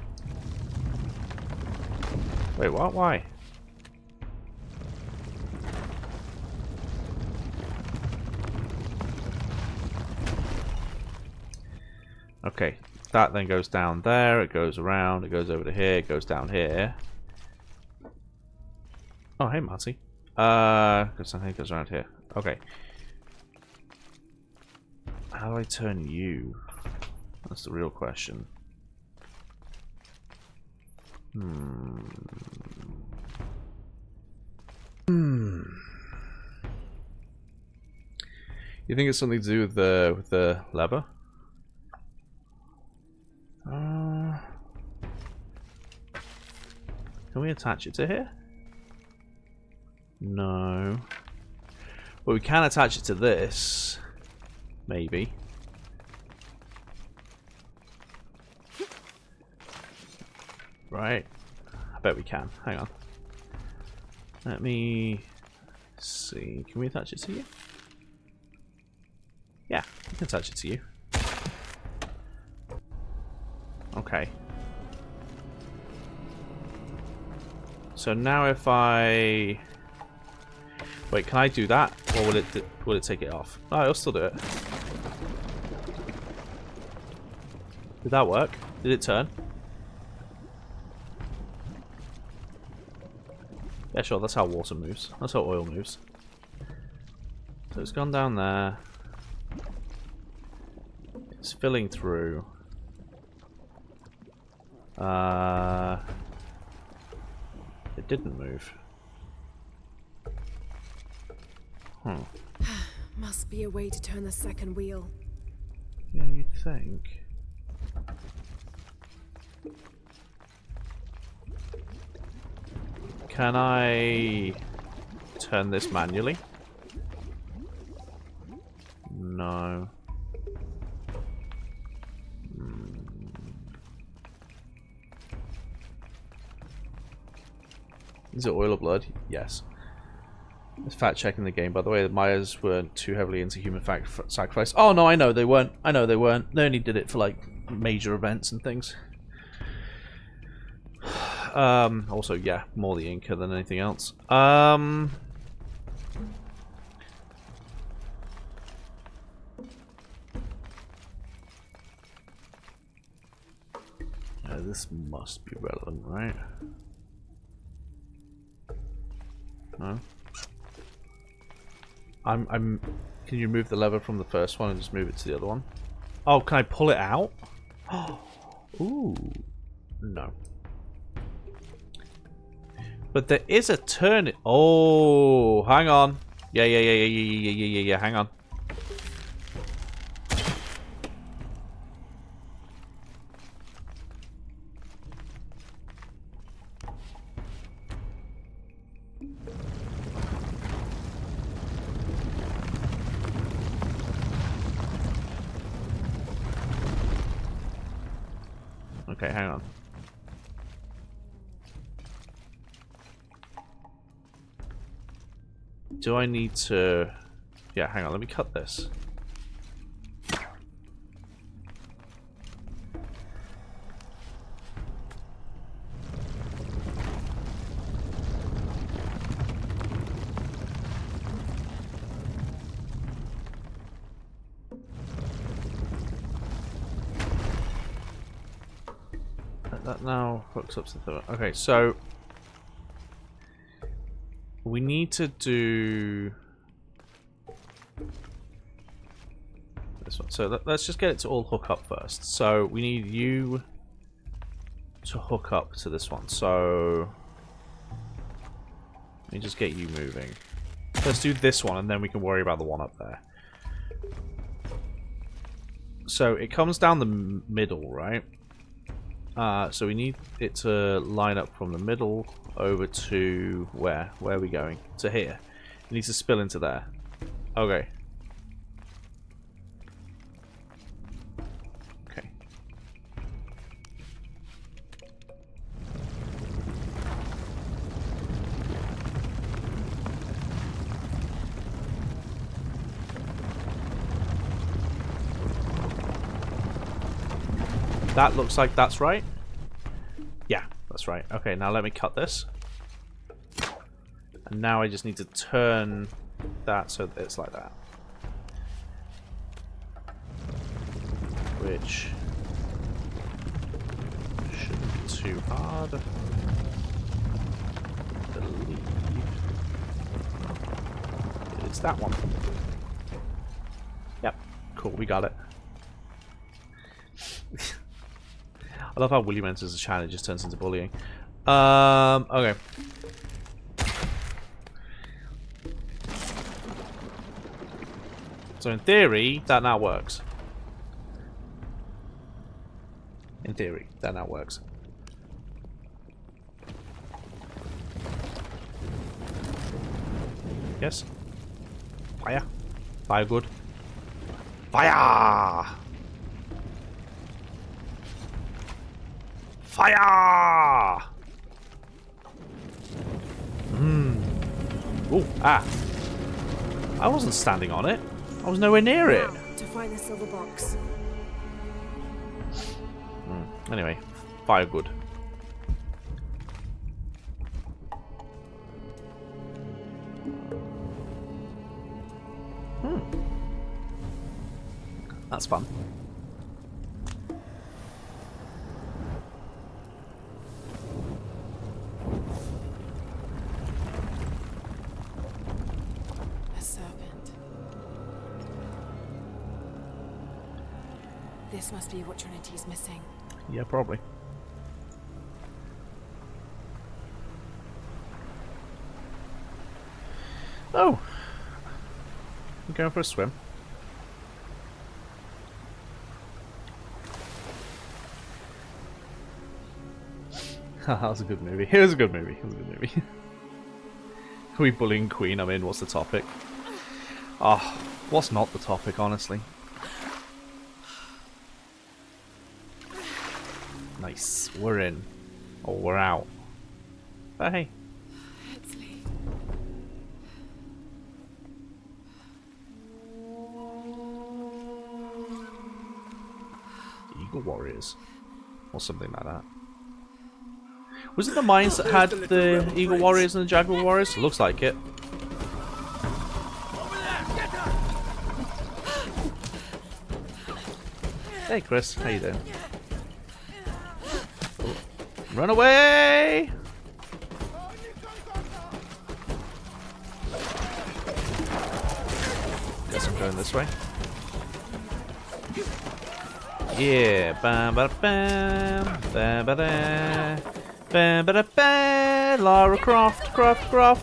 Wait, what? Why? Okay, that then goes down there, it goes around, it goes over to here, it goes down here. Oh, hey, Marty. Goes down here, goes around here. Okay. How do I turn you? That's the real question. You think it's something to do with the lever? Can we attach it to here? No. But we can attach it to this. Maybe. Right. I bet we can. Hang on. Let me see. Can we attach it to you? Yeah, we can attach it to you. Okay. So now if I... Wait, can I do that? Or will it take it off? No, it'll still do it. Did that work? Did it turn? Yeah, sure, that's how water moves. That's how oil moves. So it's gone down there. It's filling through. It didn't move. Must be a way to turn the second wheel. Yeah, you'd think. Can I turn this manually? No. Is it oil or blood? Yes. It's fact checking the game, by the way. The Mayas weren't too heavily into human sacrifice. Oh no, I know they weren't. I know they weren't. They only did it for like major events and things. Also, yeah, more the Inca than anything else. This must be relevant, right? No? I'm. Can you move the lever from the first one and just move it to the other one? Oh, can I pull it out? Ooh, no. But there is a turn. Oh, hang on. Yeah. Hang on. Okay, hang on. Do I need to... Yeah, hang on, let me cut this. That now hooks up to the third. Okay, so we need to do this one. So let's just get it to all hook up first. So we need you to hook up to this one. So let me just get you moving. Let's do this one, and then we can worry about the one up there. So it comes down the middle, right? So we need it to line up from the middle over to where? Where are we going? To here. It needs to spill into there. Okay. Okay. That looks like that's right. Yeah, that's right. Okay, now let me cut this. And now I just need to turn that so that it's like that. Which shouldn't be too hard. I believe it's that one. Yep, cool, we got it. I love how William enters a chat and it just turns into bullying. Okay. So in theory, that now works. In theory, that now works. Yes? Fire. Fire good. Fire! Fire! Oh, ah. I wasn't standing on it. I was nowhere near it. To find the silver box. Anyway, fire good. That's fun. A serpent. This must be what Trinity's missing. Yeah, probably. Oh. I'm going for a swim. That was a good movie. It was a good movie. It was a good movie. Are we bullying Queen? I mean, what's the topic? Oh, what's not the topic, honestly? Nice. We're in. Or we're out. But hey. Eagle Warriors. Or something like that. Was it the mines that had the Eagle Warriors and the Jaguar Warriors? It looks like it. Hey Chris, how you doing? Run away! going this way. Yeah, bam ba bam, bam ba da, bam ba da ba. Lara Croft,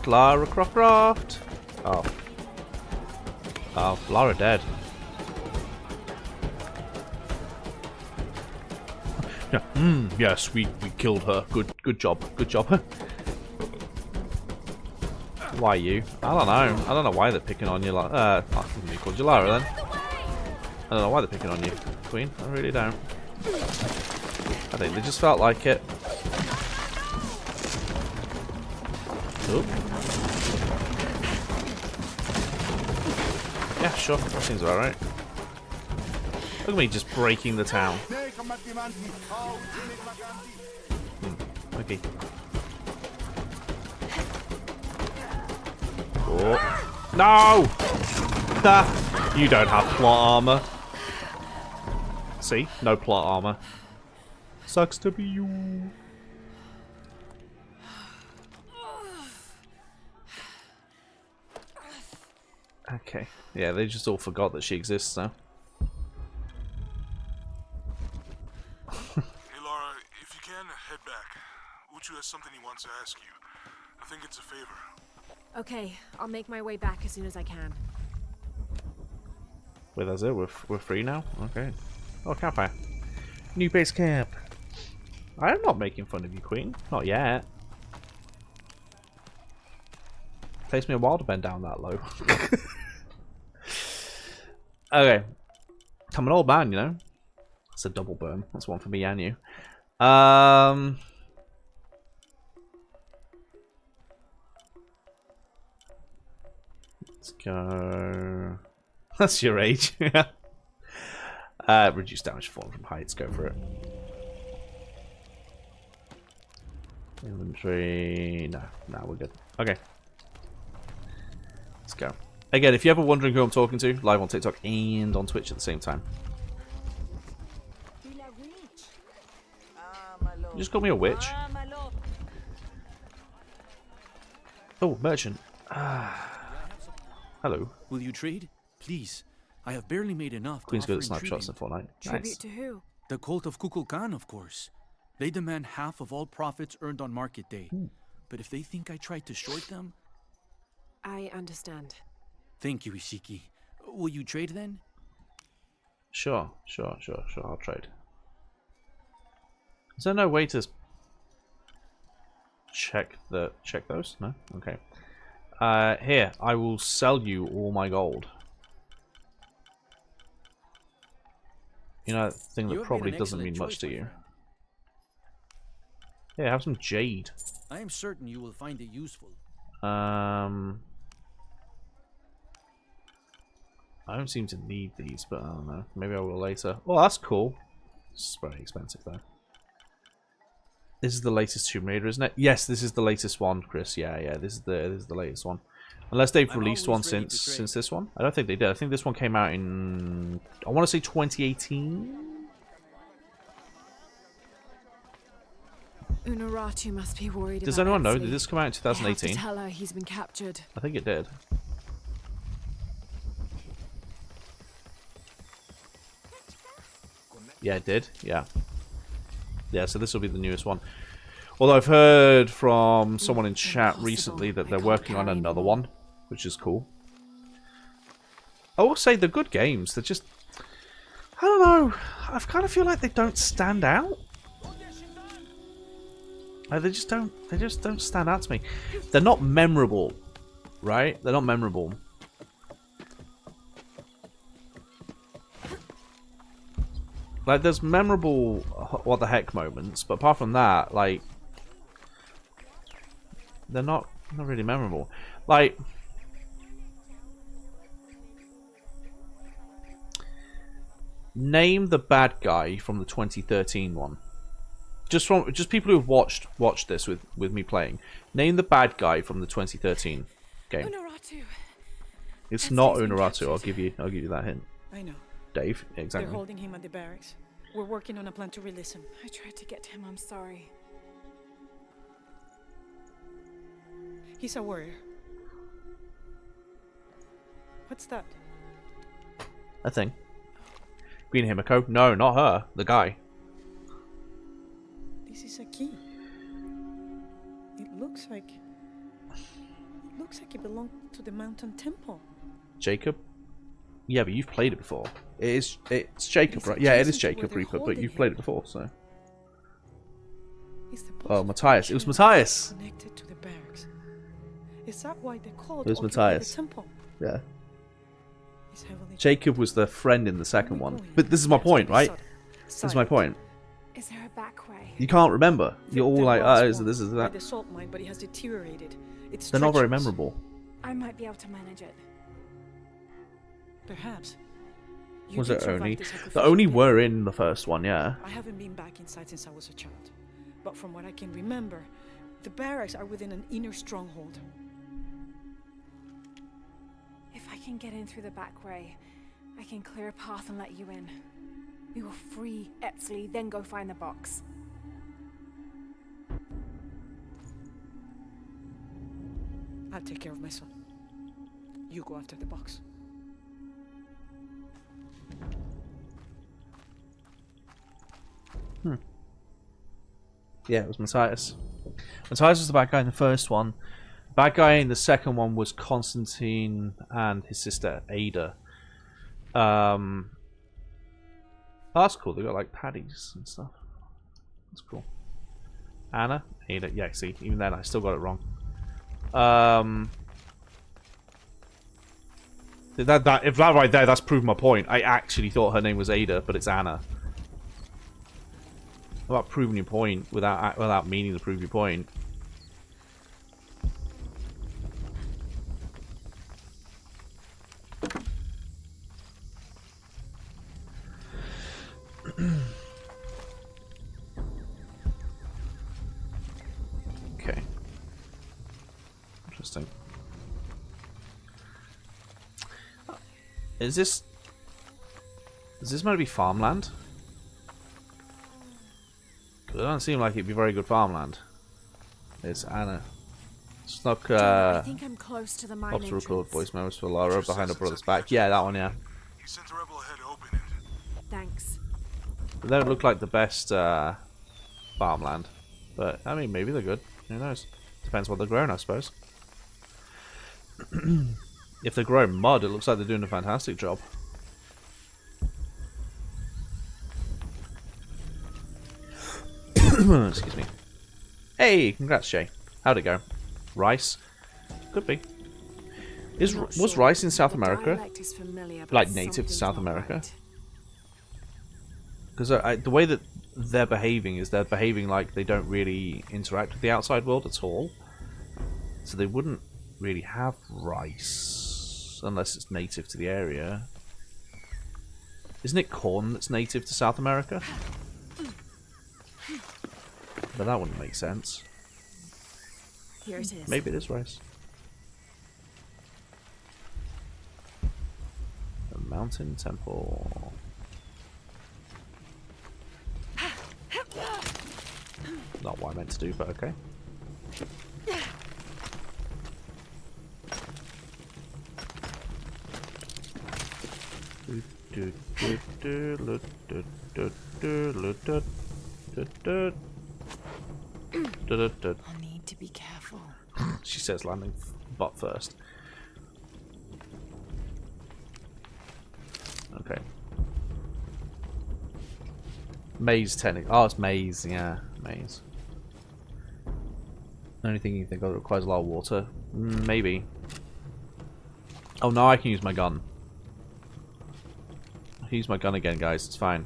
Lara Croft. Oh, Lara dead. Yeah, yes, we killed her. Good job. Why you? I don't know why they're picking on you like. I think they called you Lara then. I don't know why they're picking on you, Queen. I really don't. I think they just felt like it. Oop. Yeah, sure. That seems about right. Look at me just breaking the town. Okay. Oh. No! Ha! You don't have plot armor. See? No plot armor. Sucks to be you. Okay. Yeah, they just all forgot that she exists now. Hey Lara, if you can, head back. Uchu has something he wants to ask you. I think it's a favor. Okay, I'll make my way back as soon as I can. Wait, that's it? We're free now? Okay. Oh, campfire. New base camp. I'm not making fun of you, Queen. Not yet. Takes me a while to bend down that low. Okay. I'm an old man, you know. That's a double burn. That's one for me and you. Let's go. That's your age. Reduce damage falling from heights. Go for it. Inventory. No, we're good. Okay. Let's go. Again, if you're ever wondering who I'm talking to, live on TikTok and on Twitch at the same time. You just call me a witch. Oh, merchant. Hello. Will you trade? Please. I have barely made enough. Queen's good at snapshots in Fortnite. Tribute Nice. to who? The cult of Kukulkan, of course. They demand half of all profits earned on market day. But if they think I tried to short them... I understand. Thank you, Ishiki. Will you trade then? Sure. I'll trade. Is there no way to check those? No? Okay. Here, I will sell you all my gold. You know, that thing that probably doesn't mean much to you. Yeah, have some jade. I am certain you will find it useful. I don't seem to need these, but I don't know. Maybe I will later. Oh, that's cool. It's very expensive though. This is the latest Tomb Raider, isn't it? Yes, this is the latest one, Chris. Yeah. This is the latest one. Unless they've released one since this one. I don't think they did. I think this one came out in, I want to say 2018. Unuratu must be worried. Does about anyone know? Etsley. Did this come out in 2018? I have to tell her he's been captured. I think it did. Yeah, it did. Yeah. Yeah, so this will be the newest one. Although I've heard from someone in chat recently that they're working on another one, which is cool. I will say they're good games. They're just, I don't know. I kind of feel like they don't stand out. Like they just don't stand out to me. They're not memorable, right? They're not memorable. Like there's memorable what the heck moments, but apart from that, like they're not really memorable. Like name the bad guy from the 2013 one. Just people who've watched this with me playing. Name the bad guy from the 2013 game. Unuratu. It's not Unuratu. I'll give you that hint. I know. Dave, exactly. They're holding him at the barracks. We're working on a plan to release him. I tried to get to him, I'm sorry. He's a warrior. What's that? a thing. Green Himiko? No, not her. The guy. This is a key. It looks like it belonged to the mountain temple. Jacob? Yeah, but you've played it before. It's Jacob, right? Yeah, it is Jacob Reaper, but you've played it before, so. Oh, Matthias. It was Matthias. Connected to the barracks. Is that why they called It was Matthias. the temple? Yeah. Jacob was the friend in the second one. But this is my point, right? This is my point. Is there a back way? You can't remember. You're all like, oh, this is that. The salt mine, but it has deteriorated. It's They're not very treacherous. memorable. I might be able to manage it. Perhaps. Was it Oni? The Oni were in the first one, yeah. I haven't been back inside since I was a child. But from what I can remember, the barracks are within an inner stronghold. If I can get in through the back way, I can clear a path and let you in. We will free Etzli, then go find the box. I'll take care of my son. You go after the box. Yeah, it was Matthias. Matthias was the bad guy in the first one. Bad guy in the second one was Constantine and his sister Ada. Oh, that's cool. They got like paddies and stuff. That's cool. Anna, Ada. Yeah, see, even then I still got it wrong. If that right there, that's proved my point. I actually thought her name was Ada, but it's Anna. About proving your point without meaning to prove your point. Okay. Interesting. Is this meant to be farmland? It doesn't seem like it'd be very good farmland. It's Anna. Snuck, I think I'm close to the mine Box entrance. record voice memos for Lara behind her brother's back. Yeah, that one, yeah. He sent the rebel ahead to open it. Thanks. They don't look like the best farmland. But, I mean, maybe they're good. Who knows? Depends what they're growing, I suppose. If they're growing mud, it looks like they're doing a fantastic job. Excuse me. Hey, congrats, Jay. How'd it go? Rice? Could be. Was rice in South America? Like native to South America? Because the way that they're behaving is they're behaving like they don't really interact with the outside world at all. So they wouldn't really have rice unless it's native to the area. Isn't it corn that's native to South America? But that wouldn't make sense. Here it is. Maybe it is rice. The mountain temple. Not what I meant to do, but okay. I'll need to be careful. She says landing butt first. Okay. Maze technique. Oh, it's maze. Yeah, maze. Only thing you think of that requires a lot of water? Maybe. Oh, now I can use my gun. I can use my gun again, guys. It's fine.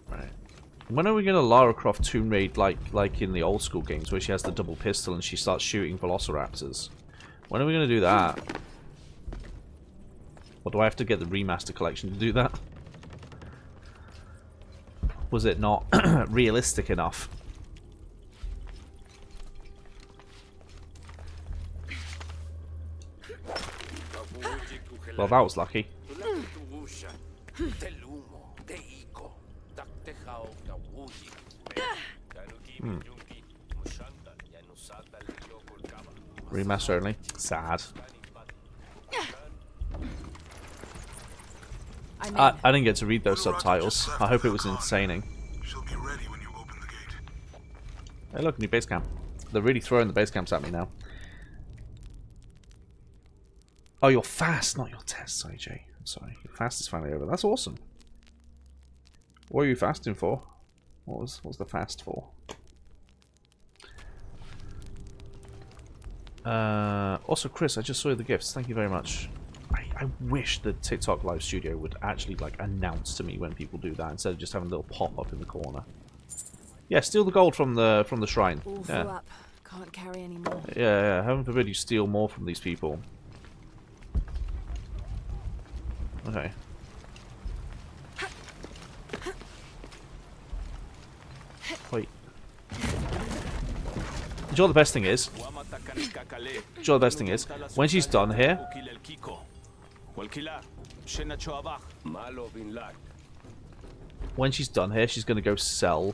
Right. When are we gonna Lara Croft Tomb Raid like in the old school games where she has the double pistol and she starts shooting velociraptors? When are we gonna do that? Or do I have to get the remaster collection to do that? Was it not realistic enough? Well, that was lucky. Remaster only. Sad. I didn't get to read those subtitles. I hope it was insane. Hey look, new base camp. They're really throwing the base camps at me now. Oh, you're fast, not your test. Sorry, Jay. I'm sorry. Your fast is finally over. That's awesome. What are you fasting for? What was the fast for? Also, Chris, I just saw the gifts. Thank you very much. I wish the TikTok live studio would actually like announce to me when people do that instead of just having a little pop up in the corner. Yeah, steal the gold from the shrine. All Yeah. full up. Can't carry any more. Yeah. Heaven forbid you steal more from these people. Okay. Wait. Do you know what the best thing is? Do you know what the best thing is? When she's done here, she's gonna go sell.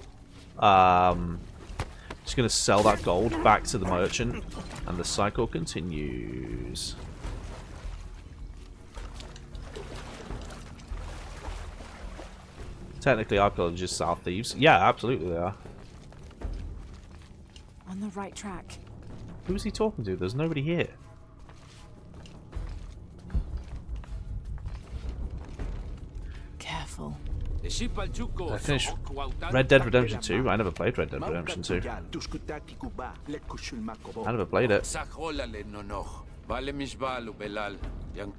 She's gonna sell that gold back to the merchant, and the cycle continues. Technically, archaeologists are thieves. Yeah, absolutely they are. On the right track. Who is he talking to? There's nobody here. Careful. I finished Red Dead Redemption 2. I never played Red Dead Redemption 2. I never played it.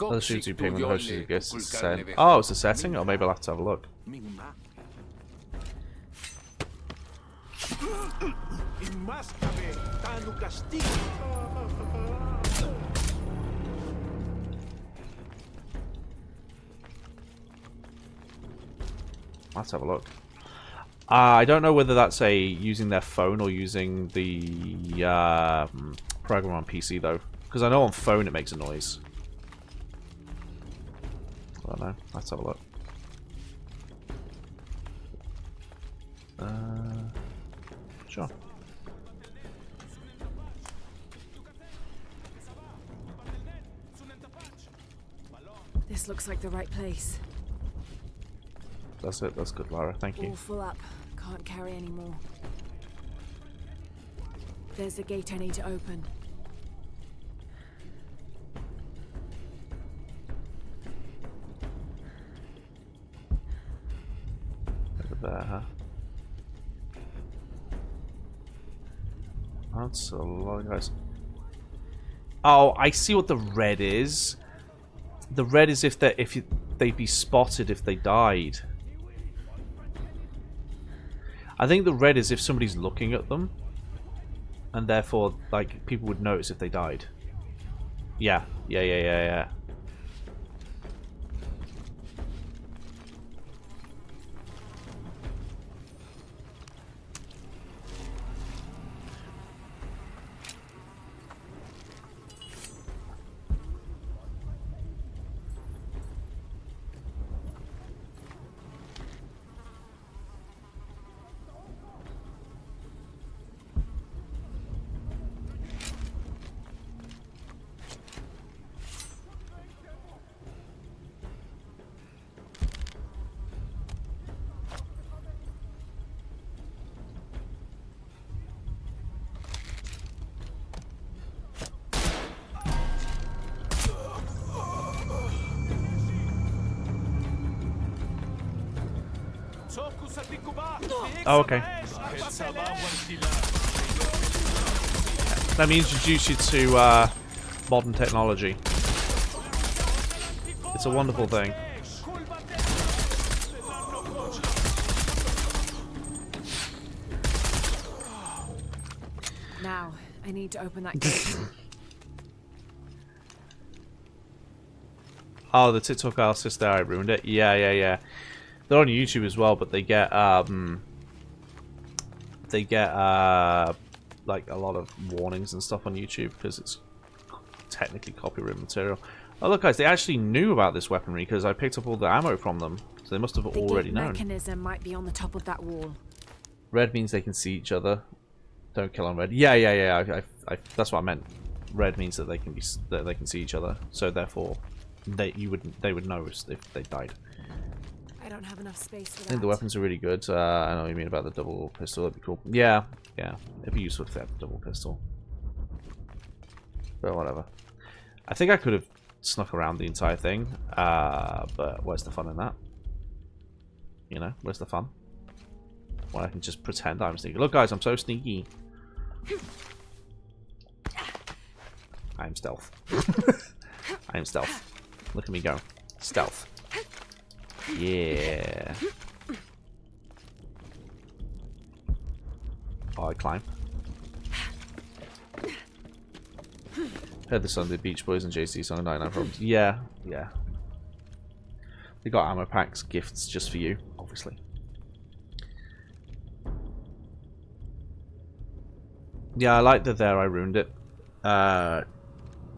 Other shoots you ping when the host is a guest is saying, oh, it's a setting? Or maybe I'll have to have a look. Let's have a look. I don't know whether that's using their phone or using the program on PC though, because I know on phone it makes a noise. I don't know. Let's have a look. Sure. This looks like the right place. That's it. That's good, Lara. Thank you. All full up. Can't carry any more. There's the gate I need to open. Over there, huh? That's a lot of guys. Oh, I see what the red is. The red is if they'd be spotted if they died. I think the red is if somebody's looking at them, and therefore, like, people would notice if they died. Yeah. Oh, okay. Let me introduce you to modern technology. It's a wonderful thing. Now, I need to open that gate. Oh, the TikTok artist there, I ruined it. Yeah. They're on YouTube as well, but they get like a lot of warnings and stuff on YouTube because it's technically copyright material. Oh look, guys, they actually knew about this weaponry because I picked up all the ammo from them, so they must have already known. The mechanism might be on the top of that wall. Red means they can see each other. Don't kill on red. Yeah. That's what I meant. red means that they can see each other. So therefore, they would know if they died. I don't have enough space for that. I think the weapons are really good. I know what you mean about the double pistol. That'd be cool. Yeah, it'd be useful if they had the double pistol. But whatever. I think I could have snuck around the entire thing, but where's the fun in that? You know, where's the fun? When I can just pretend I'm sneaky. Look, guys, I'm so sneaky. I am stealth. I am stealth. Look at me go. Stealth. Yeah. Oh, I climb. Heard this on the Beach Boys and JC song 99 Problems. Yeah. They got ammo packs, gifts just for you, obviously. Yeah, I like that there I ruined it.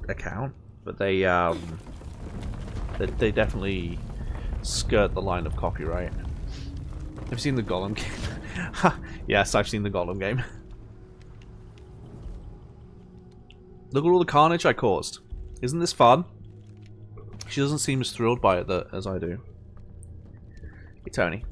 Account. But they definitely skirt the line of copyright. Have you seen the Gollum game? Yes, I've seen the Gollum game. Look at all the carnage I caused. Isn't this fun? She doesn't seem as thrilled by it as I do. Hey, Tony.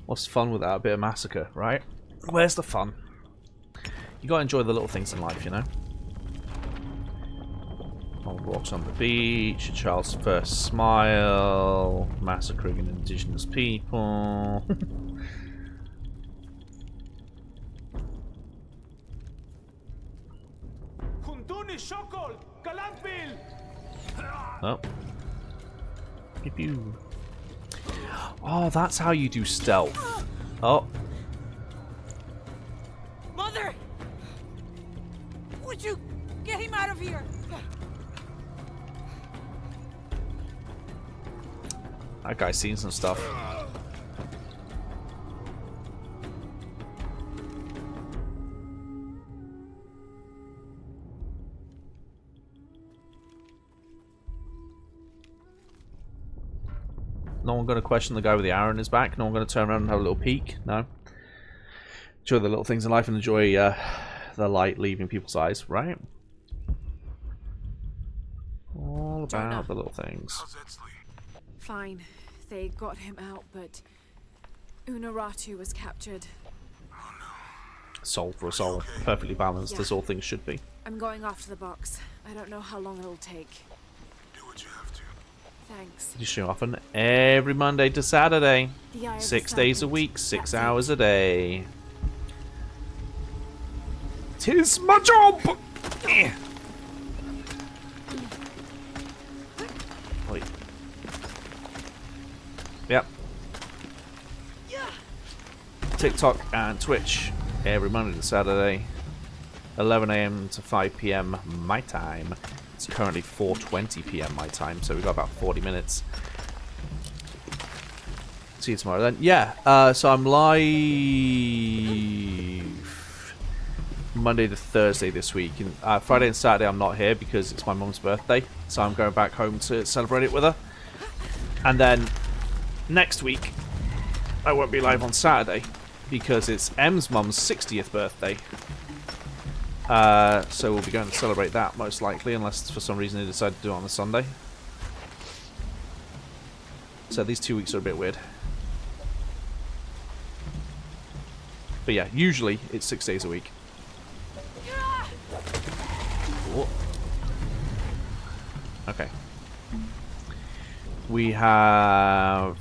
What's fun without a bit of massacre, right? Where's the fun? You gotta enjoy the little things in life, you know? Old walks on the beach, a child's first smile, massacring an indigenous people. Oh. Pew pew. Oh, that's how you do stealth. Oh. Mother! Would you get him out of here? That guy's seen some stuff. No one going to question the guy with the arrow in his back? No one going to turn around and have a little peek? No? Enjoy the little things in life and enjoy the light leaving people's eyes, right? All about Jonah. the little things. Fine. They got him out, but Unaratu was captured. Soul for a soul. Perfectly balanced Yeah. as all things should be. I'm going after the box. I don't know how long it'll take. Do what you have to. Thanks. You show often every Monday to Saturday. The Eye of the 6 days a Serpent. week, 6 That's hours a day. 'Tis my job! Eh. Wait. Yep. TikTok and Twitch every Monday to Saturday, 11 AM to 5 PM my time. It's currently 4:20 PM my time, so we've got about 40 minutes. See you tomorrow then. Yeah, so I'm live Monday to Thursday this week. And, Friday and Saturday I'm not here because it's my mum's birthday, so I'm going back home to celebrate it with her. And then next week I won't be live on Saturday because it's M's mum's 60th birthday. So we'll be going to celebrate that most likely, unless for some reason they decide to do it on a Sunday. So these 2 weeks are a bit weird. But yeah, usually it's 6 days a week. Whoa. Okay. We have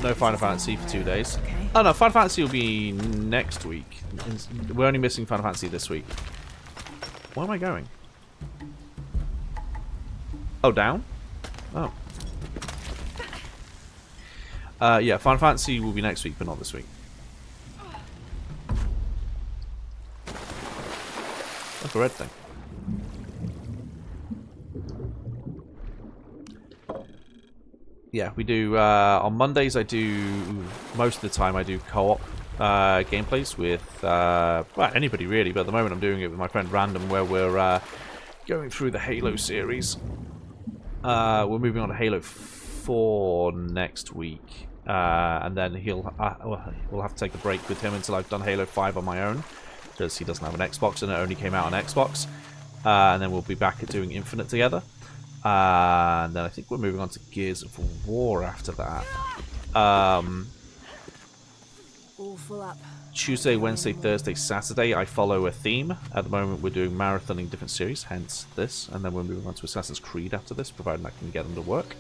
no Final Fantasy for 2 days. Oh no, Final Fantasy will be next week. We're only missing Final Fantasy this week. Where am I going? Oh, down? Oh. Yeah, Final Fantasy will be next week, but not this week. That's a red thing. Yeah, we do, on Mondays I do, most of the time I do co-op gameplays with, well, anybody really, but at the moment I'm doing it with my friend Random, where we're going through the Halo series. We're moving on to Halo 4 next week. And then we'll have to take a break with him until I've done Halo 5 on my own. Because he doesn't have an Xbox and it only came out on Xbox. And then we'll be back at doing Infinite together. And then I think we're moving on to Gears of War after that. All full up. Tuesday, Wednesday, Thursday, Saturday, I follow a theme. At the moment, we're doing marathoning different series, hence this. And then we're moving on to Assassin's Creed after this, provided I can get them to work.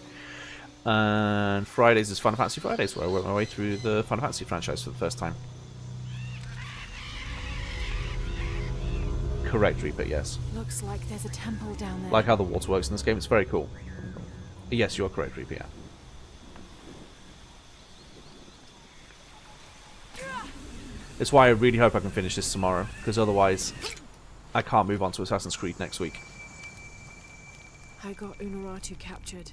And Fridays is Final Fantasy Fridays, where I work my way through the Final Fantasy franchise for the first time. Correct, Reaper, yes. Looks like there's a temple down there. Like how the water works in this game, it's very cool. Yes, you are correct, Reaper, yeah. It's why I really hope I can finish this tomorrow, because otherwise I can't move on to Assassin's Creed next week. I got Unuratu captured.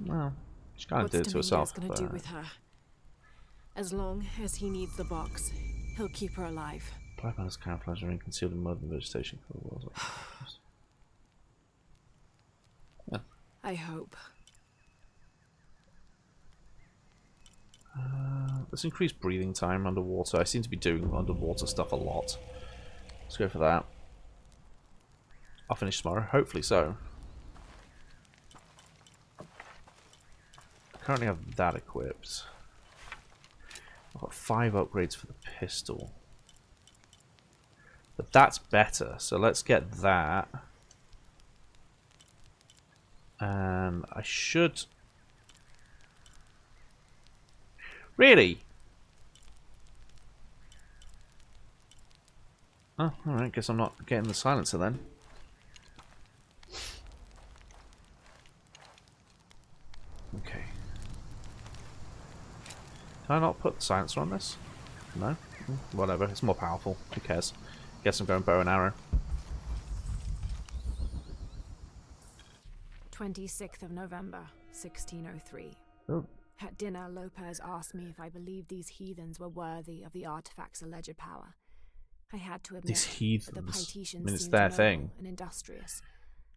Well, she kind of did it to herself. What's Dominguez gonna do with her? As long as he needs the box, he'll keep her alive. Black Man's camouflage remain concealed in mud and vegetation for the world. Yeah. I hope. Let's increase breathing time underwater. I seem to be doing underwater stuff a lot. Let's go for that. I'll finish tomorrow. Hopefully so. I currently have that equipped. I've got 5 upgrades for the pistol. But that's better. So let's get that. And I should... Really? Oh, alright, guess I'm not getting the silencer then. Okay. Can I not put the silencer on this? No? Whatever, it's more powerful. Who cares? Guess I'm going bow and arrow. 26th of November, 1603. Oh. At dinner, Lopez asked me if I believed these heathens were worthy of the artifact's alleged power. I had to admit these heathens. that the Paititians I mean, it's seemed their noble thing. and industrious.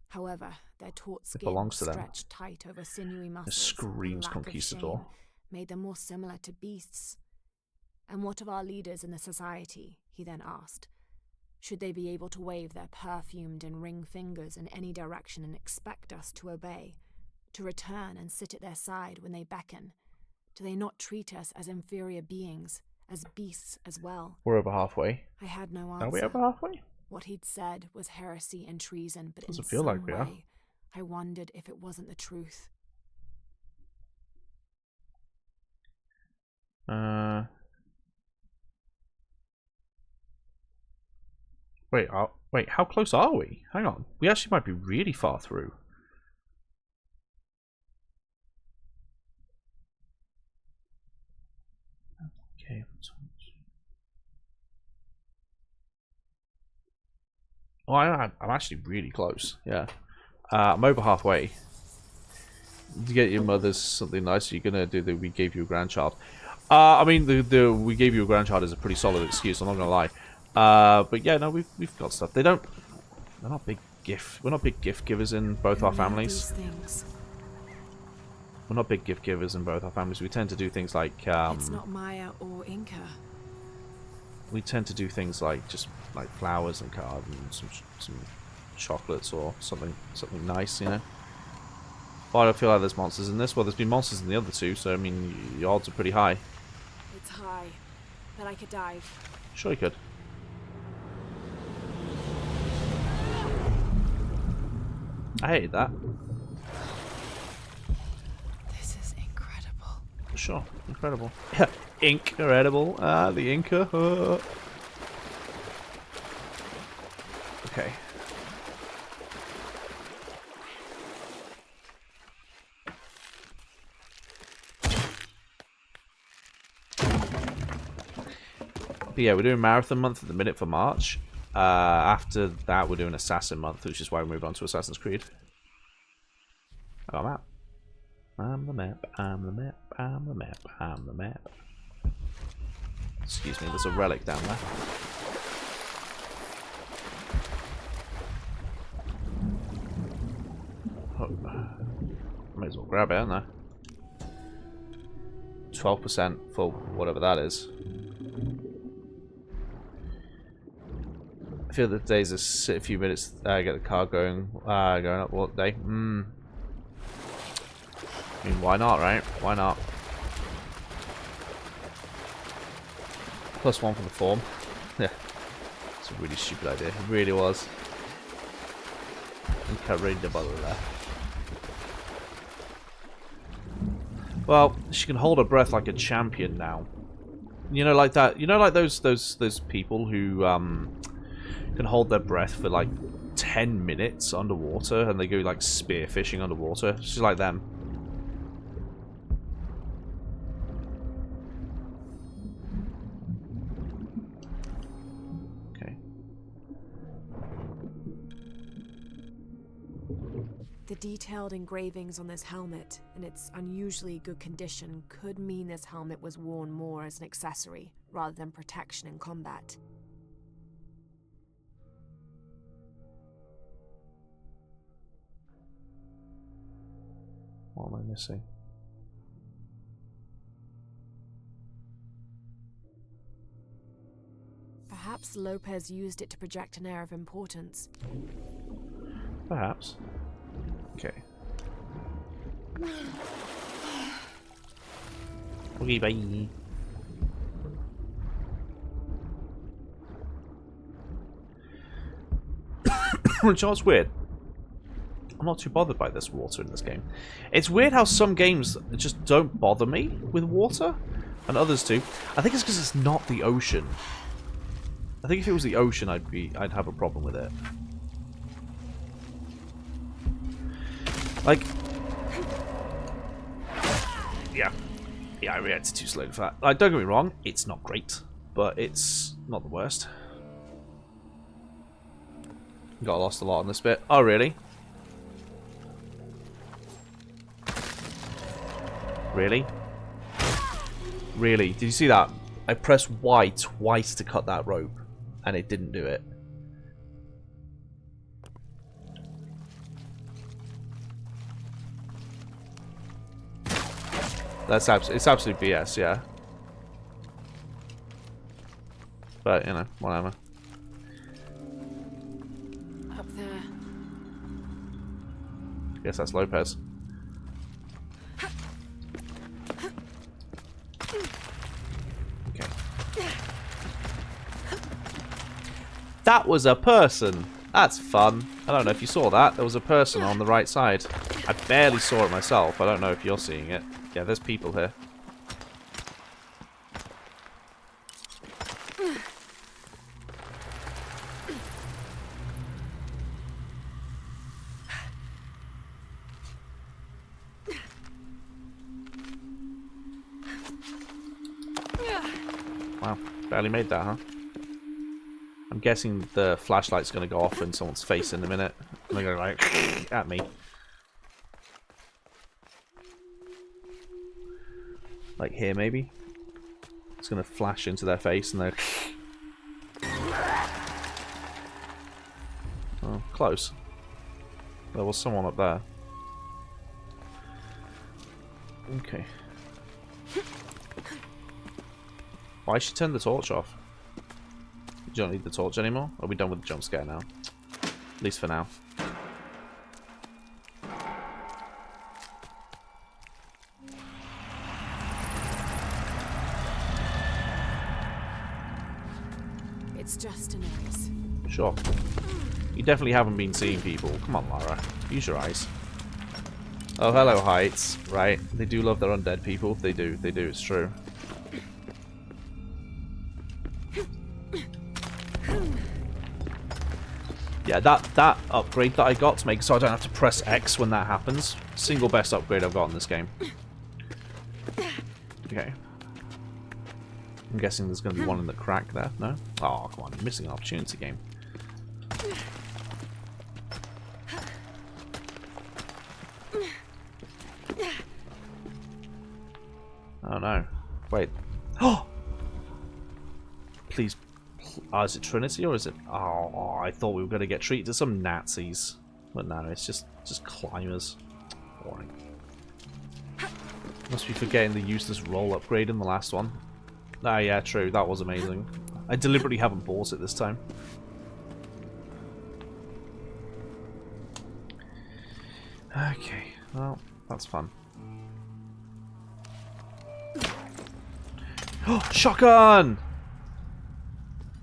However, their taut It belongs skins to them. stretched tight over sinewy muscles. It screams and lack of conquistador. shame made them more similar to beasts. And what of our leaders in the society? He then asked. Should they be able to wave their perfumed and ring fingers in any direction and expect us to obey? To return and sit at their side when they beckon? Do they not treat us as inferior beings, as beasts as well? We're over halfway. I had no answer. Are we over halfway? What he'd said was heresy and treason, but Doesn't in feel some like we are. way, I wondered if it wasn't the truth. Wait, how close are we? Hang on. We actually might be really far through. Okay. Oh, I'm actually really close. Yeah. I'm over halfway. To get your mother's something nice, you're gonna do the "we gave you a grandchild." I mean, the "we gave you a grandchild" is a pretty solid excuse. I'm not gonna lie. But yeah, no, we've got stuff. They're not big gift. We're not big gift givers in both our families. We're not big gift givers in both our families. We tend to do things like It's not Maya or Inca. we tend to do things like just like flowers and cards and some chocolates or something nice, you know. Why do I feel like there's monsters in this? Well, there's been monsters in the other two, so I mean, the odds are pretty high. It's high, but I could dive. Sure you could. I hated that. This is incredible. Sure, incredible. Yeah, incredible. The Inca. Okay. But yeah, we're doing Marathon Month at the minute for March. After that, we're doing Assassin Month, which is why we moved on to Assassin's Creed. Oh, I'm out. I'm the map, I'm the map, I'm the map, I'm the map. Excuse me, there's a relic down there. May as well grab it, aren't I? 12% for whatever that is. I feel that today's a few minutes. Get the car going. Going up what day? I mean, why not, right? Why not? +1 for the form. Yeah, it's a really stupid idea. It really was. Incredible. Well, she can hold her breath like a champion now. You know, like that. You know, like those people who can hold their breath for like 10 minutes underwater, and they go like spearfishing underwater. She's like them. Okay. The detailed engravings on this helmet and its unusually good condition could mean this helmet was worn more as an accessory rather than protection in combat. What am I missing? Perhaps Lopez used it to project an air of importance. Perhaps. Okay. Okay, bye. You know what's weird? I'm not too bothered by this water in this game. It's weird how some games just don't bother me with water, and others do. I think it's because it's not the ocean. I think if it was the ocean, I'd have a problem with it. Like, yeah, I reacted too slowly for that. Like, don't get me wrong, it's not great, but it's not the worst. Got lost a lot on this bit. Oh, really? Really? Really? Did you see that? I pressed Y twice to cut that rope, and it didn't do it. It's absolute BS, yeah. But, you know, whatever. Up there. Guess that's Lopez. Okay. That was a person! That's fun. I don't know if you saw that. There was a person on the right side. I barely saw it myself. I don't know if you're seeing it. Yeah, there's people here. Wow, barely made that, huh? I'm guessing the flashlight's going to go off in someone's face in a minute. And they're going to go like, at me. Like here, maybe? It's going to flash into their face and they're... Oh, close. There was someone up there. Okay. Why should she turn the torch off? You don't need the torch anymore? Are we done with the jump scare now? At least for now. It's just a noise. Sure. You definitely haven't been seeing people. Come on, Lara. Use your eyes. Oh, hello, Heights. Right. They do love their undead people. They do. They do. It's true. Yeah, that upgrade that I got to make so I don't have to press X when that happens. Single best upgrade I've got in this game. Okay. I'm guessing there's going to be one in the crack there. No? Oh, come on. You're missing an opportunity, game. Oh, no. Wait. Oh! Please. Oh, is it Trinity or is it... Oh, I thought we were going to get treated to some Nazis. But no, it's just climbers. Boring. Must be forgetting the useless roll upgrade in the last one. Ah, yeah, true. That was amazing. I deliberately haven't bought it this time. Okay, well, that's fun. Oh, shotgun!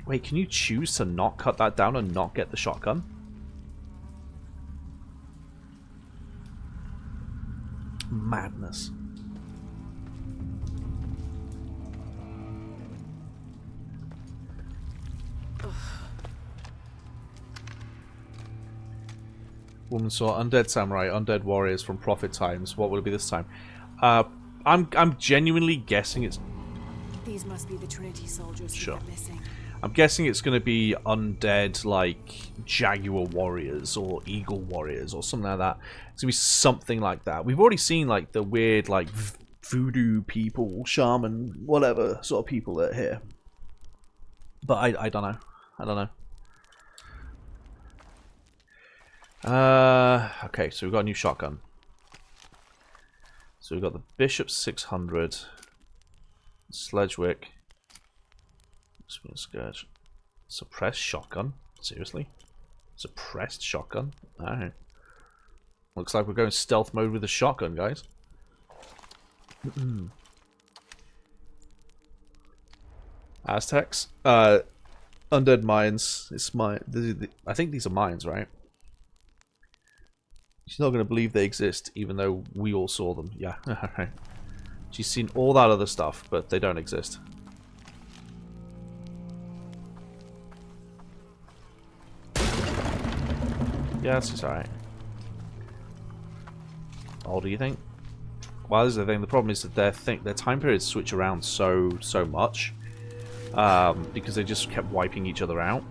Wait, can you choose to not cut that down and not get the shotgun? Madness. Woman saw undead samurai, undead warriors from prophet times. What will it be this time? I'm genuinely guessing it's. These must be the Trinity soldiers Sure. we went missing. I'm guessing it's going to be undead, like jaguar warriors or eagle warriors or something like that. It's going to be something like that. We've already seen like the weird like voodoo people, shaman, whatever sort of people that are here. But I don't know. I don't know. Okay, so we've got a new shotgun. So we've got the Bishop 600, Sledgewick, Spin Scourge, suppressed shotgun. Seriously, suppressed shotgun. Alright. Looks like we're going stealth mode with the shotgun, guys. Aztecs, undead mines. It's my. I think these are mines, right? She's not going to believe they exist, even though we all saw them. Yeah, right. She's seen all that other stuff, but they don't exist. Yeah, it's alright. Old, do you think? Well, this is the thing. The problem is that their time periods switch around so much because they just kept wiping each other out,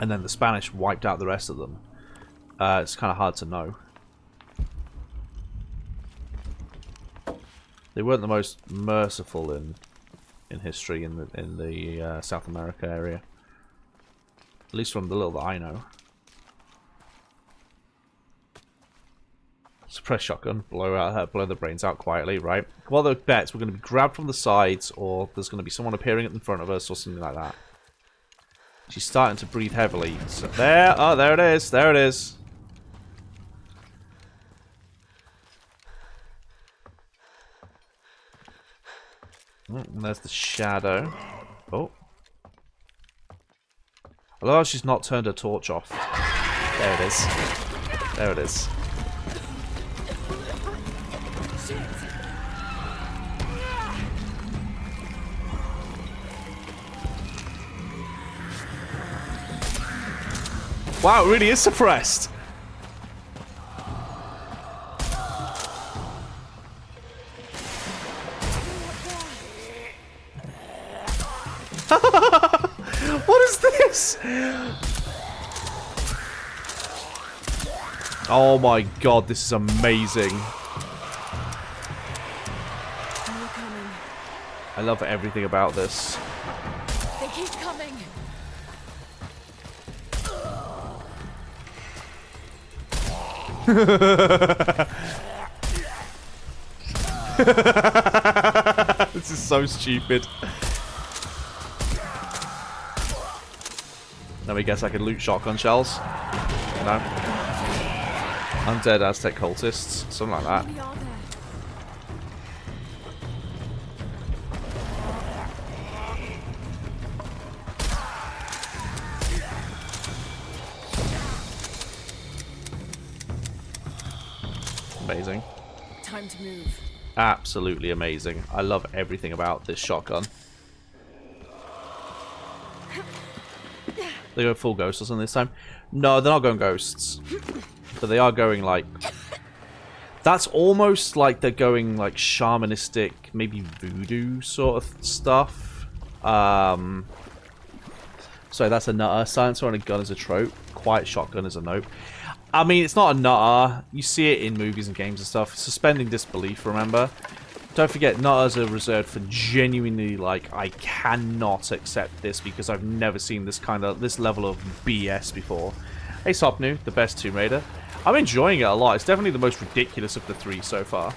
and then the Spanish wiped out the rest of them. It's kind of hard to know. They weren't the most merciful in history in the South America area, at least from the little that I know. Suppress shotgun, blow the brains out quietly, right? Well, the bets we're going to be grabbed from the sides, or there's going to be someone appearing in front of us, or something like that. She's starting to breathe heavily. So there, oh, there it is, there it is. And there's the shadow. Oh. I love how she's not turned her torch off. There it is. There it is. Wow, it really is suppressed. What is this? Oh my god, this is amazing. I love everything about this. They keep coming. This is so stupid. Let me guess I can loot shotgun shells. No. Undead Aztec cultists. Something like that. Amazing. Time to move. Absolutely amazing. I love everything about this shotgun. They go full ghost or something this time? No, they're not going ghosts. But they are going like... That's almost like they're going like shamanistic, maybe voodoo sort of stuff. So that's a nutter. Silencer on a gun is a trope. Quiet shotgun is a nope. I mean, it's not a nutter. You see it in movies and games and stuff. Suspending disbelief, remember? Don't forget, nutters are reserved for genuinely, like, I cannot accept this because I've never seen this level of BS before. Hey, Sopnu, the best Tomb Raider. I'm enjoying it a lot. It's definitely the most ridiculous of the three so far.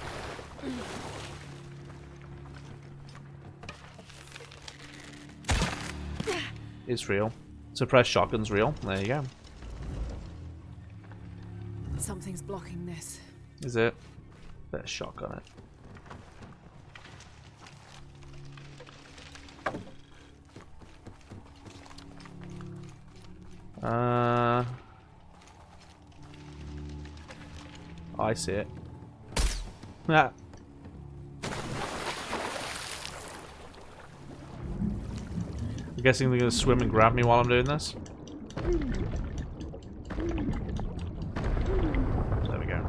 It's real. Suppressed shotgun's real. There you go. Something's blocking this. Is it? Better shotgun it. I see it. Yeah. I'm guessing they're gonna swim and grab me while I'm doing this. There we go.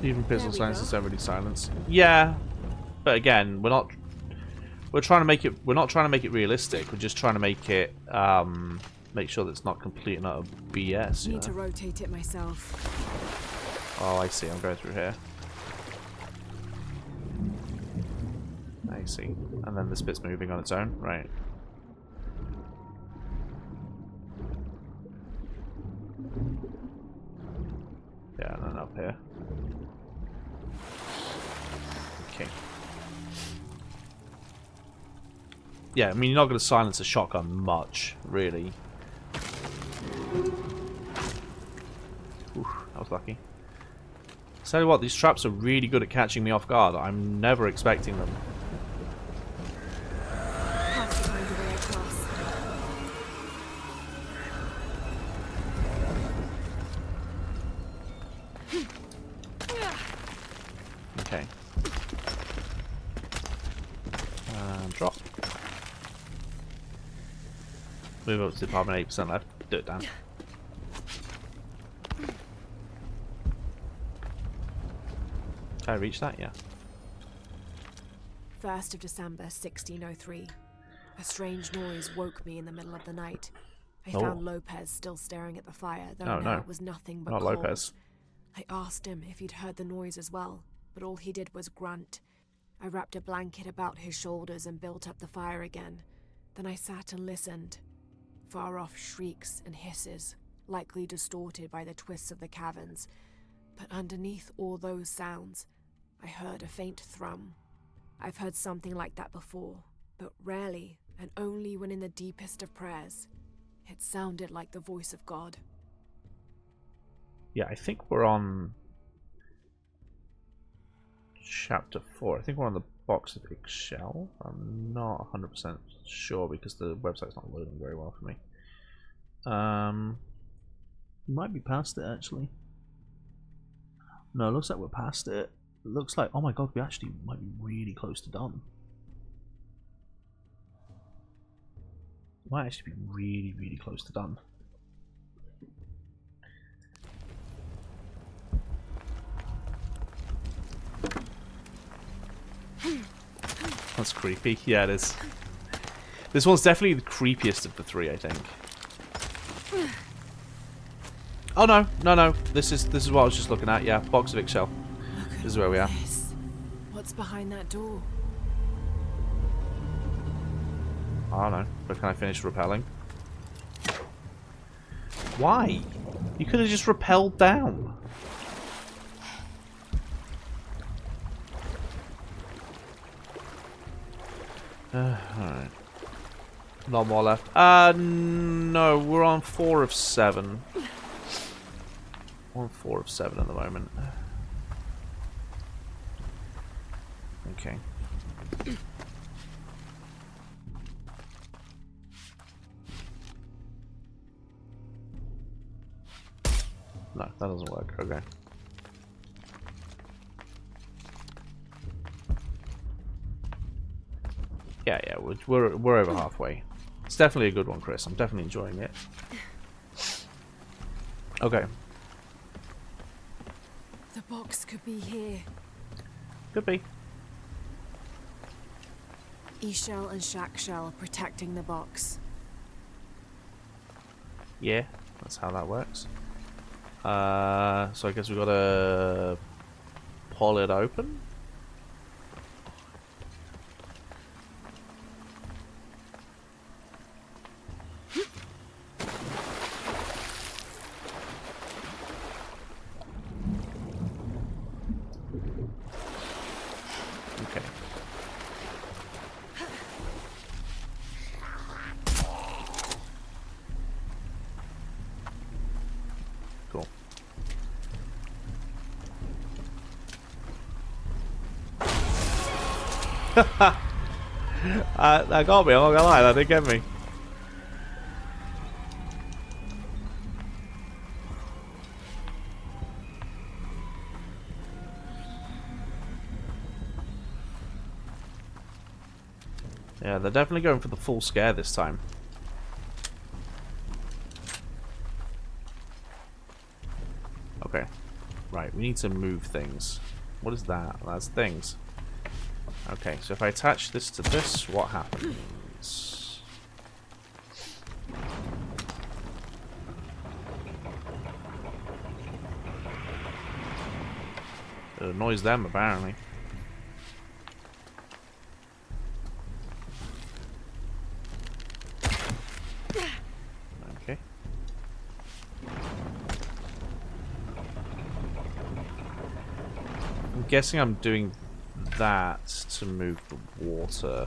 Even pistol silencers don't really silence. Yeah, but again, we're not trying to make it realistic. We're just trying to make it make sure that it's not complete and utter BS. I need to rotate it myself. Oh, I see. I'm going through here. I see. And then this bit's moving on its own, right? Yeah, and then up here. Okay. Yeah, I mean, you're not going to silence a shotgun much, really. Oof, that was lucky. Tell you what, these traps are really good at catching me off guard. I'm never expecting them. Have to find a way across. Okay. Drop. Move up to the apartment, 8% left. Do it down. Can I reach that? Yeah. 1st of December, 1603. A strange noise woke me in the middle of the night. I found Lopez still staring at the fire, though now it was nothing but not coals. Lopez. I asked him if he'd heard the noise as well, but all he did was grunt. I wrapped a blanket about his shoulders and built up the fire again. Then I sat and listened. Far-off shrieks and hisses, likely distorted by the twists of the caverns. But underneath all those sounds, I heard a faint thrum. I've heard something like that before, but rarely, and only when in the deepest of prayers. It sounded like the voice of God. Yeah, I think we're on chapter 4. I think we're on the box of eggshell. I'm not 100% sure because the website's not loading very well for me. Might be past it actually. No, it looks like we're past it. It looks like, oh my god, we actually might be really close to done. Might actually be really, really close to done. That's creepy. Yeah, it is. This one's definitely the creepiest of the three, I think. Oh no, no, no. This is what I was just looking at. Yeah, box of eggshell. This is where we are. What's behind that door? I don't know, but can I finish rappelling? Why? You could have just rappelled down. Alright. Not more left. No, we're on 4 of 7. We're on 4 of 7 at the moment. Okay. No, that doesn't work. Okay. Yeah, yeah, we're over halfway. It's definitely a good one, Chris. I'm definitely enjoying it. Okay. The box could be here. Could be. E-shell and shack shell protecting the box. Yeah, that's how that works. So I guess we gotta pull it open. That got me, I'm not gonna lie, that did get me. Yeah, they're definitely going for the full scare this time. Okay. Right, we need to move things. What is that? That's things. Okay, so if I attach this to this, what happens? It annoys them, apparently. Okay. I'm guessing I'm doing that to move the water.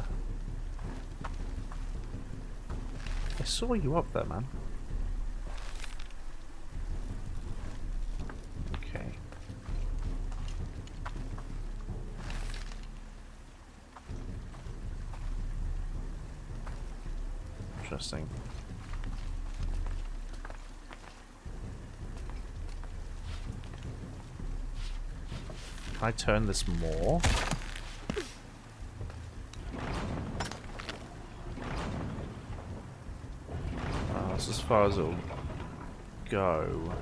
I saw you up there, man. Okay. Interesting. Can I turn this more? That's as far as it'll go.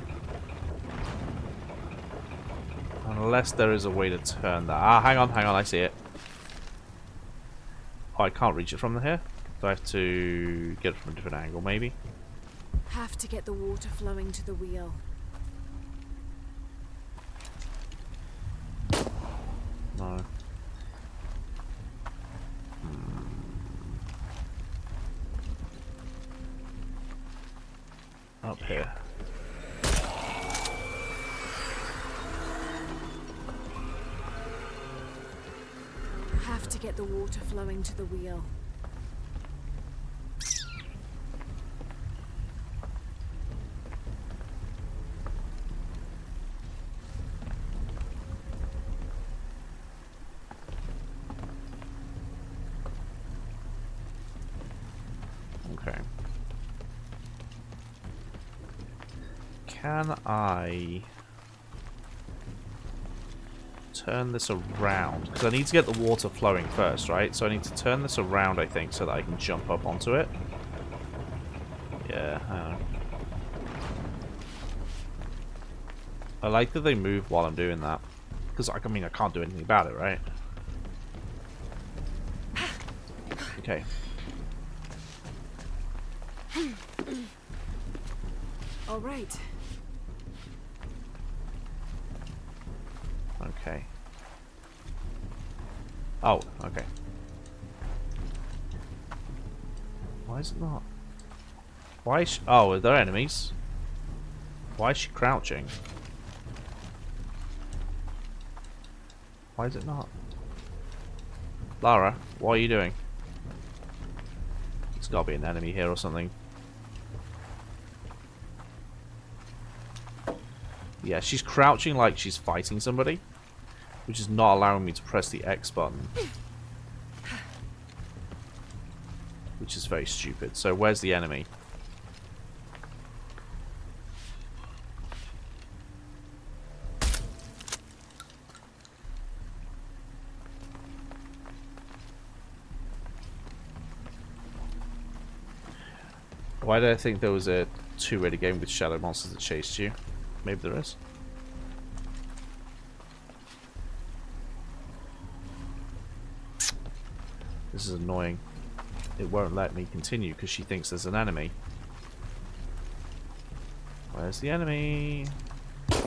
Unless there is a way to turn that. Ah, hang on, I see it. Oh, I can't reach it from here? Do I have to get it from a different angle, maybe? Have to get the water flowing to the wheel. No. Up here. Have to get the water flowing to the wheel. Okay. Can I turn this around? Because I need to get the water flowing first, right? So I need to turn this around, I think, so that I can jump up onto it. Yeah, hang on. I like that they move while I'm doing that. Because, I mean, I can't do anything about it, right? Okay. All right. Okay. Oh, okay. Why is it not? Why is she... Oh, are there enemies? Why is she crouching? Why is it not? Lara, what are you doing? There's gotta be an enemy here or something. Yeah, she's crouching like she's fighting somebody, which is not allowing me to press the X button. Which is very stupid. So where's the enemy? Why did I think there was a two-rated game with shadow monsters that chased you? Maybe there is. This is annoying. It won't let me continue because she thinks there's an enemy. Where's the enemy? I'm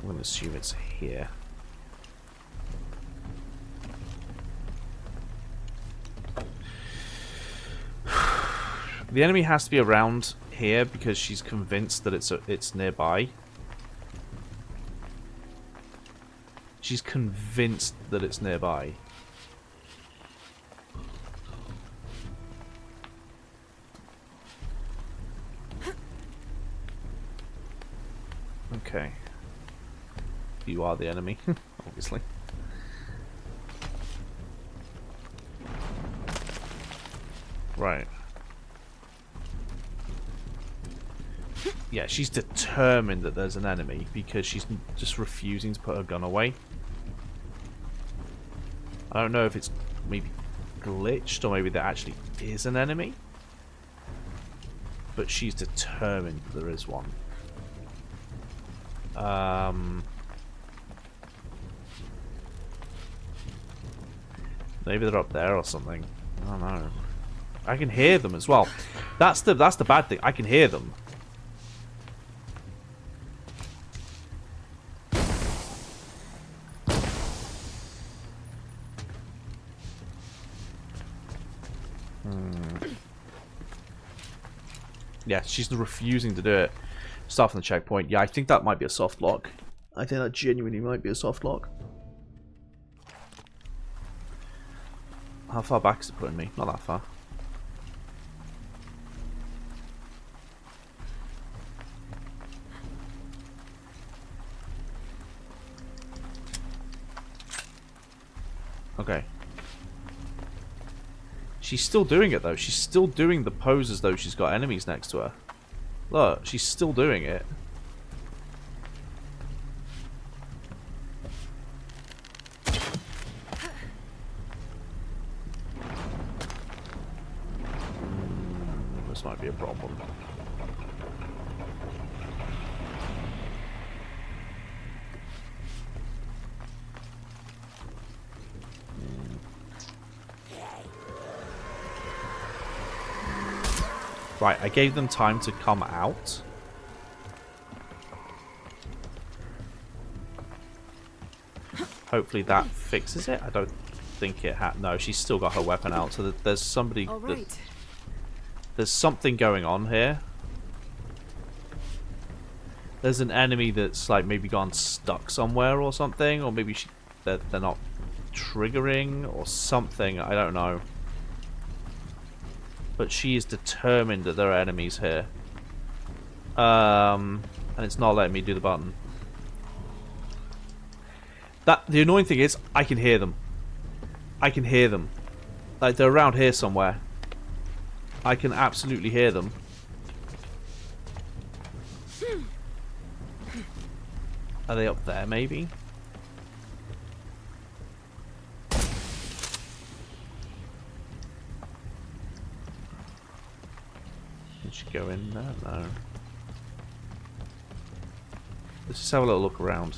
going to assume it's here. The enemy has to be around here because she's convinced that it's nearby. She's convinced that it's nearby. Okay. You are the enemy, obviously. Right. Yeah, she's determined that there's an enemy because she's just refusing to put her gun away. I don't know if it's maybe glitched or maybe there actually is an enemy. But she's determined that there is one. Maybe they're up there or something. I don't know. I can hear them as well. That's the bad thing. I can hear them. Yeah, she's refusing to do it. Start from the checkpoint. Yeah, I think that might be a soft lock. I think that genuinely might be a soft lock. How far back is it putting me? Not that far. Okay. She's still doing it though. She's still doing the pose as though she's got enemies next to her. Look, she's still doing it. This might be a problem. Right, I gave them time to come out. Hopefully that fixes it. I don't think it had. No, she's still got her weapon out. So there's somebody. Right. There's something going on here. There's an enemy that's like maybe gone stuck somewhere or something, or maybe they're not triggering or something. I don't know. But she is determined that there are enemies here. And it's not letting me do the button. The annoying thing is, I can hear them. I can hear them. Like, they're around here somewhere. I can absolutely hear them. Are they up there, maybe? Should go in there? No. Let's just have a little look around.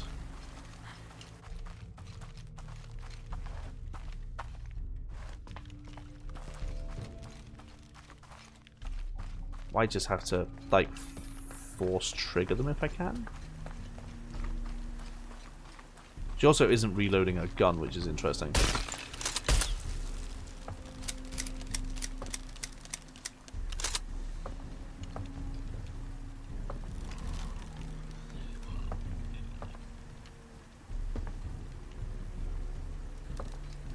I just have to, like, force trigger them if I can. She also isn't reloading her gun, which is interesting.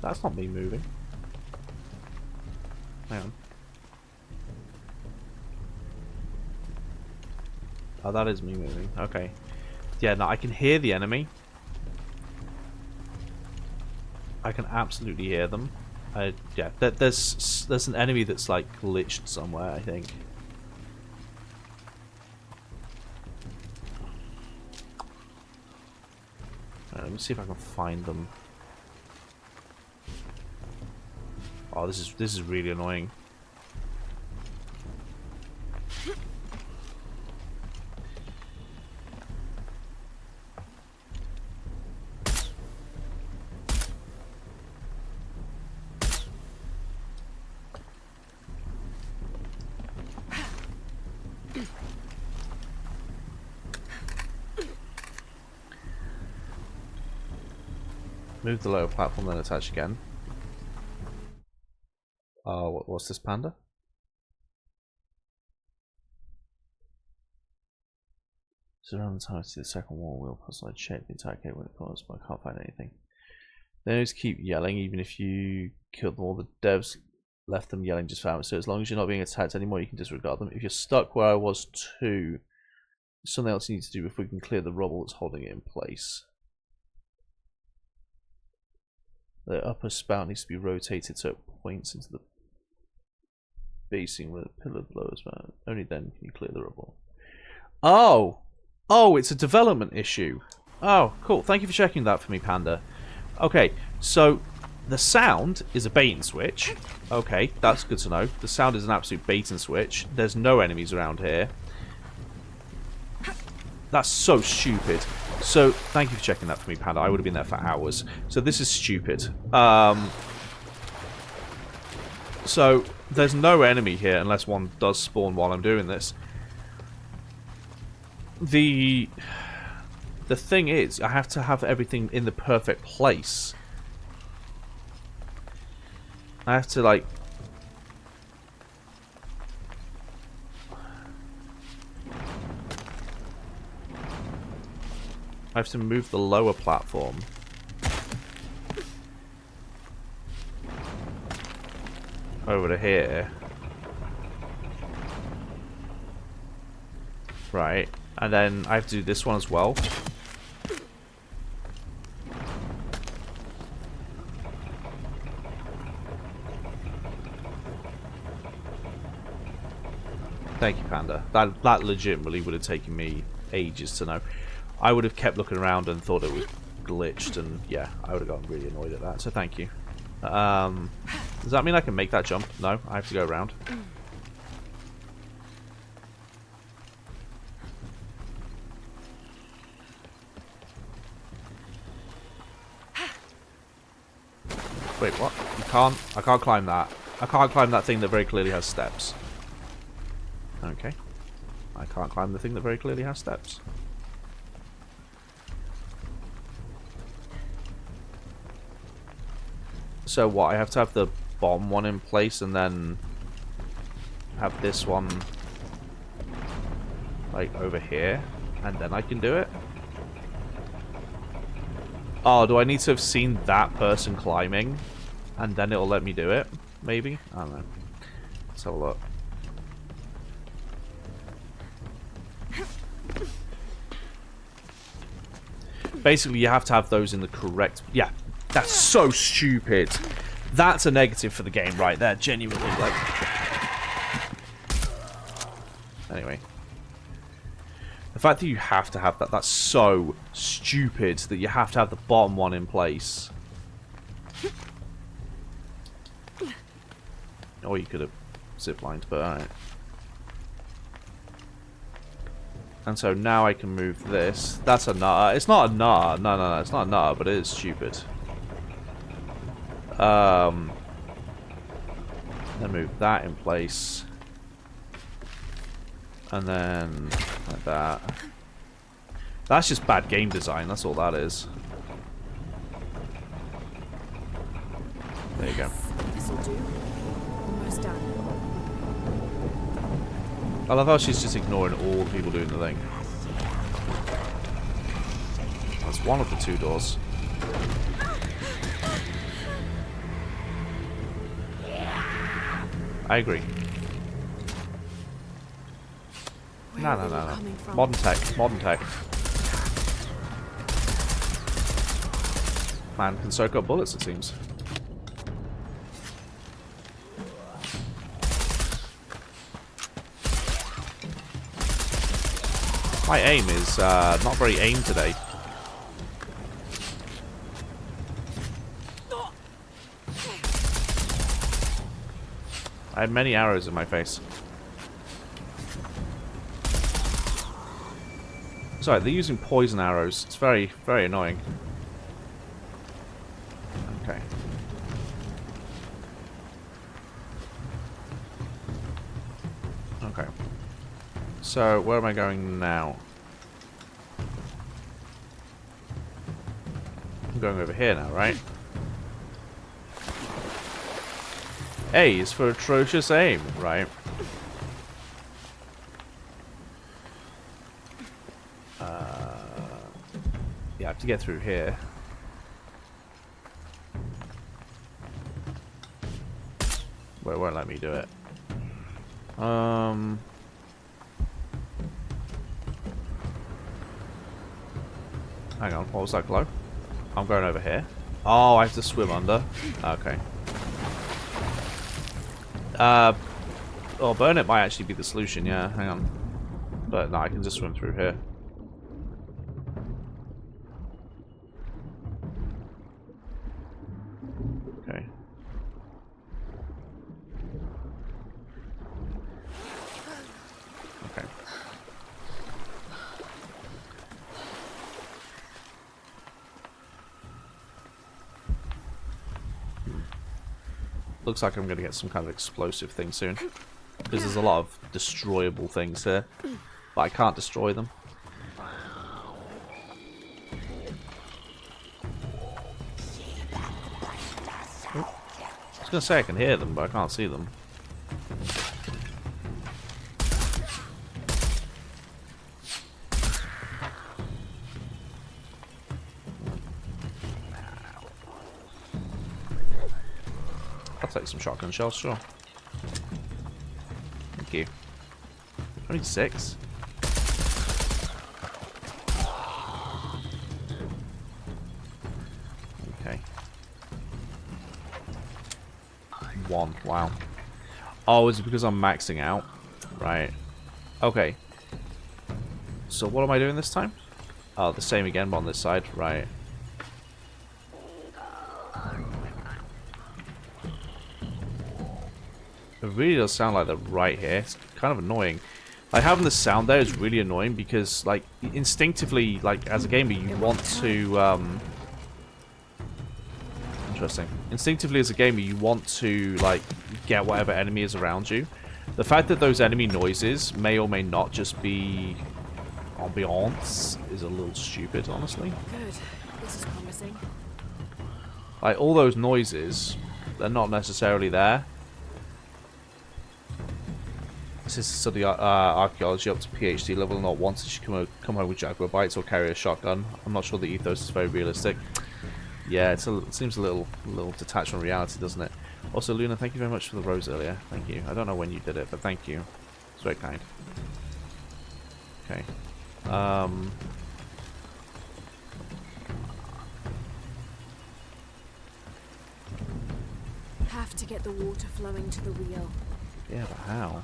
That's not me moving. Hang on. Oh, that is me moving. Okay. Yeah, no, I can hear the enemy. I can absolutely hear them. Yeah, there's an enemy that's like glitched somewhere, I think. Let me see if I can find them. Oh, this is really annoying. Move the lower platform, then attach again. What's this, panda? So around the time I see the second wall, we'll possibly check the entire cave when it closes, but I can't find anything. They always keep yelling, even if you killed them all. The devs left them yelling just for hours. So as long as you're not being attacked anymore, you can disregard them. If you're stuck where I was too, Something else you need to do before we can clear the rubble that's holding it in place. The upper spout needs to be rotated so it points into the basin where the pillar blows. Only then can you clear the rubble. Oh! Oh, it's a development issue. Oh, cool. Thank you for checking that for me, Panda. Okay, so the sound is a bait and switch. Okay, that's good to know. The sound is an absolute bait and switch. There's no enemies around here. That's so stupid. So, thank you for checking that for me, Panda. I would have been there for hours. So, this is stupid. So, there's no enemy here unless one does spawn while I'm doing this. The thing is, I have to have everything in the perfect place. I have to, like... I have to move the lower platform. Over to here. Right. And then I have to do this one as well. Thank you, Panda. That legitimately would have taken me ages to know. I would have kept looking around and thought it was glitched, and yeah, I would have gotten really annoyed at that, so thank you. Does that mean I can make that jump? No, I have to go around. Wait, what? You can't? I can't climb that. I can't climb that thing that very clearly has steps. Okay. I can't climb the thing that very clearly has steps. So what, I have to have the bomb one in place and then have this one like over here and then I can do it? Oh, do I need to have seen that person climbing and then it'll let me do it? Maybe? I don't know. Let's have a look. Basically, you have to have those in the correct... Yeah, that's so stupid. That's a negative for the game right there, genuinely. Like. Anyway. The fact that you have to have that, that's so stupid that you have to have the bottom one in place. Or you could have ziplined, but alright. And so now I can move this. That's a nutter. It's not a nutter. No, it's not a nutter, but it is stupid. Then move that in place. And then like that. That's just bad game design. That's all that is. There you go. This'll do. Almost done. I love how she's just ignoring all the people doing the thing. That's one of the two doors. I agree. No. Modern tech. Modern tech. Man can soak up bullets, it seems. My aim is not very aimed today. I had many arrows in my face. Sorry, they're using poison arrows. It's very, very annoying. Okay. Okay. So, where am I going now? I'm going over here now, right? A is for atrocious aim, right? Yeah, I have to get through here. Well, it won't let me do it. Hang on, what was that glow? I'm going over here. Oh, I have to swim under. Okay. Oh, burn it might actually be the solution, yeah, hang on. But no, I can just swim through here. Okay. Okay. Looks like I'm going to get some kind of explosive thing soon. Because there's a lot of destroyable things here. But I can't destroy them. I was going to say I can hear them, but I can't see them. I'll take some shotgun shells, sure. Thank you. Only 6. Okay. 1. Wow. Oh, is it because I'm maxing out? Right. Okay. So what am I doing this time? Oh, the same again, but on this side. Right. It really does sound like they're right here. It's kind of annoying. Like, having the sound there is really annoying because, like, instinctively, like, as a gamer, you want to, Interesting. Instinctively, as a gamer, you want to, like, get whatever enemy is around you. The fact that those enemy noises may or may not just be ambiance is a little stupid, honestly. Good. This is promising. Like, all those noises, they're not necessarily there. Since to study archaeology up to PhD level, not once did she come home with jaguar bites or carry a shotgun. I'm not sure the ethos is very realistic. Yeah, it seems a little detached from reality, doesn't it? Also, Luna, thank you very much for the rose earlier. Thank you. I don't know when you did it, but thank you. It's very kind. Okay. Have to get the water flowing to the wheel. Yeah, but how?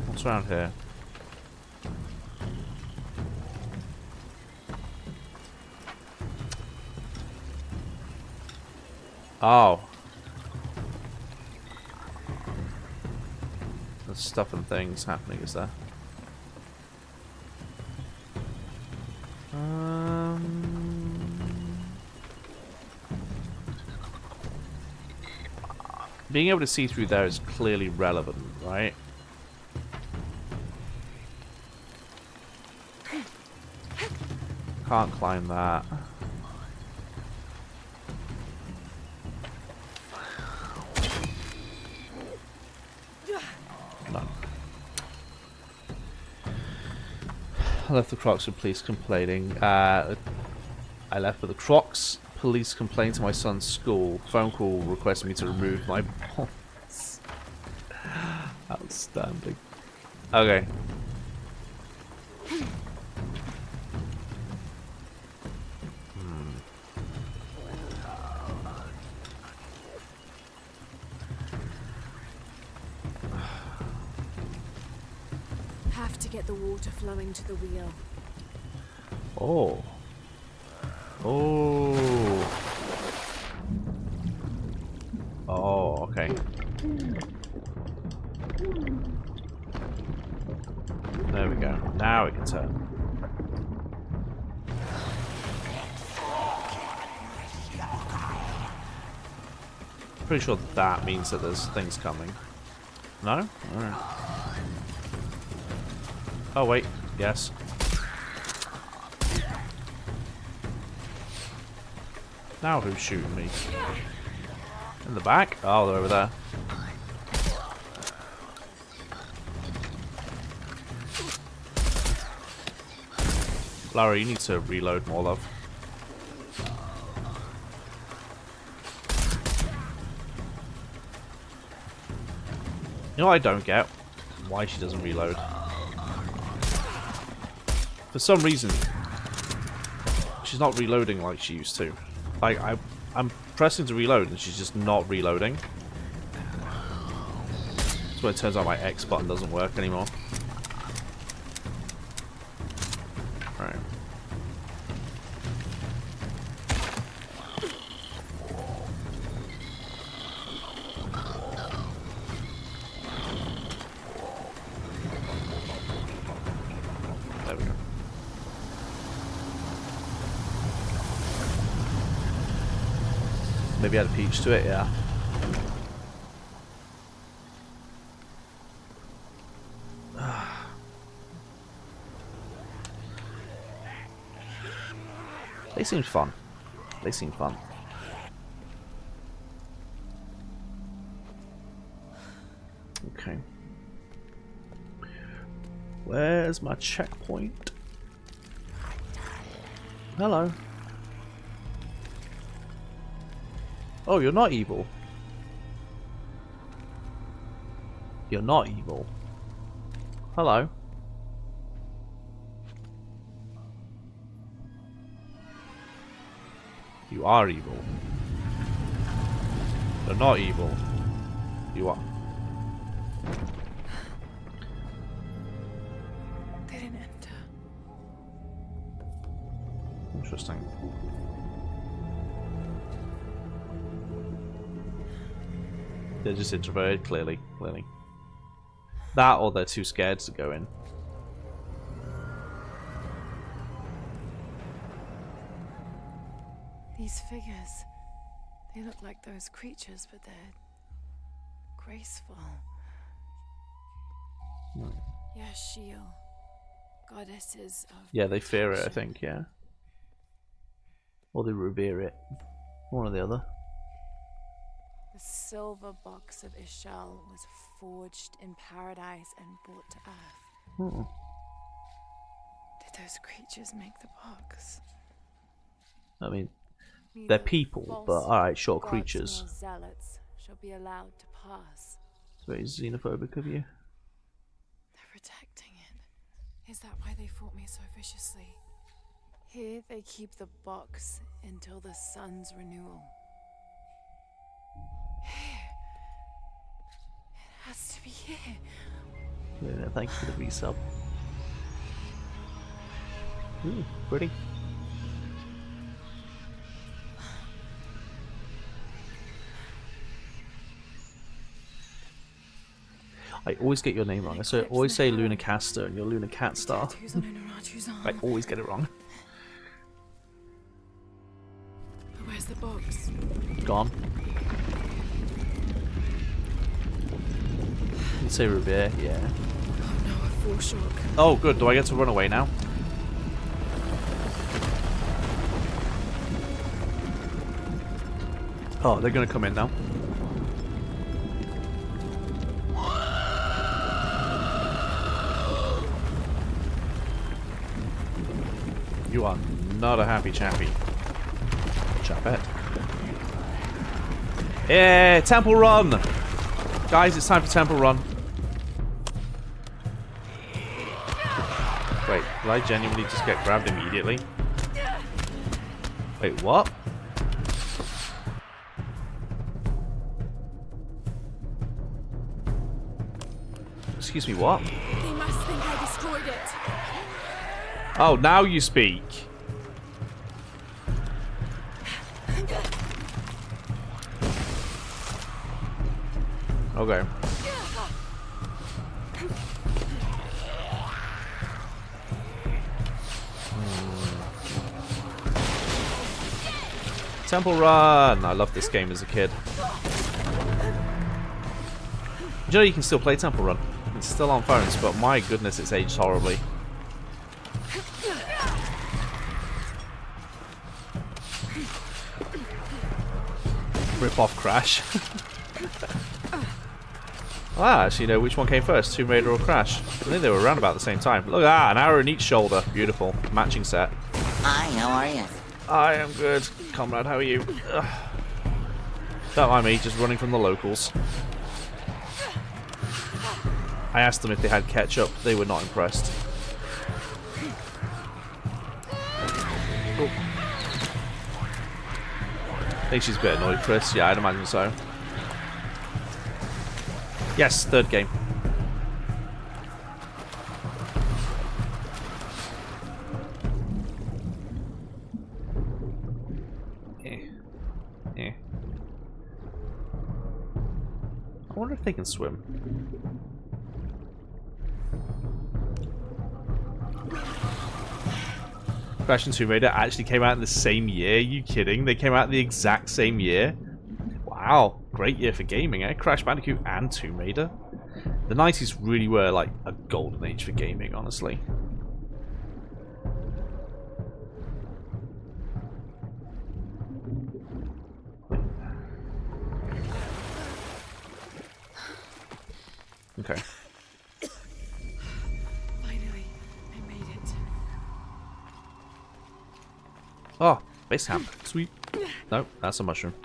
What's around here? Oh. There's stuff and things happening, is there? Being able to see through there is clearly relevant, right? Can't climb that. No. I left the Crocs with police complaining. I left with the Crocs. Police complained to my son's school. Phone call requesting me to remove my bonds. Outstanding. Okay. Have to get the water flowing to the wheel. Oh. Oh. Oh, okay. There we go. Now we can turn. Pretty sure that means that there's things coming. No? Alright. Oh, wait. Yes. Now who's shooting me? In the back? Oh, they're over there. Lara, you need to reload more, love. You know what I don't get? Why she doesn't reload. For For some reason, she's not reloading like she used to. Like, I'm pressing to reload and she's just not reloading. That's when it turns out my X button doesn't work anymore. Right. There we go. Maybe add a peach to it, yeah. They seem fun. They seem fun. Okay. Where's my checkpoint? Hello. Oh, you're not evil. You're not evil. Hello. You are evil. You're not evil. You are. They didn't enter. Interesting. They're just introverted, clearly. That or they're too scared to go in. These figures, they look like those creatures, but they're graceful. Yashil, goddesses of... Yeah, they fear it, I think, yeah. Or they revere it. One or the other. The silver box of Ishal was forged in paradise and brought to Earth. Hmm. Did those creatures make the box? I mean, they're people, but alright, sure, creatures. Gods nor zealots shall be allowed to pass. It's very xenophobic of you. They're protecting it. Is that why they fought me so viciously? Here they keep the box until the sun's renewal. Here. It has to be here. Yeah, thank you for the resub. Ooh, pretty. I always get your name wrong. I always say Luna Caster and you're Luna Catstar. I always get it wrong. But where's the box? Gone. You say Revere, yeah. Oh no, a full shock. Oh, good. Do I get to run away now? Oh, they're gonna come in now. You are not a happy chappy. Chappette. Yeah, temple run! Guys, it's time for temple run. Wait, did I genuinely just get grabbed immediately? Wait, what? Excuse me, what? They must think I destroyed it. Oh, now you speak. Okay. Temple Run! I loved this game as a kid. You know you can still play Temple Run. It's still on phones, but my goodness, it's aged horribly. Rip off Crash. I actually know which one came first, Tomb Raider or Crash. I think they were around about the same time. Look at that, an arrow in each shoulder. Beautiful. Matching set. Hi, how are you? I am good. Comrade, how are you? Ugh. Don't mind me, just running from the locals. I asked them if they had ketchup. They were not impressed. I think she's a bit annoyed, Chris. Yeah, I'd imagine so. Yes, third game. I wonder if they can swim. Crash and Tomb Raider actually came out in the same year. Are you kidding? They came out the exact same year. Wow, great year for gaming, eh? Crash Bandicoot and Tomb Raider. The 90s really were like a golden age for gaming, honestly. Okay. Finally, I made it. Oh, base camp. Sweet. No, that's a mushroom.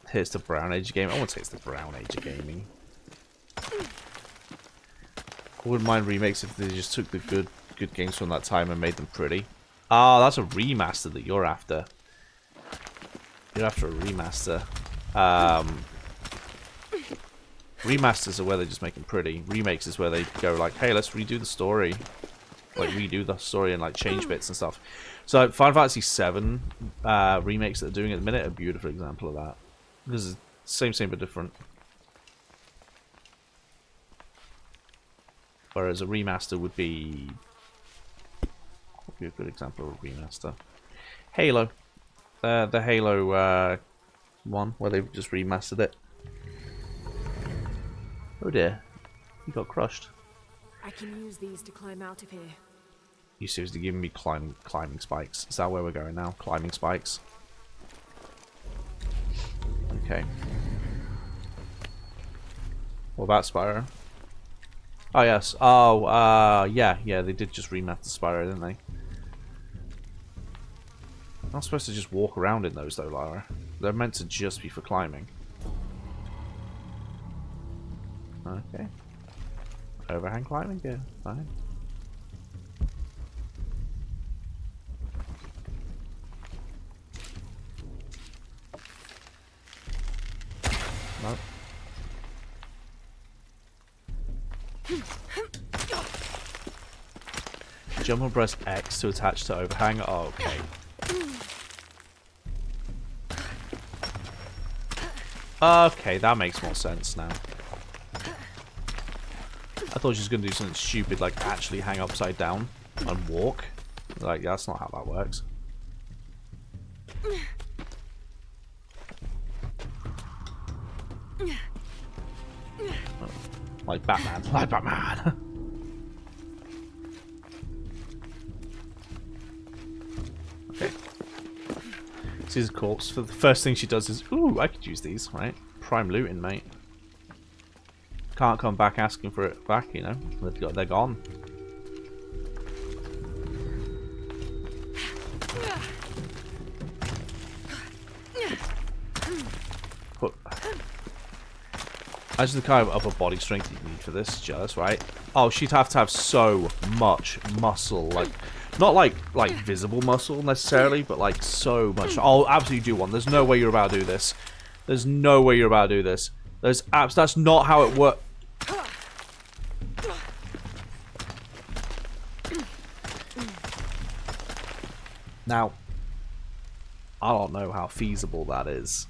Here's the brown age of gaming. I wouldn't say it's the brown age of gaming. I wouldn't mind remakes if they just took the good games from that time and made them pretty. Ah, that's a remaster that you're after. You're after a remaster. Remasters are where they just make them pretty. Remakes is where they go like, hey, let's redo the story. Like, redo the story and like change bits and stuff. So Final Fantasy VII remakes that they're doing at the minute are a beautiful example of that. Because it's same but different. Whereas a remaster would be a good example of a remaster. Halo. The Halo one, where they've just remastered it. Oh dear. He got crushed. I can use these to climb out of here. You seriously giving me climbing spikes? Is that where we're going now? Climbing spikes? Okay. What about Spyro? Oh yes. Oh, yeah, they did just remaster Spyro, didn't they? I'm not supposed to just walk around in those though, Lara. They're meant to just be for climbing. Okay. Overhand climbing, yeah, fine. Nope. Jump and press X to attach to overhang. Oh, okay. Okay, that makes more sense now. I thought she was going to do something stupid like actually hang upside down and walk. Like, that's not how that works. Like Batman. Like Batman. Okay. Sees a corpse. For the first thing she does is, ooh, I could use these, right? Prime looting, mate. Can't come back asking for it back, you know. They're gone. But imagine the kind of upper body strength you need for this, jealous, right? Oh, she'd have to have so much muscle, like not like visible muscle necessarily, but like so much. Oh, absolutely do one. There's no way you're about to do this. There's no way you're about to do this. That's not how it works. Now, I don't know how feasible that is,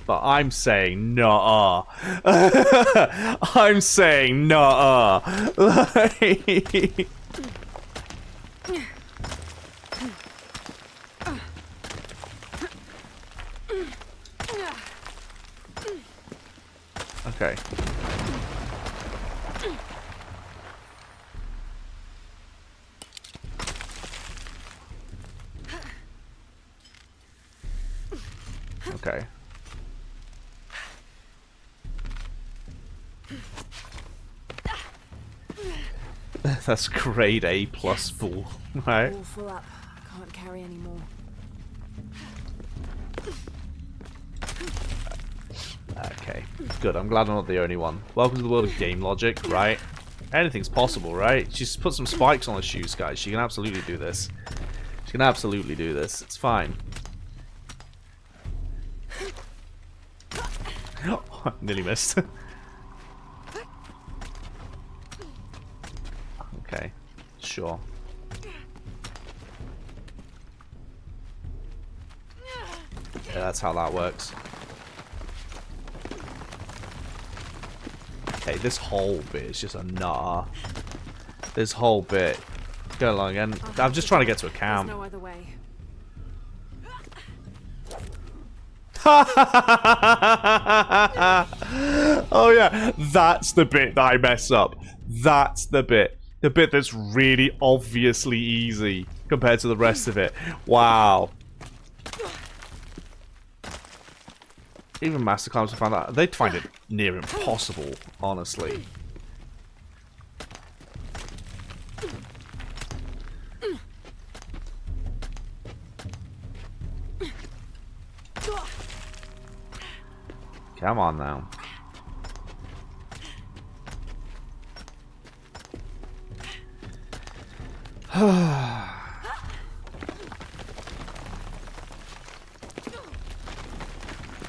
but I'm saying nuh-uh. I'm saying nuh-uh. Okay. Okay. That's grade A plus bull, right? All full up. Can't carry any more. Good, I'm glad I'm not the only one. Welcome to the world of game logic, right? Anything's possible, right? Just put some spikes on her shoes, guys. She can absolutely do this. She can absolutely do this. It's fine. Oh, nearly missed. Okay, sure. Yeah, that's how that works. Okay, this whole bit is just a nutter. This whole bit. Go along again. I'm just trying to get to a camp. There's no other way. Oh yeah, that's the bit that I mess up. That's the bit. The bit that's really obviously easy compared to the rest of it. Wow. Even master climbers found that. They'd find it near impossible, honestly. Come on now.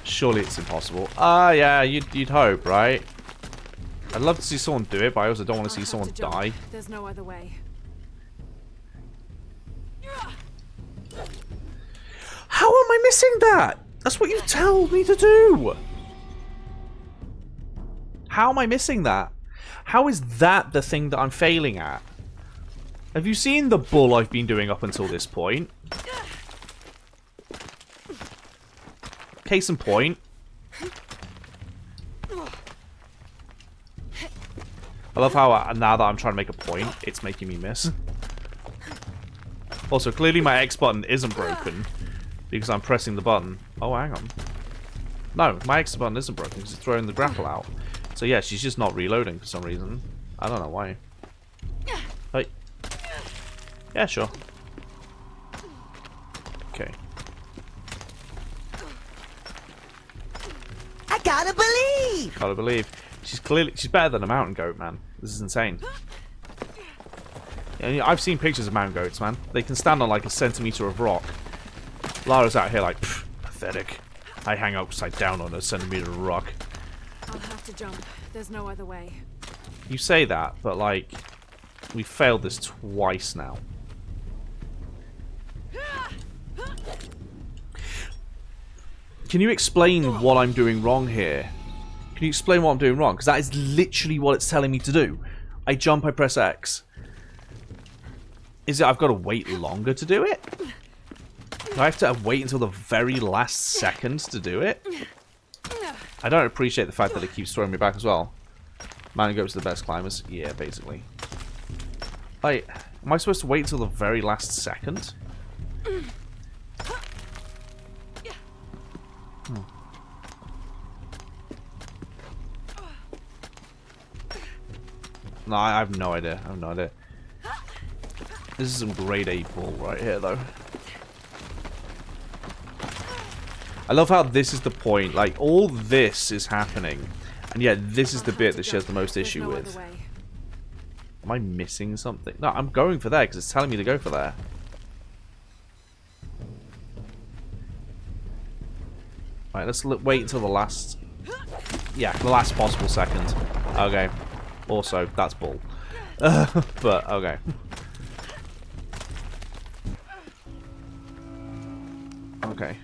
Surely it's impossible. Yeah, you'd hope, right? I'd love to see someone do it, but I also don't want to see someone die. There's no other way. How am I missing that? That's what you told me to do. How am I missing that? How is that the thing that I'm failing at? Have you seen the bull I've been doing up until this point? Case in point. I love how now that I'm trying to make a point, it's making me miss. Also, clearly my X button isn't broken because I'm pressing the button. Oh, hang on. No, my X button isn't broken because it's throwing the grapple out. So yeah, she's just not reloading for some reason. I don't know why. Hey. Yeah, sure. Okay. I gotta believe! Gotta believe. She's better than a mountain goat, man. This is insane. Yeah, I've seen pictures of mountain goats, man. They can stand on like a centimeter of rock. Lara's out here like, pathetic. I hang upside down on a centimeter of rock. I'll have to jump. There's no other way. You say that, but like, we failed this twice now. Can you explain what I'm doing wrong here? Can you explain what I'm doing wrong? Because that is literally what it's telling me to do. I jump, I press X. Is it I've got to wait longer to do it? Do I have to wait until the very last second to do it? I don't appreciate the fact that it keeps throwing me back as well. Mountain goats are the best climbers. Yeah, basically. Like, am I supposed to wait until the very last second? No, I have no idea. I have no idea. This is some grade A bull right here, though. I love how this is the point. Like, all this is happening. And yet, this is the bit that she has the most issue with. Am I missing something? No, I'm going for there because it's telling me to go for there. Alright, let's wait until the last... Yeah, the last possible second. Okay. Also, that's bull. But, okay. Okay.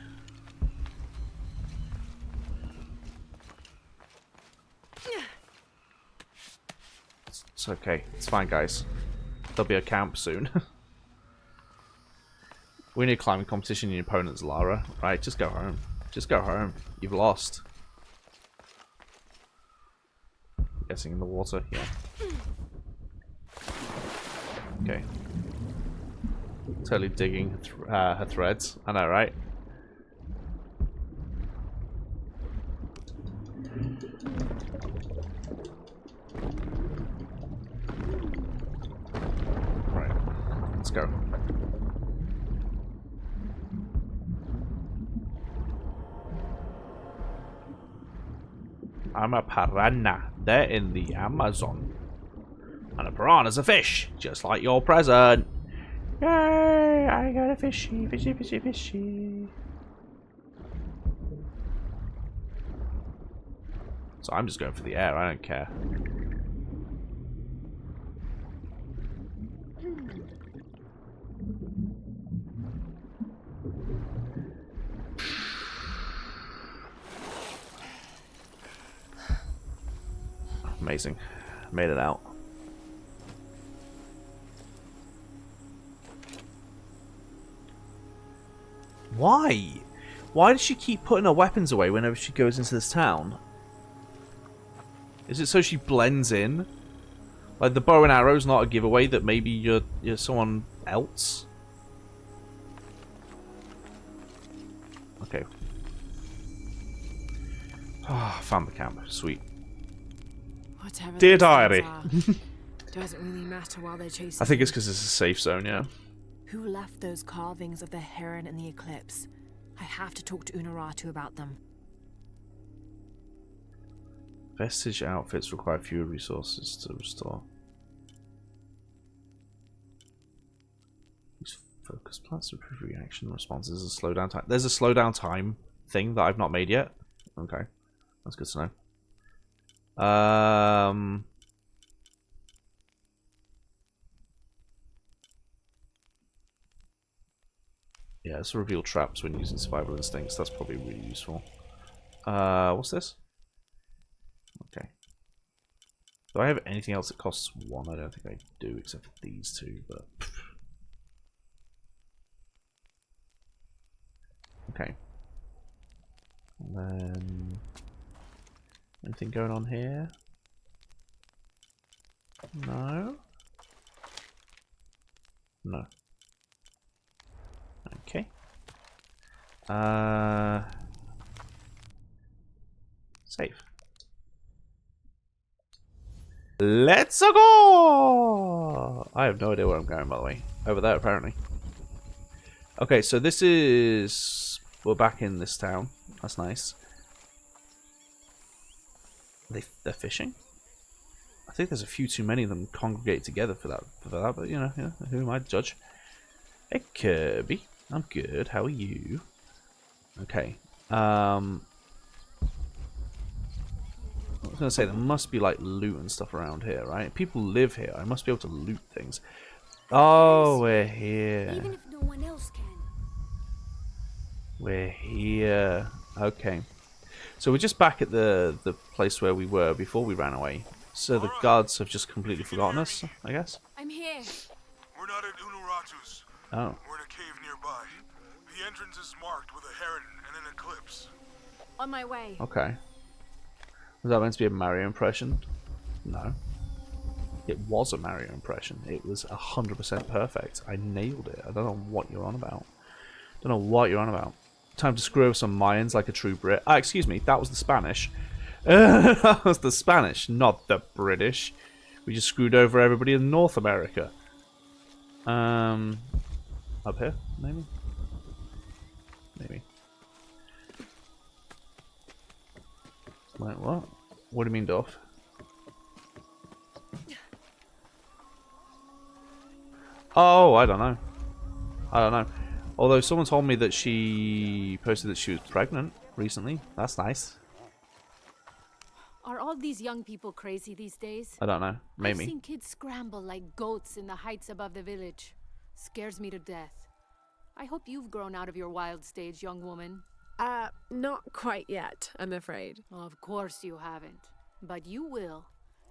It's okay. It's fine, guys. There'll be a camp soon. We need a climbing competition in your opponent's Lara. Right, just go home. Just go home. You've lost. Guessing in the water, yeah. Okay. Totally digging her threads. I know, right? Right. Let's go. I'm a piranha. They're in the Amazon. And a piranha's a fish, just like your present. Yay! I got a fishy, fishy, fishy, fishy. So I'm just going for the air, I don't care. Amazing. Made it out. Why? Why does she keep putting her weapons away whenever she goes into this town? Is it so she blends in? Like the bow and arrow's not a giveaway that maybe you're someone else? Okay. Ah, found the camp. Sweet. Whatever Dear these diary. things are, doesn't really matter while they're chasing. I think it's because it's a safe zone, yeah. Who left those carvings of the heron in the eclipse? I have to talk to Unuratu about them. Vestige outfits require fewer resources to restore. Use focus plants to improve reaction responses and slow down time. There's a slow down time thing that I've not made yet. Okay, that's good to know. Yeah, let's reveal traps when using survival instincts. That's probably really useful. What's this? Okay. Do I have anything else that costs 1? I don't think I do, except for these two, but... Okay. And then... anything going on here? No? No. Okay. Save. Let's go! I have no idea where I'm going, by the way. Over there, apparently. Okay, so this is... we're back in this town. That's nice. They're fishing? I think there's a few too many of them congregate together for that, but you know, who am I to judge? Hey, Kirby. I'm good. How are you? Okay. I was going to say, there must be, like, loot and stuff around here, right? People live here. I must be able to loot things. Oh, we're here. Even if no one else can. We're here. Okay. So we're just back at the place where we were before we ran away. So the guards have just completely forgotten us, I guess? I'm here. We're not at Unuratu's. Oh. We're in a cave nearby. The entrance is marked with a heron and an eclipse. On my way. Okay. Was that meant to be a Mario impression? No. It was a Mario impression. It was 100% perfect. I nailed it. I don't know what you're on about. Don't know what you're on about. Time to screw over some Mayans like a true Brit. Ah, excuse me. That was the Spanish. That was the Spanish, not the British. We just screwed over everybody in North America. Up here, maybe? Maybe. Wait, what? What do you mean, Dolph? Oh, I don't know. I don't know. Although someone told me that she posted that she was pregnant recently. That's nice. Are all these young people crazy these days? I don't know. Maybe. I've seen kids scramble like goats in the heights above the village. Scares me to death. I hope you've grown out of your wild stage, young woman. Not quite yet, I'm afraid. Of course you haven't. But you will.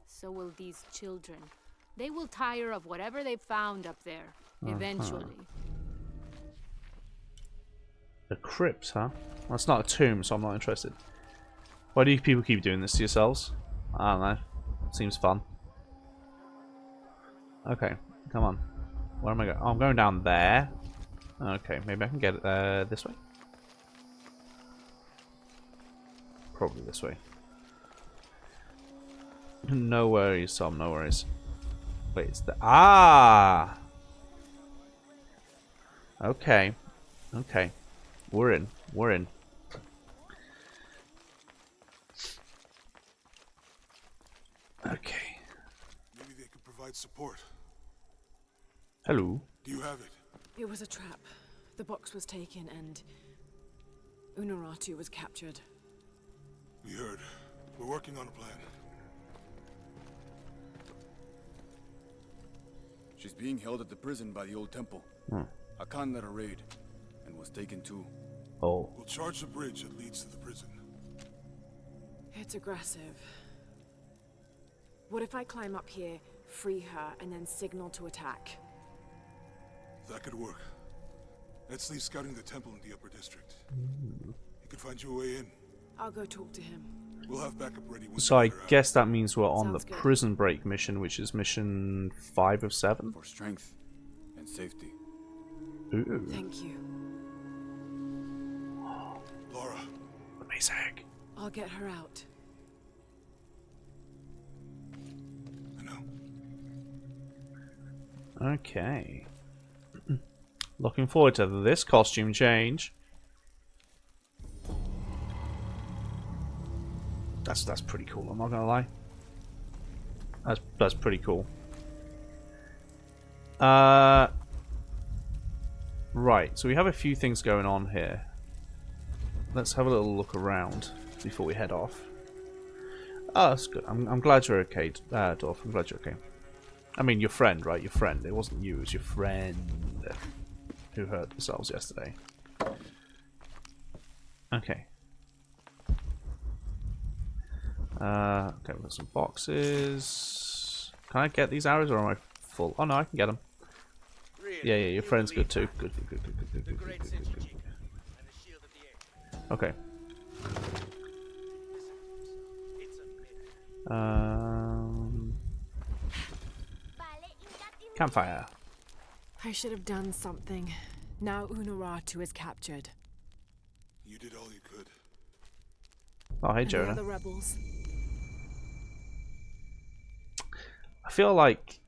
So will these children. They will tire of whatever they've found up there. Eventually. A crypt, huh? Well, it's not a tomb, so I'm not interested. Why do you people keep doing this to yourselves? I don't know. Seems fun. Okay, come on. Where am I going? Oh, I'm going down there. Okay, maybe I can get it this way. Probably this way. No worries, Tom. No worries. Wait, it's the ah. Okay. Okay. We're in. We're in. Okay. Maybe they could provide support. Hello. Do you have it? It was a trap. The box was taken and Unuratu was captured. We heard. We're working on a plan. She's being held at the prison by the old temple. Akan led a raid and was taken too. Oh. We'll charge the bridge that leads to the prison. It's aggressive. What if I climb up here, free her, and then signal to attack? That could work. Let's leave scouting the temple in the upper district. He could find you a way in. I'll go talk to him. We'll have backup ready once So I we're out. guess that means we're on the Sounds good. prison break mission, which is mission 5 of 7. For strength and safety. Ooh. Thank you. Laura. Amazing. I'll get her out. I know. Okay. Looking forward to this costume change. That's pretty cool, I'm not gonna lie. That's pretty cool. Right, so we have a few things going on here. Let's have a little look around before we head off. Oh, that's good. I'm glad you're okay, Dorf. I'm glad you're okay. I mean, your friend, right? Your friend. It wasn't you, it was your friend who hurt themselves yesterday. Okay. Okay, we've got some boxes. Can I get these arrows or am I full? Oh no, I can get them. Yeah, your friend's good too. Good. Okay. Campfire. I should have done something. Now Unuratu is captured. You did all you could. Oh, hey, And the Jonah. other rebels. I feel like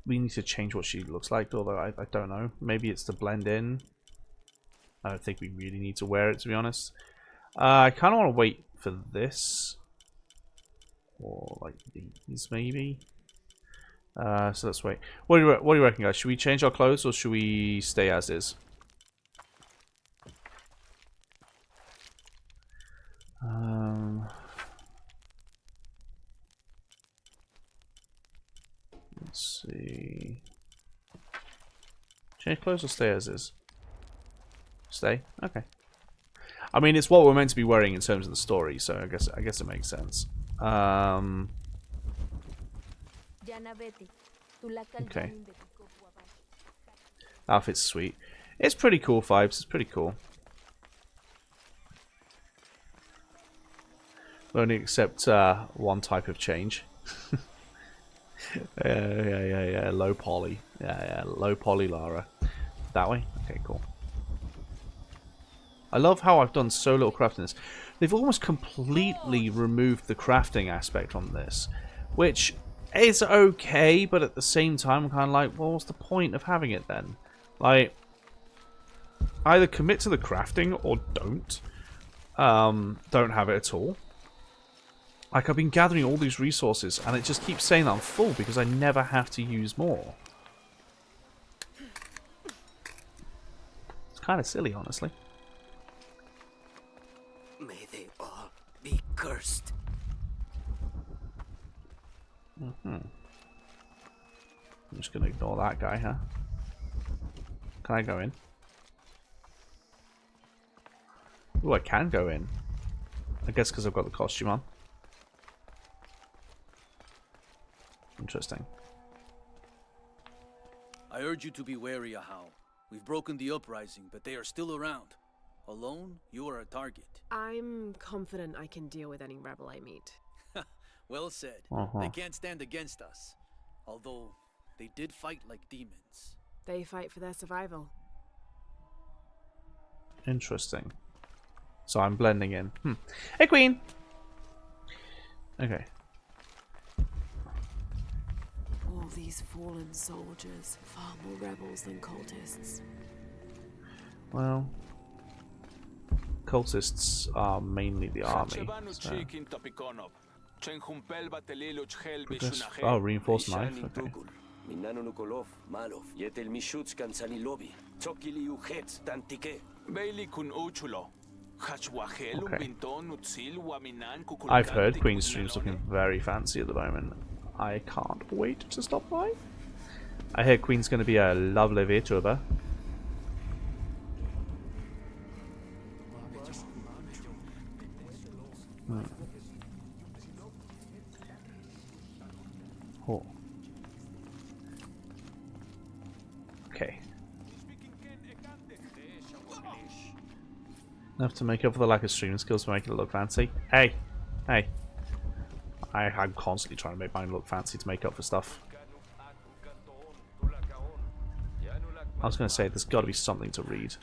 we need to change what she looks like, although I don't know. Maybe it's to blend in. I don't think we really need to wear it, to be honest. I kind of want to wait for this. Or like these, maybe. So let's wait. What do you reckon, guys? Should we change our clothes or should we stay as is? Let's see. Change clothes or stay as is? Stay? Okay. I mean, it's what we're meant to be wearing in terms of the story, so I guess it makes sense. Okay. Outfit's sweet. It's pretty cool vibes. It's pretty cool. We only accept one type of change. Yeah. Low poly. Yeah. Low poly Lara. That way? Okay, cool. I love how I've done so little crafting in this. They've almost completely removed the crafting aspect from this, which is okay, but at the same time, I'm kind of like, well, what's the point of having it then? Like, either commit to the crafting or don't. Don't have it at all. Like, I've been gathering all these resources, and it just keeps saying that I'm full because I never have to use more. It's kind of silly, honestly. May they all be cursed. I'm just going to ignore that guy, huh? Can I go in? Oh, I can go in. I guess because I've got the costume on. Interesting. I urge you to be wary, Ahau. We've broken the uprising, but they are still around. Alone, you are a target. I'm confident I can deal with any rebel I meet. Well said. They can't stand against us. Although, they did fight like demons. They fight for their survival. Interesting. So I'm blending in. Hey, Queen! Okay. All these fallen soldiers, far more rebels than cultists. Well, cultists are mainly the army. So. Oh, reinforced knife. Okay. Minano Nukolov, Malov, Yetel Mishuts Kansani Lobby, Chokili Uhet, Tantike, Bailey Kun Uchulo, Hachwahel, Pinton, Utsil, Waminan, Kukulkan. I've heard Queen's stream's looking very fancy at the moment. I can't wait to stop by. I hear Queen's going to be a lovely VTuber. Oh. Okay. Enough to make up for the lack of streaming skills for making it look fancy. Hey! Hey! I'm constantly trying to make mine look fancy to make up for stuff. I was going to say, there's got to be something to read.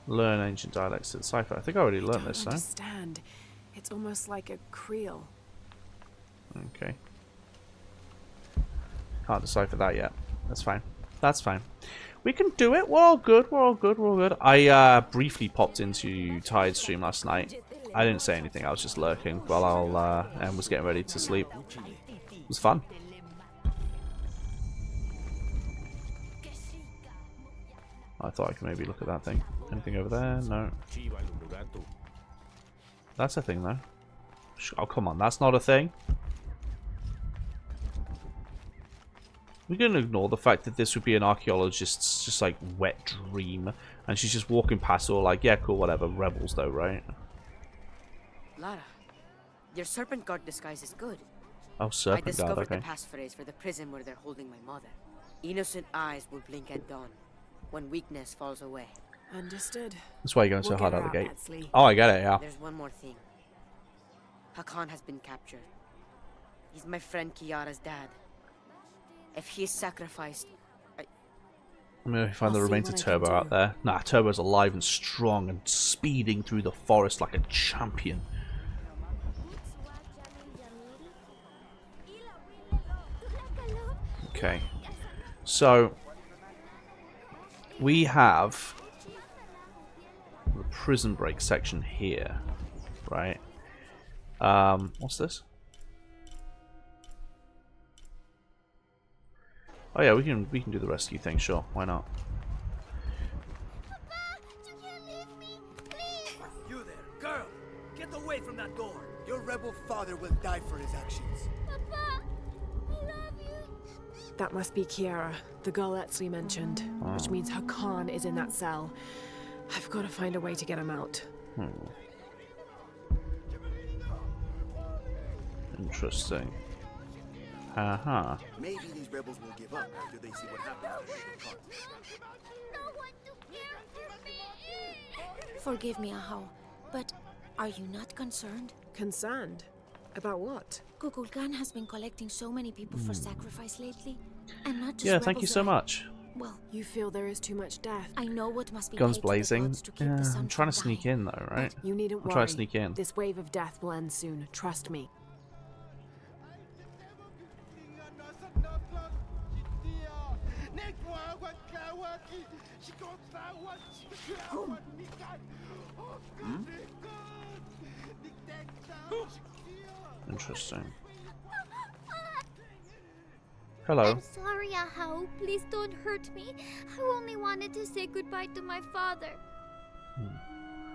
Learn ancient dialects to decipher. I think I already learned this, I don't understand. It's almost like a Creole. Okay. Can't decipher that yet. That's fine. That's fine. We can do it. We're all good. We're all good. We're all good. I briefly popped into Tide's stream last night. I didn't say anything. I was just lurking while and was getting ready to sleep. It was fun. I thought I could maybe look at that thing. Anything over there? No. That's a thing, though. Oh, come on. That's not a thing. We can ignore the fact that this would be an archaeologist's just like wet dream, and she's just walking past all like, yeah, cool, whatever. Rebels, though, right? Lara, your serpent guard disguise is good. Oh, serpent I discovered guard. Okay. the passphrase for the prison where they're holding my mother. Innocent eyes will blink at dawn, when weakness falls away. Understood. That's why you're going so hard out of the gate. Etsley. Oh, I get it. Yeah. There's one more thing. Hakan has been captured. He's my friend Kiara's dad. If he is sacrificed, I'm going to find the remains of Turbo out there. Nah, Turbo's alive and strong and speeding through the forest like a champion. Okay. So, we have the prison break section here, right? What's this? Oh yeah, we can do the rescue thing, sure. Why not? You there, girl! Get away from that door! Your rebel father will die for his actions. Papa, I love you. That must be Kiara, the girl Etsley mentioned, which means Hakan is in that cell. I've got to find a way to get him out. Interesting. Uh-huh. Maybe these rebels will give up after they see what happens to the Forgive me, Ahau, but are you not concerned? Concerned? About what? Kukulkan has been collecting so many people for sacrifice lately, and not just Yeah, thank you so much. Well, you feel there is too much death. I know what must be Guns paid to the blazing. gods to keep Yeah, the sun I'm trying to from sneak dying. in though, right? You needn't worry. I'm trying to sneak in. This wave of death will end soon. Trust me. Interesting. Hello. I'm sorry, Ahau. Please don't hurt me. I only wanted to say goodbye to my father.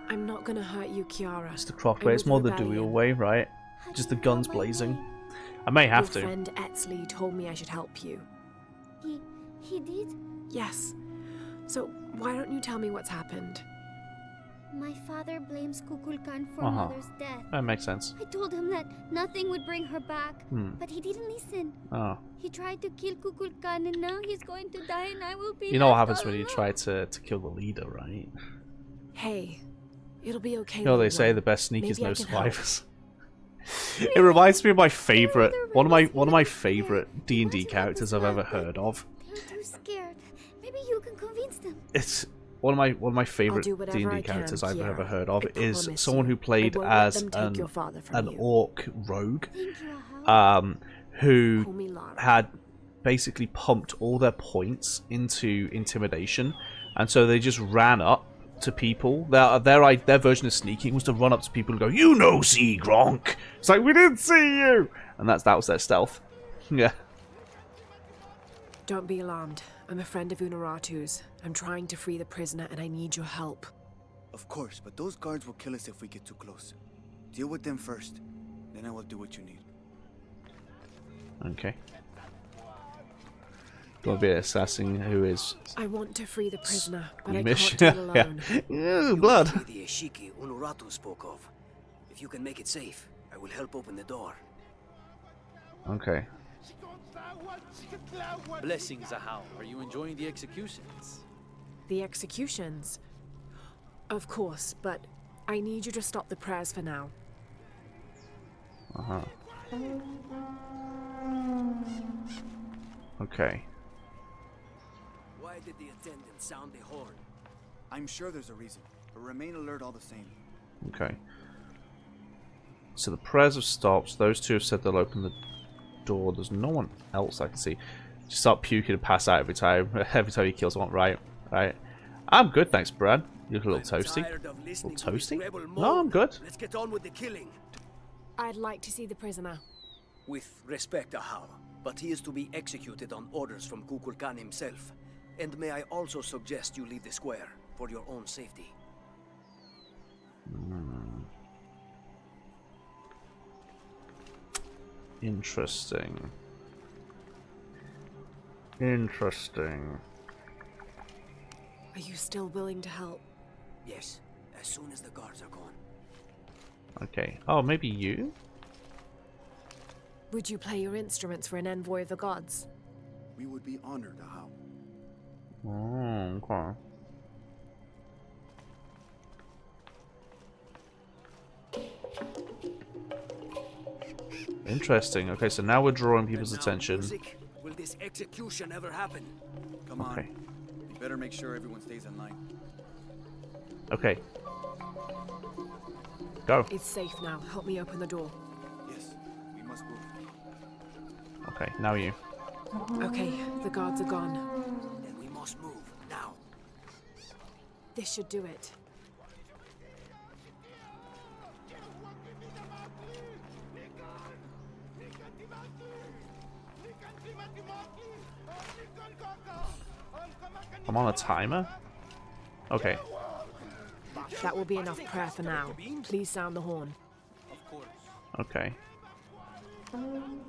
I'm not gonna hurt you, Kiara. It's the Croft way. It's more the dual way, right? Just the guns blazing. I may have to. Your friend Etsley told me I should help you. He did? Yes. So why don't you tell me what's happened? My father blames Kukulkan for Mother's death. That makes sense. I told him that nothing would bring her back, but he didn't listen. Oh. He tried to kill Kukulkan, and now he's going to die, and I will be. You know what happens when you try to kill the leader, right? Hey, it'll be okay. You know they say the best sneakers, no survivors. It reminds me of my favorite, one of my favorite D&D characters I've ever heard of. They're too scared. Maybe you can convince them. It's one of my favorite D&D characters I've ever heard of is someone who played as an orc rogue, who had basically pumped all their points into intimidation, and so they just ran up to people. Their version of sneaking was to run up to people and go, "You no see, Gronk." It's like, we didn't see you, and that was their stealth. Yeah. Don't be alarmed. I'm a friend of Unuratu's. I'm trying to free the prisoner, and I need your help. Of course, but those guards will kill us if we get too close. Deal with them first, then I will do what you need. Okay. Gonna be assessing who is. I want to free the prisoner, but I Squeamish. can't do it alone. Ooh, blood. The Ashiki Unuratu spoke of. If you can make it safe, I will help open the door. Okay. Blessings, Ahau. Are you enjoying the executions? The executions? Of course, but I need you to stop the prayers for now. Uh-huh. Okay. Why did the attendant sound the horn? I'm sure there's a reason, but remain alert all the same. Okay. So the prayers have stopped. Those two have said they'll open the door. There's no one else I can see. Just start puking and pass out every time you kill someone. Right. I'm good, thanks, Brad. You look a little toasty. A little toasty? No, I'm good. Let's get on with the killing. I'd like to see the prisoner. With respect, Ahau, but he is to be executed on orders from Kukulkan himself. And may I also suggest you leave the square for your own safety. Interesting. Are you still willing to help? Yes, as soon as the guards are gone. Okay. Oh, maybe you? Would you play your instruments for an envoy of the gods? We would be honored, Ahau. Oh, okay. Interesting. Okay, so now we're drawing people's attention. Music, will this execution ever happen? Come on. Okay. You better make sure everyone stays in line. Okay. Go. It's safe now. Help me open the door. Yes, we must move. Okay, now you. Okay, the guards are gone. Then we must move, now. This should do it. I'm on a timer? Okay. That will be enough prayer for now. Please sound the horn. Okay.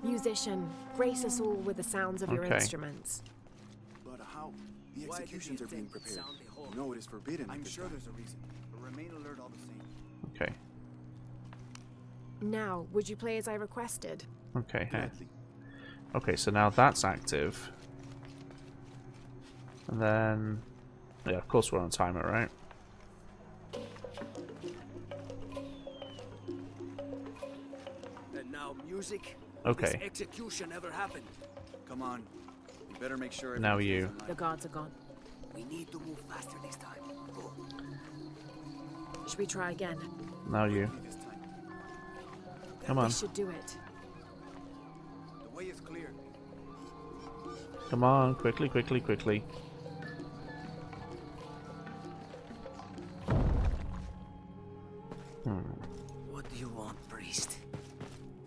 Musician, grace us all with the sounds of your Okay. instruments. But how? The executions are being prepared. No, it is forbidden. I'm sure there's a reason, but remain alert all the same. Okay. Now, would you play as I requested? Okay, hey. Okay, so now that's active. And then... yeah, of course we're on a timer, right? And now music. Okay. Will this execution ever happen? Come on. You better make sure. Now you. The guards are gone. We need to move faster this time. Go. Should we try again? Now you. Come on. This should do it. The way is clear. Come on, quickly, quickly, quickly. What do you want, priest?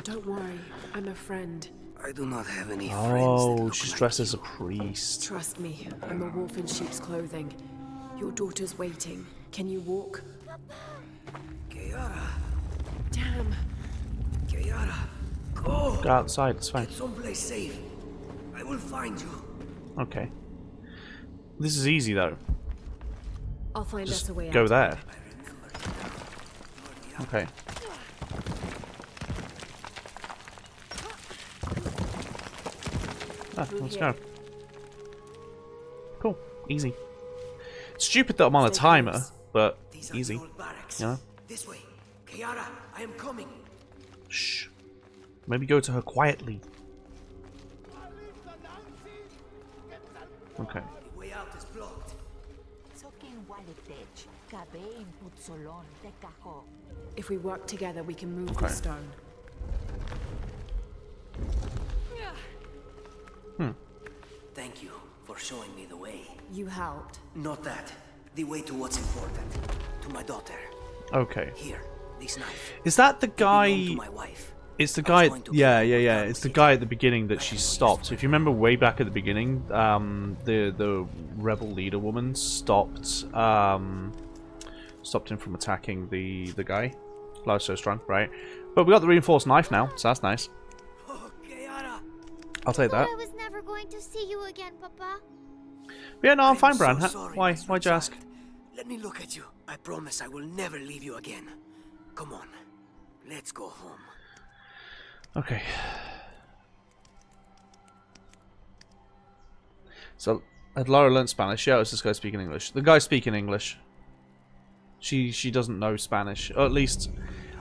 Don't worry, I'm a friend. I do not have any friends. Oh, she's dressed as a priest. Trust me, I'm a wolf in sheep's clothing. Your daughter's waiting. Can you walk? Kiara. Damn. Kiara. Go. Go outside, it's fine. Get someplace safe. I will find you. Okay. This is easy though. I'll find Just us a way out. go there. Okay. Ah, let's go. Cool. Easy. Stupid that I'm on a timer, but easy. You know? This way. Kiara, I am coming. Shh. Maybe go to her quietly. Okay. The way out is blocked. If we work together, we can move Okay. the stone. Thank you for showing me the way. You helped. Not that. The way to what's important. To my daughter. Okay. Here, this knife. Is that the It belonged guy? to my wife. It's the guy. Yeah. It's the guy at the beginning that she stopped. If you remember way back at the beginning, the rebel leader woman stopped stopped him from attacking the guy. Love so strong, right? But we got the reinforced knife now, so that's nice. I'll take that. I was never going to see you again, Papa. Yeah, no, I'm fine, so Bran. sorry, Why? Miss Why'd you ask? Rothschild. Let me look at you. I promise I will never leave you again. Come on. Let's go home. Okay. So, had Laura learned Spanish? Yeah, is this guy speaking English? The guy's speaking English. She doesn't know Spanish. Or at least,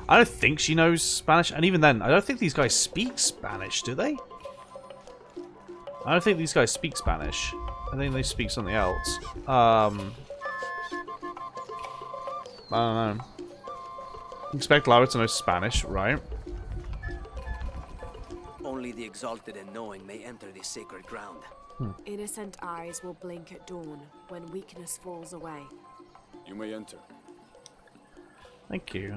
I don't think she knows Spanish. And even then, I don't think these guys speak Spanish, do they? I don't think these guys speak Spanish. I think they speak something else. I don't know. Expect Laura to know Spanish, right? Only the exalted and knowing may enter this sacred ground. Innocent eyes will blink at dawn when weakness falls away. You may enter. Thank you.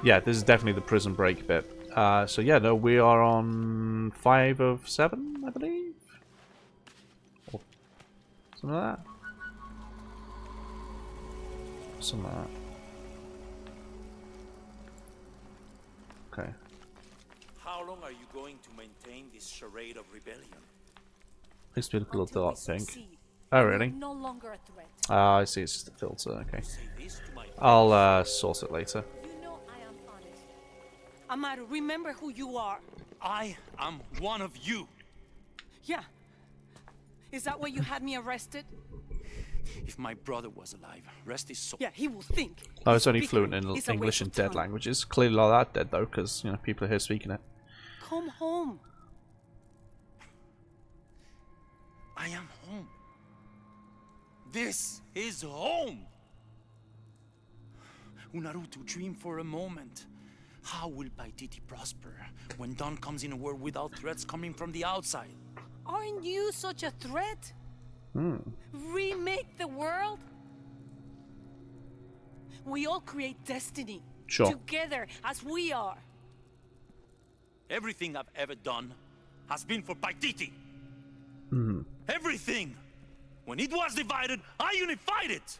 Yeah, this is definitely the prison break bit. So yeah, no, we are on 5 of 7, I believe. Or something like that. Something like that. Okay. How long are you going to maintain this charade of rebellion? It's been a little dark pink. Oh, really? No longer a threat. Ah, I see. It's just a filter. Okay. I'll source it later. You know I am honest. Amaru, remember who you are. I am one of you. Yeah. Is that why you had me arrested? If my brother was alive, rest his soul. Yeah, he will think. I was only fluent in It's a English waste and of dead time. languages. Clearly not that dead though, because you know people are here speaking it. Come home. I am home. This is home. Unarutu, dream for a moment. How will Paititi prosper when Dawn comes in a world without threats coming from the outside? Aren't you such a threat? Hmm. Remake the world? We all create destiny. Sure. Together, as we are. Everything I've ever done has been for Paititi. Hmm. Everything! When it was divided, I unified it!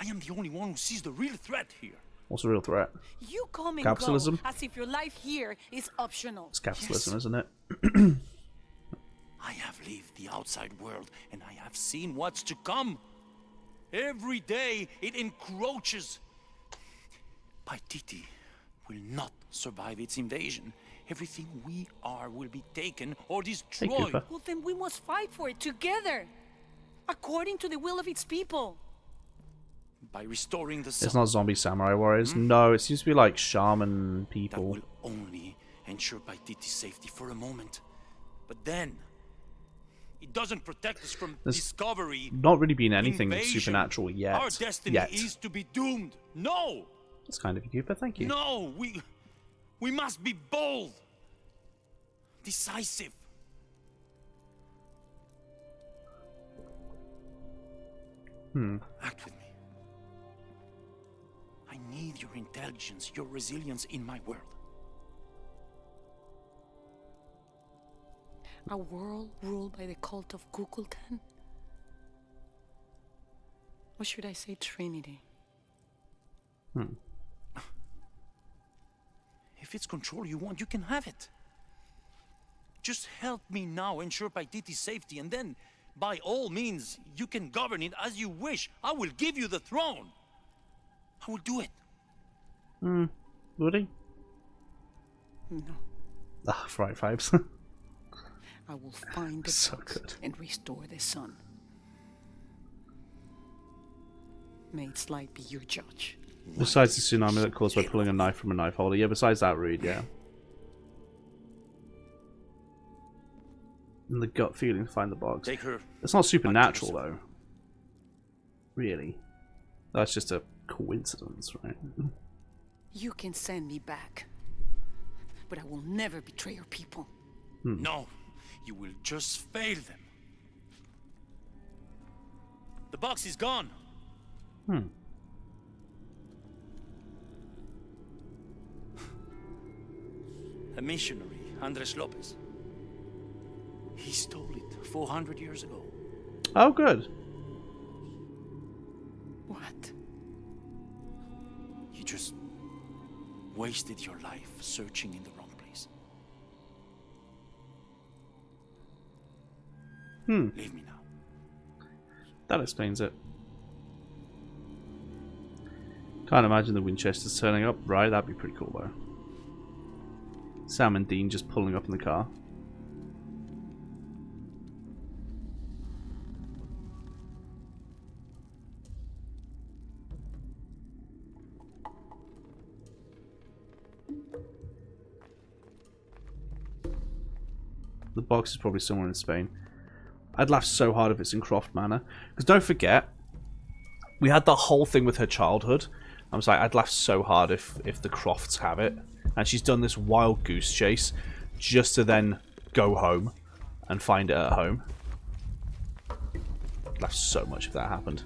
I am the only one who sees the real threat here. What's the real threat? You come and Capitalism? go as if your life here is optional. It's capitalism, isn't it? I have lived the outside world, and I have seen what's to come. Every day, it encroaches. Paititi will not survive its invasion. Everything we are will be taken or destroyed. Well, then we must fight for it together, according to the will of its people. By restoring the sun. It's not zombie samurai warriors. No, it seems to be like shaman people. That will only ensure Paititi's safety for a moment. But then, it doesn't protect us from There's discovery. not really been anything invasion. supernatural yet. Our destiny is to be doomed. No! That's kind of you, but thank you. No, we must be bold, decisive. Act with me. I need your intelligence, your resilience in my world. A world ruled by the cult of Kukulkan? Or should I say Trinity? If it's control you want, you can have it. Just help me now ensure Paititi's safety, and then, by all means, you can govern it as you wish. I will give you the throne. I will do it. Would he? No. Ah, right vibes. I will find the So gods good. and restore the sun. May its light be your judge. Besides the tsunami that caused by pulling a knife from a knife holder. Yeah, besides that, Reed, yeah. And the gut feeling to find the box. Take her. It's not supernatural, though. Really. That's just a coincidence, right? You can send me back, but I will never betray your people. No, you will just fail them. box is gone. A missionary, Andres Lopez. He stole it 400 years ago. Oh, good. What? You just wasted your life searching in the wrong place. Leave me now. That explains it. Can't imagine the Winchesters turning up. Right, that'd be pretty cool though. Sam and Dean just pulling up in the car. The box is probably somewhere in Spain. I'd laugh so hard if it's in Croft Manor. Because don't forget, we had the whole thing with her childhood. I was like, I'd laugh so hard if the Crofts have it. And she's done this wild goose chase just to then go home and find it at home. I'd laugh so much if that happened.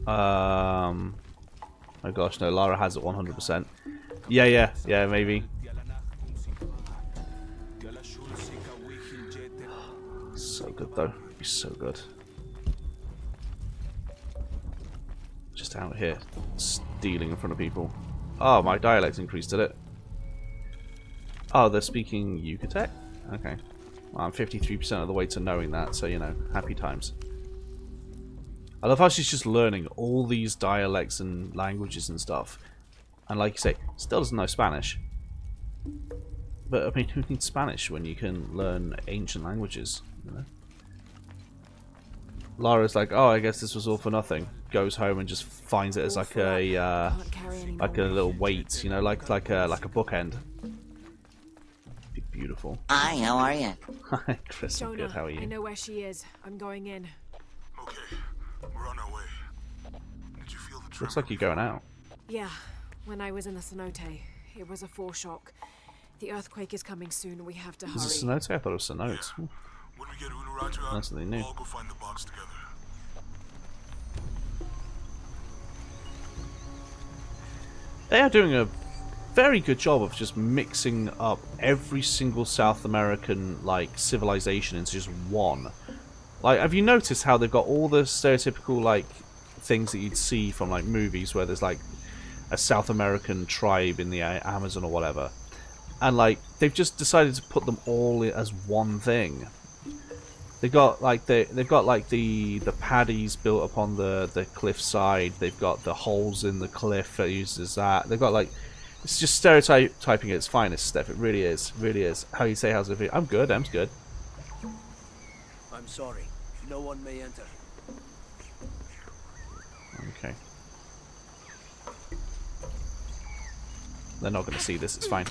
Oh gosh, no, Lara has it 100%. Yeah, maybe. So good though. It'd be so good. Just out here stealing in front of people. Oh, my dialect's increased, did it? Oh, they're speaking Yucatec? Okay. Well, I'm 53% of the way to knowing that, so you know, happy times. I love how she's just learning all these dialects and languages and stuff. And like you say, still doesn't know Spanish. But I mean, who needs Spanish when you can learn ancient languages? You know? Lara's like, oh, I guess this was all for nothing. Goes home and just finds it as like a little weight, you know, like a bookend. Beautiful. Hi, how are you? Hi, Chris. I'm Jonah, good. How are you? I know where she is. I'm going in. Okay, we're on our way. Did you feel the tremor? Looks like you're going out. Yeah, when I was in the cenote, it was a foreshock. The earthquake is coming soon, and we have to hurry. Is it cenote? I thought it was cenote. When we get Unuratu out, That's something new. we'll all go find the box together. They are doing a very good job of just mixing up every single South American like civilization into just one. Like, have you noticed how they've got all the stereotypical like things that you'd see from like movies where there's like a South American tribe in the Amazon or whatever, and like they've just decided to put them all as one thing. They've got like the paddies built upon the cliffside. They've got the holes in the cliff that uses that. They've got like, it's just stereotyping at its finest, Steph. It really is, really is. How you say how's it feel? I'm good. Em's good. I'm sorry. No one may enter. Okay. They're not going to see this. It's fine.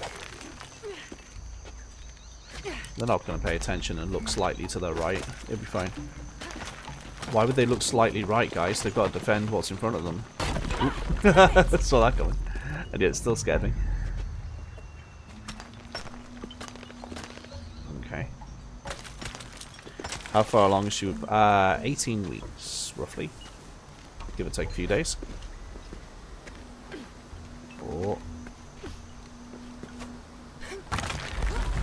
They're not going to pay attention and look slightly to the right. It'll be fine. Why would they look slightly right, guys? They've got to defend what's in front of them. Saw that coming. And yeah, it still scared me. Okay. How far along is she? 18 weeks, roughly. Give or take a few days. Oh.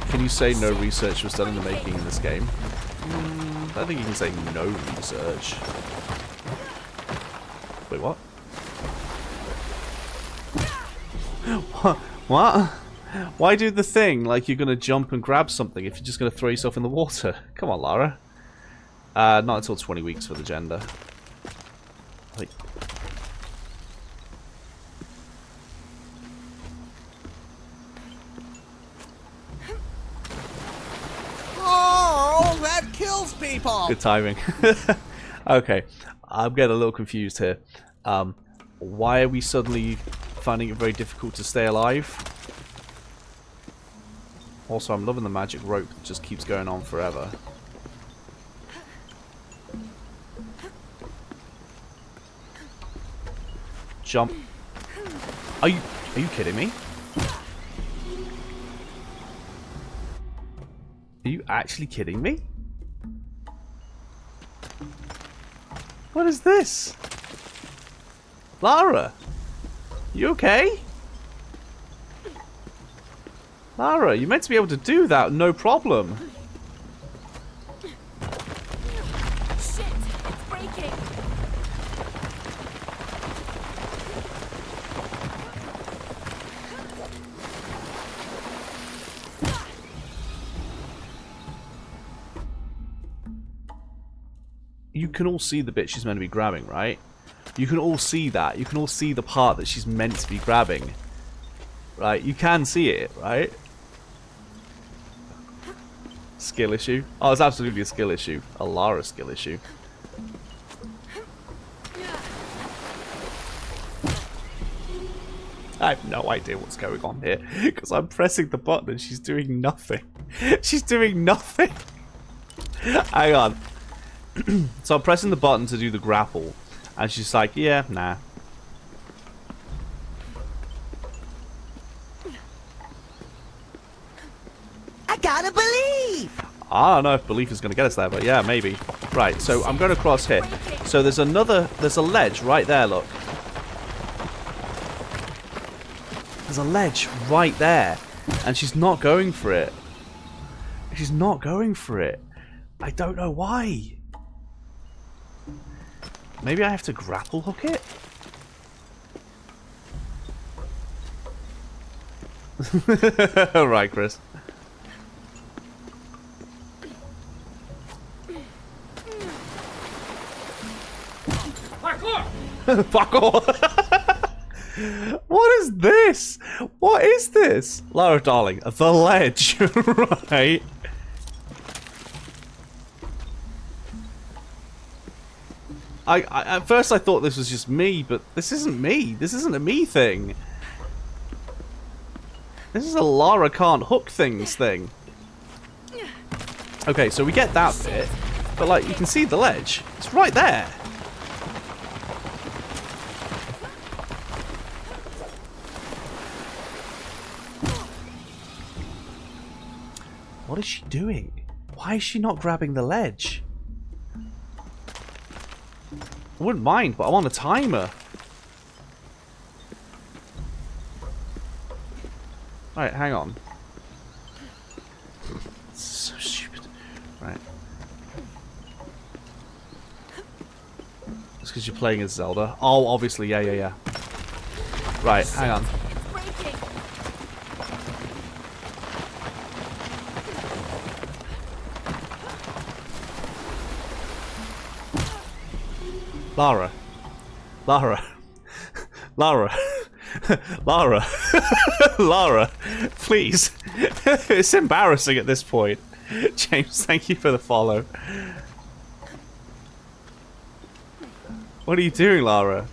Can you say no research was done in the making in this game? I don't think you can say no research. Wait, what? What? Why do the thing like you're going to jump and grab something if you're just going to throw yourself in the water? Come on, Lara. Not until 20 weeks for the gender. Wait. Oh, that kills people! Good timing. Okay, I'm getting a little confused here. Why are we suddenly finding it very difficult to stay alive? Also, I'm loving the magic rope that just keeps going on forever. Jump. Are you kidding me? Are you actually kidding me? What is this? Lara? You okay? Lara, you're meant to be able to do that, no problem. Shit, it's breaking. You can all see the bit she's meant to be grabbing, right? You can all see that. You can all see the part that she's meant to be grabbing. Right? You can see it, right? Skill issue? Oh, it's absolutely a skill issue. A Lara skill issue. I have no idea what's going on here. Because I'm pressing the button and she's doing nothing. She's doing nothing. Hang on. So I'm pressing the button to do the grapple. And she's like, yeah, nah. I gotta believe! I don't know if belief is going to get us there, but yeah, maybe. Right, so I'm going across here. So there's a ledge right there, look. There's a ledge right there. And she's not going for it. She's not going for it. I don't know why. Maybe I have to grapple hook it? Right, Chris. Fuck off! What is this? What is this? Lara, darling, the ledge, right? At first I thought this was just me, but this isn't me. This isn't a me thing. This is a Lara can't hook things thing. Okay, so we get that bit, but like you can see the ledge. It's right there. What is she doing? Why is she not grabbing the ledge? I wouldn't mind, but I'm on a timer. Right, hang on. So stupid. Right. It's because you're playing as Zelda. Oh, obviously, yeah. Right, hang on. Lara. Lara. Lara. Please. It's embarrassing at this point. James, thank you for the follow. What are you doing, Lara?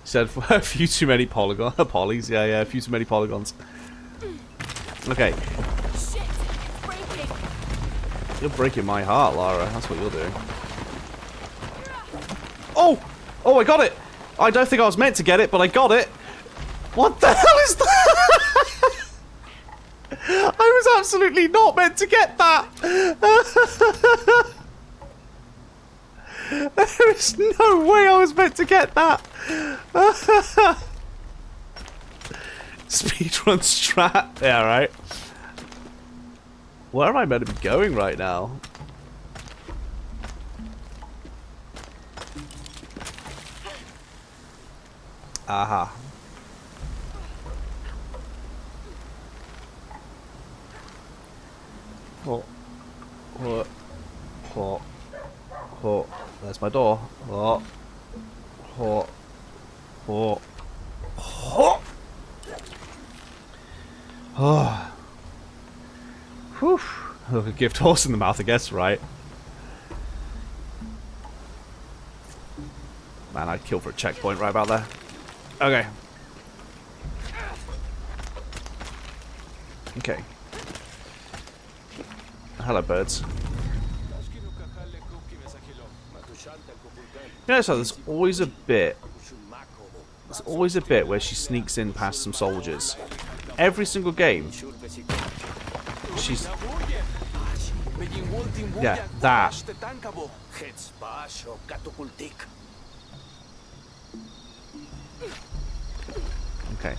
She said a few too many polys. Yeah, a few too many polygons. Okay. You're breaking my heart, Lara. That's what you're doing. Oh! Oh, I got it! I don't think I was meant to get it, but I got it. What the hell is that? I was absolutely not meant to get that. There is no way I was meant to get that. Speedrun strat. Yeah, right. Where am I meant to be going right now? Aha. Oh. There's my door. Oh. Whew. Look, a gift horse in the mouth, I guess, right? Man, I'd kill for a checkpoint right about there. Okay. Okay. Hello, birds. You know, so there's always a bit. There's always a bit where she sneaks in past some soldiers. Every single game. She's. Yeah, that. Okay.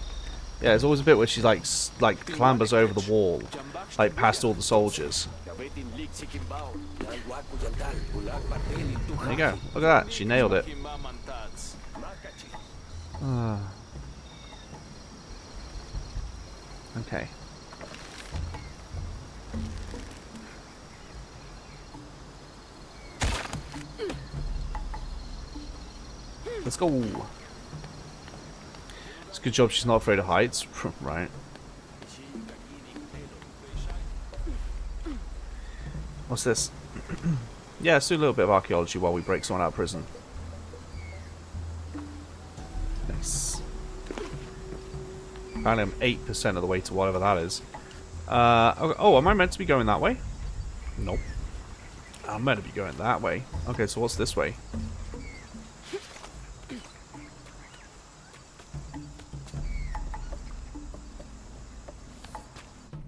Yeah, there's always a bit where she like clambers over the wall, like past all the soldiers. There you go. Look at that. She nailed it. Okay. Let's go. It's a good job she's not afraid of heights. Right. What's this? Yeah, let's do a little bit of archaeology while we break someone out of prison. Nice. Apparently I'm 8% of the way to whatever that is. Oh, am I meant to be going that way? Nope. I'm meant to be going that way. Okay, so what's this way?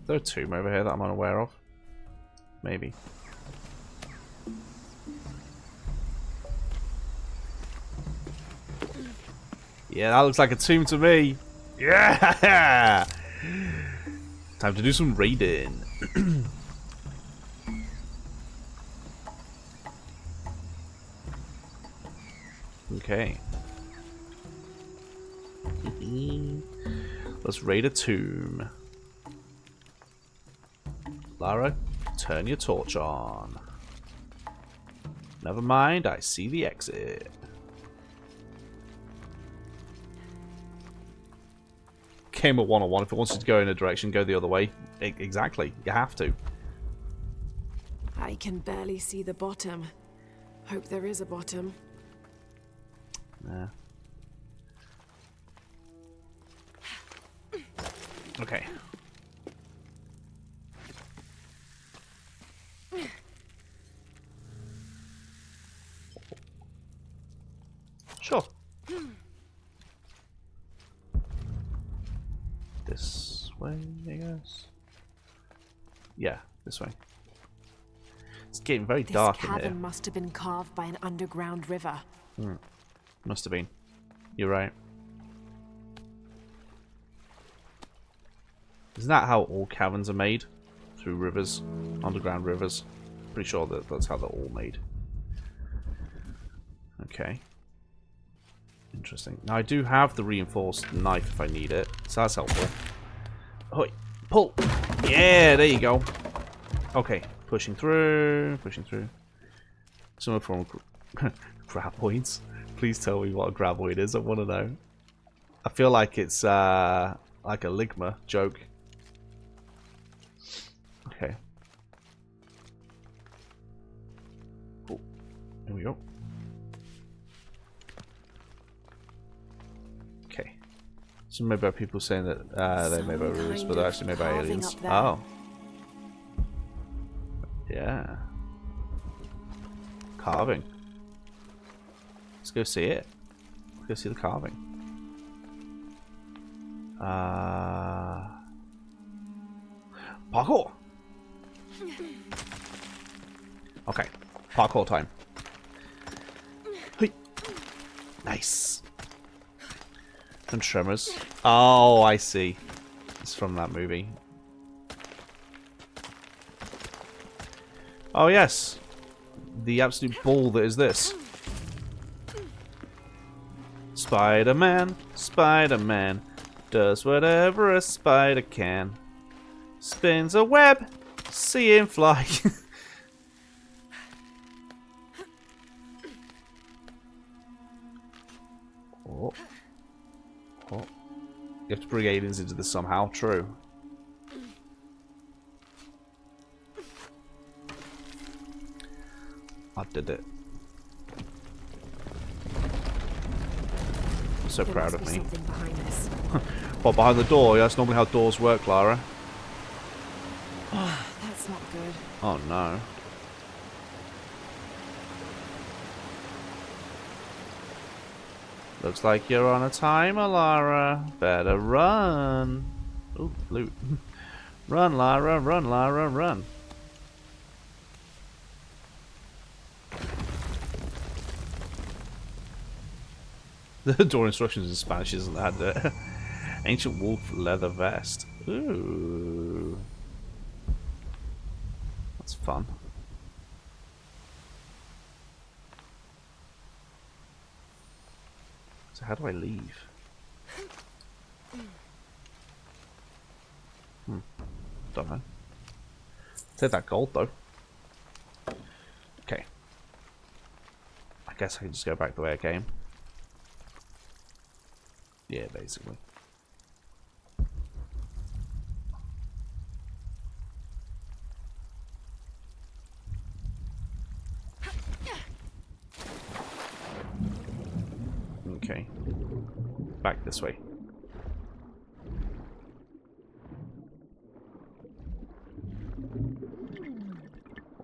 Is there a tomb over here that I'm unaware of? Maybe. Yeah, that looks like a tomb to me. Yeah! Time to do some raiding. Okay. Let's raid a tomb. Lara, turn your torch on. Never mind, I see the exit. Game at 1-on-1. If it wants you to go in a direction, go the other way. Exactly. You have to. I can barely see the bottom. Hope there is a bottom. Yeah. Okay. Sure. This way, I guess. Yeah, this way. It's getting very dark in here. This cavern must have been carved by an underground river. Must have been. You're right. Isn't that how all caverns are made? Through rivers, underground rivers. Pretty sure that that's how they're all made. Okay. Interesting. Now I do have the reinforced knife if I need it, so that's helpful. Hoi, pull! Yeah, there you go. Okay, pushing through, pushing through. Someone from graboids. Please tell me what a graboid is. I want to know. I feel like it's like a ligma joke. Okay. Oh, here we go. Okay. So maybe by people saying that they're made by roofs, but they're actually made by aliens. Oh. Yeah. Carving. Let's go see it. Let's go see the carving. Parkour! Okay. Parkour time. Hey. Nice. And Tremors. Oh, I see. It's from that movie. Oh, yes. The absolute ball that is this. Spider-Man, Spider-Man, does whatever a spider can. Spins a web, see him fly. Oh. Oh. You have to bring aliens into this somehow, true. I did it. I'm so proud of me. Well, behind the door? Yeah, that's normally how doors work, Lara. That's not good. Oh no. Looks like you're on a timer, Lara. Better run. Ooh, loot. Run, Lara, run, Lara, run. The door instructions in Spanish isn't that. Ancient wolf leather vest. Ooh. That's fun. So how do I leave? Don't know. Take that gold though. Okay. I guess I can just go back the way I came. Yeah, basically. Okay. Back this way.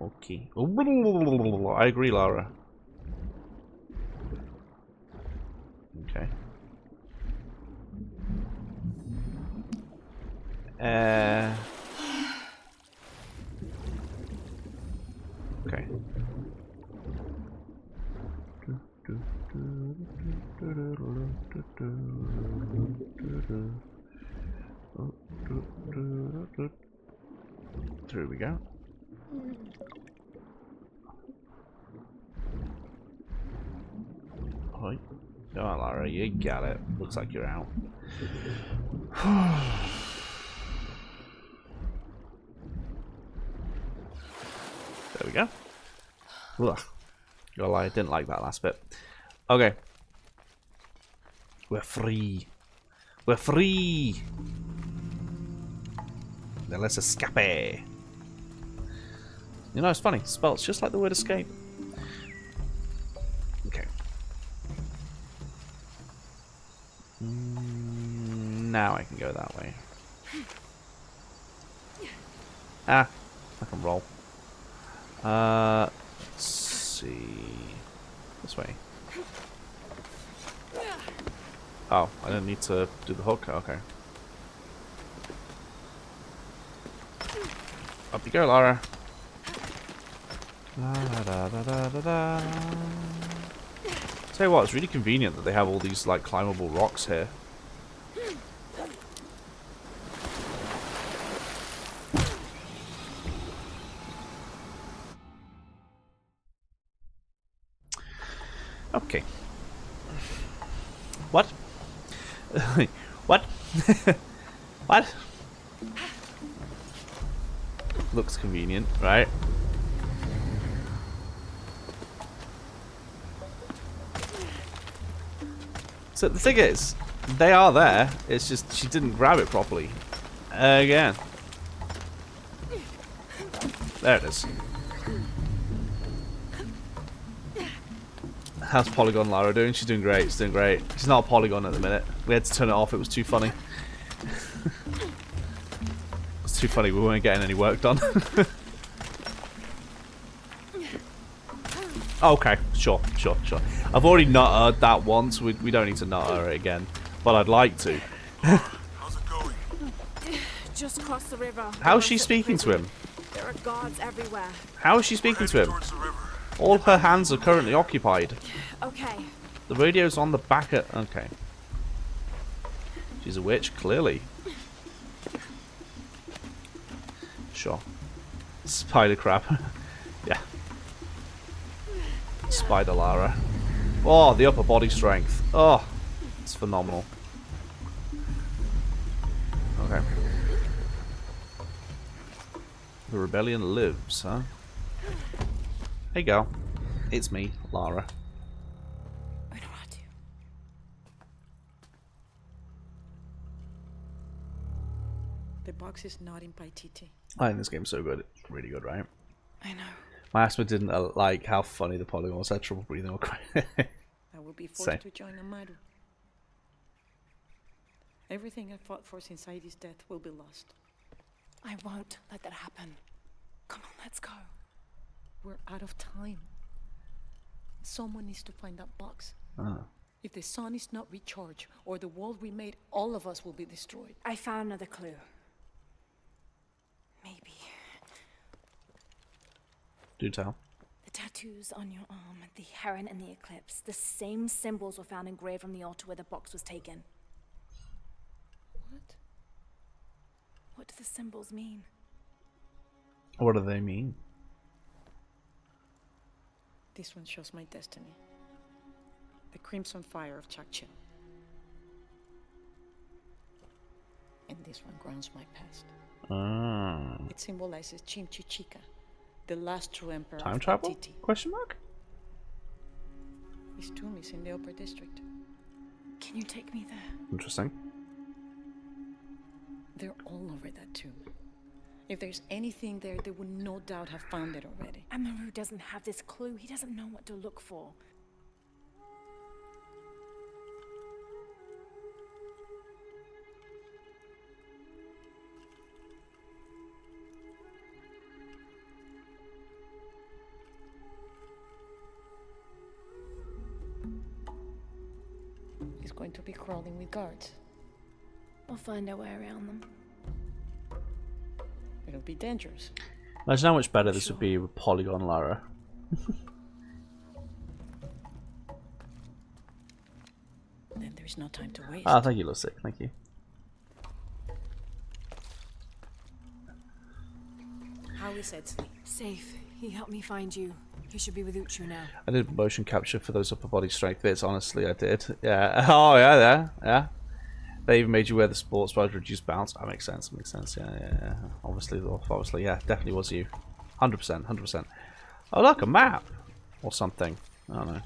Okay. I agree, Lara. Okay. Okay. Through we go. Right. Come on, Lara, you got it. Looks like you're out. There we go. Ugh. Gotta lie, I didn't like that last bit. Okay. We're free. We're free! Then let's escape. You know, it's funny. Spells just like the word escape. Okay. Now I can go that way. Ah, I can roll. Let's see. This way. Oh, I didn't need to do the hook. Okay. Up you go, Lara. La, da, da, da, da, da. Tell you what, it's really convenient that they have all these like climbable rocks here. Okay. What? What? What? Looks convenient, right? So the thing is, they are there. It's just she didn't grab it properly. Again. There it is. How's Polygon Lara doing? She's doing great. She's doing great. She's not a Polygon at the minute. We had to turn it off. It was too funny. It's too funny. We weren't getting any work done. Okay, sure. I've already nutted that once. We don't need to nutter it again, but I'd like to. How's it going? Just cross the river. How is she speaking to him? There are guards everywhere. How is she speaking to him? All her hands are currently occupied. Okay. The radio's on the back of... Okay. She's a witch, clearly. Sure. Spider crab. Yeah. Spider Lara. Oh, the upper body strength. Oh, it's phenomenal. Okay. The rebellion lives, huh? Hey, girl. It's me, Lara. The box is not in Paititi. I think this game's so good. It's really good, right? I know. My asthma didn't like how funny the polygon was. I had trouble breathing or crying. I will be forced to join Amaru. Everything I fought for since Heidi's death will be lost. I won't let that happen. Come on, let's go. We're out of time. Someone needs to find that box. If the sun is not recharged, or the world we made, all of us will be destroyed. I found another clue. Maybe. Do tell. The tattoo tattoos on your arm, the heron and the eclipse. The same symbols were found engraved on the altar where the box was taken. What? What do the symbols mean? What do they mean? This one shows my destiny. The crimson fire of Chakchil. And this one grounds my past. Ah. It symbolizes Chimchichica, the last true emperor Time of travel? Titi. Question mark? His tomb is in the upper district. Can you take me there? Interesting. They're all over that tomb. If there's anything there, they would no doubt have found it already. Amaru doesn't have this clue. He doesn't know what to look for. He's going to be crawling with guards. We'll find our way around them. It'll be dangerous. Imagine how much better this would be with Polygon Lara. Then there's no time to waste. Ah, thank you, Lucy. Thank you. How is Edsley? Safe. He helped me find you. He should be with Uchu now. I did motion capture for those upper body strength bits, honestly, I did. Yeah. Oh, yeah, yeah. They even made you wear the sports bra to reduce bounce. That makes sense, yeah. Obviously, yeah, definitely was you. 100%, 100%. Oh, look, a map! Or something. I don't know.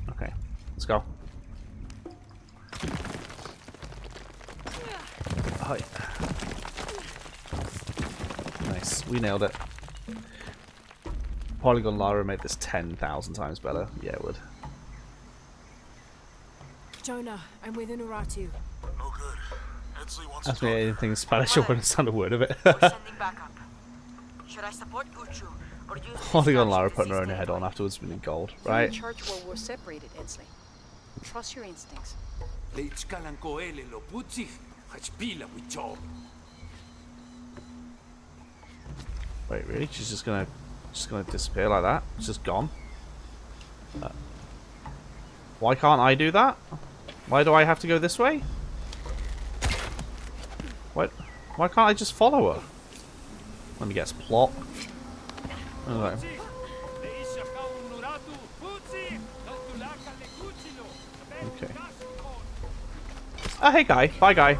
Okay, let's go. Hi. Nice, we nailed it. Polygon Lara made this 10,000 times better. Yeah, it would. Jonah, I'm with Unuratu. No good. Edsley wants Ask to me talk. anything in Spanish, I wouldn't understand a word of it. We're sending backup. Should I support Uchu or use Polygon Lara putting her own head on afterwards winning gold, You're right? in charge while we're separated, Edsley. Trust your instincts. Wait, really? She's just gonna disappear like that? It's just gone? Why can't I do that? Why do I have to go this way? What? Why can't I just follow her? Let me guess. Plot. Okay. Okay. Oh, hey, guy. Bye, guy.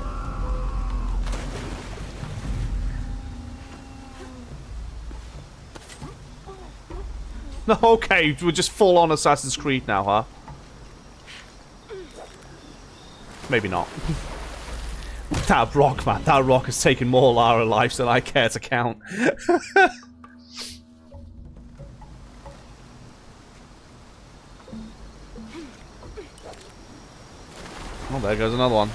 Okay, we're just full on Assassin's Creed now, huh? Maybe not. That rock, man. That rock has taken more Lara lives than I care to count. Oh, there goes another one.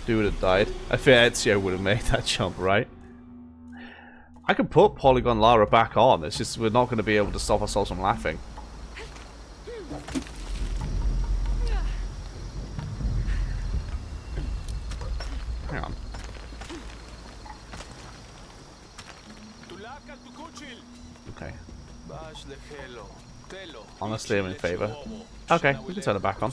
Dude would have died. I fear Ezio would have made that jump, right? I could put Polygon Lara back on. It's just we're not going to be able to stop ourselves from laughing. Hang on. Okay. Honestly, I'm in favor. Okay, we can turn it back on.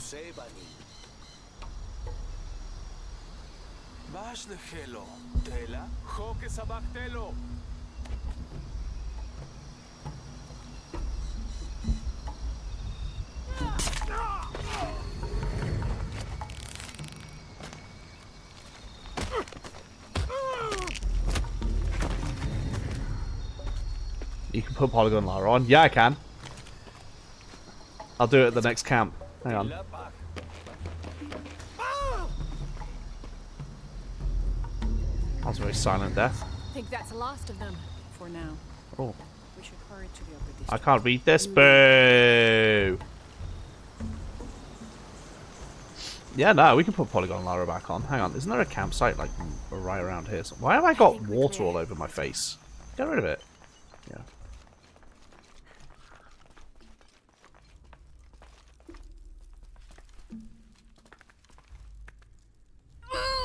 You can put Polygon Lara on. Yeah, I can. I'll do it at the next camp. Hang on. That was a very silent death. I think that's the last of them. For now. Oh. We should hurry to the upper district. I can't read this. Boo! Yeah, no, we can put Polygon Lara back on. Hang on, isn't there a campsite like right around here? So why have I got water all over my face? Get rid of it. Yeah.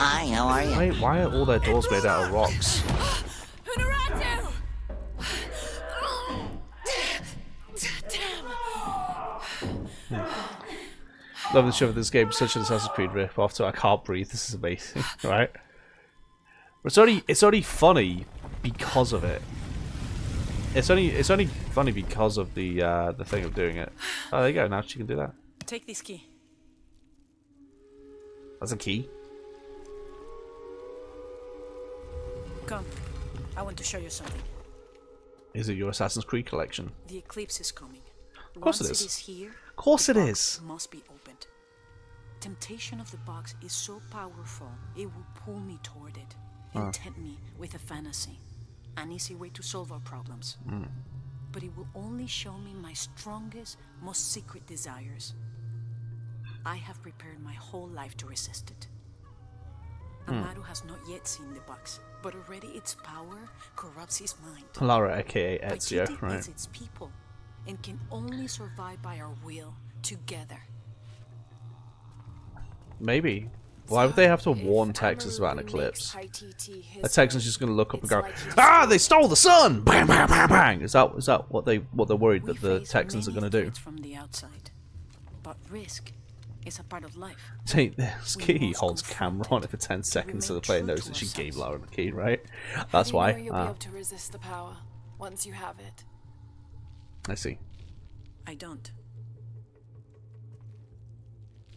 Hi, how are you? Wait, why are all their doors made out of rocks? Unuratu! Love the show of this game. Such an Assassin's Creed rip-off. So I can't breathe. This is amazing, right? But it's only funny because of it. It's only funny because of the thing of doing it. Oh, there you go. Now she can do that. Take this key. That's a key. Come. I want to show you something. Is it your Assassin's Creed collection? The eclipse is coming. Of course Once it is. It is here, of course the it box is. Must be opened. Temptation of the box is so powerful, it will pull me toward it and tempt me with a fantasy. An easy way to solve our problems. But it will only show me my strongest, most secret desires. I have prepared my whole life to resist it. Amaru has not yet seen the box, but already its power corrupts his mind. Lara, aka Ezio, Paititi right? is its people, and can only survive by our will together. Maybe. Why would they have to warn Texas about an eclipse? A Texan's just going to look up and go, "Ah, they stole the sun!" Bang, bang, bang, bang. Is that what they're worried that the Texans are going to do? From the outside, but risk is a part of life. See, this key holds camera on it for 10 seconds, so the player knows that she gave Lara the key, right? That's why. You'll be able to resist the power once you have it. I see. I don't.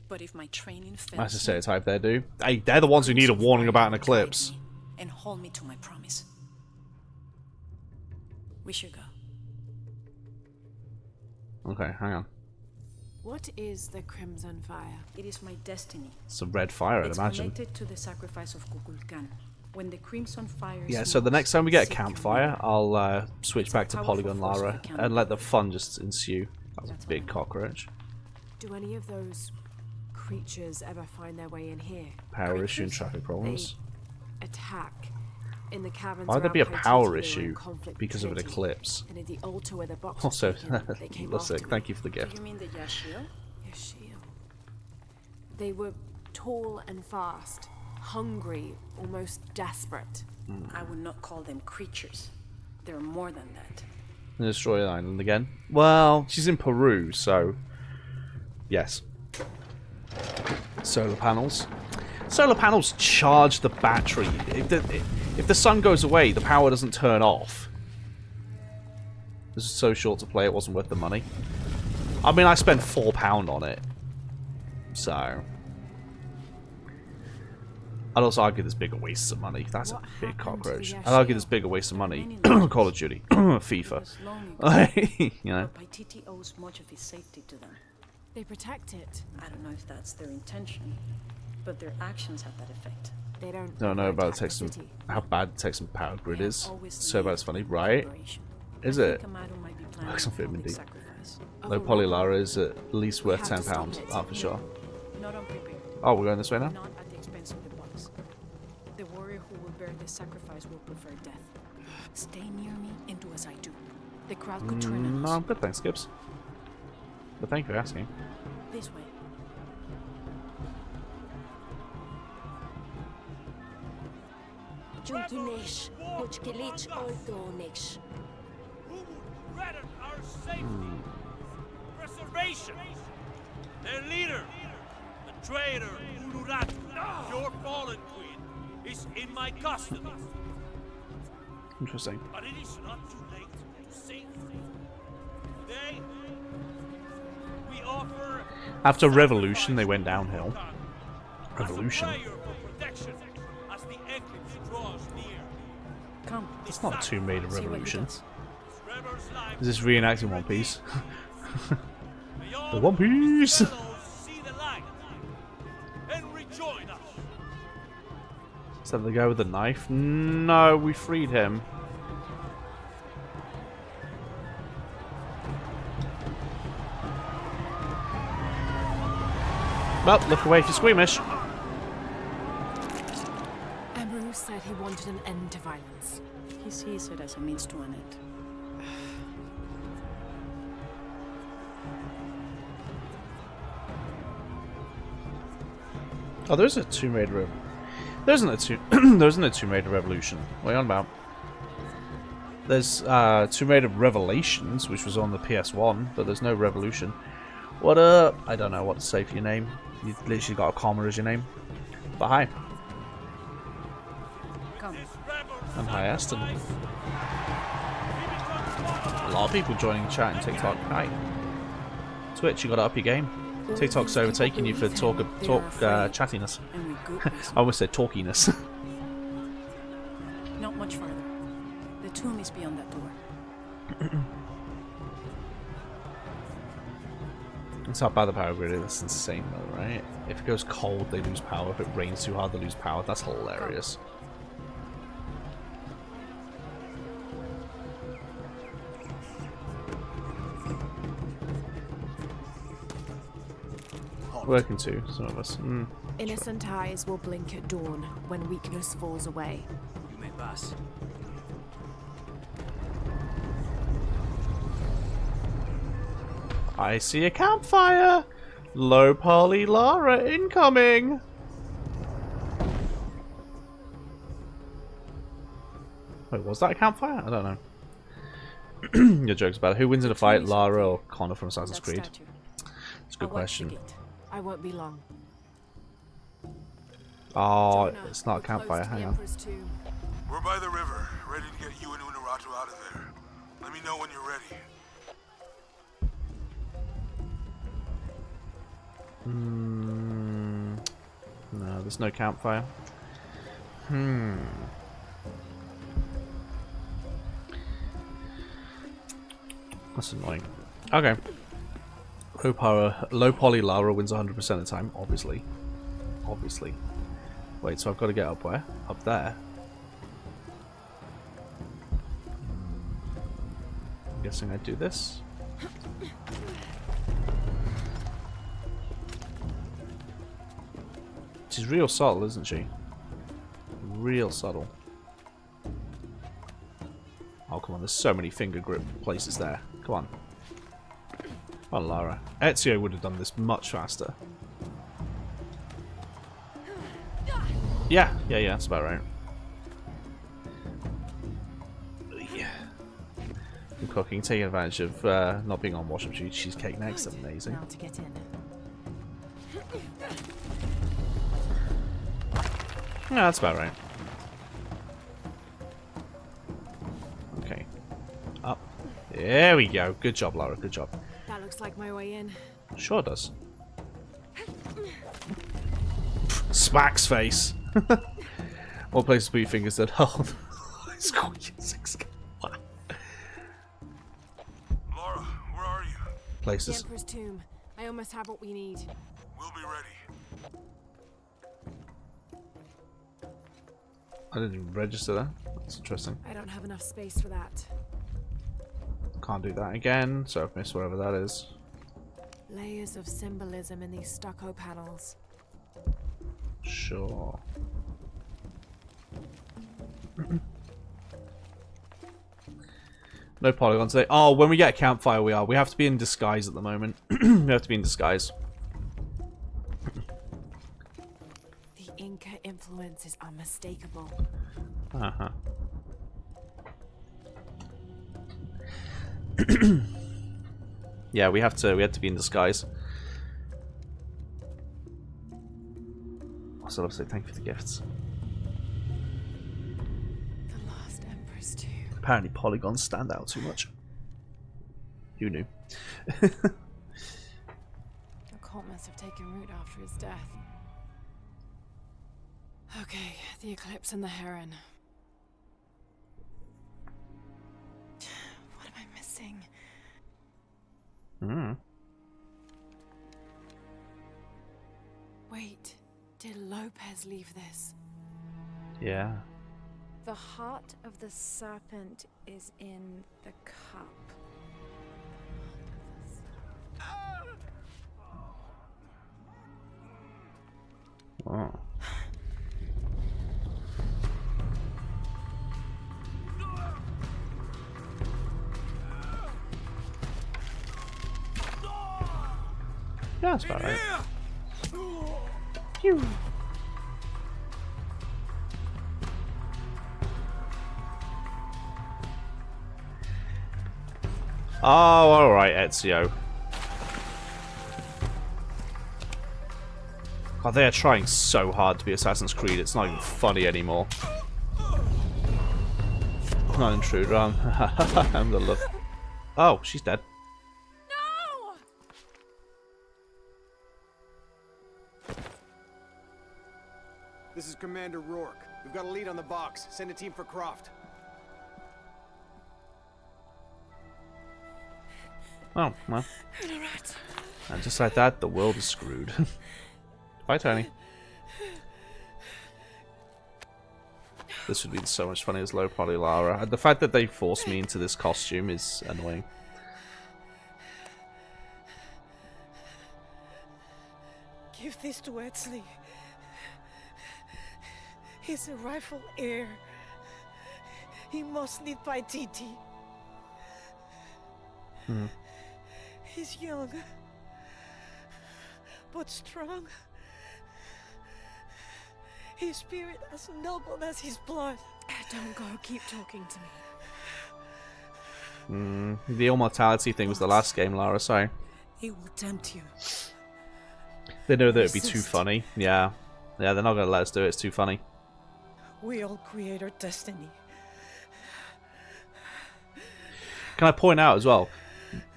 But if my training fails, That's a stereotype there, dude. Hey, they're the ones who need a warning about an eclipse. and hold me to my promise. We should go. Okay, hang on. What is the Crimson Fire? It is my destiny. It's a red fire, I'd It's imagine. connected to the sacrifice of Kukulkan. When the Crimson Fire Yeah, so the next time we get a campfire, I'll switch back to Polygon Lara and let the fun just ensue. That's a big cockroach. Do any of those creatures ever find their way in here? Power issue and traffic problems. They attack in the caverns. Why would there be a around power Paititi, they were in issue conflict because with of an Trinity. eclipse? And at the altar where the box was Also, taken, they came listen, after me. thank you for the gift. Do you mean the Yashil? Yashil. They were tall and fast, hungry, almost desperate. I would not call them creatures. They're more than that. Destroy the island again. Well, she's in Peru, so yes. Solar panels. Solar panels charge the battery. If the sun goes away, the power doesn't turn off. This is so short to play, it wasn't worth the money. I mean, I spent £4 on it, so. I'd also argue there's bigger wastes of money. That's a big cockroach. I'd argue there's bigger wastes of money. Call of Duty, FIFA. You know. Paititi owes much of his safety to them. They protect it. I don't know if that's their intention, but their actions have that effect. They don't. Don't know about Texan, how bad Texan power grid is. So bad it's funny, right? Is it? Looks unfit, indeed. No, Polylara is at least worth £10. Oh, for sure. Not unprepared. Oh, we're going this way now? Not at the expense of the box. The warrior who will bear this sacrifice will prefer death. Stay near me and do as I do. The crowd could turn on No, us. I'm good, thanks, Gibbs. But thank you for asking. This way. Junkinesh, Muchkilich Ordonesh. Who would threaten our safety, preservation? Their leader, the traitor Ururatu, your fallen queen, is in my custody. Interesting. But it is not too late to save her. Today, we offer After Revolution, they went downhill. Revolution? prayer for protection as the eclipse draws near. Come. It's not Tomb Raider See what he Revolution. does. Trevor's life Is this reenacting One Piece? The One Piece! see the light and rejoin us. Is that the guy with the knife? No, we freed him. Well, look away if you're squeamish. Amaru said he wanted an end to violence. He sees it as a means to an end. Oh, there's a Tomb Raider. There isn't a Tomb Raider Revolution. What are you on about? There's Tomb Raider Revelations, which was on the PS1, but there's no Revolution. What up? I don't know what to say for your name. You've literally got a comma as your name. But hi. Come. And hi, Aston. A lot of people joining chat and TikTok. Hi. Twitch, you gotta up your game. TikTok's overtaking you for chattiness. I almost said talkiness. Not much farther. The tomb is beyond that door. It's not bad the power grid is. That's insane though, right? If it goes cold, they lose power. If it rains too hard, they lose power. That's hilarious. Working too, some of us. Innocent eyes will blink at dawn when weakness falls away. You may pass. I see a campfire! Low poly Lara incoming! Wait, was that a campfire? I don't know. Your joke's about it. Who wins in a fight, Lara or Connor from Assassin's Creed? It's a good question. I won't be long. Oh, it's not a campfire. Hang on. We're by the river, ready to get you and Unuratu out of there. Let me know when you're ready. No, there's no campfire. That's annoying. Okay. Low poly Lara wins 100% of the time, obviously. Obviously. Wait, so I've got to get up where? Up there. I'm guessing I do this. She's real subtle, isn't she? Real subtle. Oh, come on, there's so many finger grip places there. Come on. Come on, Lara. Ezio would have done this much faster. Yeah, that's about right. Yeah. I'm cooking, taking advantage of not being on wash up cheesecake next. Amazing. Now to get in. Yeah, that's about right. Okay. Up. There we go. Good job, Lara. Good job. That looks like my way in. Sure does. Smack's face. What place to put your fingers in? Oh, it's called 6K. Wow. Lara, where are you? Places. The Emperor's tomb. I almost have what we need. We'll be ready. I didn't even register that. That's interesting. I don't have enough space for that. Can't do that again, so I've missed wherever that is. Layers of symbolism in these stucco panels. Sure. No polygon today. Oh, when we get a campfire, we are. We have to be in disguise at the moment. We have to be in disguise. The Inca influence is unmistakable. Uh-huh. Yeah, we have to be in disguise. Also, I'll say thank you for the gifts. The last Emperor's tomb. Apparently polygons stand out too much. Who knew? The cult must have taken root after his death. Okay, the eclipse and the heron. What am I missing? Wait, did Lopez leave this? Yeah. The heart of the serpent is in the cup. Oh. Yeah, that's about right. Phew. Oh, alright, Ezio. God, they are trying so hard to be Assassin's Creed, it's not even funny anymore. Not intruder, I'm the love. Oh, she's dead. This is Commander Rourke. We've got a lead on the box. Send a team for Croft. Oh, well. And just like that, the world is screwed. Bye, Tony. This would be so much fun as low poly Lara. And the fact that they forced me into this costume is annoying. Give this to Edsley. He's a rightful heir. He must live by Titi. Hmm. He's young, but strong. His spirit as noble as his blood. Don't go, keep talking to Hmm. me. The immortality thing was the last game, Lara, sorry. He will tempt you. They know that it'd be too funny. Yeah. Yeah, they're not going to let us do it, it's too funny. We all create our destiny. Can I point out as well,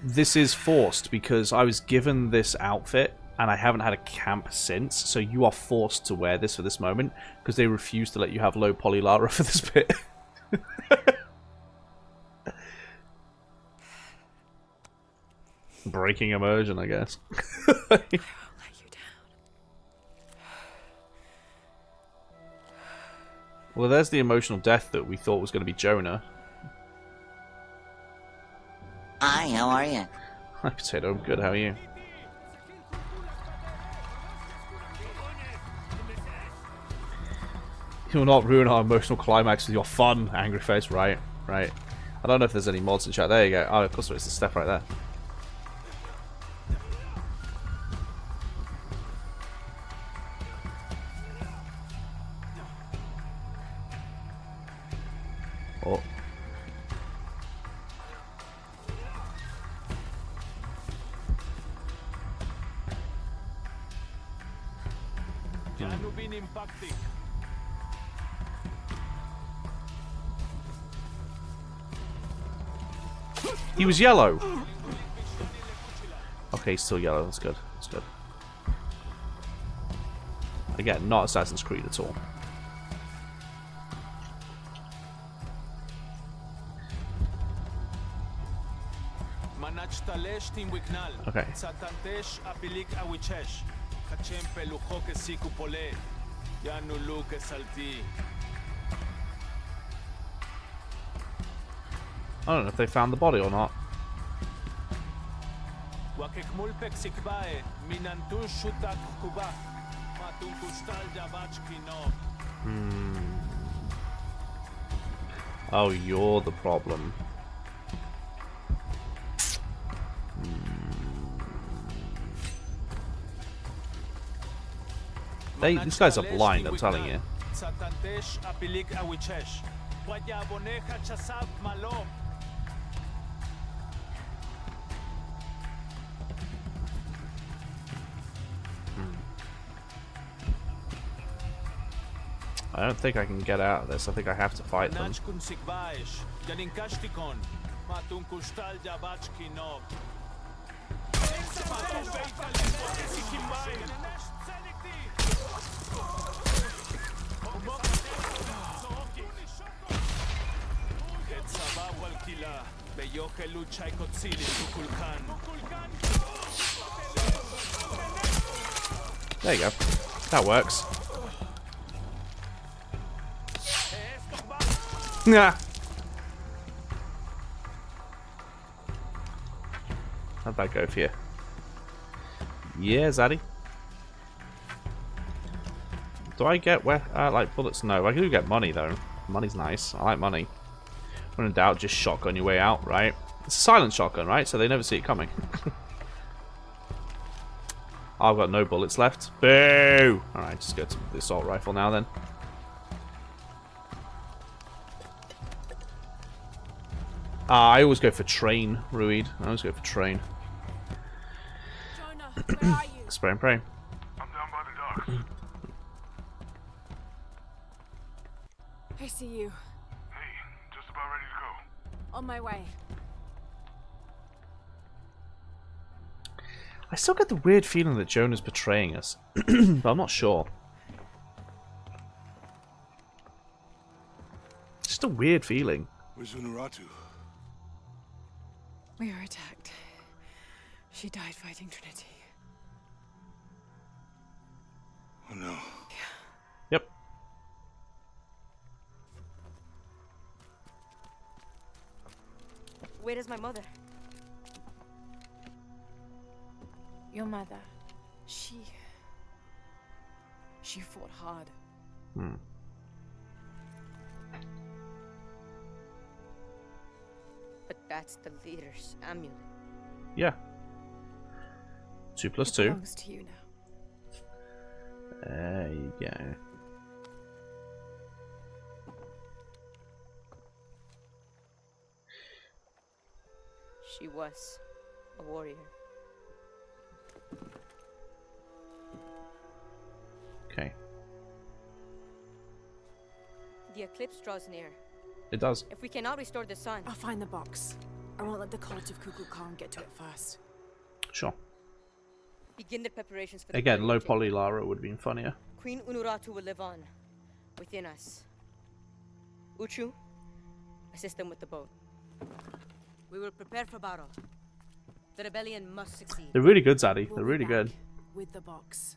this is forced because I was given this outfit and I haven't had a camp since, so you are forced to wear this for this moment because they refuse to let you have low poly Lara for this bit. Breaking immersion, I guess. Well, there's the emotional death that we thought was going to be Jonah. Hi, how are you? Hi, Potato. I'm good. How are you? You'll not ruin our emotional climax with your fun, angry face. Right, right. I don't know if there's any mods in chat. There you go. Oh, of course there is. The step right there. Oh. He was yellow. Okay, he's still yellow. That's good. That's good. Again, not Assassin's Creed at all. Okay. I don't know if they found the body or not. Oh, you're the problem. These guys are blind, I'm telling you. I don't think I can get out of this. I think I have to fight them. There you go. That works. Nah. How'd that go for you? Yeah, Zaddy. Do I get like bullets? No, I do get money though. Money's nice. I like money. When in doubt, just shotgun your way out, right? It's a silent shotgun, right? So they never see it coming. I've got no bullets left. Boo! Alright, just go to the assault rifle now then. I always go for train, Ruid. I always go for train. Jonah, where are you? Spray and pray. I'm down by the I see you. Hey, just about ready to go. On my way. I still get the weird feeling that Jonah's betraying us, but I'm not sure. It's just a weird feeling. Where's Unuratu? We were attacked. She died fighting Trinity. Oh no. Yep. Where is my mother? Your mother. She fought hard. Hmm. But that's the leader's amulet. Yeah. 2 plus It 2. belongs to you now. There you go. She was a warrior. Okay. The eclipse draws near. It does. If we cannot restore the sun, I'll find the box. I won't let the cult of Kukulkan Khan get to it first. Sure. begin the preparations for the Again, low coronation. poly Lara would have been funnier. Queen Unuratu will live on within us. Uchu, assist them with the boat. We will prepare for battle. The rebellion must succeed. They're really good, Zaddy. They're really good. With the box.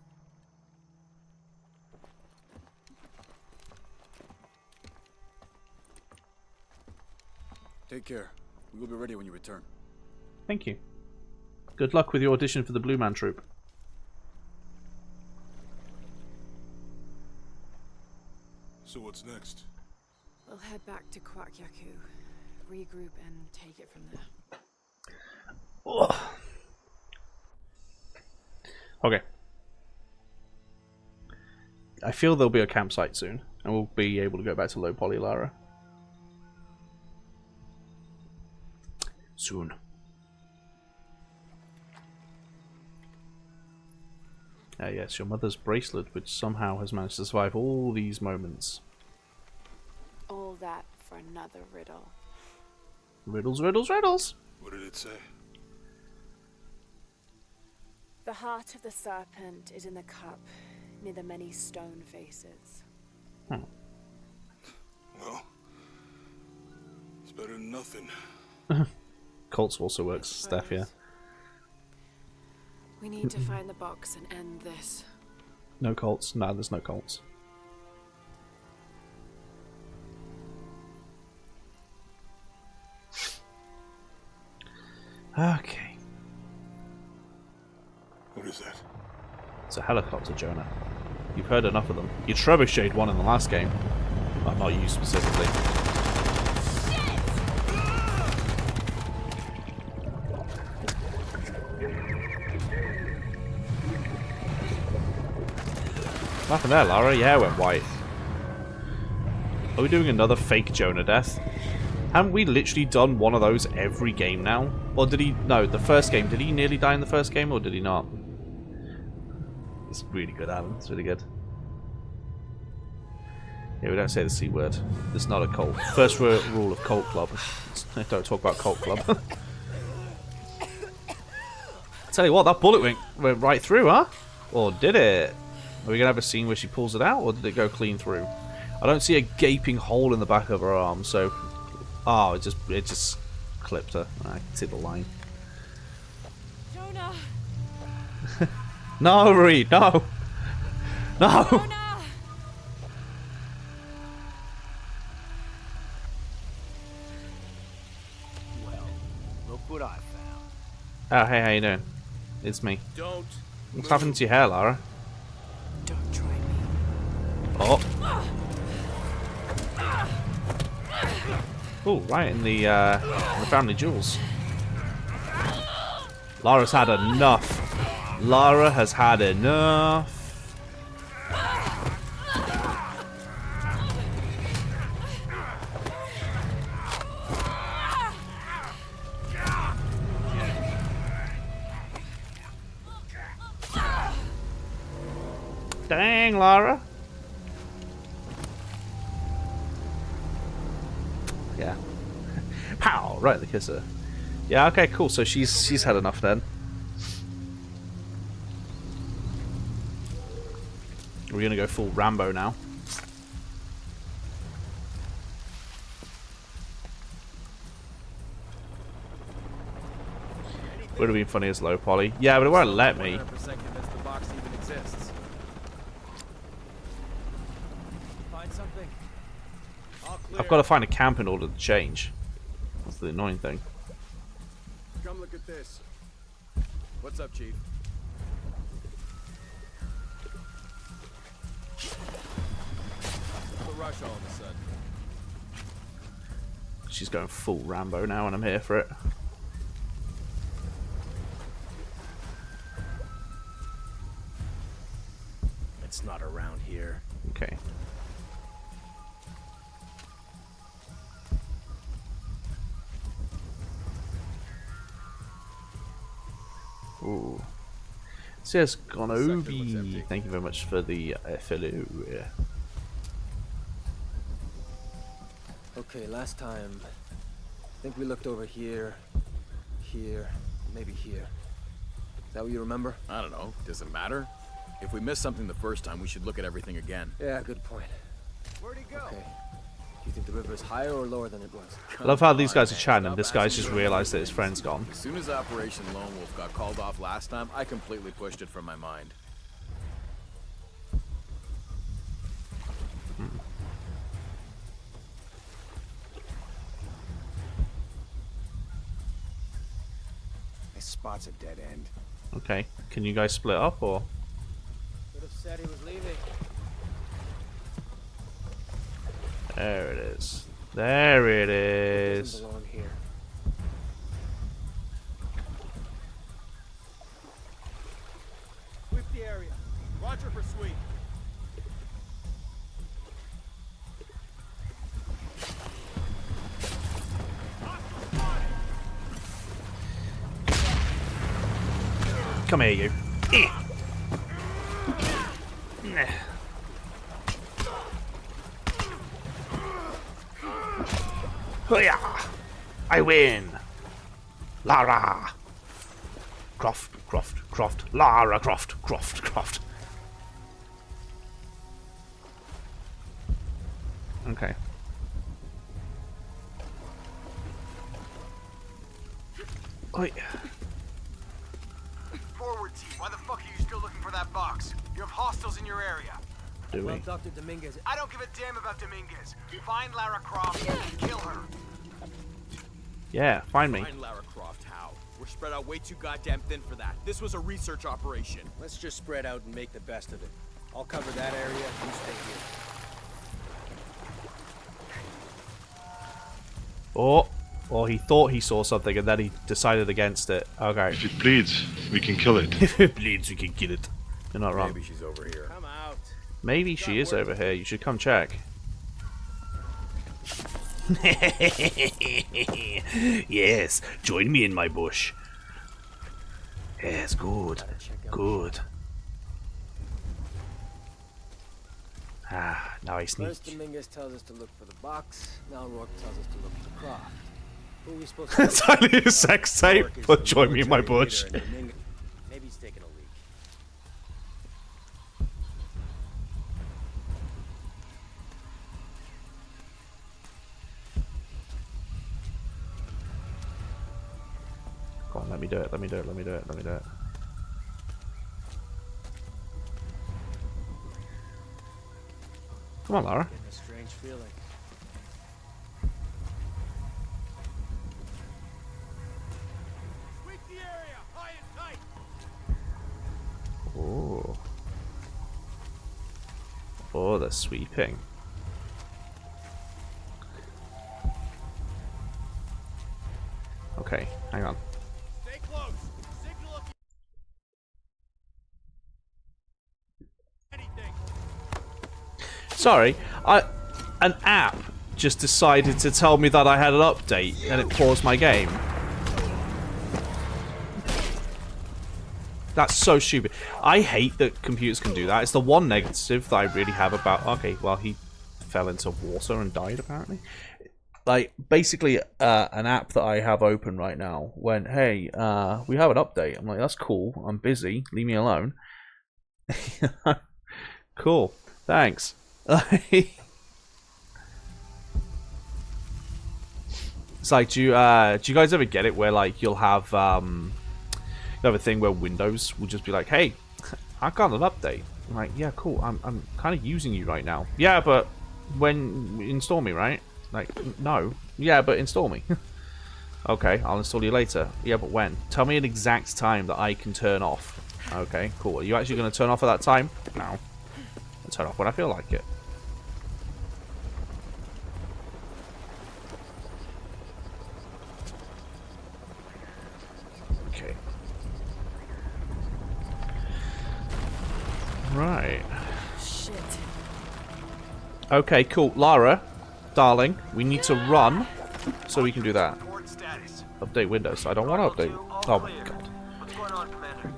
Take care. We will be ready when you return. Thank you. Good luck with your audition for the Blue Man Troupe. So what's next? We'll head back to Kwakyaku, regroup and take it from there. Ugh. Okay. I feel there'll be a campsite soon, and we'll be able to go back to low poly Lara. Soon. Yes, your mother's bracelet, which somehow has managed to survive all these moments. All that for another riddle. Riddles, riddles, riddles! What did it say? The heart of the serpent is in the cup, near the many stone faces. Hmm. Well, it's better than nothing. Colts also works, Steph, yeah. We need to find the box and end this. No Colts? No, there's no Colts. Okay. What is that? It's a helicopter, Jonah. You've heard enough of them. You trebucheted one in the last game. Well, not you specifically. What happened there, Lara? Your hair went white. Are we doing another fake Jonah death? Haven't we literally done one of those every game now? Or did he... No, the first game. Did he nearly die in the first game, or did he not? It's really good, Alan. It's really good. Yeah, we don't say the C word. It's not a cult. First rule of Cult Club. Don't talk about Cult Club. Tell you what, that bullet went right through, huh? Or did it? Are we going to have a scene where she pulls it out, or did it go clean through? I don't see a gaping hole in the back of her arm, so... Oh, it just clipped her. I can see the line. Jonah! No, Reed, no! No! Jonah! Well, look what I found. Oh, hey, how you doing? It's me. Don't What's happening to your hair, Lara? Don't try me. Oh. Oh, right in the family jewels. Lara's had enough. Lara has had enough. Dang, Lara. Yeah. Pow! Right, the kisser. Yeah. Okay. Cool. So she's had enough then. We're gonna go full Rambo now. Would have been funny as low poly. Yeah, but it won't let me. I've got to find a camp in order to change. That's the annoying thing. Come look at this. What's up, Chief? The rush all of a sudden. She's going full Rambo now, and I'm here for it. It's not around here. Okay. Ooh. It says Gonobi. Thank you very much for the fellow. Okay, last time, I think we looked over here, maybe here. Is that what you remember? I don't know. Does it matter? If we missed something the first time, we should look at everything again. Yeah, good point. Where'd he go? Okay. Do you think the river is higher or lower than it was? I love how these guys are chatting and this guy's just realized that his friend's gone. As soon as Operation Lone Wolf got called off last time, I completely pushed it from my mind. This spot's a dead end. Okay. Can you guys split up or? Could have said he was leaving. There it is. There it is. Doesn't belong here. Sweep the area. Roger for sweep. Come here, you. I win. Lara. Croft. Lara Croft. Okay. Oi. Forward team, why the fuck are you still looking for that box? You have hostiles in your area. Do we? Well, Dr. Dominguez. I don't give a damn about Dominguez. Find Lara Croft and kill her. Yeah, find me. Find Lara Croft, how? We're spread out way too goddamn thin for that. This was a research operation. Let's just spread out and make the best of it. I'll cover that area, you stay here. Oh, he thought he saw something and then he decided against it. Okay. If it bleeds, we can kill it. If it bleeds, we can kill it. You're not wrong. Maybe she's over here. Come out. Maybe she is over here. You should come check. Yes, join me in my bush. Yes, good. Good. Ah, now I sneak. First Dominguez tells us to look for the box, now Rourke tells us to look for the Croft. Who are we supposed to It's only a sex tape, but join me in my bush. Maybe he's taking a leak. Come on, let me do it. Come on, Lara. Getting a strange feeling. Sweep the area, high and tight. Oh. Oh, the sweeping. Okay, hang on. Stay close. Signal if anything. Sorry, an app just decided to tell me that I had an update and it paused my game. That's so stupid. I hate that computers can do that. It's the one negative that I really have about... Okay, well, he fell into water and died, apparently. Like, basically, an app that I have open right now went, hey, we have an update. I'm like, that's cool. I'm busy. Leave me alone. Cool. Thanks. It's like, do you guys ever get it where, like, you'll have a thing where Windows will just be like, hey, I got an update. I'm like, yeah, cool. I'm kind of using you right now. Yeah, but when install me, right? Like, no. Yeah, but install me. Okay, I'll install you later. Yeah, but when? Tell me an exact time that I can turn off. Okay, cool. Are you actually going to turn off at that time? No. I'll turn off when I feel like it. Okay. Right. Shit. Okay, cool. Lara, darling, we need to run so we can do that. Update Windows. I don't want to update. Oh my god. What's going on, Commander?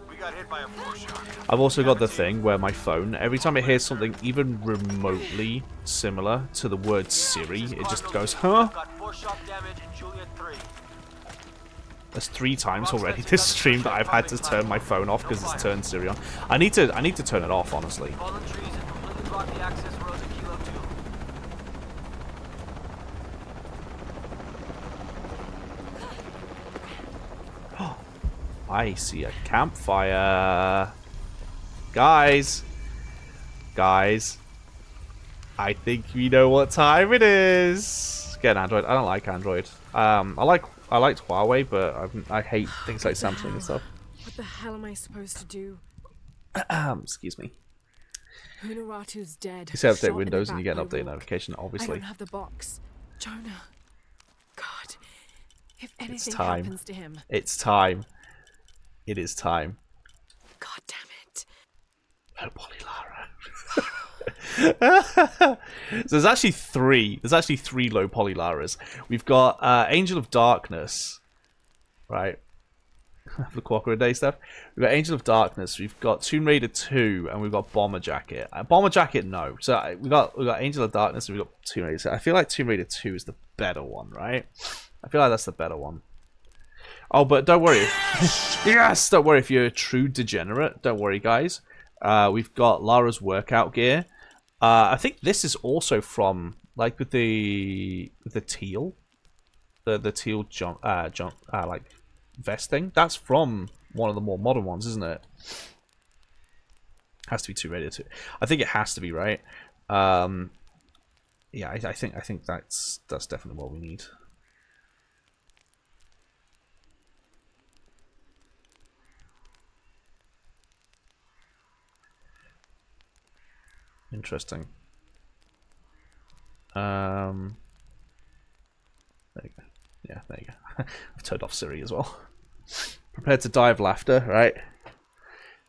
We got hit by a foreshock. I've also got the thing where my phone, every time it hears something even remotely similar to the word Siri, it just goes, huh? That's 3 times already this stream that I've had to turn my phone off because it's turned Siri on. I need to turn it off, honestly. Fallen trees and completely block the access roads at Kilo 2. I see a campfire. Guys. Guys. I think we know what time it is. Get an Android. I don't like Android. I liked Huawei, but I hate things like Samsung and stuff. What the hell am I supposed to do? Excuse me. Hunaratu's dead. You say update Windows and you get an update notification, I obviously. don't have the box. Jonah. God. If anything time. happens to him. It's time. It is time. God damn it. Oh, Polly Lara. So there's actually 3. There's actually 3 low poly Laras. We've got Angel of Darkness. Right. The Quokka Day stuff. We've got Angel of Darkness. We've got Tomb Raider 2, and we've got Bomber Jacket. Bomber Jacket, no. So we got Angel of Darkness, and we've got Tomb Raider. So I feel like Tomb Raider 2 is the better one, right? I feel like that's the better one. Oh, but don't worry. Yes, don't worry if you're a true degenerate. Don't worry, guys. We've got Lara's workout gear. I think this is also from like with the teal, the teal like vest thing. That's from one of the more modern ones, isn't it? Has to be Tomb Raider 2. I think it has to be, right? Yeah, I think that's definitely what we need. Interesting. There you go. Yeah, there you go. I've turned off Siri as well. Prepared to die of laughter, right?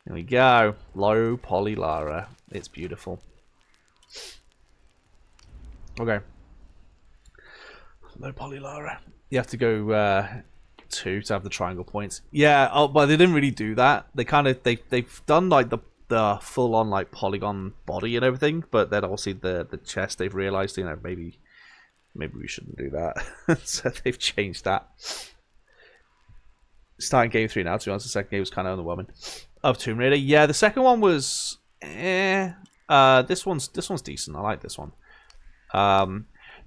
Here we go. Low poly Lara. It's beautiful. Okay. Low poly Lara. You have to go 2 to have the triangle points. Yeah, oh, but they didn't really do that. They kind of they've done like the full on like polygon body and everything, but then obviously the chest they've realized, you know, maybe we shouldn't do that. So they've changed that. Starting game 3 now, to be honest. The second game was kind of underwhelming. Of Tomb Raider, yeah, the second one was this one's decent. I like this one.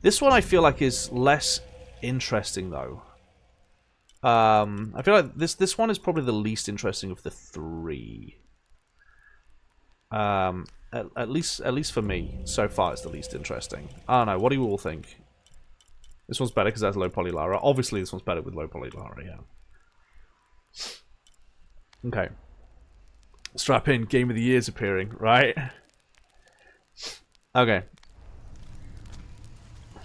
This one I feel like is less interesting though. I feel like this one is probably the least interesting of the 3. At least for me, so far it's the least interesting. I don't know, what do you all think? This one's better because that's low poly Lara. Obviously this one's better with low poly Lara, yeah. Okay. Strap in, Game of the Year's appearing, right? Okay. I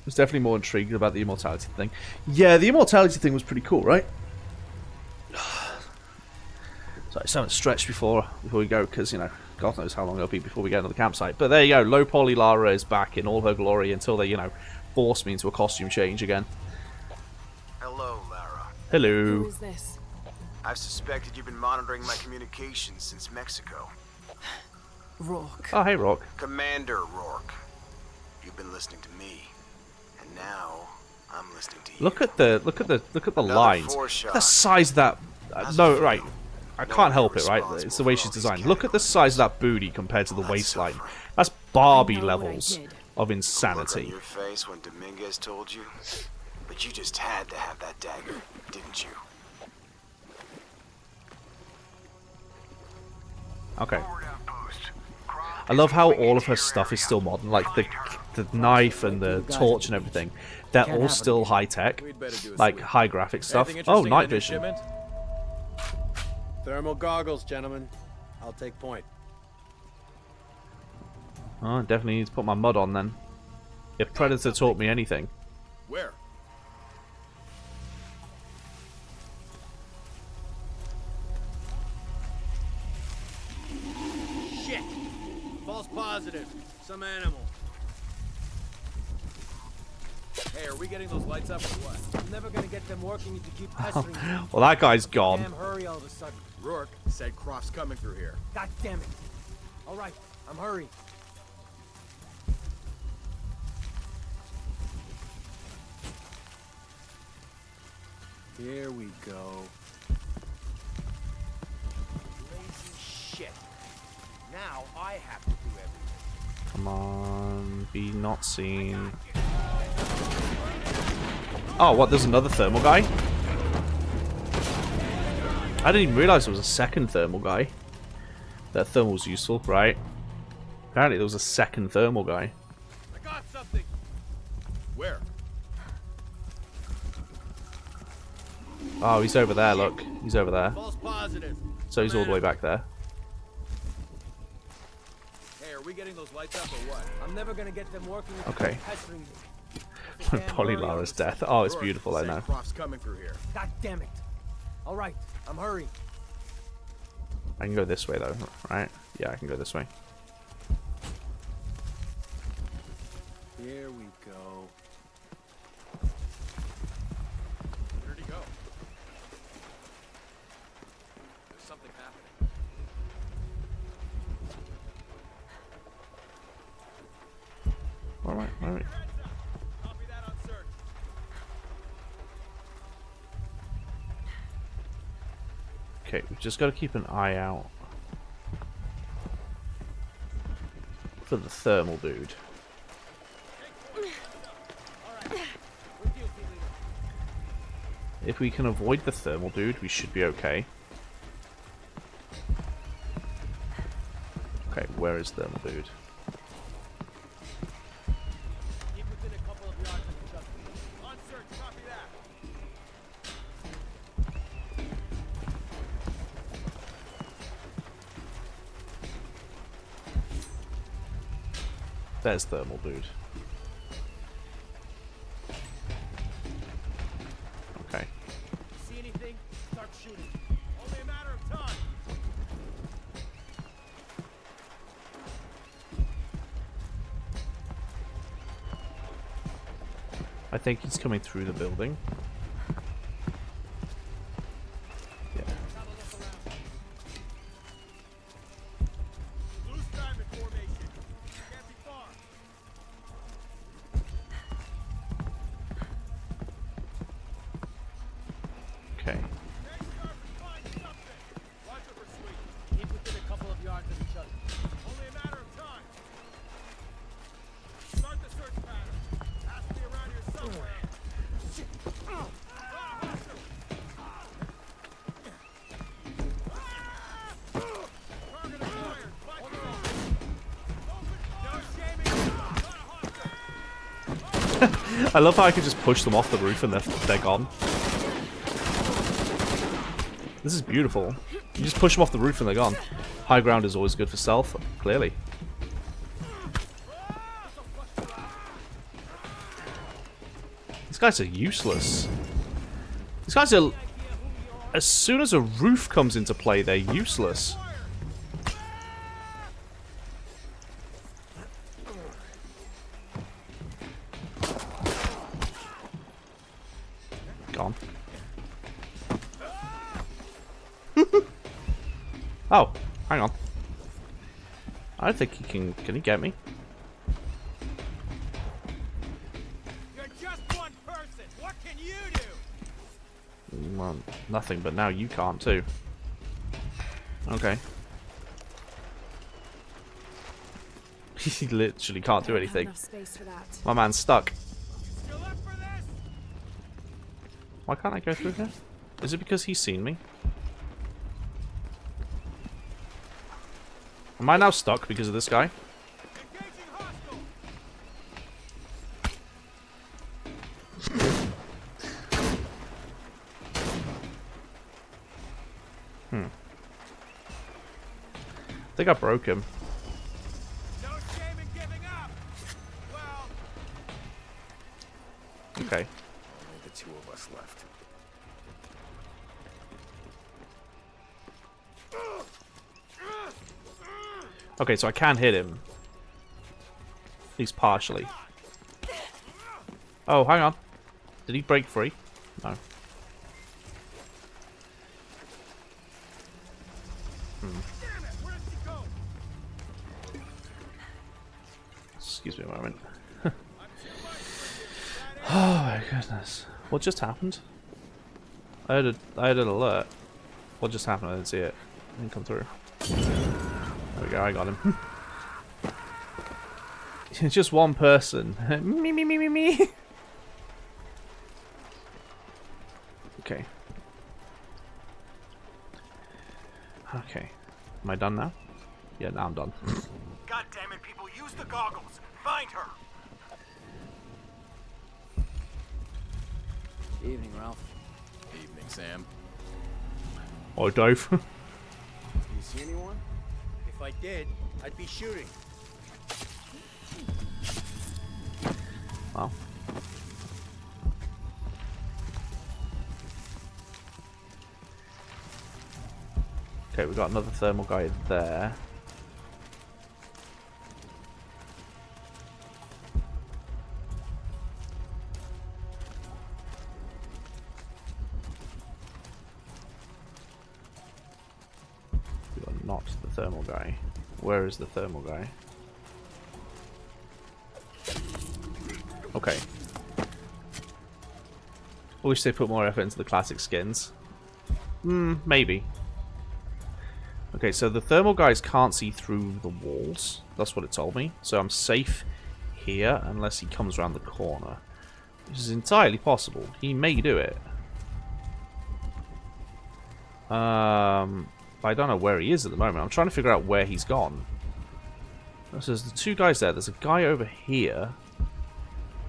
was definitely more intrigued about the immortality thing. Yeah, the immortality thing was pretty cool, right? Sorry, so much stretch before we go, because, you know, God knows how long it'll be before we get to the campsite. But there you go, low poly Lara is back in all her glory until they, you know, force me into a costume change again. Hello, Lara. Hello. Who is this? I've suspected you've been monitoring my communications since Mexico. Rourke. Oh, hey, Rourke. Commander Rourke. You've been listening to me, and now I'm listening to you. Look at the lines. Look at the size of that. No, right. I can't help it, right? It's the way she's designed. Look at the size of that booty compared to the waistline. That's Barbie levels of insanity. Look on your face when Dominguez told you, but you just had to have that dagger, didn't you? Okay. I love how all of her stuff is still modern, like the knife and the torch and everything. They're all still high tech, like high graphic stuff. Oh, night vision. Thermal goggles, gentlemen. I'll take point. Oh, definitely need to put my mud on then. If Predator taught me anything. Where? Shit! False positive. Some animal. Hey, are we getting those lights up or what? I'm never gonna get them working if you keep pestering me. Well, that guy's gone. Damn hurry all of a sudden. Rourke said Croft's coming through here. God damn it. All right, I'm hurrying. Here we go. Lazy shit. Now I have to do everything. Come on, be not seen. Oh, what? There's another thermal guy? I didn't even realize there was a second thermal guy. That thermal's useful, right? Apparently there was a second thermal guy. I got something. Where? Oh, he's over there, look. He's over there. False positive. So he's all the way back there. Hey, are we getting those lights up or what? I'm never gonna get them working if Okay. you keep pestering me. Polylara's death. Oh, it's beautiful, I know. Croft's coming through here. God damn it. All right, I'm hurrying. I can go this way, though, right? Yeah, I can go this way. Here we go. Where'd he go? There's something happening. Alright, alright. Copy that on search. Okay, we've just got to keep an eye out for the thermal dude. If we can avoid the thermal dude, we should be okay. Okay, where is thermal dude? Keep within a couple of yards of each other. On search, copy that. There's thermal dude. Okay. See anything? Start shooting. Only a matter of time. I think he's coming through the building. Yeah. Loose diamond formation. Can't be far. Okay. Keep within a couple of yards of each other. Only a matter of time. Start the search pattern. Has to be around here somewhere. I love how I can just push them off the roof and they're gone. This is beautiful. You just push them off the roof and they're gone. High ground is always good for stealth, clearly. These guys are useless. These guys are... As soon as a roof comes into play, they're useless. Gone. Oh, hang on. I don't think he can. Can he get me? You're just one person. What can you do? Well, nothing, but now you can't too. Okay. He literally can't do anything. My man's stuck. Why can't I go through here? Is it because he's seen me? Am I now stuck because of this guy? I think I broke him. Okay. Only the two of us left. Okay, so I can hit him. At least partially. Oh, hang on. Did he break free? No. Excuse me a moment. Oh my goodness. What just happened? I had an alert. What just happened? I didn't see it. It didn't come through. There we go, I got him. It's just one person. Me. Okay. Okay. Am I done now? Yeah, now I'm done. God damn it, people, use the goggles. Find her. Evening, Ralph. Evening, Sam. Oh, Dave. You see anyone? If I did, I'd be shooting. Wow. Okay, we got another thermal guy there. We got not the thermal guy. Where is the thermal guy? Okay. I wish they put more effort into the classic skins. Maybe. Okay, so the thermal guys can't see through the walls. That's what it told me. So I'm safe here unless he comes around the corner. Which is entirely possible. He may do it. But I don't know where he is at the moment. I'm trying to figure out where he's gone. So there's the two guys there. There's a guy over here.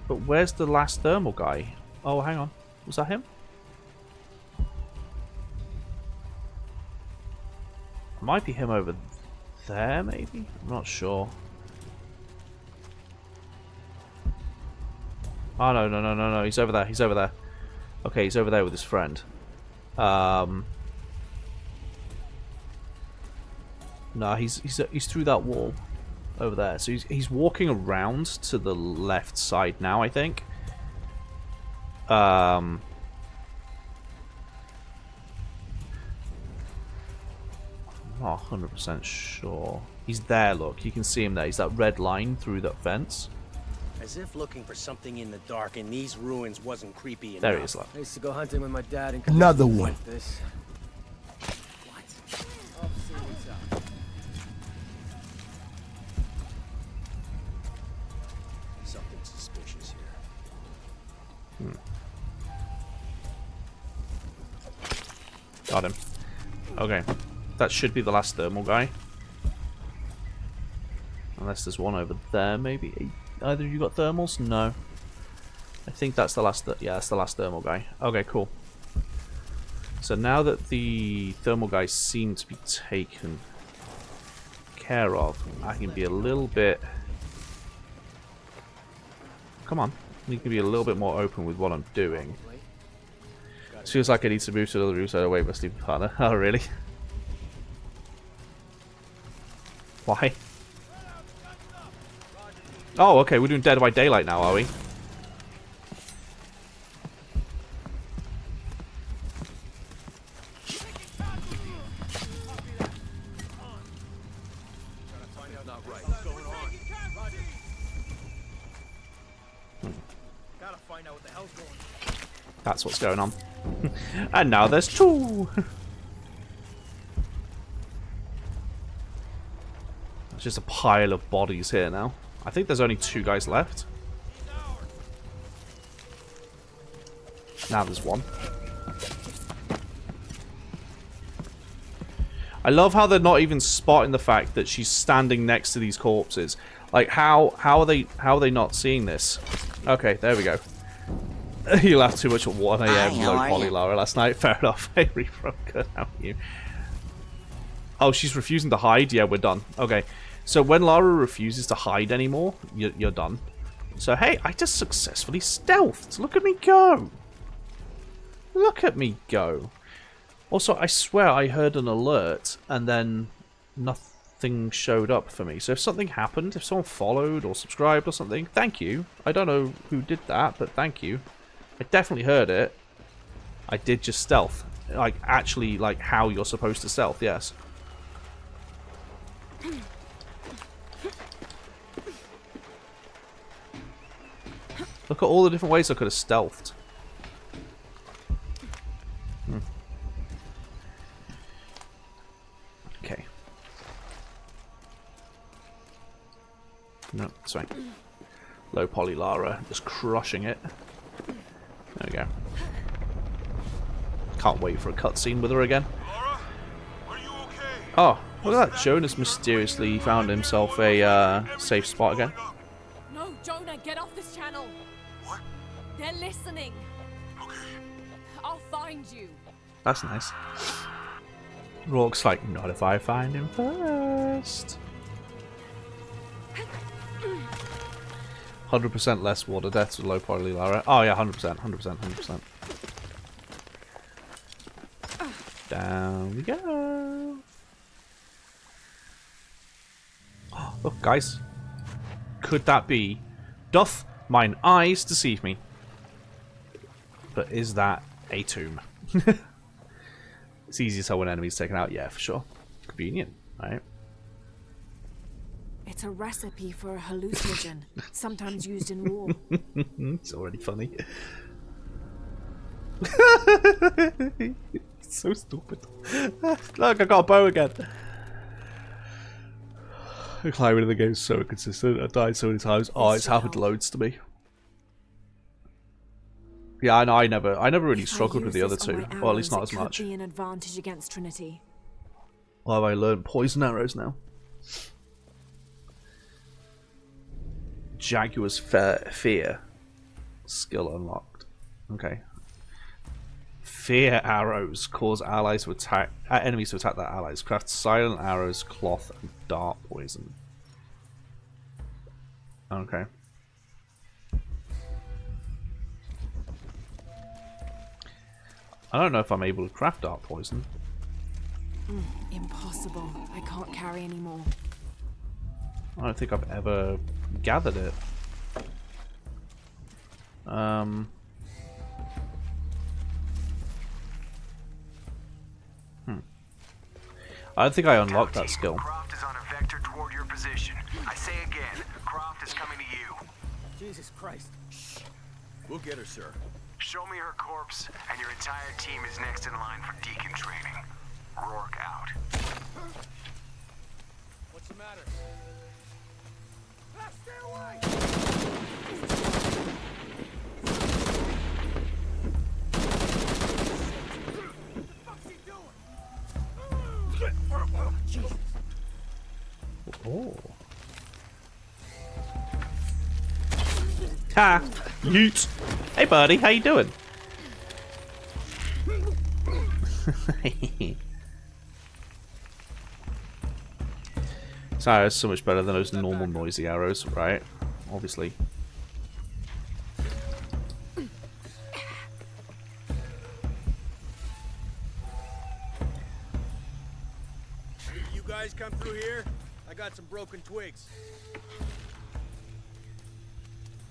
But where's the last thermal guy? Oh, hang on. Was that him? Might be him over there, maybe? I'm not sure. Oh, no. He's over there. He's over there. Okay, he's over there with his friend. No, he's through that wall over there. So he's walking around to the left side now, I think. Not 100% sure. He's there, look. You can see him there. He's that red line through that fence. As if looking for something in the dark in these ruins wasn't creepy enough. There he is, look. I used to go hunting with my dad and another one. like this. What? I'll see what's up. Something suspicious here. Got him. Okay. That should be the last thermal guy. Unless there's one over there, maybe. Either of you got thermals? No. I think that's the last... yeah, that's the last thermal guy. Okay, cool. So now that the thermal guys seem to be taken care of, I can be a little bit... Come on. I can be a little bit more open with what I'm doing. This feels like I need to move to another room so I don't wake my sleeping partner. Oh, really? Why? Oh, okay, we're doing Dead by Daylight now, are we? find out what the hell's going on. That's what's going on. And now there's 2. There's just a pile of bodies here now. I think there's only 2 guys left. Now there's 1. I love how they're not even spotting the fact that she's standing next to these corpses. Like, how are they not seeing this? Okay, there we go. You laughed too much at 1 AM low poly Lara last night. Fair enough. Hey, Refroker, how are you? Oh, she's refusing to hide? Yeah, we're done. Okay. So when Lara refuses to hide anymore, you're done. So, hey, I just successfully stealthed. Look at me go. Look at me go. Also, I swear I heard an alert and then nothing showed up for me. So if something happened, if someone followed or subscribed or something, thank you. I don't know who did that, but thank you. I definitely heard it. I did just stealth. Like, actually, like, how you're supposed to stealth, yes. Look at all the different ways I could have stealthed. Okay. No, sorry. Low poly Lara, just crushing it. There we go. Can't wait for a cutscene with her again. Lara, are you okay? Oh, look at that. Jonas mysteriously found himself a safe spot again. No, Jonah, get off this channel. What? They're listening. Okay. I'll find you. That's nice. Rourke's like, not if I find him first. 100% less water deaths with low poly Lara. Oh yeah, 100%, 100%. Down we go. Oh, look, guys. Could that be? Doth mine eyes deceive me? But is that a tomb? It's easy to tell when enemies taken out. Yeah, for sure. Convenient, right? It's a recipe for a hallucinogen, sometimes used in war. It's already funny. It's so stupid. Look, I got a bow again. The climbing in the game is so inconsistent. I died so many times. Oh, it's happened loads to me. Yeah, I know. I never really struggled with the other 2, or at least not as much. Could be an advantage against Trinity. Well, have I learned poison arrows now? Jaguar's fear. Skill unlocked. Okay. Fear arrows cause allies to attack enemies to attack their allies. Craft silent arrows, cloth, and dart poison. Okay. I don't know if I'm able to craft dart poison. Impossible. I can't carry anymore. I don't think I've ever gathered it. I don't think I unlocked that skill. Croft is on a vector toward your position. I say again, Croft is coming to you. Jesus Christ. Shh. We'll get her, sir. Show me her corpse, and your entire team is next in line for deacon training. Rourke out. What's the matter? Ah, stay away! Jesus. Oh. Ha! Yeet! Hey buddy, how you doing? Sorry, it's so much better than those normal noisy arrows, right? Obviously. You guys come through here? I got some broken twigs.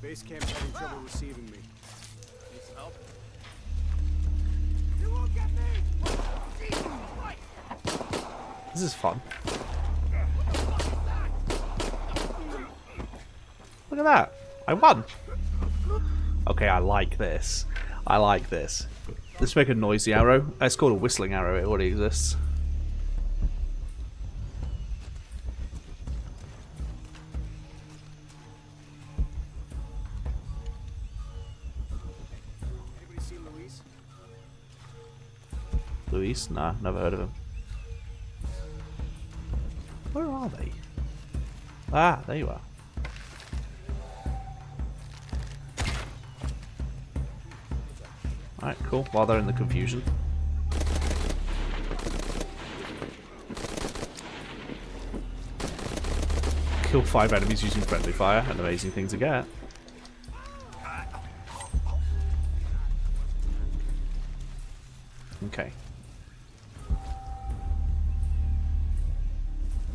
Base camp's having trouble receiving me. Need some help? You won't get me! This is fun. Look at that. I won. Okay, I like this. I like this. Let's make a noisy arrow. It's called a whistling arrow. It already exists. Anybody see Luis? Luis? Nah, never heard of him. Where are they? Ah, there you are. Alright, cool. While they're in the confusion. Kill 5 enemies using friendly fire. An amazing thing to get. Okay.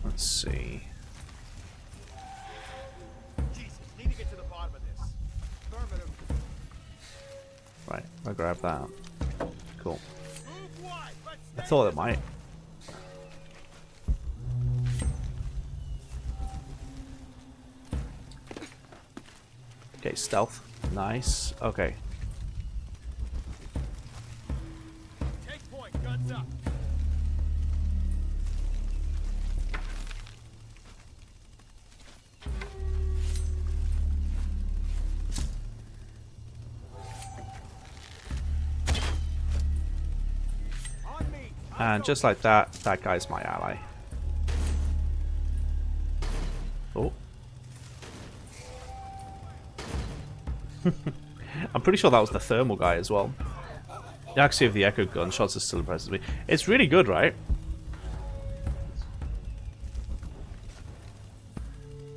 Let's see. Jesus, need to get to the bottom of this. Affirmative. Right, I'll grab that. Cool. I thought it might. Okay, stealth. Nice. Okay. Take point, guns up. And just like that, that guy's my ally. Oh. I'm pretty sure that was the thermal guy as well. The accuracy of the echo gunshots is still impresses me. It's really good, right?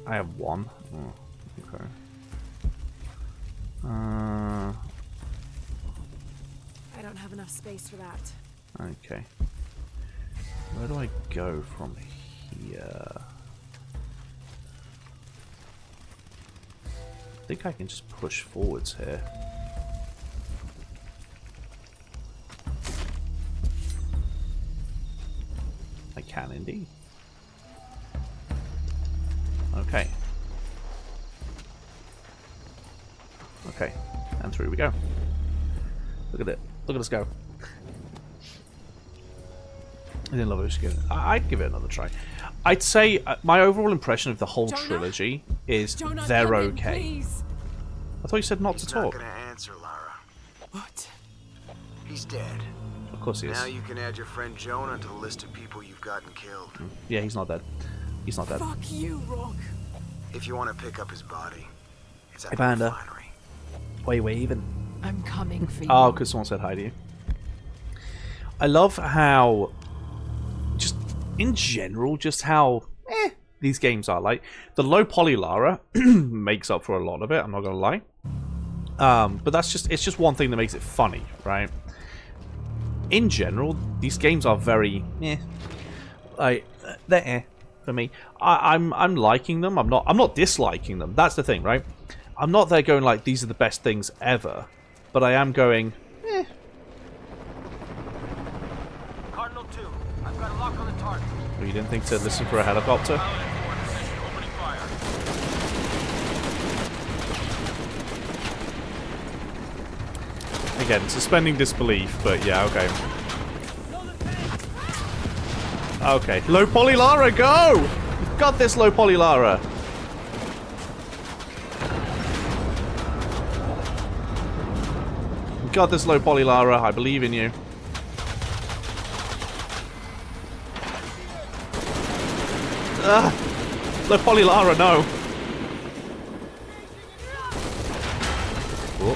I have one. Oh, okay. I don't have enough space for that. Okay. Where do I go from here? I think I can just push forwards here. I can indeed. Okay. Okay. And through we go. Look at it. Look at us go. I didn't love it. I'd give it another try. I'd say my overall impression of the whole trilogy is they're okay. I thought you said not to talk. He's not gonna answer, Lara. What? He's dead. Of course he is. Now you can add your friend Jonah to the list of people you've gotten killed. Yeah, he's not dead. He's not dead. Fuck you, Rock. If you want to pick up his body, it's at Hey, the Panda. refinery. Wait, even. I'm coming for you. Oh, because someone said hi to you. I love how, just in general, just how these games are. Like, the low poly Lara makes up for a lot of it, I'm not gonna lie. But that's just, it's just one thing that makes it funny, right? In general, these games are very like, they're for me. I'm liking them. I'm not disliking them. That's the thing, right? I'm not there going like, these are the best things ever. But I am going, Cardinal 2, I've got a lock on the target. You didn't think to listen for a helicopter? Opening fire. Again, suspending disbelief, but yeah, okay. Okay, low poly Lara, go! You've got this, low poly Lara. You've got this, low poly Lara. I believe in you. Low poly Lara, no. Whoa.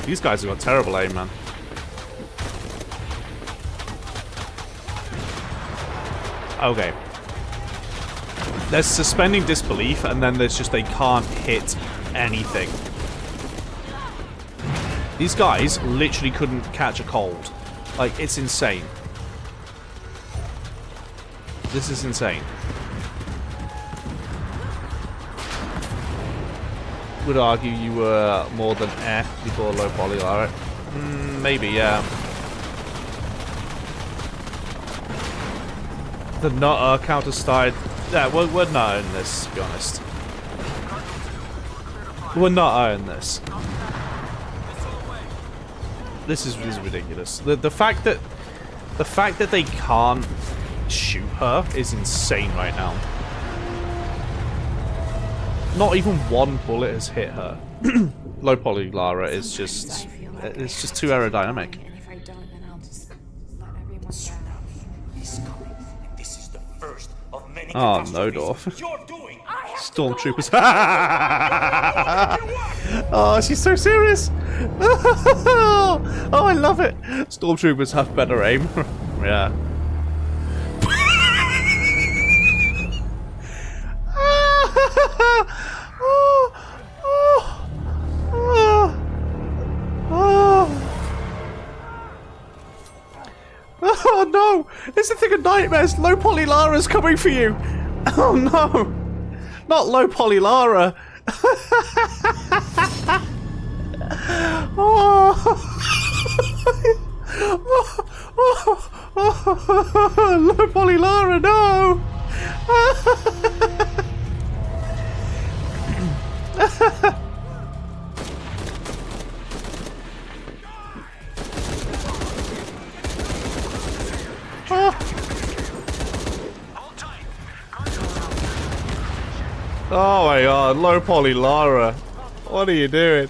These guys have got terrible aim, man. Okay. There's suspending disbelief, and then there's just they can't hit anything. These guys literally couldn't catch a cold. Like, it's insane. This is insane. Would argue you were more than before low poly, Lara. Maybe, yeah. The not counter started. Yeah, we're not in this, to be honest. We're not earning this. This is ridiculous. The fact that they can't shoot her is insane right now. Not even one bullet has hit her. Low poly Lara is just it's just too aerodynamic. And if I don't, then I'll just let everyone go. He's coming. This is the first of many Oh, catastrophes Nodorf. you're doing. Stormtroopers. Oh, she's so serious. Oh, I love it. Stormtroopers have better aim. Yeah. Oh no! It's a thing of nightmares! Low poly Lara's coming for you! Oh no! Not low poly Lara! Low poly Lara, no! Oh my god, low poly Lara. What are you doing?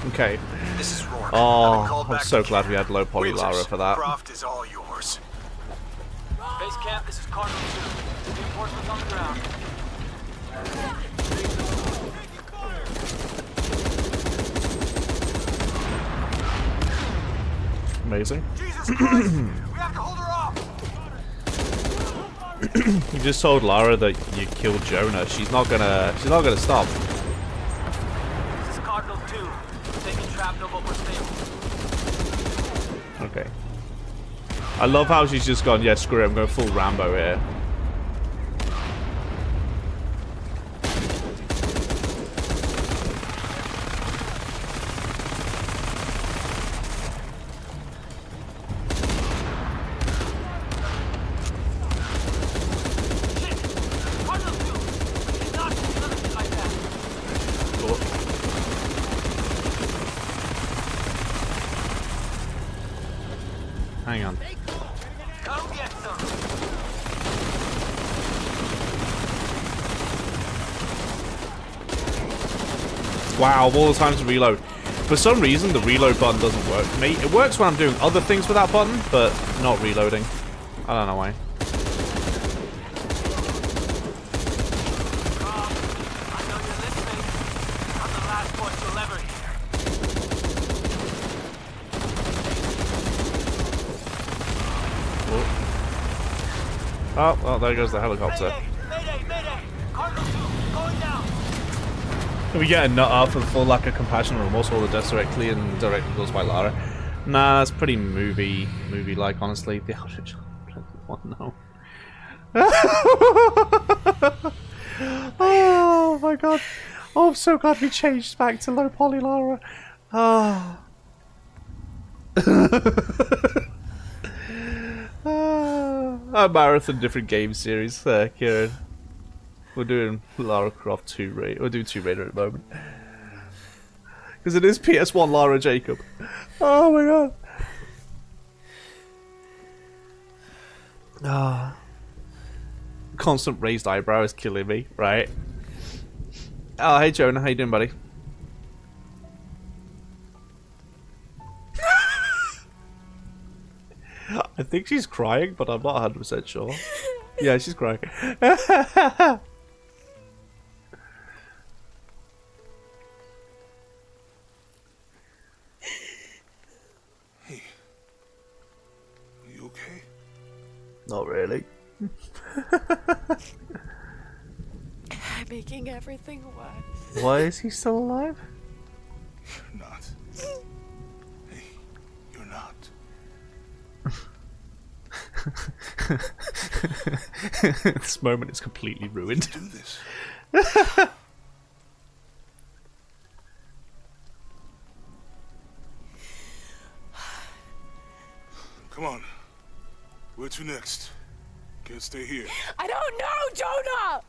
Okay. This is Rourke. Oh, I'm so glad we had low poly Lara for that. Croft is all yours. Base camp, this is Cardinal 2. Reinforcements on the ground. Amazing. Jesus Christ! We have to hold her off! You just told Lara that you killed Jonah. She's not gonna stop. This is Cardinal 2. Taking shrapnel, but we're stable. Okay. I love how she's just gone, yeah, screw it, I'm going full Rambo here. Hang on. Wow, of all the times to reload. For some reason, the reload button doesn't work for me. It works when I'm doing other things with that button, but not reloading. I don't know why. Oh, well, there goes the helicopter. We get a nut up for the full lack of compassion and remorse, all the deaths directly and directly caused by Lara. Nah, that's pretty movie-like, honestly. The Eldritch one, no. Oh my god. Oh, I'm so glad we changed back to low poly Lara. Oh. A marathon different game series there, Kieran. We're doing Lara Croft 2 Raider. We're doing 2 Raider at the moment. Because it is PS1 Lara Jacob. Oh my god. Ah. Constant raised eyebrow is killing me, right? Oh, hey Jonah, how you doing, buddy? I think she's crying, but I'm not 100% sure. Yeah, she's crying. Hey. You okay? Not really. I'm making everything worse. Why is he still alive? You're not. Hey, you're not. This moment is completely ruined. Do this. Come on. Where to next? Can't stay here. I don't know, Jonah!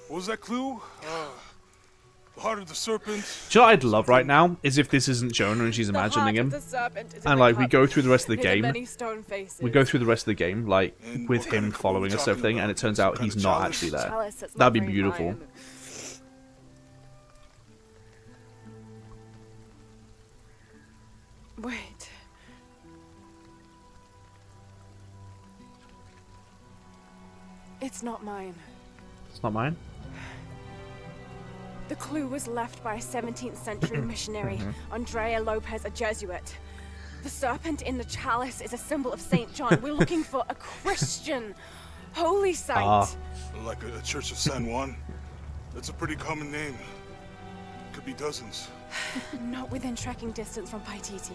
What was that clue? The heart of the serpent. Do you know what I'd love right now is if this isn't Jonah and she's imagining him, and like we go through the rest of the game. We go through the rest of the game like with him following us, everything, and it turns out he's not actually there. That'd be beautiful. Wait. It's not mine. It's not mine? The clue was left by a 17th century missionary, Andrea Lopez, a Jesuit. The serpent in the chalice is a symbol of St. John. We're looking for a Christian holy site. Like a Church of San Juan? That's a pretty common name. Could be dozens. Not within trekking distance from Paititi.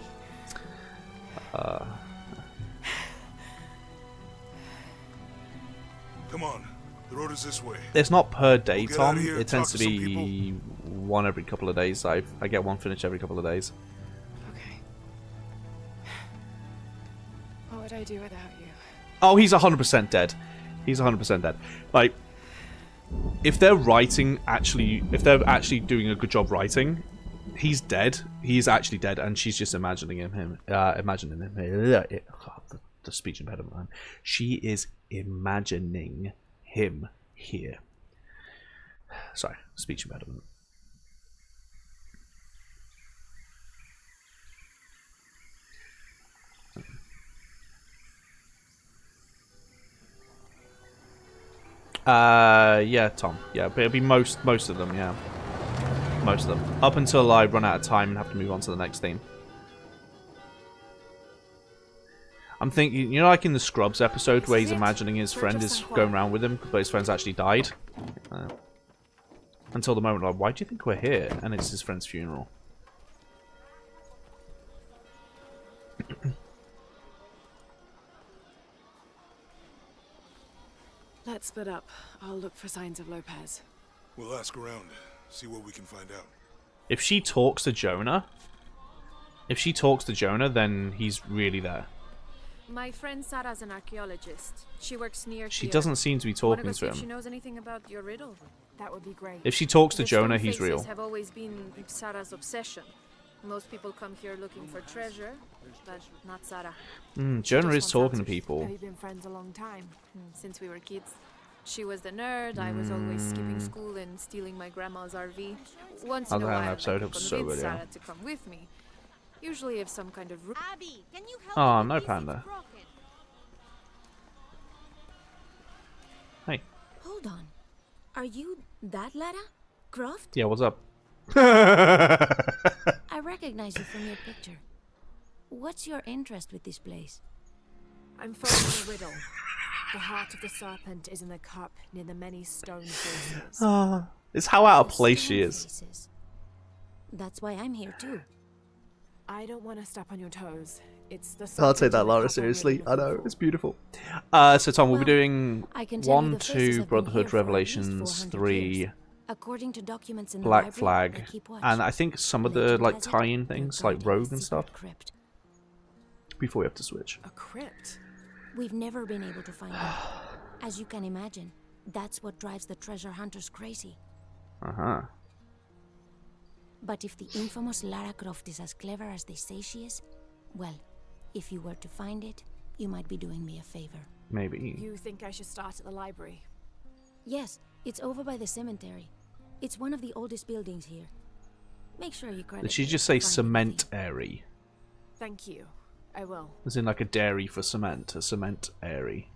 Come on, the road is this way. It's not per day, We'll get Tom. outta here It and tends talk to to some be one every couple of days. I get one finished every couple of days. Okay. What would I do without you? Oh, he's 100% dead. He's 100% dead. Like, if they're writing if they're actually doing a good job writing, he's dead. He's actually dead, and she's just imagining him. The speech impediment, man. She is imagining him here. Sorry, speech impediment. Yeah, Tom. Yeah, but it'll be most of them, yeah. Most of them. Up until I run out of time and have to move on to the next theme. I'm thinking, you know, like in the Scrubs episode where he's imagining his friend is going around with him, but his friend's actually died. Until the moment, like, why do you think we're here? And it's his friend's funeral. Let's split up. I'll look for signs of Lopez. We'll ask around, see what we can find out. If she talks to Jonah, then he's really there. My friend Sarah's an archaeologist. She works near She here. doesn't seem to be talking Wanna go to see if him. she knows anything about your riddle? That would be great. If she talks to The Jonah, stone he's real. faces have always been Sarah's obsession. Most people come here looking for treasure, but not Sarah. Jonah is talking to people. We've been friends a long time, since we were kids. She was the nerd. I was always skipping school and stealing my grandma's RV. Once in a while, I could convince Sarah to come with me. Usually, if some kind of. Abby, can you help Oh, me no with this? panda. It's broken. Hey. Hold on. Are you that Lara? Croft? Yeah, what's up? I recognize you from your picture. What's your interest with this place? I'm following a riddle. The heart of the serpent is in the cup near the many stone faces. It's how out of place she is. That's why I'm here too. I don't want to step on your toes. It's the I'll take serpent that, in the Laura, cup I'm seriously. really I know, looking it's beautiful. So, Tom, we'll be doing I can tell you 1, the faces 2, have been Brotherhood here for at least Revelations, 400 3, years. According to documents in the Black library, Flag, I keep watch. and I think some of the Legend like has it, tie-in they're things, like guarding a Rogue and stuff, secret crypt. before we have to switch. A crypt? We've never been able to find it. As you can imagine, that's what drives the treasure hunters crazy. Uh-huh. But if the infamous Lara Croft is as clever as they say she is, well, if you were to find it, you might be doing me a favor. Maybe. You think I should start at the library? Yes, it's over by the cemetery. It's one of the oldest buildings here. Make sure you credit Did she me just if you say find cement airy? Thank you. I will. As in like a dairy for cement, a cement airy.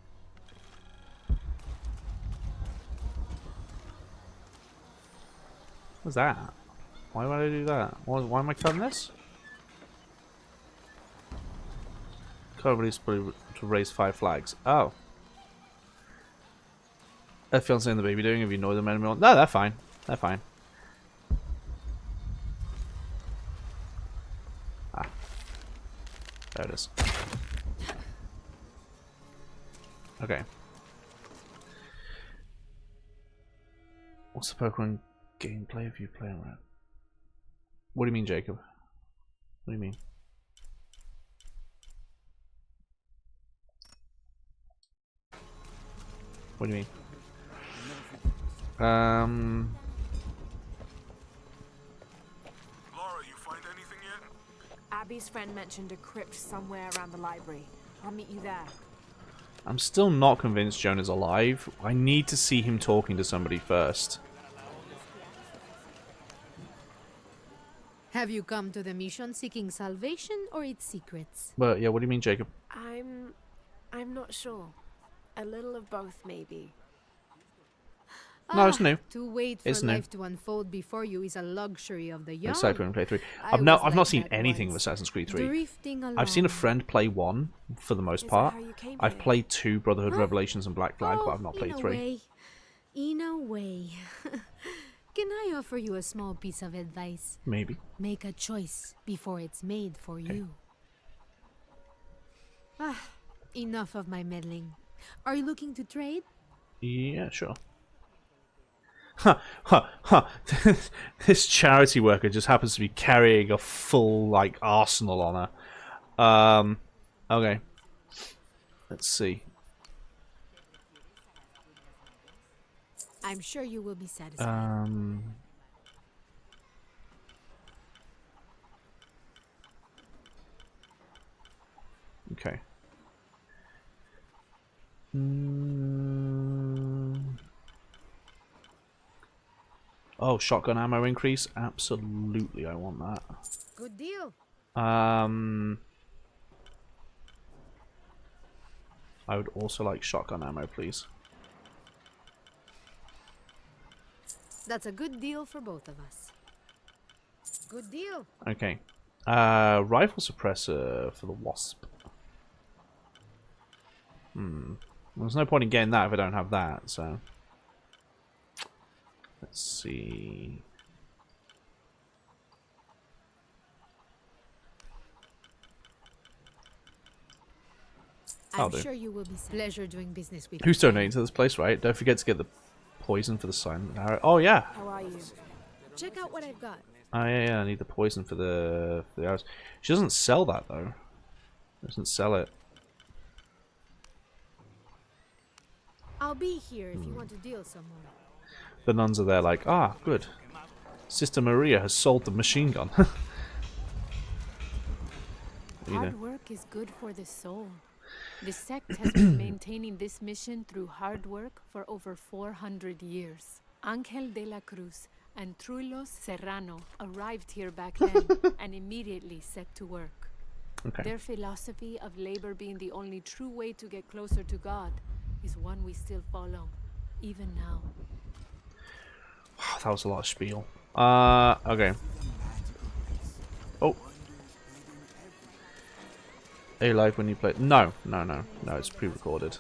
What's that? Why would I do that? Why am I cutting this? Cover to raise 5 flags. Oh. That feels like the baby doing if you know them anymore. No, they're fine. They're fine. Ah. There it is. Okay. What's the Pokemon gameplay if you play around? What do you mean, Jacob? What do you mean? What do you mean? Laura, you find anything yet? Abby's friend mentioned a crypt somewhere around the library. I'll meet you there. I'm still not convinced Joan is alive. I need to see him talking to somebody first. Have you come to the mission seeking salvation or its secrets? But yeah, what do you mean, Jacob? I'm not sure. A little of both, maybe. No, it's new. To wait for It's new. life to unfold before you is a luxury of the young. Except when we play 3. I I've was not like seen that anything of once, Assassin's Creed 3. drifting I've seen a along. friend play 1 for the most part. I've played 2 Brotherhood Revelations and Black Flag, but I've not played 3. In a way. Can I offer you a small piece of advice? Maybe. Make a choice before it's made for you. Enough of my meddling. Are you looking to trade? Yeah, sure. This charity worker just happens to be carrying a full, like, arsenal on her. Okay. Let's see. I'm sure you will be satisfied. Okay. Oh, shotgun ammo increase? Absolutely, I want that. Good deal. I would also like shotgun ammo, please. That's a good deal for both of us. Good deal. Okay. Rifle suppressor for the Wasp. There's no point in getting that if I don't have that, so... Let's see... I'm sure you will be pleasure doing business with Who's you. donating to this place, right? Don't forget to get the poison for the silent arrow. Oh, yeah! How are you? Check out what I've got. Oh, yeah, I need the poison for the arrows. She doesn't sell that, though. Doesn't sell it. I'll be here if you want to deal somewhere. The nuns are there like, ah, good. Sister Maria has sold the machine gun. Hard work is good for the soul. The sect has been maintaining this mission through hard work for over 400 years. Ángel de la Cruz and Truilos Serrano arrived here back then and immediately set to work. Okay. Their philosophy of labor being the only true way to get closer to God is one we still follow, even now. Wow, that was a lot of spiel. Okay. Oh. Are you live when you play? No, it's pre-recorded.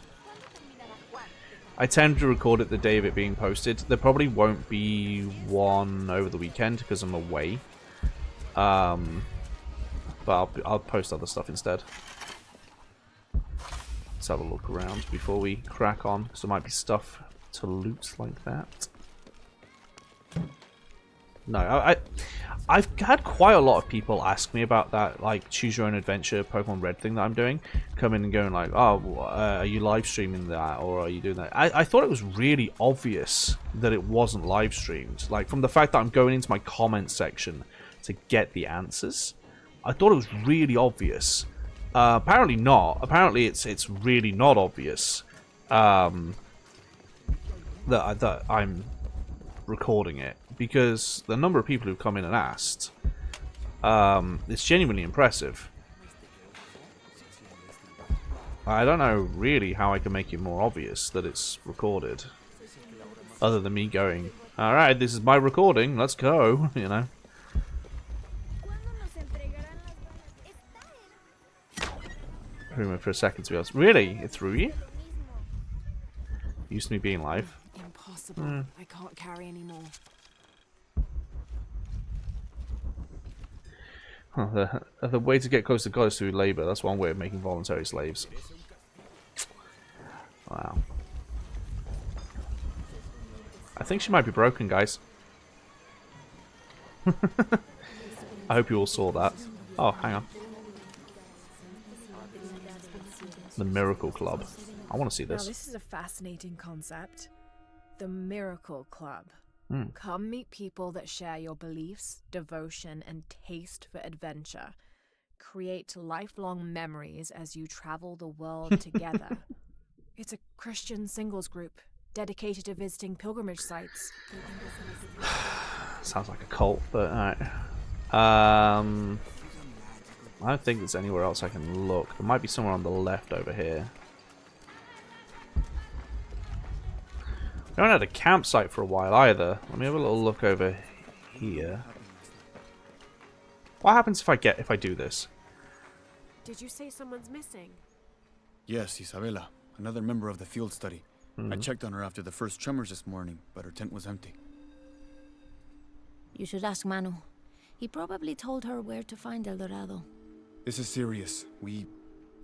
I tend to record it the day of it being posted. There probably won't be one over the weekend because I'm away. But I'll post other stuff instead. Let's have a look around before we crack on, because there might be stuff to loot like that. No, I've had quite a lot of people ask me about that, like, choose your own adventure Pokemon Red thing that I'm doing. Come in and going like, oh, are you live streaming that, or are you doing that? I thought it was really obvious that it wasn't live streamed. Like, from the fact that I'm going into my comment section to get the answers, I thought it was really obvious. Apparently not. Apparently it's really not obvious that I'm recording it, because the number of people who've come in and asked, it's genuinely impressive. I don't know really how I can make it more obvious that it's recorded, other than me going, alright, this is my recording, let's go, you know. Rumor for a second, to be honest. Really? It's Rui? Used to me being live. Impossible. I can't carry anymore. The way to get close to God is through labor. That's one way of making voluntary slaves. Wow. I think she might be broken, guys. I hope you all saw that. Oh, hang on. The Miracle Club. I want to see Now, this. this is a fascinating concept. The Miracle Club. Hmm. Come meet people that share your beliefs, devotion, and taste for adventure. Create lifelong memories as you travel the world together. It's a Christian singles group dedicated to visiting pilgrimage sites. Sounds like a cult, but alright. I don't think there's anywhere else I can look. There might be somewhere on the left over here. We haven't had a campsite for a while either. Let me have a little look over here. What happens if I do this? Did you say someone's missing? Yes, Isabella, another member of the field study. I Mhm. checked on her after the first tremors this morning, but her tent was empty. You should ask Manu. He probably told her where to find El Dorado. This is serious. We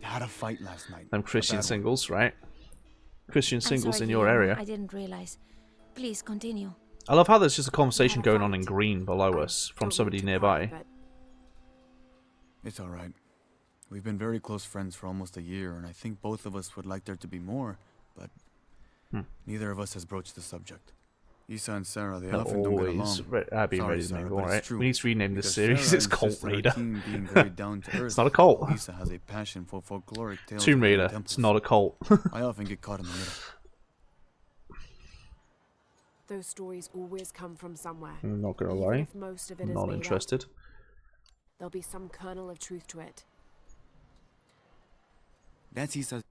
had a fight last night. Them Christian singles, right? Christian I'm singles sorry, in your Guillermo, area. I didn't realize. Please continue. I love how there's just a conversation going on in green below us from somebody nearby. It's alright. We've been very close friends for almost a year, and I think both of us would like there to be more, but neither of us has broached the subject. Isa and Sarah, they often don't get Always along. being Sorry, ready to Sarah, mingle, but it's right? true. We need to rename this Because series. Sarah It's Cult insists that her Raider. team being very down to earth, It's not a cult. Isa has a passion for folkloric tales. Tomb of Raider. temples. It's not a cult. I often get caught in the middle. Those stories always come from somewhere. I'm not gonna Even lie. if most of it is Not made interested. Up, there'll be some kernel of truth to it. That's Isa's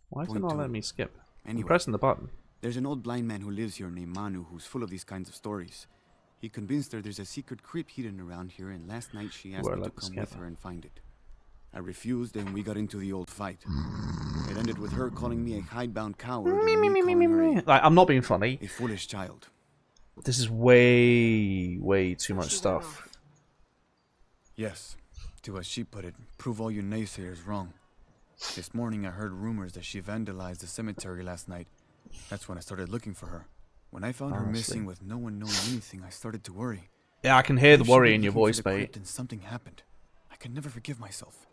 Why is it point not two. letting me skip? I'm Anyway, pressing the button. there's an old blind man who lives here named Manu who's full of these kinds of stories. He convinced her there's a secret crypt hidden around here, and last night she asked Well, me to let's come get with her and find it. I refused, and we got into the old fight. It ended with her calling me a hidebound coward and me calling her Like, I'm not being funny. a foolish child. This is way too much stuff. Yes, to as she put it, prove all you naysayers wrong. This morning I heard rumors that she vandalized the cemetery last night. That's when I started looking for her. When I found her Honestly. missing with no one knowing anything, I started to worry. Yeah, I can hear the If she worry went in your looking for voice, the mate. crypt and something happened. I can never forgive myself.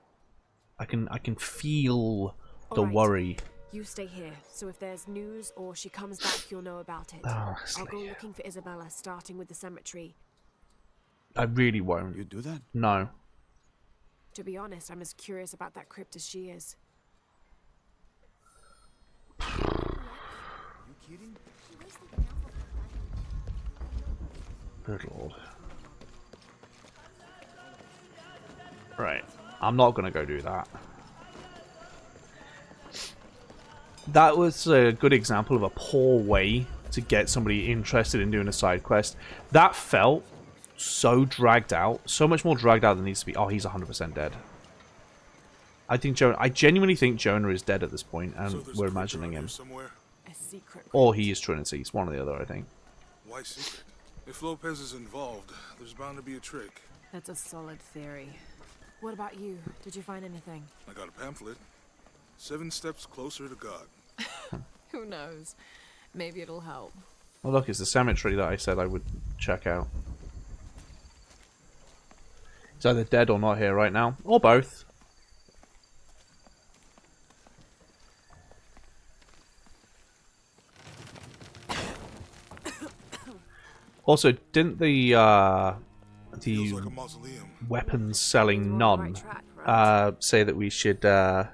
I can feel the Alright. worry. You stay here, so if there's news or she comes back, you'll know about it. Honestly. I'll go looking for Isabella, starting with the cemetery. I really won't. You do that? No. To be honest, I'm as curious about that crypt as she is. Good lord. Right. I'm not gonna go do that. That was a good example of a poor way to get somebody interested in doing a side quest. That felt so dragged out. So much more dragged out than needs to be. Oh, he's 100% dead. I genuinely think Jonah is dead at this point, and we're imagining him. A secret. Or he is Trinity. It's one or the other, I think. Why secret? If Lopez is involved, there's bound to be a trick. That's a solid theory. What about you? Did you find anything? I got a pamphlet. 7 steps closer to God. Who knows? Maybe it'll help. Well, look, it's the cemetery that I said I would check out. He's either dead or not here right now, or both. Also, didn't the weapons-selling nun say that we should Jonah,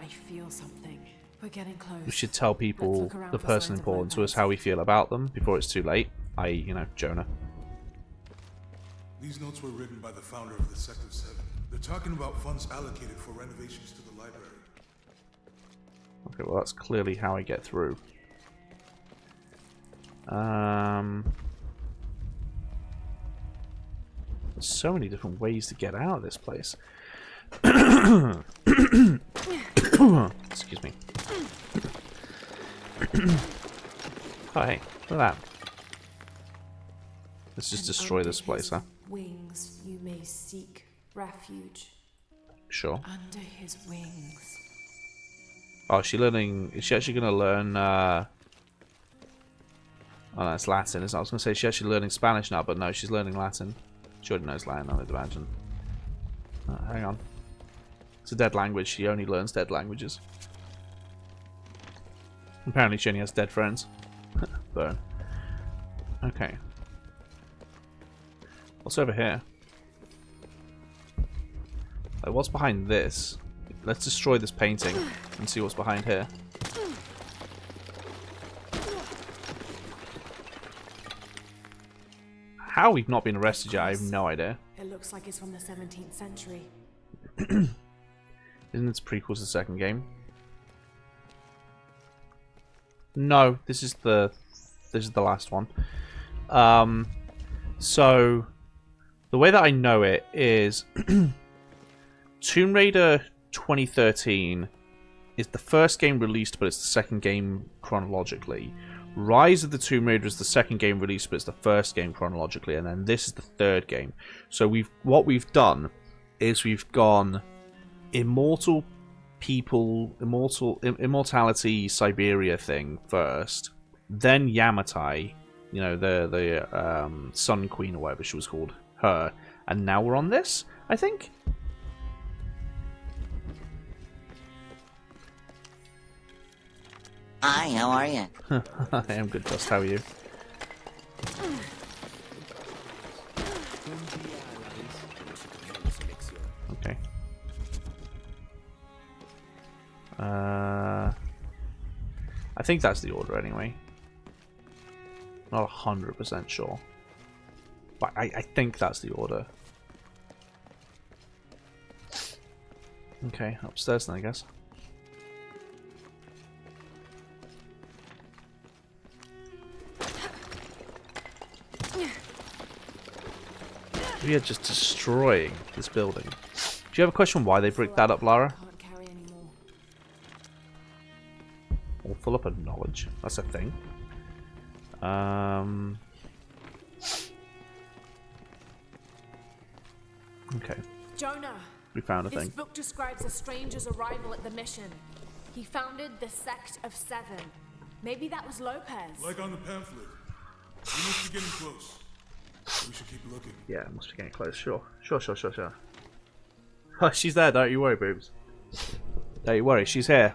I feel something. We're getting close. we should tell people look around the for person signs of important to Lopez. us how we feel about them before it's too late? I.e., you know, Jonah. These notes were written by the founder of the Sect of Seven. They're talking about funds allocated for renovations to the library. Okay, well that's clearly how I get through. There's so many different ways to get out of this place. Excuse me. Oh hey, look at that. Let's just destroy this place, huh? Wings, you may seek refuge. Sure. Under his wings. Oh, is she learning? Is she actually going to learn? Oh, no, it's Latin. Isn't it? I was going to say she's actually learning Spanish now, but no, she's learning Latin. She already knows Latin, I would imagine. Hang on. It's a dead language. She only learns dead languages. Apparently she only has dead friends. Burn. Okay. What's over here? Like, what's behind this? Let's destroy this painting and see what's behind here. How we've not been arrested yet, I have no idea. It looks like it's from the 17th century. Isn't this prequel to the second game? No, this is the last one. So the way that I know it is Tomb Raider 2013 is the first game released, but it's the second game chronologically. Rise of the Tomb Raider is the second game released, but it's the first game chronologically, and then this is the third game. So what we've done is we've gone immortal people, immortality Siberia thing first, then Yamatai, you know, the Sun Queen or whatever she was called, her, and now we're on this, I think. Hi, how are you? I am good, Dust. How are you? Okay. I think that's the order anyway. Not 100% sure. But I think that's the order. Okay, upstairs then, I guess. We are just destroying this building. Do you have a question why they bricked that up, Lara? All full up of knowledge. That's a thing. Okay. Jonah. We found a This thing. book describes a stranger's arrival at the mission. He founded the Sect of Seven. Maybe that was Lopez. Like on the pamphlet. We must be getting close. We should keep looking. Yeah, must be getting close. Sure. Sure. Oh, she's there. Don't you worry, boobs. Don't you worry. She's here.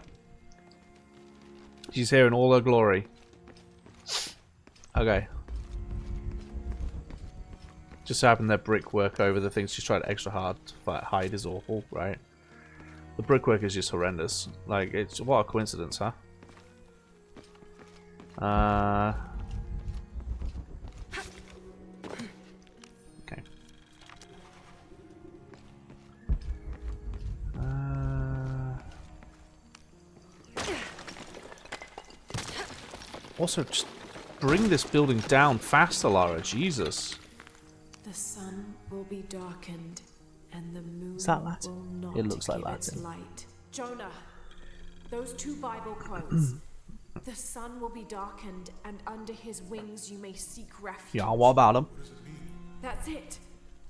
She's here in all her glory. Okay. Just so happened that brickwork over the things she's tried extra hard to hide is awful, right? The brickwork is just horrendous. Like, it's what a coincidence, huh? Okay. Also, just bring this building down faster, Lara. Jesus. The sun will be darkened, and the moon Is that Latin? will not It looks like give its Latin. light. Jonah, those two Bible quotes. The sun will be darkened, and under his wings you may seek refuge. Yeah, what about him? That's it.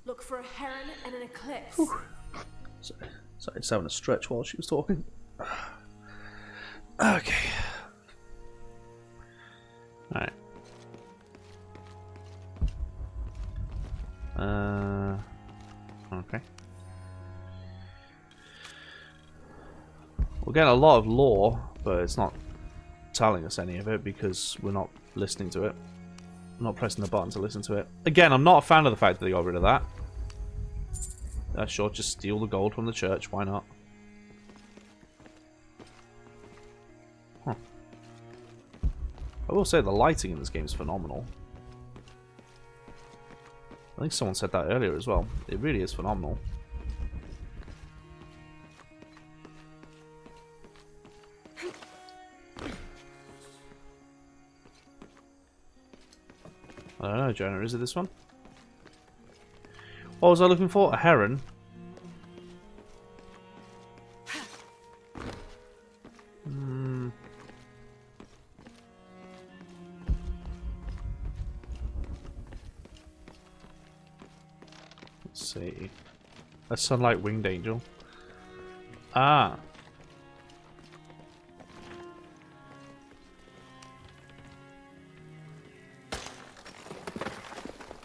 Look for a heron and an eclipse. Sorry, just having a stretch while she was talking. Okay. Alright. Okay. We're getting a lot of lore, but it's not telling us any of it because we're not listening to it. I'm not pressing the button to listen to it. Again, I'm not a fan of the fact that they got rid of that. Sure, just steal the gold from the church. Why not? Huh. I will say the lighting in this game is phenomenal. I think someone said that earlier as well. It really is phenomenal. I don't know, Jonah. Is it this one? What was I looking for? A heron? Let's see. A sunlight winged angel. Ah.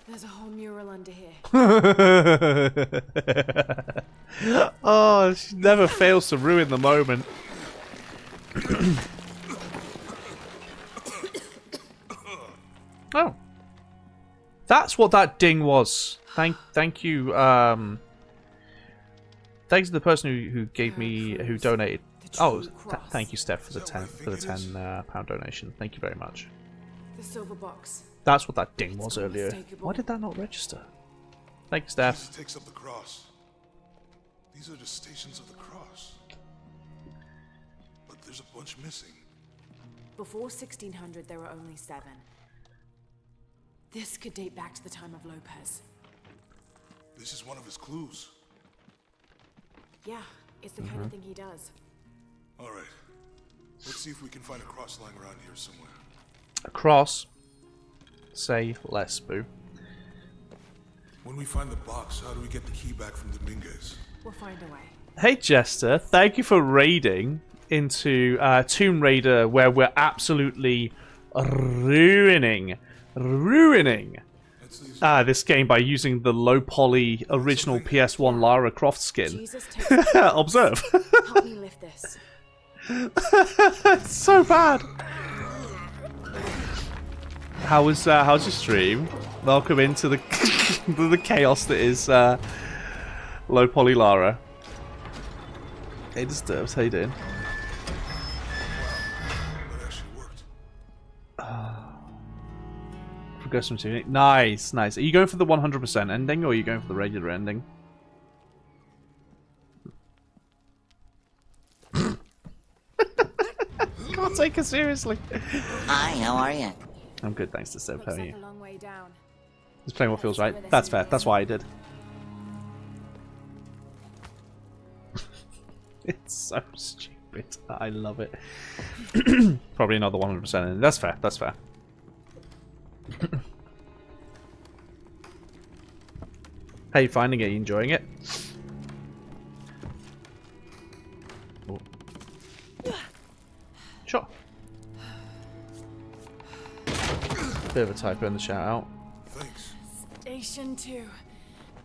There's a whole mural under here. Oh, she never fails to ruin the moment. Oh. That's what that ding was. Thank you. Thanks to the person who gave me, who donated. Oh, thank you, Steph, for the £10 donation. Thank you very much. The silver box. That's what that ding was earlier. Why did that not register? Thank you, Steph. Jesus takes up the cross. These are the stations of the cross. But there's a bunch missing. Before 1600, there were only 7. This could date back to the time of Lopez. This is one of his clues. Yeah, it's the kind of thing he does. All right. Let's see if we can find a cross lying around here somewhere. A cross? Say less, boo. When we find the box, how do we get the key back from Dominguez? We'll find a way. Hey, Jester. Thank you for raiding into Tomb Raider, where we're absolutely ruining this game by using the low poly original PS1 Lara Croft skin. Observe. Help me lift this. It's so bad. How's your stream? Welcome into the the chaos that is low poly Lara. Hey, Disturbs, how you doing? That actually worked. Progression tuning. Nice. Are you going for the 100% ending, or are you going for the regular ending? Can't take it seriously. Hi, how are you? I'm good, thanks to Seb. How are you? A long way down. Just playing what feels right. That's fair. That's why I did. It's so stupid. I love it. Probably another 100%. Ending. That's fair. That's fair. How you finding it? You enjoying it? Oh. Sure. Bit of a typo in the shout out. Thanks. Station 2.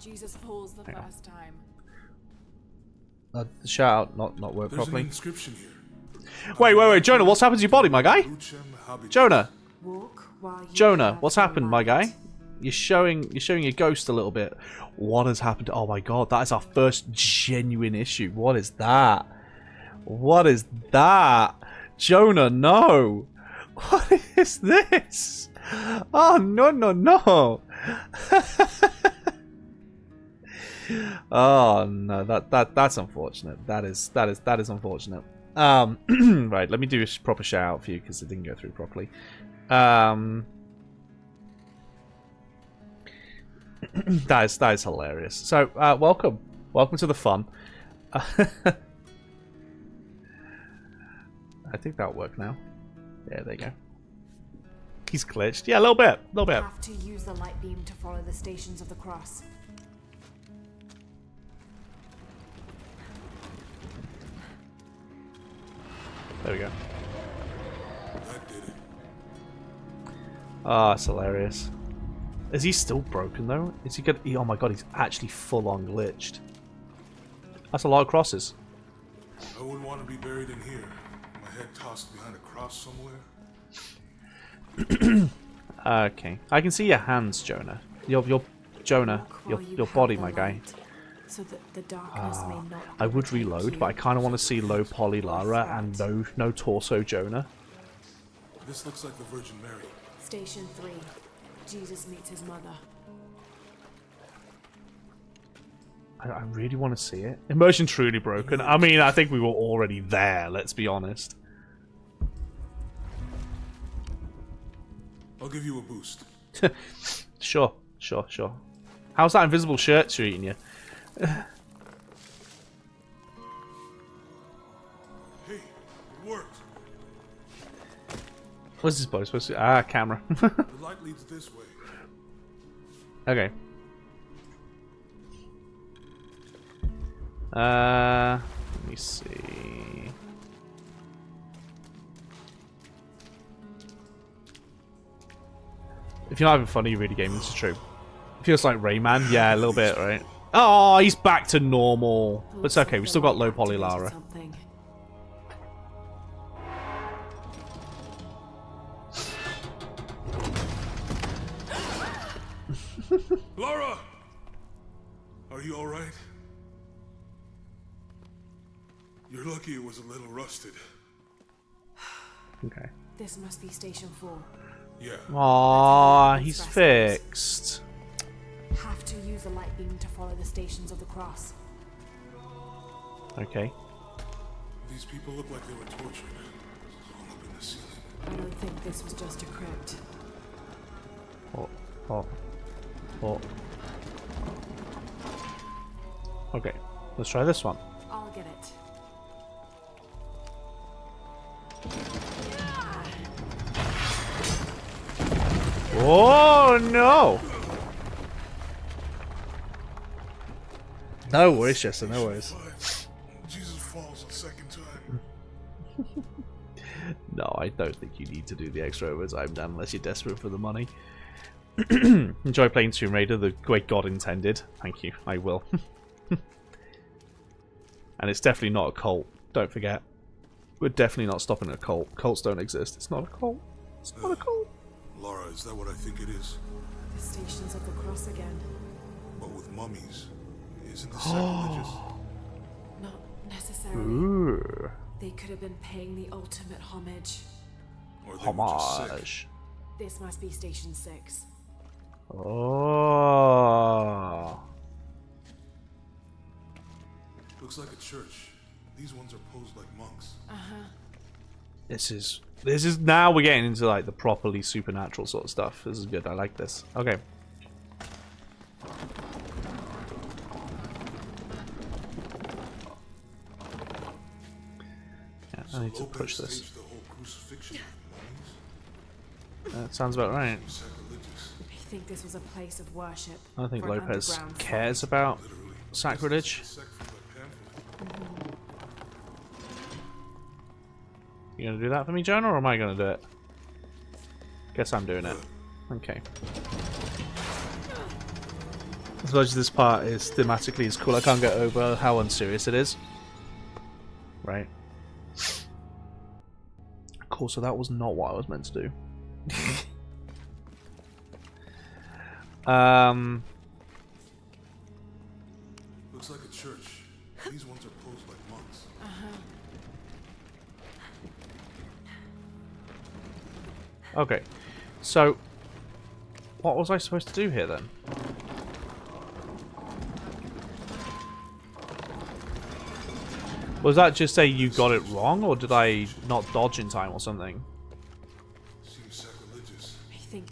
Jesus falls the first time. The shout out not work There's properly. An inscription here. Wait, Jonah, what's happened to your body, my guy? Jonah. Jonah, what's happened, my guy? You're showing your ghost a little bit. What has happened? Oh my god, that is our first genuine issue. What is that? What is that? Jonah, no. What is this? Oh no. Oh no, that's unfortunate. That is unfortunate. Right, let me do a proper shout out for you because it didn't go through properly. That is hilarious. So, welcome to the fun. I think that'll work now. Yeah, there you go. He's glitched. Yeah, a little bit. Have to use the light beam to follow the stations of the cross. There we go. That did it. Ah, it's hilarious. Is he still broken though? Is he good? Oh my god, he's actually full on glitched. That's a lot of crosses. I wouldn't want to be buried in here. My head tossed behind a cross somewhere. Okay, I can see your hands, Jonah. Your Jonah, your body, my guy. So that the darkness may not. I would reload, but I kind of want to see low poly Lara and no torso Jonah. This looks like the Virgin Mary. Station 3. Jesus meets his mother. I really want to see it. Immersion truly broken. I mean, I think we were already there, let's be honest. I'll give you a boost. Sure. How's that invisible shirt treating you? Hey, it worked. What's this body supposed to? Ah, camera. The light leads this way. Okay. Let me see. If you're not having fun, you really gaming. This is true. Feels like Rayman. Yeah, a little bit, right? Oh, he's back to normal. But it's okay. We still got low poly Lara. Laura! Are you alright? You're lucky it was a little rusted. Okay. This must be Station 4. Yeah. Aww, he's fixed. Have to use a light beam to follow the stations of the cross. Okay. These people look like they were tortured. Hung up in the ceiling. I don't think this was just a crypt. Oh. Okay, let's try this one. I'll get it. Oh no! No worries, Chester, no worries. Jesus falls a second time. No, I don't think you need to do the extra overtime, Dan, unless you're desperate for the money. Enjoy playing Tomb Raider, the great God intended. Thank you, I will. And it's definitely not a cult, don't forget. We're definitely not stopping a cult. Cults don't exist. It's not a cult. It's not a cult. Laura, is that what I think it is? The stations of the cross again. But with mummies. Isn't the sacrilegious? Not necessarily. Ooh. They could have been paying the ultimate homage. Or they were just sick. Homage. This must be Station 6. Oh. Looks like a church. These ones are posed like monks. This is now we're getting into like the properly supernatural sort of stuff. This is good. I like this. Okay. Yeah, I need to push this. That sounds about right. I think this was a place of worship. I don't think for an Lopez underground cares about sacrilege. You gonna do that for me, Jonah, or am I gonna do it? Guess I'm doing it. Okay. As much as this part is thematically is cool, I can't get over how unserious it is. Right. Cool, so that was not what I was meant to do. Looks like a church. These ones are posed like monks. Okay, so what was I supposed to do here then? Was that just say you got it wrong, or did I not dodge in time or something? Seems sacrilegious. I think.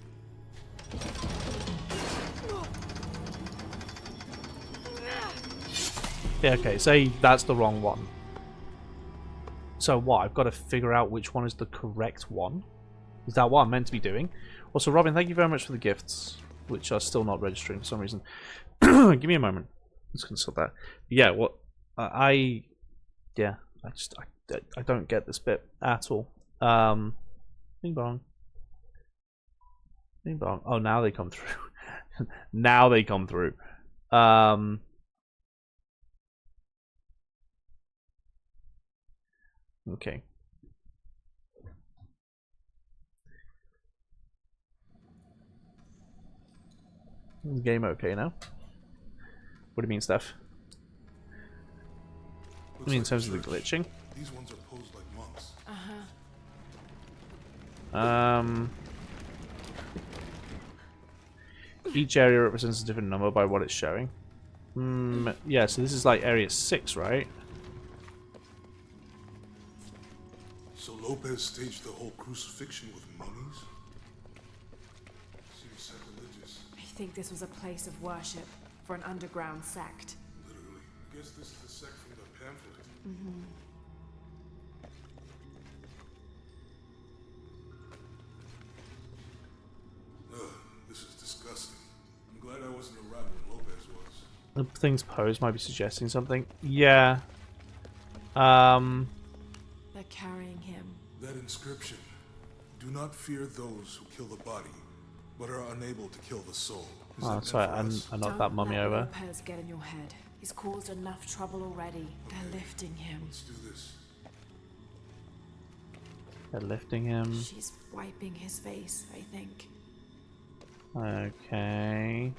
Yeah, okay, say that's the wrong one. So what, I've got to figure out which one is the correct one? Is that what I'm meant to be doing? Also, Robin, thank you very much for the gifts, which are still not registering for some reason. Give me a moment. Let's consult that. Yeah, what I don't get this bit at all. Bing bong. Bing bong. Oh, now they come through. Now they come through. Okay. Game okay now? What do you mean, Steph? I mean in terms of the glitching? These ones are posed like monks. Each area represents a different number by what it's showing. Yeah, so this is like area 6, right? So Lopez staged the whole crucifixion with mummies? Seems sacrilegious. I think this was a place of worship for an underground sect. Literally. I guess this is the sect from the pamphlet. This is disgusting. I'm glad I wasn't around when Lopez was. The things posed might be suggesting something. Yeah. They're carrying him. That inscription. Do not fear those who kill the body, but are unable to kill the soul. Is Oh, that sorry, meant for us? I knocked that mummy over. Lopez get in your head. He's caused enough trouble already. They're lifting him. Let's do this. They're lifting him. She's wiping his face, I think. Okay.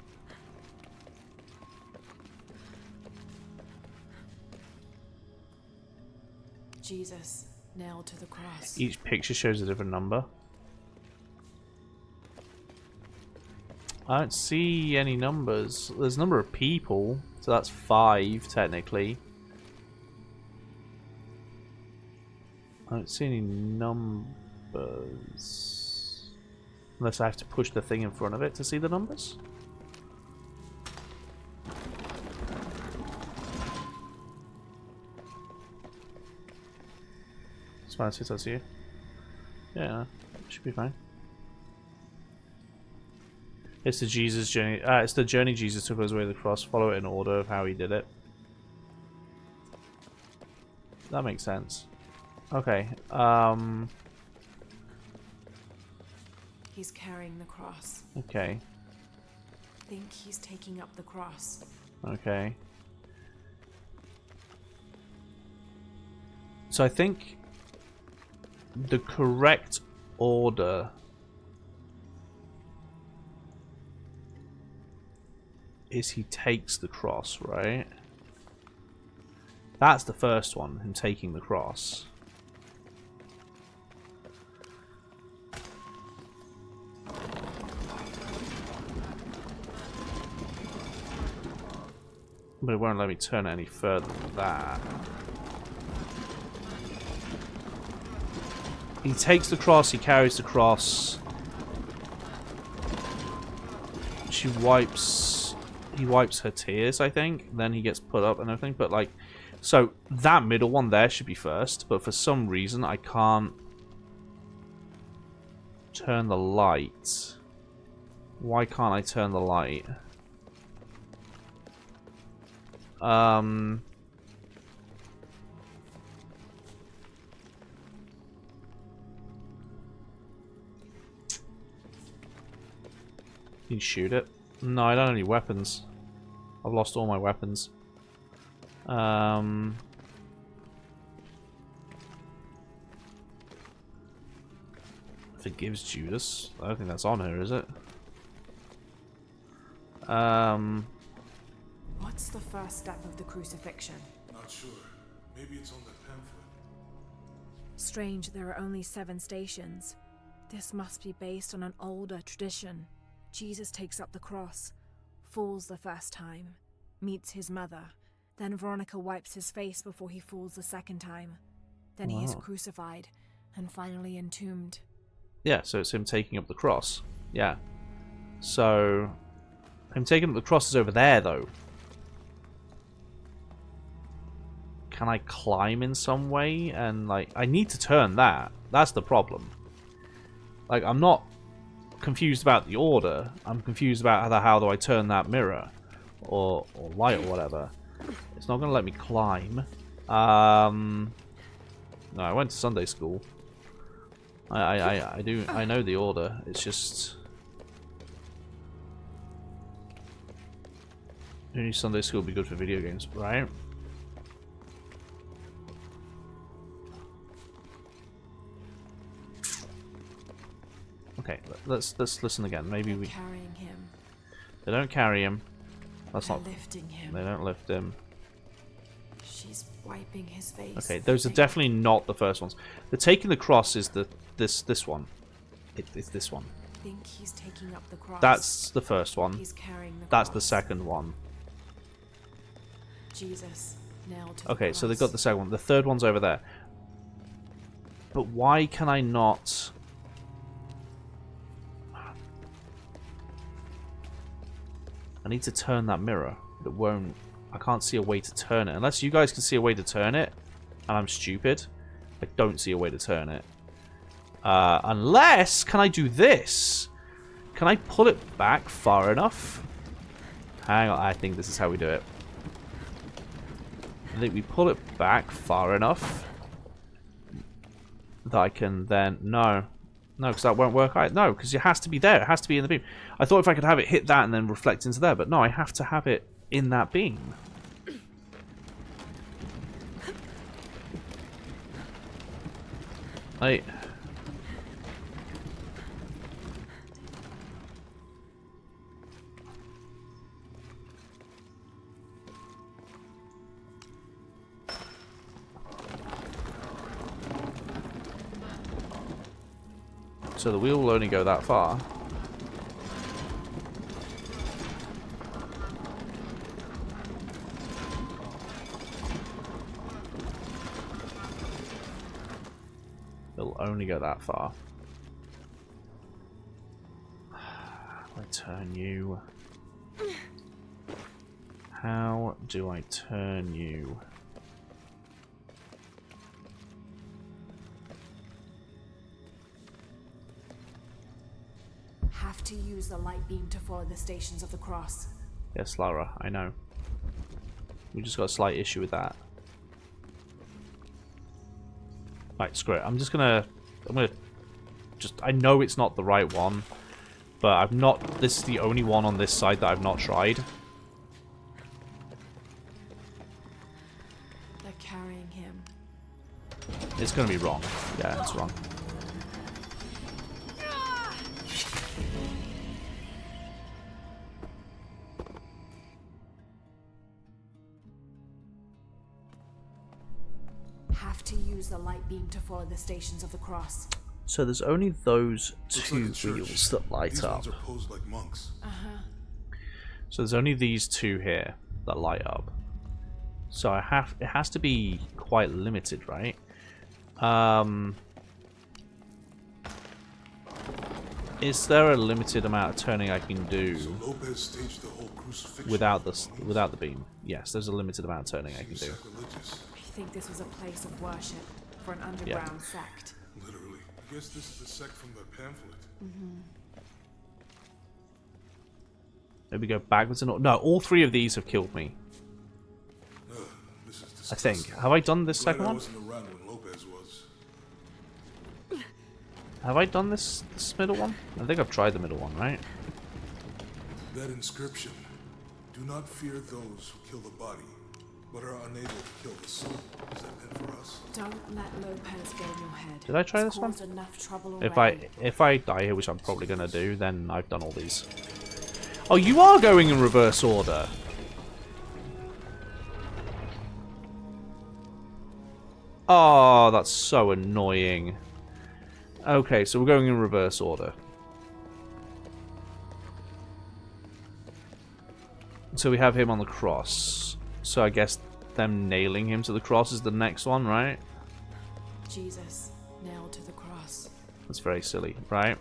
Jesus, nailed to the cross. Each picture shows a different number. I don't see any numbers. There's a number of people, so that's 5 technically. I don't see any numbers. Unless I have to push the thing in front of it to see the numbers. Smile, see, that's you. Yeah, should be fine. It's the Jesus journey. It's the journey Jesus took us away to the cross. Follow it in order of how he did it. That makes sense. Okay. He's carrying the cross. Okay. I think he's taking up the cross. Okay. So I think the correct order is he takes the cross, right? That's the first one, him taking the cross. But it won't let me turn it any further than that. He takes the cross, he carries the cross. He wipes her tears, I think. Then he gets put up and everything. But like, so that middle one there should be first. But for some reason, I can't turn the light. Why can't I turn the light? Can you shoot it? No, I don't have any weapons. I've lost all my weapons. Forgives Judas. I don't think that's on her, is it? What's the first step of the crucifixion? Not sure. Maybe it's on that pamphlet. Strange, there are only 7 stations. This must be based on an older tradition. Jesus takes up the cross, falls the first time, meets his mother. Then Veronica wipes his face before he falls the second time. Then he is crucified, and finally entombed. Yeah, so it's him taking up the cross. Yeah. So, him taking up the cross is over there, though. Can I climb in some way? And, like, I need to turn that. That's the problem. Like, I'm not confused about the order. I'm confused about how do I turn that mirror. Or light or whatever. It's not going to let me climb. No, I went to Sunday school. I know the order. It's just only Sunday school would be good for video games, right? Okay, let's listen again. Maybe we carrying him. They don't carry him. That's not lifting him. They don't lift him. She's wiping his face. Okay, those are definitely not the first ones. The taking the cross is this one. It's this one. I think he's taking up the cross. That's the first one. He's carrying the That's cross. the second one. Jesus, nailed to Okay, the so they've cross. got the second one. The third one's over there. But why can I not? I need to turn that mirror. It won't. I can't see a way to turn it. Unless you guys can see a way to turn it, and I'm stupid. I don't see a way to turn it. Unless, can I do this? Can I pull it back far enough? Hang on, I think this is how we do it. I think we pull it back far enough that I can then... No, because that won't work. No, because it has to be there. It has to be in the beam. I thought if I could have it hit that and then reflect into there, but no, I have to have it in that beam. So the wheel will only go that far. It'll only go that far. I turn you. How do I turn you? Have to use the light beam to follow the Stations of the Cross. Yes, Lara, I know. We just got a slight issue with that. Right, screw it. I'm gonna I know it's not the right one, but this is the only one on this side that I've not tried. They're carrying him. It's gonna be wrong. Yeah, it's wrong. Have to use the light beam to follow the Stations of the Cross. So there's only those two wheels that light up. These ones are posed like monks. So there's only these two here that light up. So it has to be quite limited, right? Is there a limited amount of turning I can do Lopez staged the whole crucifixion without the beam? Yes, there's a limited amount of turning I can do. I think this was a place of worship for an underground sect. Literally. I guess this is the sect from the pamphlet. Maybe go backwards and no, all three of these have killed me. This is I think. Have I done this second I one? wasn't around when Lopez was. Have I done this middle one? I think I've tried the middle one, right? That inscription. Do not fear those who kill the body, but are unable to kill the soul. Is that meant for us? Don't let Lopez get in your head. Did I try It's this one? caused enough trouble If already. I die here, which I'm probably gonna do, then I've done all these. Oh, you are going in reverse order. Oh, that's so annoying. Okay, so we're going in reverse order. So we have him on the cross. So I guess them nailing him to the cross is the next one, right? Jesus nailed to the cross. That's very silly, right?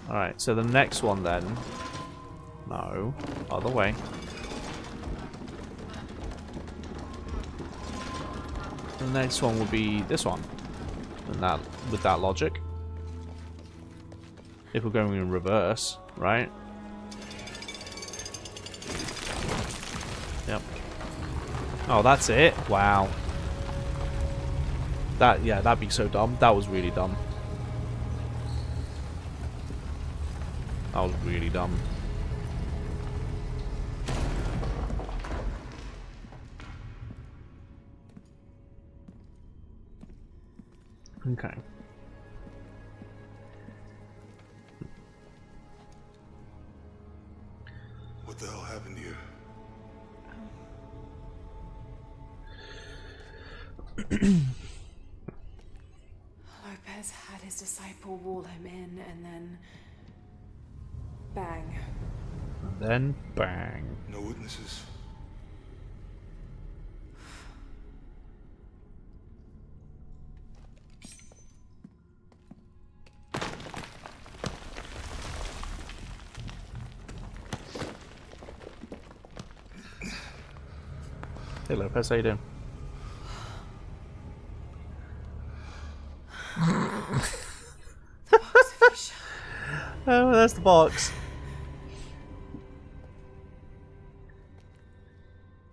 Alright, so the next one then... No, other way. The next one would be this one. And that, with that logic. If we're going in reverse, right? Yep. Oh, that's it? Wow. That'd be so dumb. That was really dumb. That was really dumb. Okay. What the hell happened here? Lopez had his disciple wall him in, and then... bang. And then bang. No witnesses. Hey Lopez, how you doing? Oh, that's the box.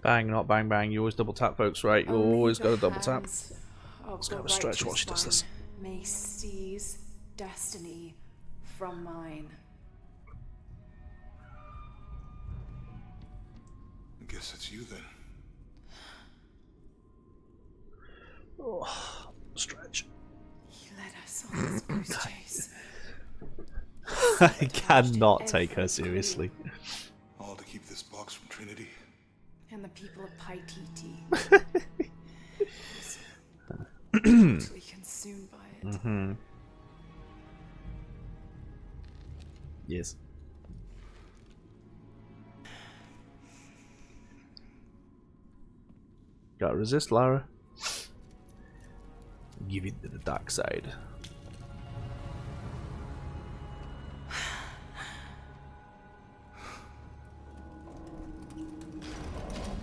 Bang, not bang, bang. You always double tap, folks, right? You always got to double tap. Let's go have a stretch while she does this. May seize destiny from mine. I guess it's you then. Oh, stretch. He led us on this goose chase. I cannot take her seriously. All to keep this box from Trinity. And the people of Paitite. Mm-hmm. Yes. Gotta resist, Lara. Give it to the dark side.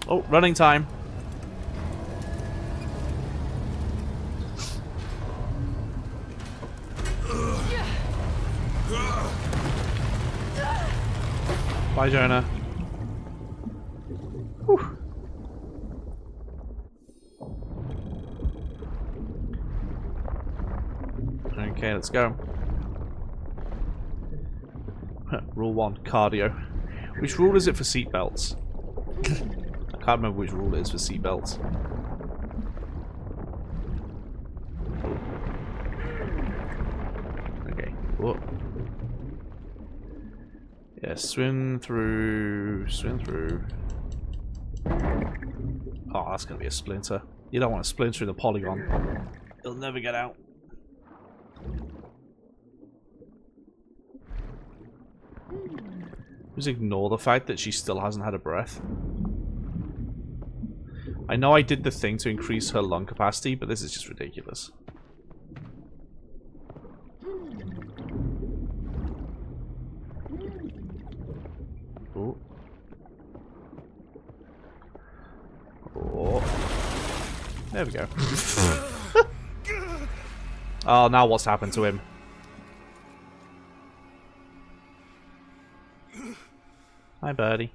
Oh, running time. Bye, Jonah. Whew. Okay, let's go. Rule 1, cardio. Which rule is it for seatbelts? I can't remember which rule it is for seatbelts. Okay. Whoa. Yeah, swim through. Swim through. Oh, that's gonna be a splinter. You don't want to splinter in the polygon. It'll never get out. Just ignore the fact that she still hasn't had a breath. I know I did the thing to increase her lung capacity, but this is just ridiculous. Oh. Oh. There we go. Oh, now what's happened to him? Hi, birdie.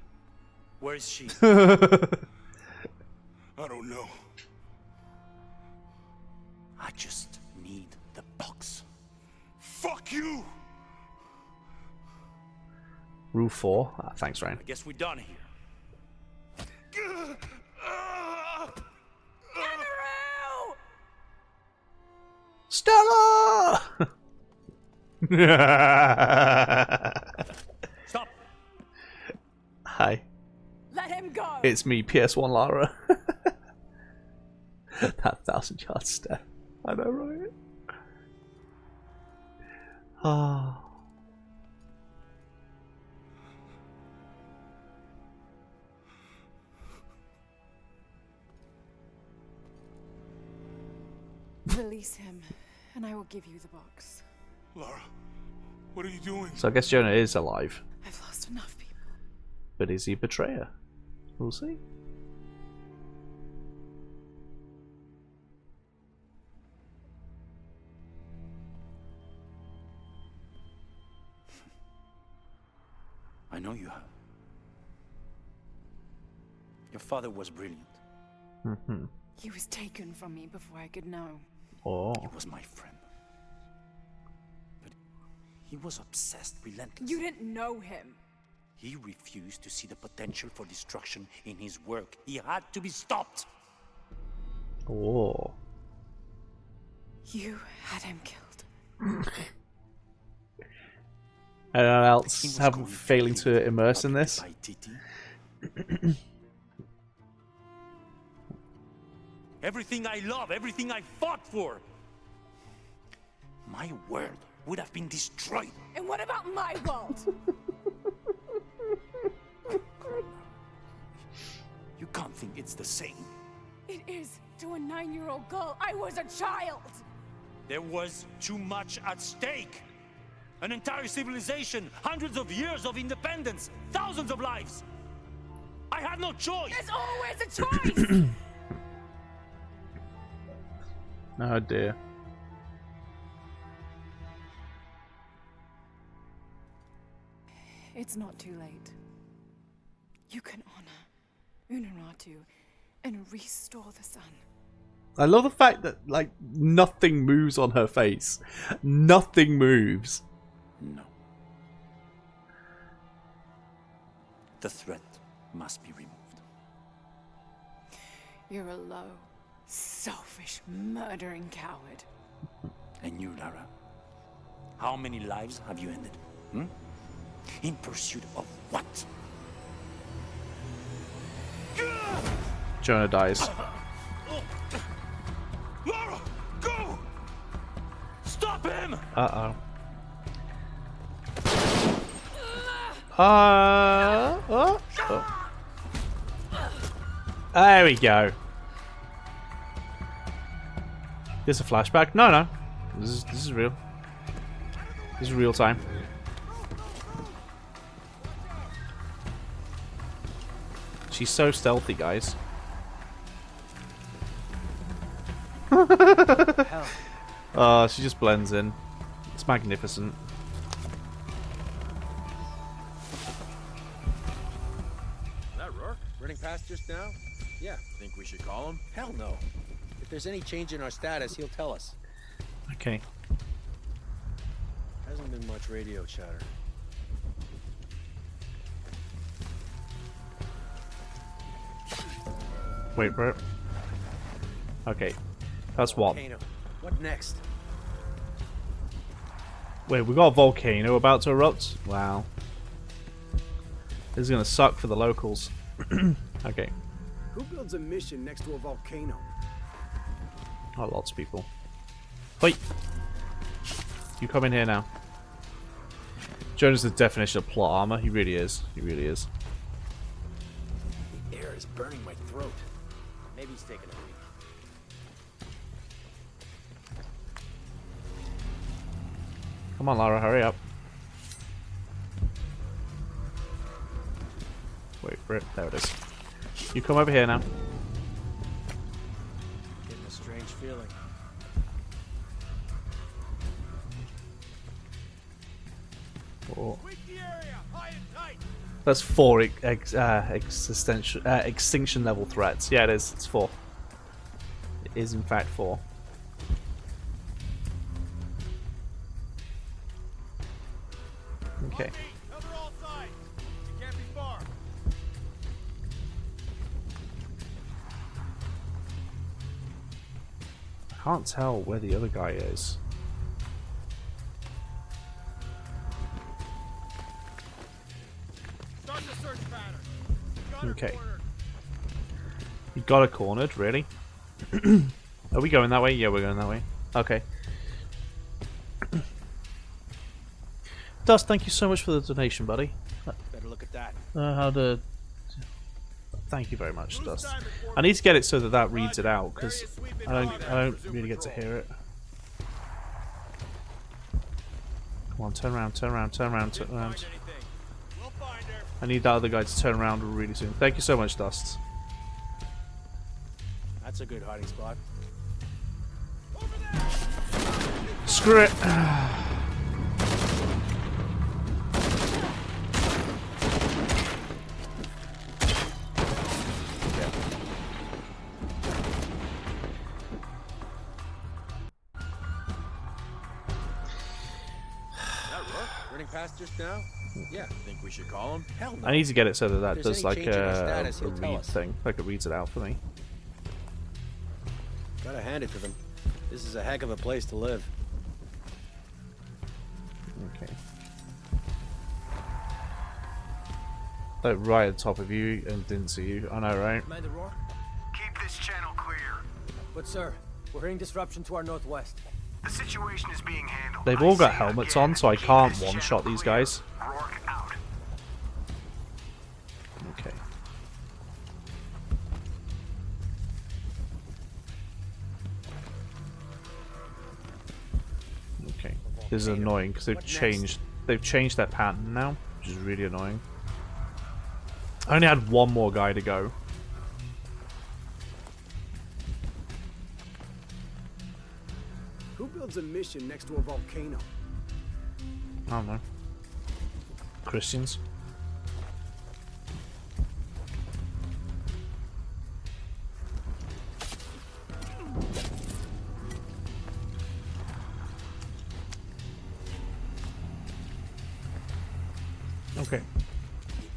Where is she? I don't know. I just need the box. Fuck you! Rule 4. Ah, thanks, Ryan. I guess we're done here. Stella! Stop! Hi. Let him go! It's me, PS1 Lara. That 1,000-yard stare. I know, right? Ah. Release him, and I will give you the box. Lara, what are you doing? So I guess Jonah is alive. I've lost enough people. But is he a betrayer? We'll see. I know you have. Your father was brilliant. Mm-hmm. He was taken from me before I could know. Oh. He was my friend. But he was obsessed, relentless. You didn't know him. He refused to see the potential for destruction in his work. He had to be stopped. Oh. You had him killed. Anyone else have failing to immerse in this? Everything I love, everything I fought for. My world would have been destroyed. And what about my world? You can't think it's the same. It is to a 9-year-old girl. I was a child. There was too much at stake. An entire civilization, hundreds of years of independence, thousands of lives. I had no choice. There's always a choice. Oh dear. It's not too late. You can honor Unuratu and restore the sun. I love the fact that, like, nothing moves on her face. Nothing moves. No. The threat must be removed. You're a low, selfish, murdering coward. And you, Lara? How many lives have you ended? Hmm? In pursuit of what? Jonah dies. Lara, go! them! Uh-oh. There we go. This a flashback? No, no. This is real. This is real time. She's so stealthy, guys. Oh, she just blends in. It's magnificent. Is that Rourke? Running past just now? Yeah. Think we should call him? Hell no. If there's any change in our status, he'll tell us. Okay. Hasn't been much radio chatter. Wait, bro. Okay. That's one. Volcano. What next? Wait, we got a volcano about to erupt? Wow. This is gonna suck for the locals. Okay. Who builds a mission next to a volcano? Oh, lots of people. Wait. You come in here now. Jonah's the definition of plot armor. He really is. He really is. The air is burning my throat. Maybe he's taking a leak. Come on, Lara, hurry up. Wait for it. There it is. You come over here now. Getting a strange feeling. Oh. That's 4 extinction level threats. Yeah, it is. It's 4. It is in fact 4. Okay. I can't tell where the other guy is. Okay. You got it cornered, really? Are we going that way? Yeah, we're going that way. Okay. Dust, thank you so much for the donation, buddy. Better look at that. How to... Thank you very much, Dust. I need to get it so that that reads it out, because I don't really get to hear it. Come on, turn around, turn around, turn around, turn around. I need that other guy to turn around really soon. Thank you so much, Dust. That's a good hiding spot. Screw it. Running past just now? Yeah. Think we should call him? Hell no. I need to get it so that that If does there's any like change in our a status, he'll tell read us. thing. Like it reads it out for me. Gotta hand it to them. This is a heck of a place to live. Okay. Like right at the top of you and didn't see you. I know, right? Commander Rourke? Keep this channel clear. But sir, we're hearing disruption to our northwest. The situation is being handled. They've all got helmets on, so I can't one-shot these guys. Rourke out. Okay. Okay. This is annoying because they've changed their pattern now, which is really annoying. I only had one more guy to go. Who builds a mission next to a volcano? I don't know. Christians. Okay.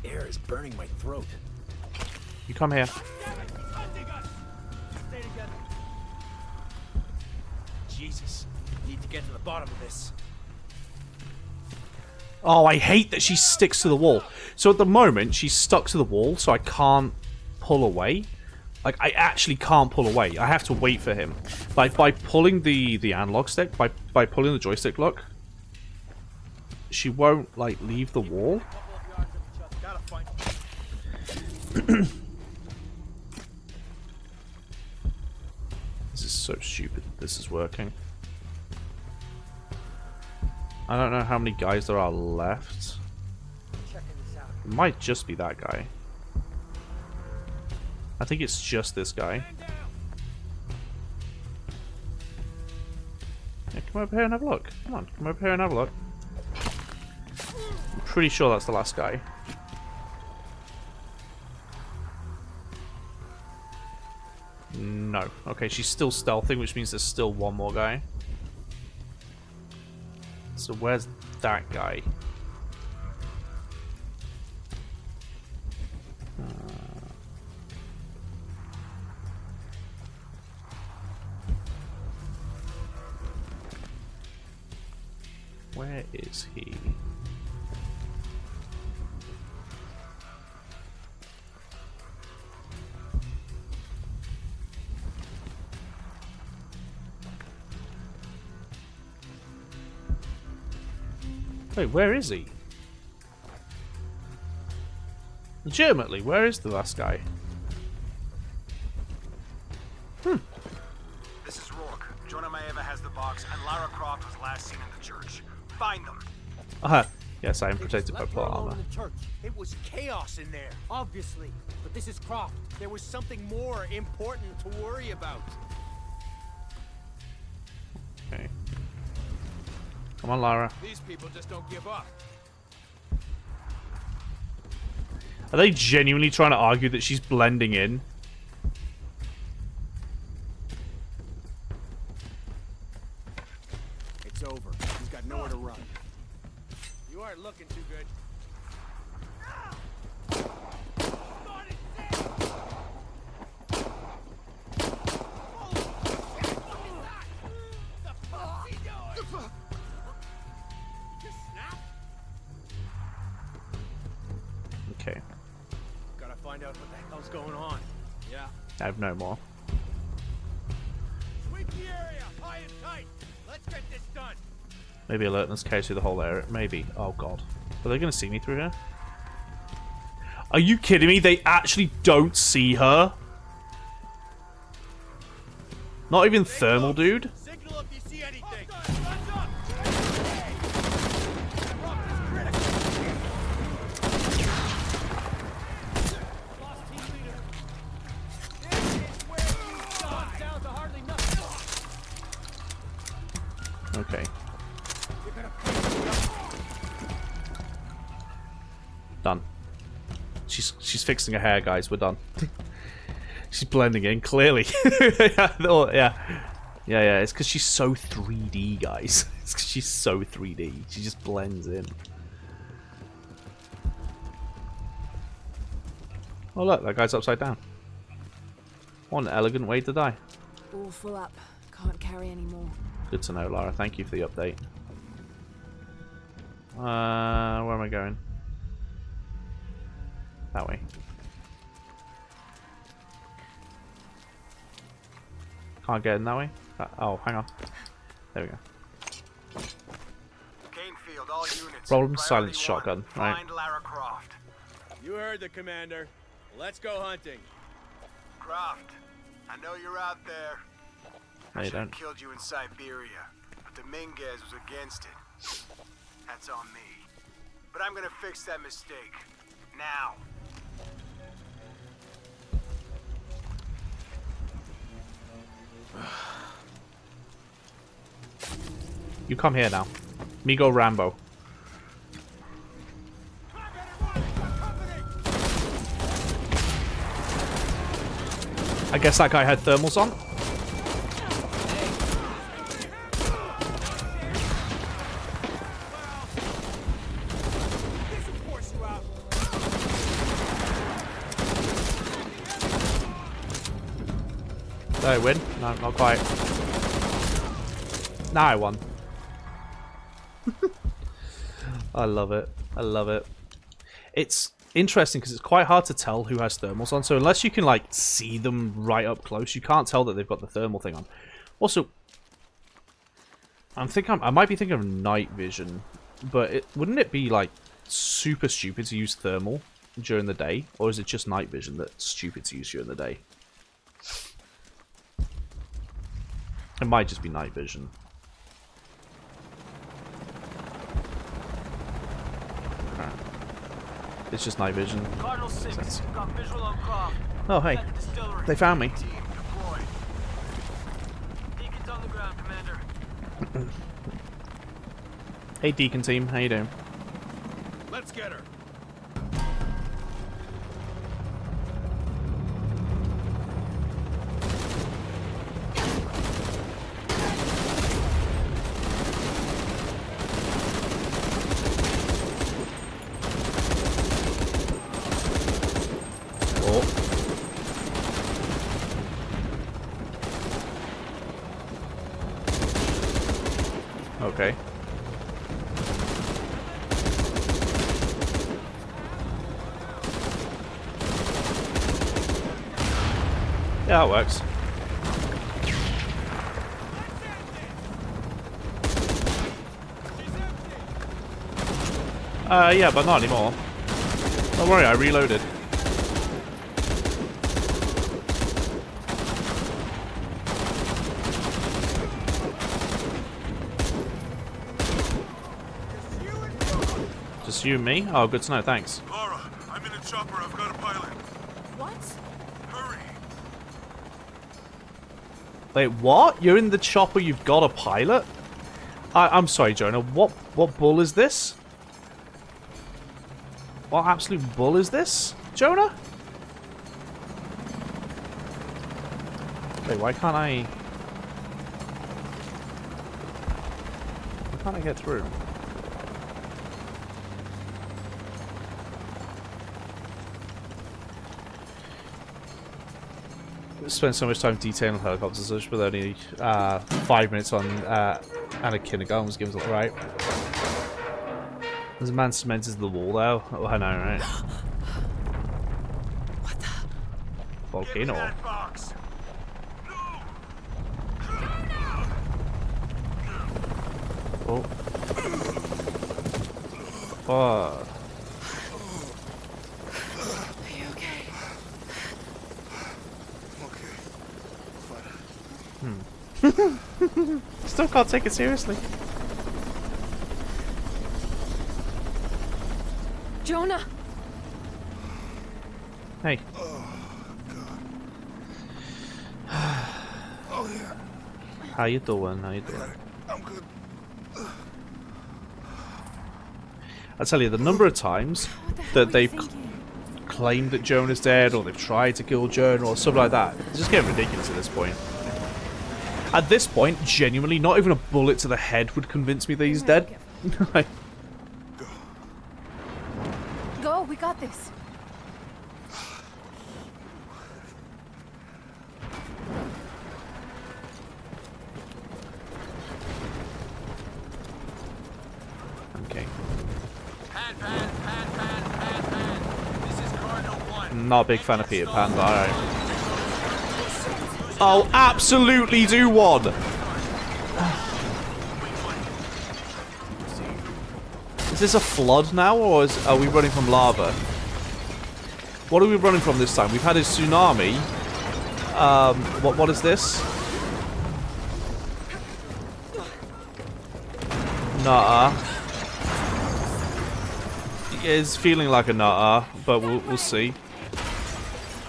The air is burning my throat. You come here. Stay together. Jesus. Need to get to the bottom of this. Oh, I hate that she sticks to the wall. So at the moment, she's stuck to the wall, so I can't pull away. Like, I actually can't pull away. I have to wait for him. Like, by pulling the analog stick, by pulling the joystick lock, she won't, like, leave the wall. This is so stupid. This is working. I don't know how many guys there are left. It might just be that guy. I think it's just this guy. Yeah, come over here and have a look. Come on, come over here and have a look. I'm pretty sure that's the last guy. No. Okay, she's still stealthing, which means there's still one more guy. So where's that guy? Where is he? Wait, where is he? Legitimately, where is the last guy? This is Rourke. Jonah Maeva has the box, and Lara Croft was last seen in the church. Find them. Yes, I am protected by plot armor. It was chaos in there, obviously. But this is Croft. There was something more important to worry about. Okay. Come on, Lara. These people just don't give up. Are they genuinely trying to argue that she's blending in? It's over. He's got nowhere to run. You aren't looking too good. Okay. Gotta find out what the hell's going on. Yeah. I have no more. Sweep the area, high and tight. Let's get this done. Maybe alertness carries through the whole area. Maybe. Oh god. Are they going to see me through here? Are you kidding me? They actually don't see her? Not even thermal, dude? Signal if you see anything. Okay. Done. She's fixing her hair, guys. We're done. She's blending in, clearly. Yeah. It's because she's so 3D, guys. It's because she's so 3D. She just blends in. Oh look, that guy's upside down. What an elegant way to die. All full up. Can't carry any more. Good to know, Lara. Thank you for the update. Where am I going? That way. Can't get in that way? Oh, hang on. There we go. Canefield, all units. Problem, silence, Priority shotgun. one, Right. Find Lara Croft. You heard the commander. Let's go hunting. Croft, I know you're out there. No, I you should have don't. killed you in Siberia, but Dominguez was against it. That's on me. But I'm gonna fix that mistake. Now. You come here now. Me go Rambo. I guess that guy had thermals on. Did I win? No, not quite. Now I won. I love it. I love it. It's interesting because it's quite hard to tell who has thermals on. So unless you can like see them right up close, you can't tell that they've got the thermal thing on. Also, I might be thinking of night vision, but wouldn't it be like super stupid to use thermal during the day, or is it just night vision that's stupid to use during the day? It might just be night vision. Okay. It's just night vision. Cardinal 6, got visual on Croft. Oh hey, they found me. Deacon's on the ground, Commander. Hey Deacon team, how you doing? Let's get her. Okay. Yeah, that works. Yeah, but not anymore. Don't worry, I reloaded. Just you and me? Oh, good to know, thanks. Laura, I'm in a chopper. I've got a pilot. What? Hurry. Wait, what? You're in the chopper, you've got a pilot? I'm sorry, Jonah. What bull is this? What absolute bull is this, Jonah? Wait, why can't I get through? Spent so much time detailing helicopters such with only 5 minutes on and a kindergarten was given right. There's a man cemented to the wall though. Oh, I know, right? What the? Volcano. Oh. Oh. Are you okay? Still can't take it seriously. Jonah! Hey. Oh yeah. How you doing? How you doing? I'm good. I tell you, the number of times that they've claimed that Jonah's dead, or they've tried to kill Jonah, or something like that, it's just getting ridiculous at this point. At this point, genuinely, not even a bullet to the head would convince me that he's dead. Go, we got this. Okay. Pan. This is Cardinal 1. Not a big fan of Peter Pan, but alright. I'll absolutely do one! Is this a flood now, or are we running from lava? What are we running from this time? We've had a tsunami. What is this? Nuh-uh. It's feeling like a nuh-uh, but we'll see.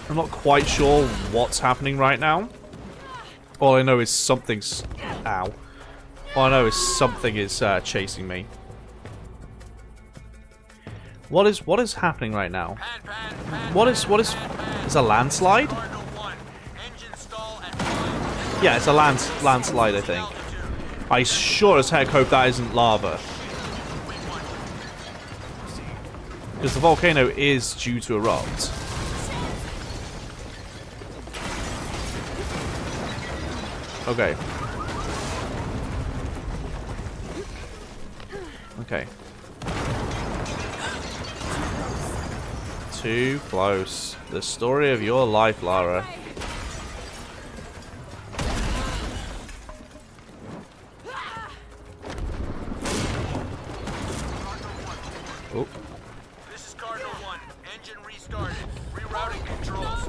I'm not quite sure what's happening right now. All I know is something's... Ow. All I know is something is chasing me. What is happening right now? What is a landslide? Yeah, it's a landslide, I think. I sure as heck hope that isn't lava. Because the volcano is due to erupt. Okay. Too close. The story of your life, Lara. Oh. This is Cardinal 1. Engine restarted. Rerouting controls.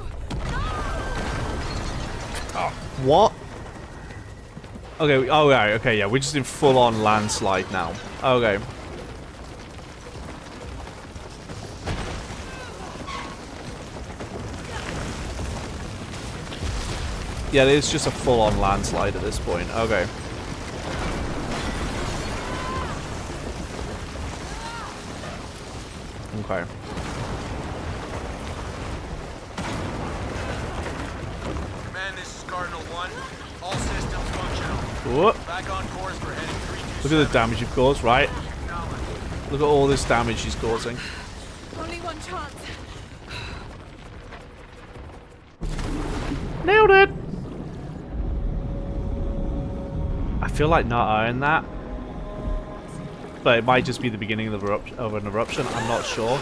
Oh, what? Okay, oh yeah, okay, yeah, we're just in full-on landslide now. Okay. Yeah, it's just a full-on landslide at this point. Okay. Okay. Command, this is Cardinal 1. All systems functional. Whoop. Back on course for heading 327. Look at the damage you've caused, right? Look at all this damage she's causing. Only one chance. Nailed it! I feel like not earning that. But it might just be the beginning of, an eruption. I'm not sure.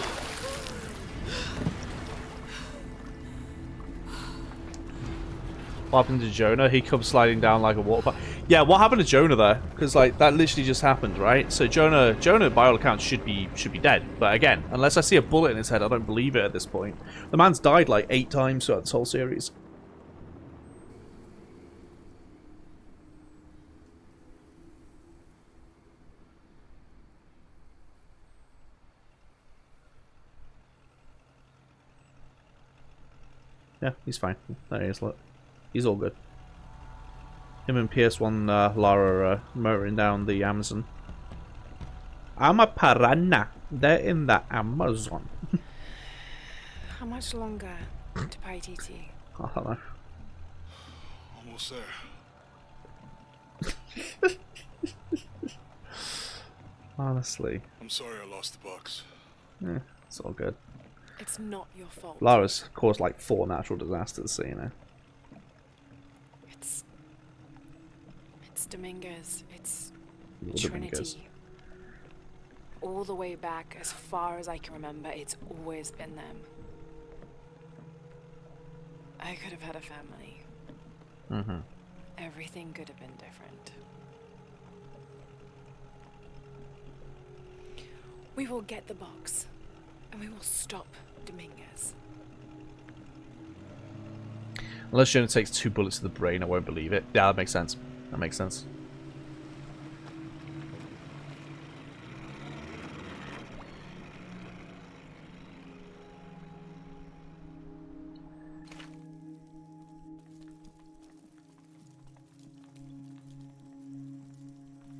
What happened to Jonah? He comes sliding down like a water pipe. Yeah, what happened to Jonah there? Because like that literally just happened, right? So Jonah, by all accounts, should be dead. But again, unless I see a bullet in his head, I don't believe it at this point. The man's died like 8 times throughout this whole series. Yeah, he's fine. There he is, look. He's all good. Him and PS1 Lara are motoring down the Amazon. I'm a piranha. They're in the Amazon. How much longer to Paititi? I don't know. Almost there. Honestly. I'm sorry I lost the box. Yeah, it's all good. It's not your fault. Lara's caused like 4 natural disasters, so you know. It's Dominguez. It's Dominguez. Trinity. All the way back, as far as I can remember, it's always been them. I could have had a family. Mm-hmm. Everything could have been different. We will get the box, and we will stop Dominguez. Unless Jonah takes 2 bullets to the brain, I won't believe it. Yeah, that makes sense. That makes sense.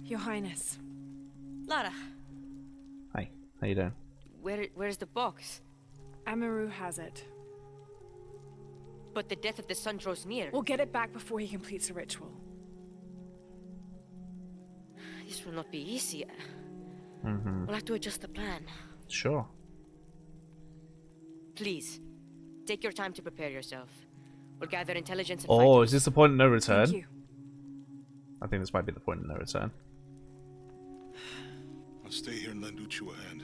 Your Highness. Lara, Hi, how you doing? where's the box? Amaru has it. But the death of the sun draws near. We'll get it back before he completes the ritual. This will not be easy. Mm-hmm. We'll have to adjust the plan. Sure. Please, take your time to prepare yourself. We'll gather intelligence and Oh, fighters. is this the point of no return? Thank you. I think this might be the point of no return. I'll stay here and lend Uchu a hand.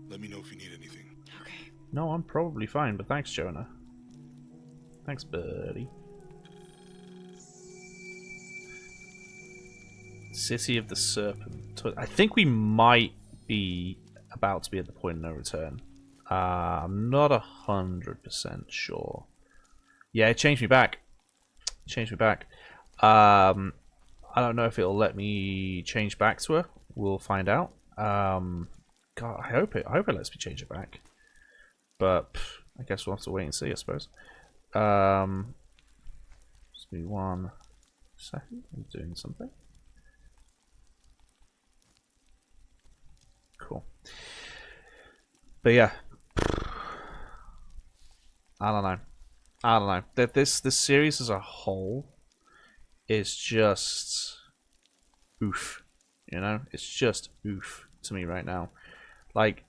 Let me know if you need anything. Okay. No, I'm probably fine, but thanks, Jonah. Thanks, buddy. City of the Serpent. I think we might be about to be at the point of no return. I'm not 100% sure. Yeah, it changed me back. Changed me back. I don't know if it'll let me change back to her. We'll find out. God, I hope it lets me change it back. But I guess we'll have to wait and see, I suppose. Just be 1 second. I'm doing something. Cool. But yeah, I don't know. That this series as a whole is just oof. You know, it's just oof to me right now. Like,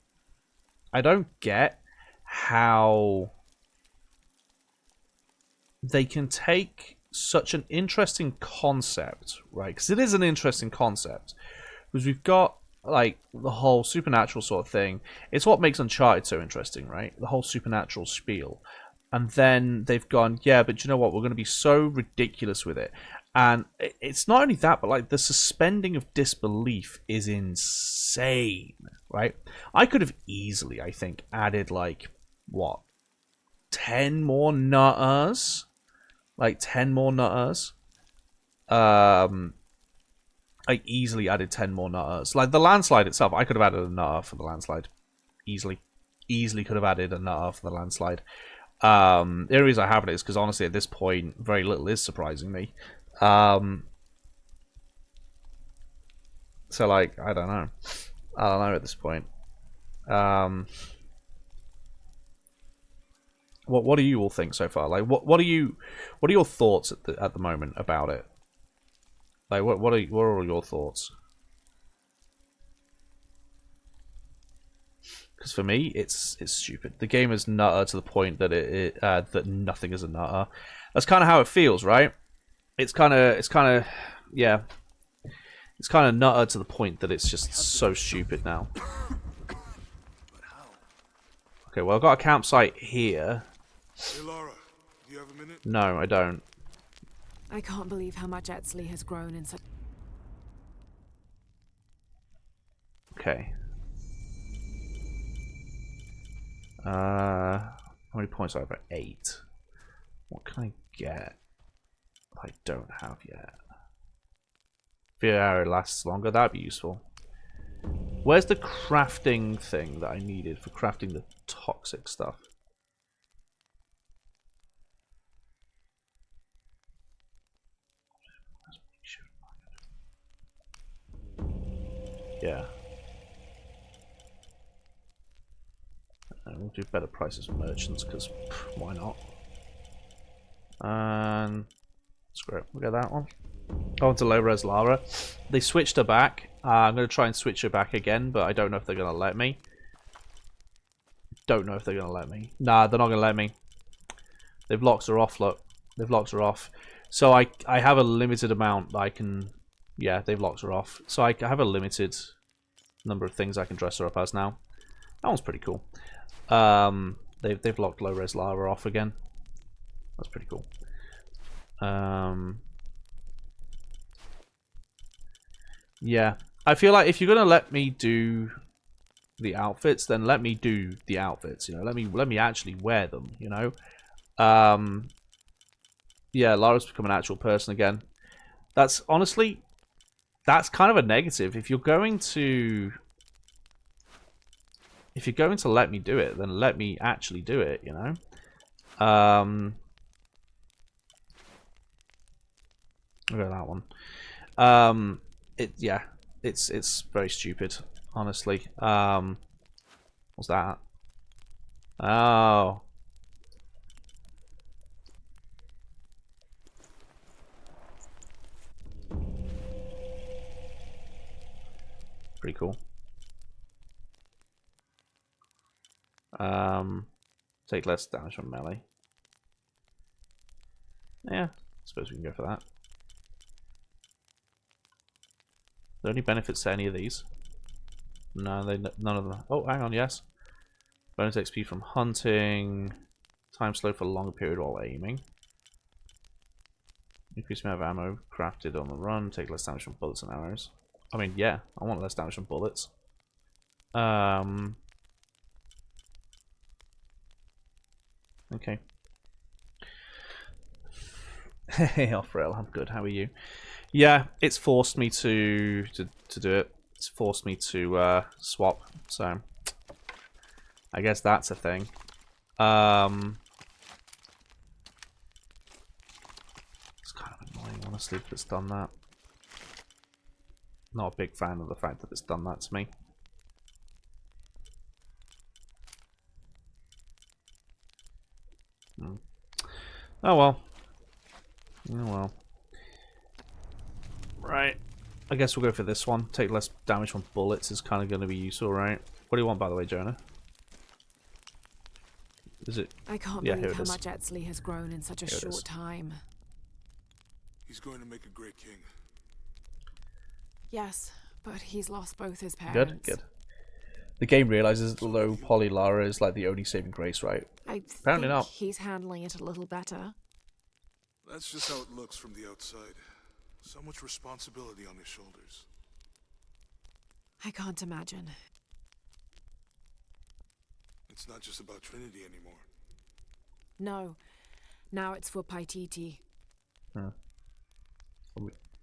I don't get how they can take such an interesting concept, right? Because it is an interesting concept. Because we've got like the whole supernatural sort of thing. It's what makes Uncharted so interesting, right? The whole supernatural spiel. And then they've gone, yeah, but you know what? We're going to be so ridiculous with it. And it's not only that, but like the suspending of disbelief is insane, right? I could have easily, I think, added like, what, 10 more nutters? Like 10 more nutters? I easily added 10 more nutters. Like the landslide itself, I could have added a nutter for the landslide. Easily could have added a nutter for the landslide. The only reason I haven't is because honestly at this point, very little is surprising me. So like, I don't know at this point. What do you all think so far? Like, what are your thoughts at the moment about it? Like, what are all your thoughts? Because for me, it's stupid. The game is nutter to the point that that nothing is a nutter. That's kind of how it feels, right? It's kind of yeah. It's kind of nutter to the point that it's just so stupid now. Okay, well I've got a campsite here. Hey Lara, do you have a minute? No, I don't. I can't believe how much Etzli has grown in such... Okay. How many points do I have? 8. What can I get I don't have yet? If your arrow lasts longer, that'd be useful. Where's the crafting thing that I needed for crafting the toxic stuff? Yeah. And we'll do better prices for merchants, because why not? And screw it, we'll get that one. On to low-res Lara. They switched her back. I'm going to try and switch her back again, but I don't know if they're going to let me. Nah, they're not going to let me. They've locked her off, look. They've locked her off. So I have a limited amount that I can... Yeah, they've locked her off. So I have a limited number of things I can dress her up as now. That one's pretty cool. They've locked low-res Lara off again. That's pretty cool. Yeah, I feel like if you're gonna let me do the outfits, then let me do the outfits. You know, let me actually wear them. You know, yeah, Lara's become an actual person again. That's honestly, that's kind of a negative. If you're going to let me do it, then let me actually do it. You know, look at that one. Yeah, it's very stupid, honestly. What's that? Oh. Pretty cool. Take less damage from melee. Yeah, I suppose we can go for that. Are there any benefits to any of these? No, none of them. Oh, hang on, yes. Bonus XP from hunting. Time slow for a longer period while aiming. Increase amount of ammo crafted on the run. Take less damage from bullets and arrows. I mean, yeah, I want less damage from bullets. Okay. Hey, Offrail, I'm good. How are you? Yeah, it's forced me to do it. It's forced me to swap. So I guess that's a thing. It's kind of annoying, honestly, that it's done that. Not a big fan of the fact that it's done that to me. Oh well. Oh well. Right. I guess we'll go for this one. Take less damage from bullets is kind of going to be useful, right? What do you want, by the way, Jonah? Is it? I can't believe how much Etzli has grown in such a short time. He's going to make a great king. Yes, but he's lost both his parents. Good, good. The game realizes that low poly Lara is like the only saving grace, right? I Apparently think not. he's handling it a little better. That's just how it looks from the outside. So much responsibility on his shoulders. I can't imagine. It's not just about Trinity anymore. No. Now it's for Paititi. Are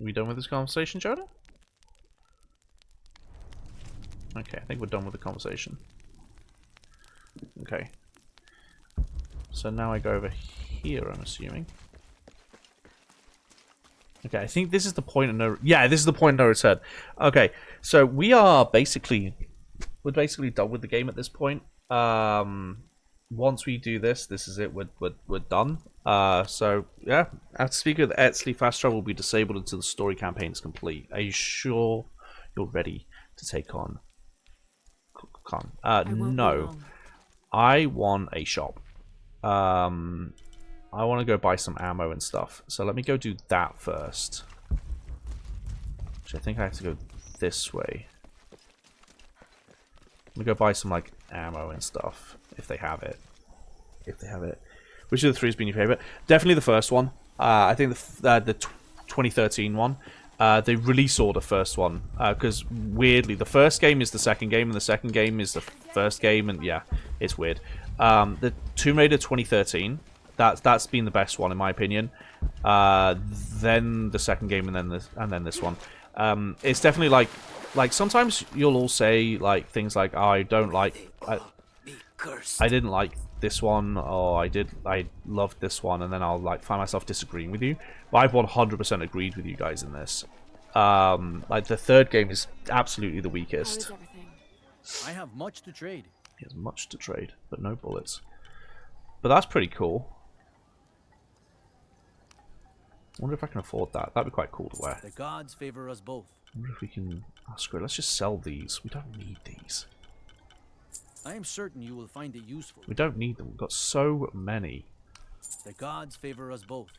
we done with this conversation, Jonah? Okay, I think we're done with the conversation. Okay. So now I go over here, I'm assuming. Okay, I think this is the point of no... Yeah, this is the point of no return. Okay, so we're basically done with the game at this point. Once we do this is it. We're done. So yeah, after speaking with Etzli, fast travel will be disabled until the story campaign is complete. Are you sure you're ready to take on Khan? No. I want a shop. I want to go buy some ammo and stuff. So let me go do that first. Which I think I have to go this way. Let me go buy some like ammo and stuff if they have it. If they have it. Which of the three has been your favorite? Definitely the first one. I think the 2013 one. The release order first one. Because weirdly, the first game is the second game, and the second game is the first game, and yeah, it's weird. The Tomb Raider 2013. That's been the best one in my opinion. Then the second game, and then this one. It's definitely like sometimes you'll all say like things like, oh, I don't like, I didn't like this one, or I loved this one, and then I'll like find myself disagreeing with you. But I've 100% agreed with you guys in this. Like the third game is absolutely the weakest. I have much to trade. He has much to trade, but no bullets. But that's pretty cool. I wonder if I can afford that. That'd be quite cool to wear. The gods favor us both. I wonder if we can... Oh, screw it. Let's just sell these. We don't need these. I am certain you will find it useful. We don't need them. We've got so many. The gods favor us both.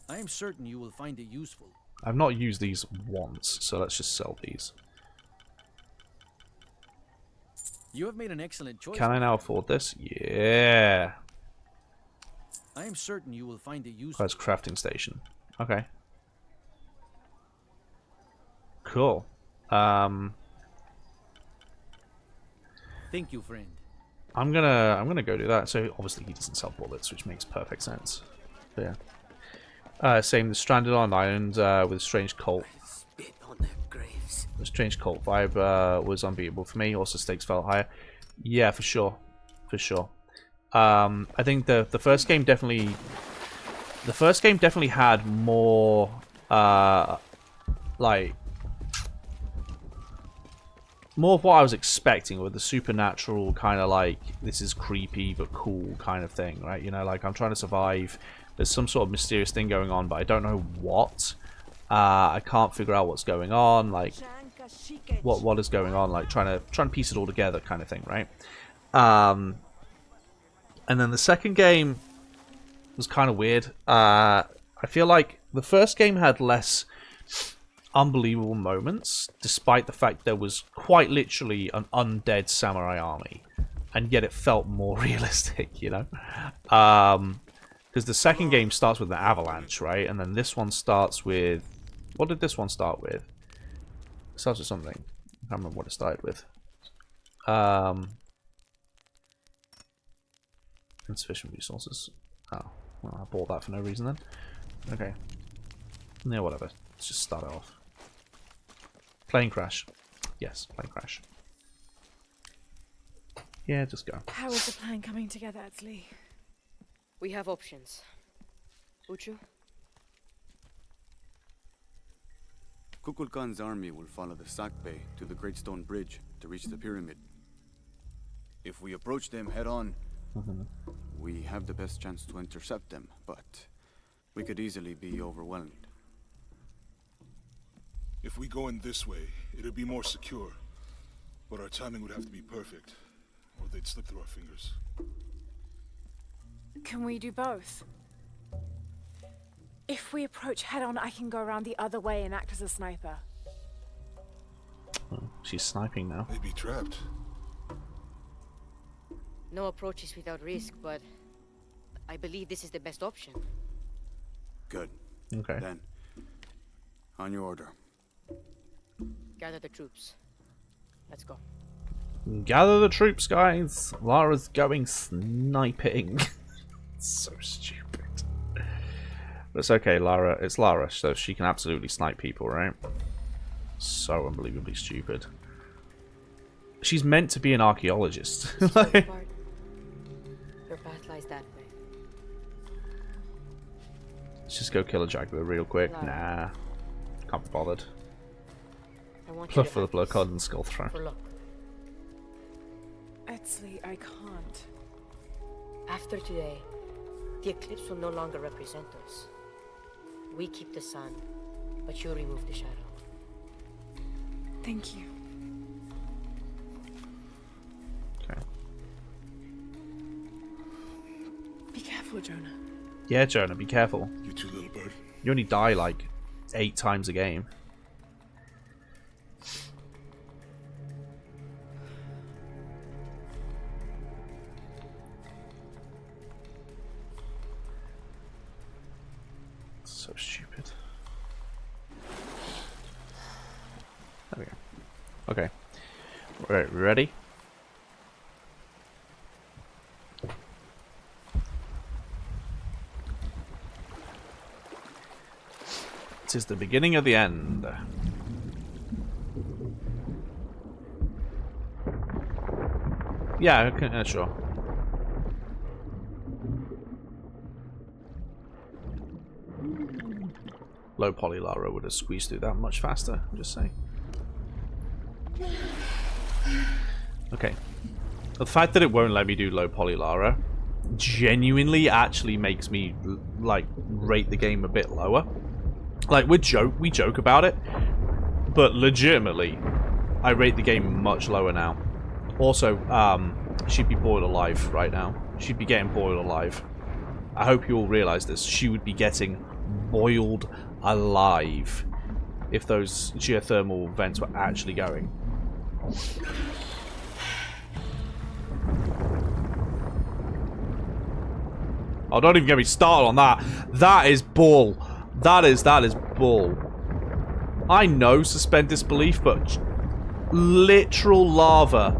I am certain you will find it useful. I've not used these once, so let's just sell these. You have made an excellent choice. Can I now afford this? Yeah. I am certain you will find it useful. That's crafting station. Okay. Cool. Thank you, friend. I'm gonna go do that. So obviously he doesn't sell bullets, which makes perfect sense. But yeah. Same. The stranded on island with a strange cult. Spit on their graves. The strange cult vibe was unbeatable for me. Also, stakes felt higher. Yeah, for sure, for sure. I think the first game definitely had more like more of what I was expecting, with the supernatural kind of like, this is creepy but cool kind of thing, right? You know, like I'm trying to survive. There's some sort of mysterious thing going on, but I don't know what. I can't figure out what's going on. Like, what is going on? Like trying to piece it all together, kind of thing, right? And then the second game was kind of weird. I feel like the first game had less unbelievable moments, despite the fact there was quite literally an undead samurai army, and yet it felt more realistic, you know? Because the second game starts with an avalanche, right? And then this one starts with... What did this one start with? It starts with something. I can't remember what it started with. Insufficient resources. Oh, well, I bought that for no reason then. Okay. Yeah, whatever. Let's just start it off. Plane crash. Yes, plane crash. Yeah, just go. How is the plan coming together, Etzli? We have options. Uchu? Kukulkan's army will follow the Sack Bay to the Great Stone Bridge to reach the pyramid. If we approach them head-on, we have the best chance to intercept them, but we could easily be overwhelmed. If we go in this way, it'd be more secure. But our timing would have to be perfect, or they'd slip through our fingers. Can we do both? If we approach head-on, I can go around the other way and act as a sniper. Oh, she's sniping now. They'd be trapped. No approach is without risk, but I believe this is the best option. Good. Okay. Then, on your order. Gather the troops. Let's go. Gather the troops, guys. Lara's going sniping. So stupid. But it's okay, Lara. It's Lara, so she can absolutely snipe people, right? So unbelievably stupid. She's meant to be an archaeologist. Your path lies that way. Let's just go kill a jaguar real quick. Nah. Can't be bothered. I want Pluff you for the to blood card and skull throw. for luck. Etzli, I can't. After today, the eclipse will no longer represent us. We keep the sun, but you remove the shadow. Thank you. Okay. Be careful, Jonah. Yeah, Jonah, be careful. You too, little bird. You only die like 8 times a game. So stupid. There we go. Okay. Right, ready? It is the beginning of the end. Yeah, okay, sure. Low poly Lara would have squeezed through that much faster, I'm just saying. Okay. The fact that it won't let me do low poly Lara genuinely actually makes me like rate the game a bit lower. Like we joke about it, but legitimately I rate the game much lower now. Also, she'd be boiled alive right now. She'd be getting boiled alive. I hope you all realize this. She would be getting boiled alive if those geothermal vents were actually going. Oh, don't even get me started on that. That is bull. That is bull. I know suspend disbelief, but literal lava.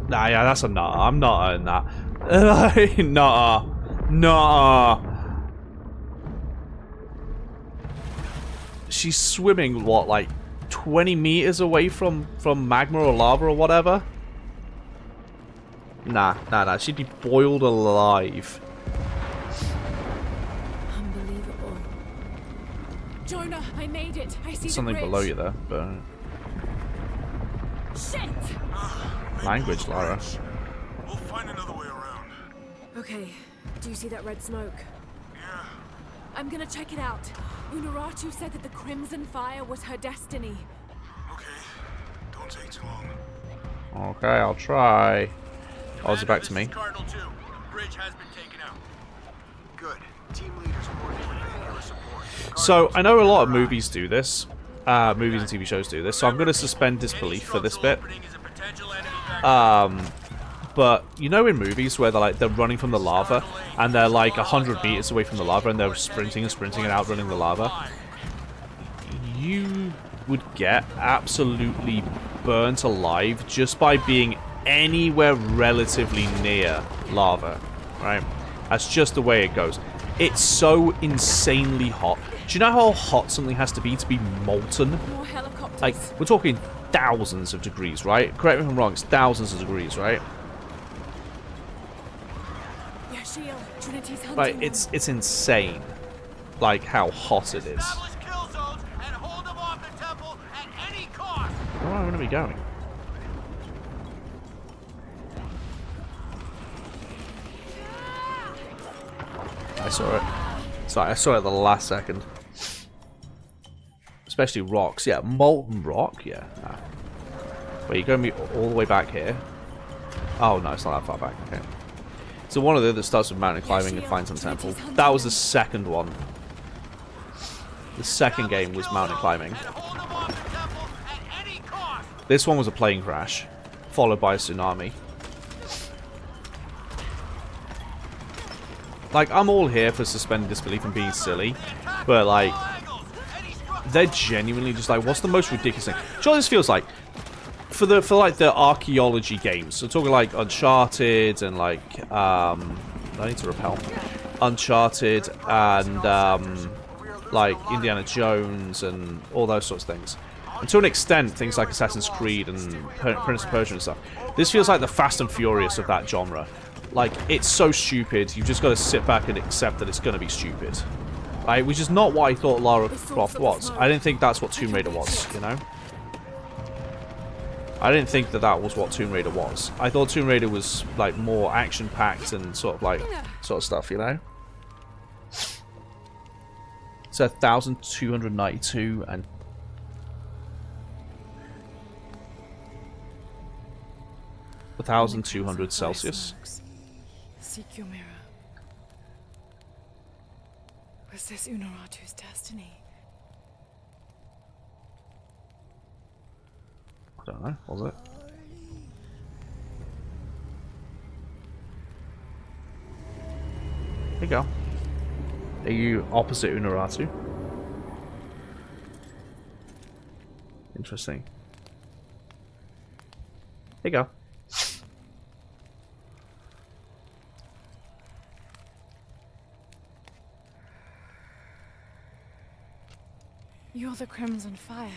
Nah, yeah, that's a nah. I'm not in that. Nah. Nah. She's swimming, what, like 20 meters away from magma or lava or whatever? Nah. She'd be boiled alive. Unbelievable. Jonah, I made it. I see There's something the bridge. below you there, but... Shit! Language, Lara. We'll find another way around. Okay, do you see that red smoke? Yeah. I'm gonna check it out. Unuratu said that the Crimson Fire was her destiny. Okay, don't take too long. Okay, I'll try. Oh, is it back to me? Cardinal 2. Bridge has been taken out. Good. Team leaders coordinate with Vanguard support. So, I know a lot of movies do this. Movies and TV shows do this, so I'm going to suspend disbelief for this bit. But, you know in movies where they're running from the lava, and they're like 100 meters away from the lava, and they're sprinting and outrunning the lava? You would get absolutely burnt alive just by being anywhere relatively near lava, right? That's just the way it goes. It's so insanely hot. Do you know how hot something has to be molten? More helicopters. Like, we're talking thousands of degrees, right? Correct me if I'm wrong, it's thousands of degrees, right? Yeah, shield. Trinity's hunting Like, them. it's insane, like, how hot it is. Where am I going to be going? I saw it. Sorry, I saw it at the last second. Especially rocks. Yeah, molten rock. Yeah. Nah. Wait, you're going to be all the way back here? Oh, no, it's not that far back. Okay. So one of the others starts with mountain climbing and finds some temple. That was the second one. The second game was mountain climbing. This one was a plane crash, followed by a tsunami. Like, I'm all here for suspending disbelief and being silly, but like, they're genuinely just like, what's the most ridiculous thing? Do you know what this feels like? For like the archaeology games, so talking like Uncharted and like I need to repel. Uncharted and like Indiana Jones and all those sorts of things. And to an extent, things like Assassin's Creed and Prince of Persia and stuff. This feels like the Fast and Furious of that genre. Like, it's so stupid, you've just got to sit back and accept that it's going to be stupid. Right? Which is not what I thought Lara Croft was. I didn't think that's what Tomb Raider was, you know? I didn't think that that was what Tomb Raider was. I thought Tomb Raider was, like, more action-packed and sort of stuff, you know? So 1,292 and 1,200 Celsius. Seek your mirror. Was this Unuratu's destiny? I don't know, was it? There you go. Are you opposite Unuratu? Interesting. There you go. You're the Crimson Fire.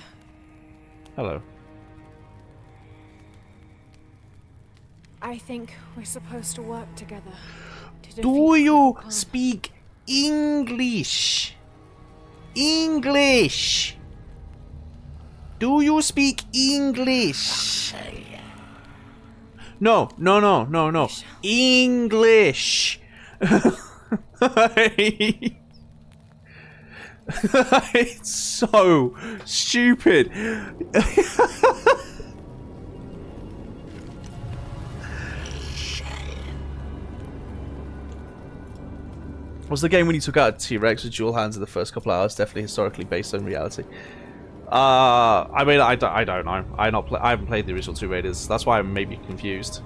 Hello. I think we're supposed to work together. Do you speak English? English? Do you speak English? No. English. It's so stupid. Was the game when you took out a T-Rex with dual hands in the first couple of hours definitely historically based on reality? I mean, I don't know. I haven't played the original Tomb Raiders. That's why I'm maybe confused.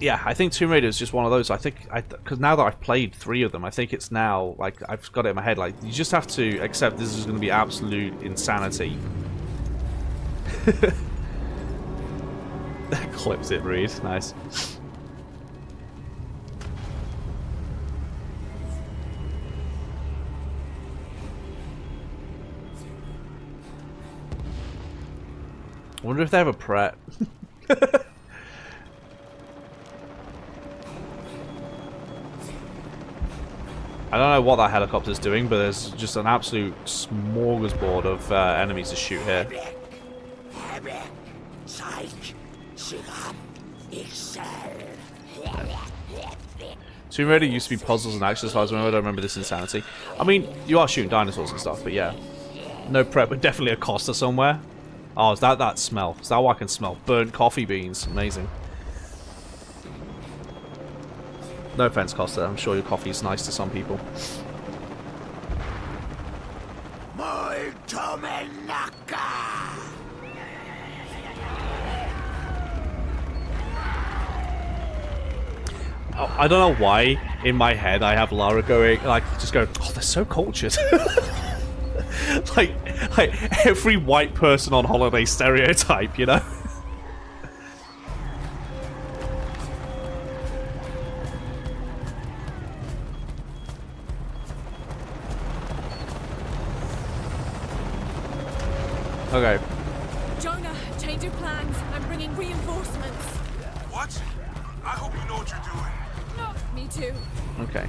Yeah, I think Tomb Raider is just one of those. I think, because now that I've played 3 of them, I think it's now, like, I've got it in my head, like, you just have to accept this is going to be absolute insanity. That clips it, Reed. Nice. I wonder if they have a Pret. I don't know what that helicopter's doing, but there's just an absolute smorgasbord of enemies to shoot here. Tomb Raider used to be puzzles and action as far as I remember this insanity. I mean, you are shooting dinosaurs and stuff, but yeah. No prep, but definitely a Costa somewhere. Oh, is that smell? Is that what I can smell? Burnt coffee beans. Amazing. No offense, Costa. I'm sure your coffee is nice to some people. I don't know why in my head I have Lara going, like, just going, oh, they're so cultured. like every white person on holiday stereotype, you know? Okay. Jonah, change your plans. I'm bringing reinforcements. What? I hope you know what you're doing. No, me too. Okay.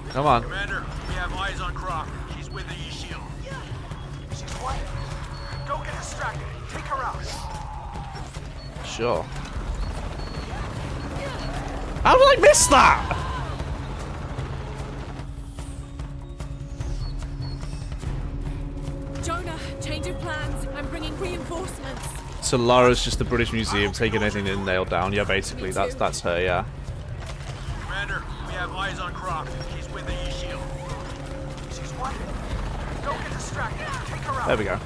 Come on. Commander, we have eyes on Croft. She's with the E-Shield. She's what? Don't get distracted. Take her out. Sure. How did I miss that? Jonah, change your plans. I'm bringing reinforcements. So Lara's just the British Museum taking anything in nailed down. Yeah, basically, that's her. Yeah. Commander, we have eyes on Croft. She's with the E-Shield. She's what? Don't get distracted. Take her out. There we go.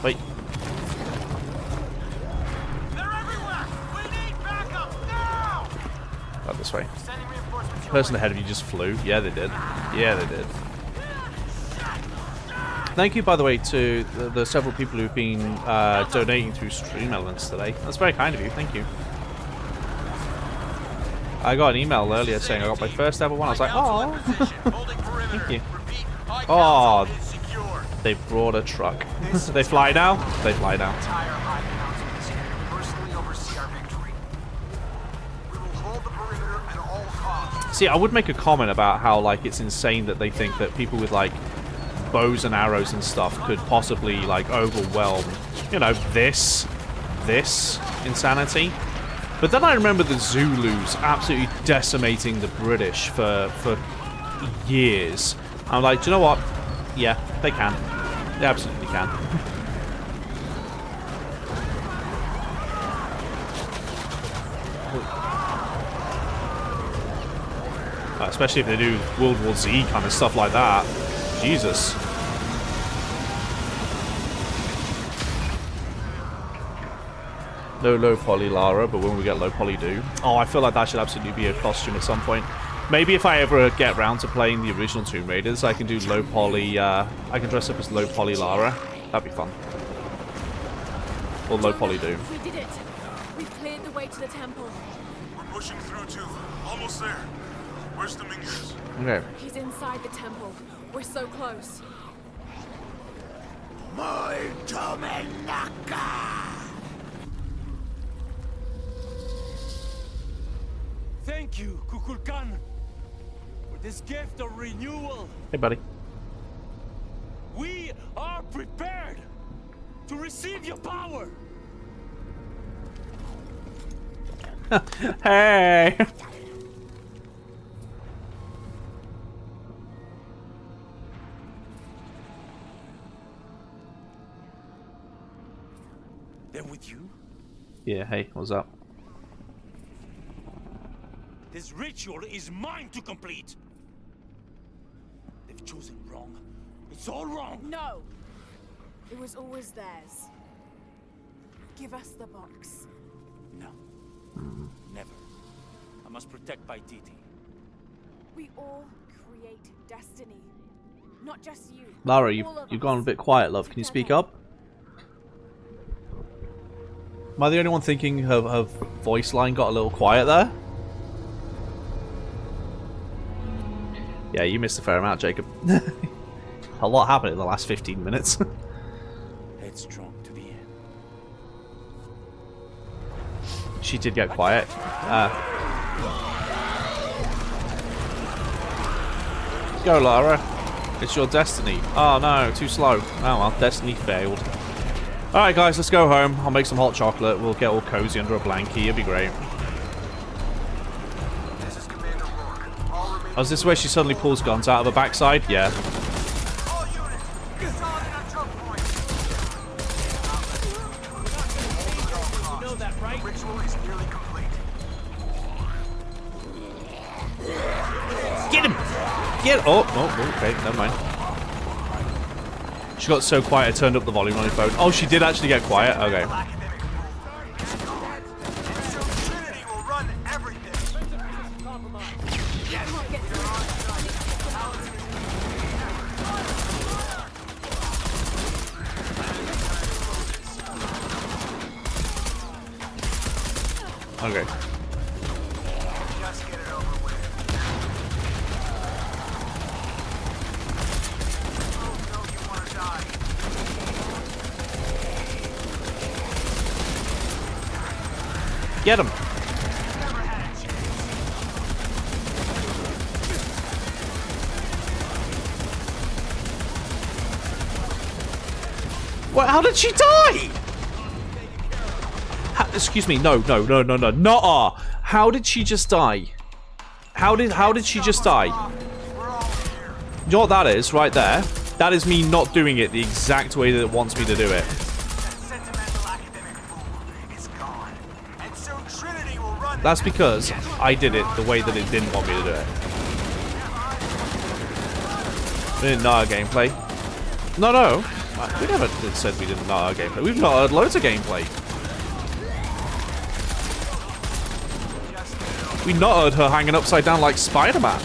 Wait. They're everywhere. We need backup now. Right this way. The person ahead of you just flew. Yeah, they did. Yeah, they did. Thank you, by the way, to the several people who've been donating through Stream Elements today. That's very kind of you. Thank you. I got an email earlier saying I got my first ever one. I was like, oh, thank you. Oh, they brought a truck. They fly now? They fly now. See, I would make a comment about how, like, it's insane that they think that people with, like, bows and arrows and stuff could possibly, like, overwhelm, you know, this insanity. But then I remember the Zulus absolutely decimating the British for years. I'm like, do you know what? Yeah, they can. They absolutely can. Especially if they do World War Z kind of stuff like that. Jesus. No low poly Lara, but when we get low poly do. Oh, I feel like that should absolutely be a costume at some point. Maybe if I ever get round to playing the original Tomb Raiders, I can do low poly, I can dress up as low poly Lara. That'd be fun. Or low poly do. We did it. We've cleared the way to the temple. We're pushing through too. Almost there. Where's Dominguez? Okay. He's inside the temple. We're so close. Molto Menaka! Thank you, Kukulkan, for this gift of renewal. Hey, buddy. We are prepared to receive your power. Hey! They're with you? Yeah, hey, what's up? This ritual is mine to complete. They've chosen wrong. It's all wrong. No. It was always theirs. Give us the box. No. Never. I must protect Paititi. We all create destiny. Not just you. Lara, you've gone a bit quiet, love. Can you speak up? Am I the only one thinking her voice line got a little quiet there? Yeah, you missed a fair amount, Jacob. A lot happened in the last 15 minutes. Headstrong to the end. She did get quiet. Go, Lara. It's your destiny. Oh no, too slow. Oh well, destiny failed. Alright guys, let's go home. I'll make some hot chocolate. We'll get all cozy under a blankie. It'll be great. Oh, is this where she suddenly pulls guns out of her backside? Yeah. Get him! Get him! Oh, okay, never mind. She got so quiet, I turned up the volume on her phone. Oh, she did actually get quiet? Okay. Okay. Get him! What? How did she die? Excuse me. No. Not How did she just die? How did she just die? You know what that is right there? That is me not doing it the exact way that it wants me to do it. That's because I did it the way that it didn't want me to do it. We didn't know our gameplay. No. We never said we didn't know our gameplay. We've not heard loads of gameplay. We not heard her hanging upside down like Spider-Man.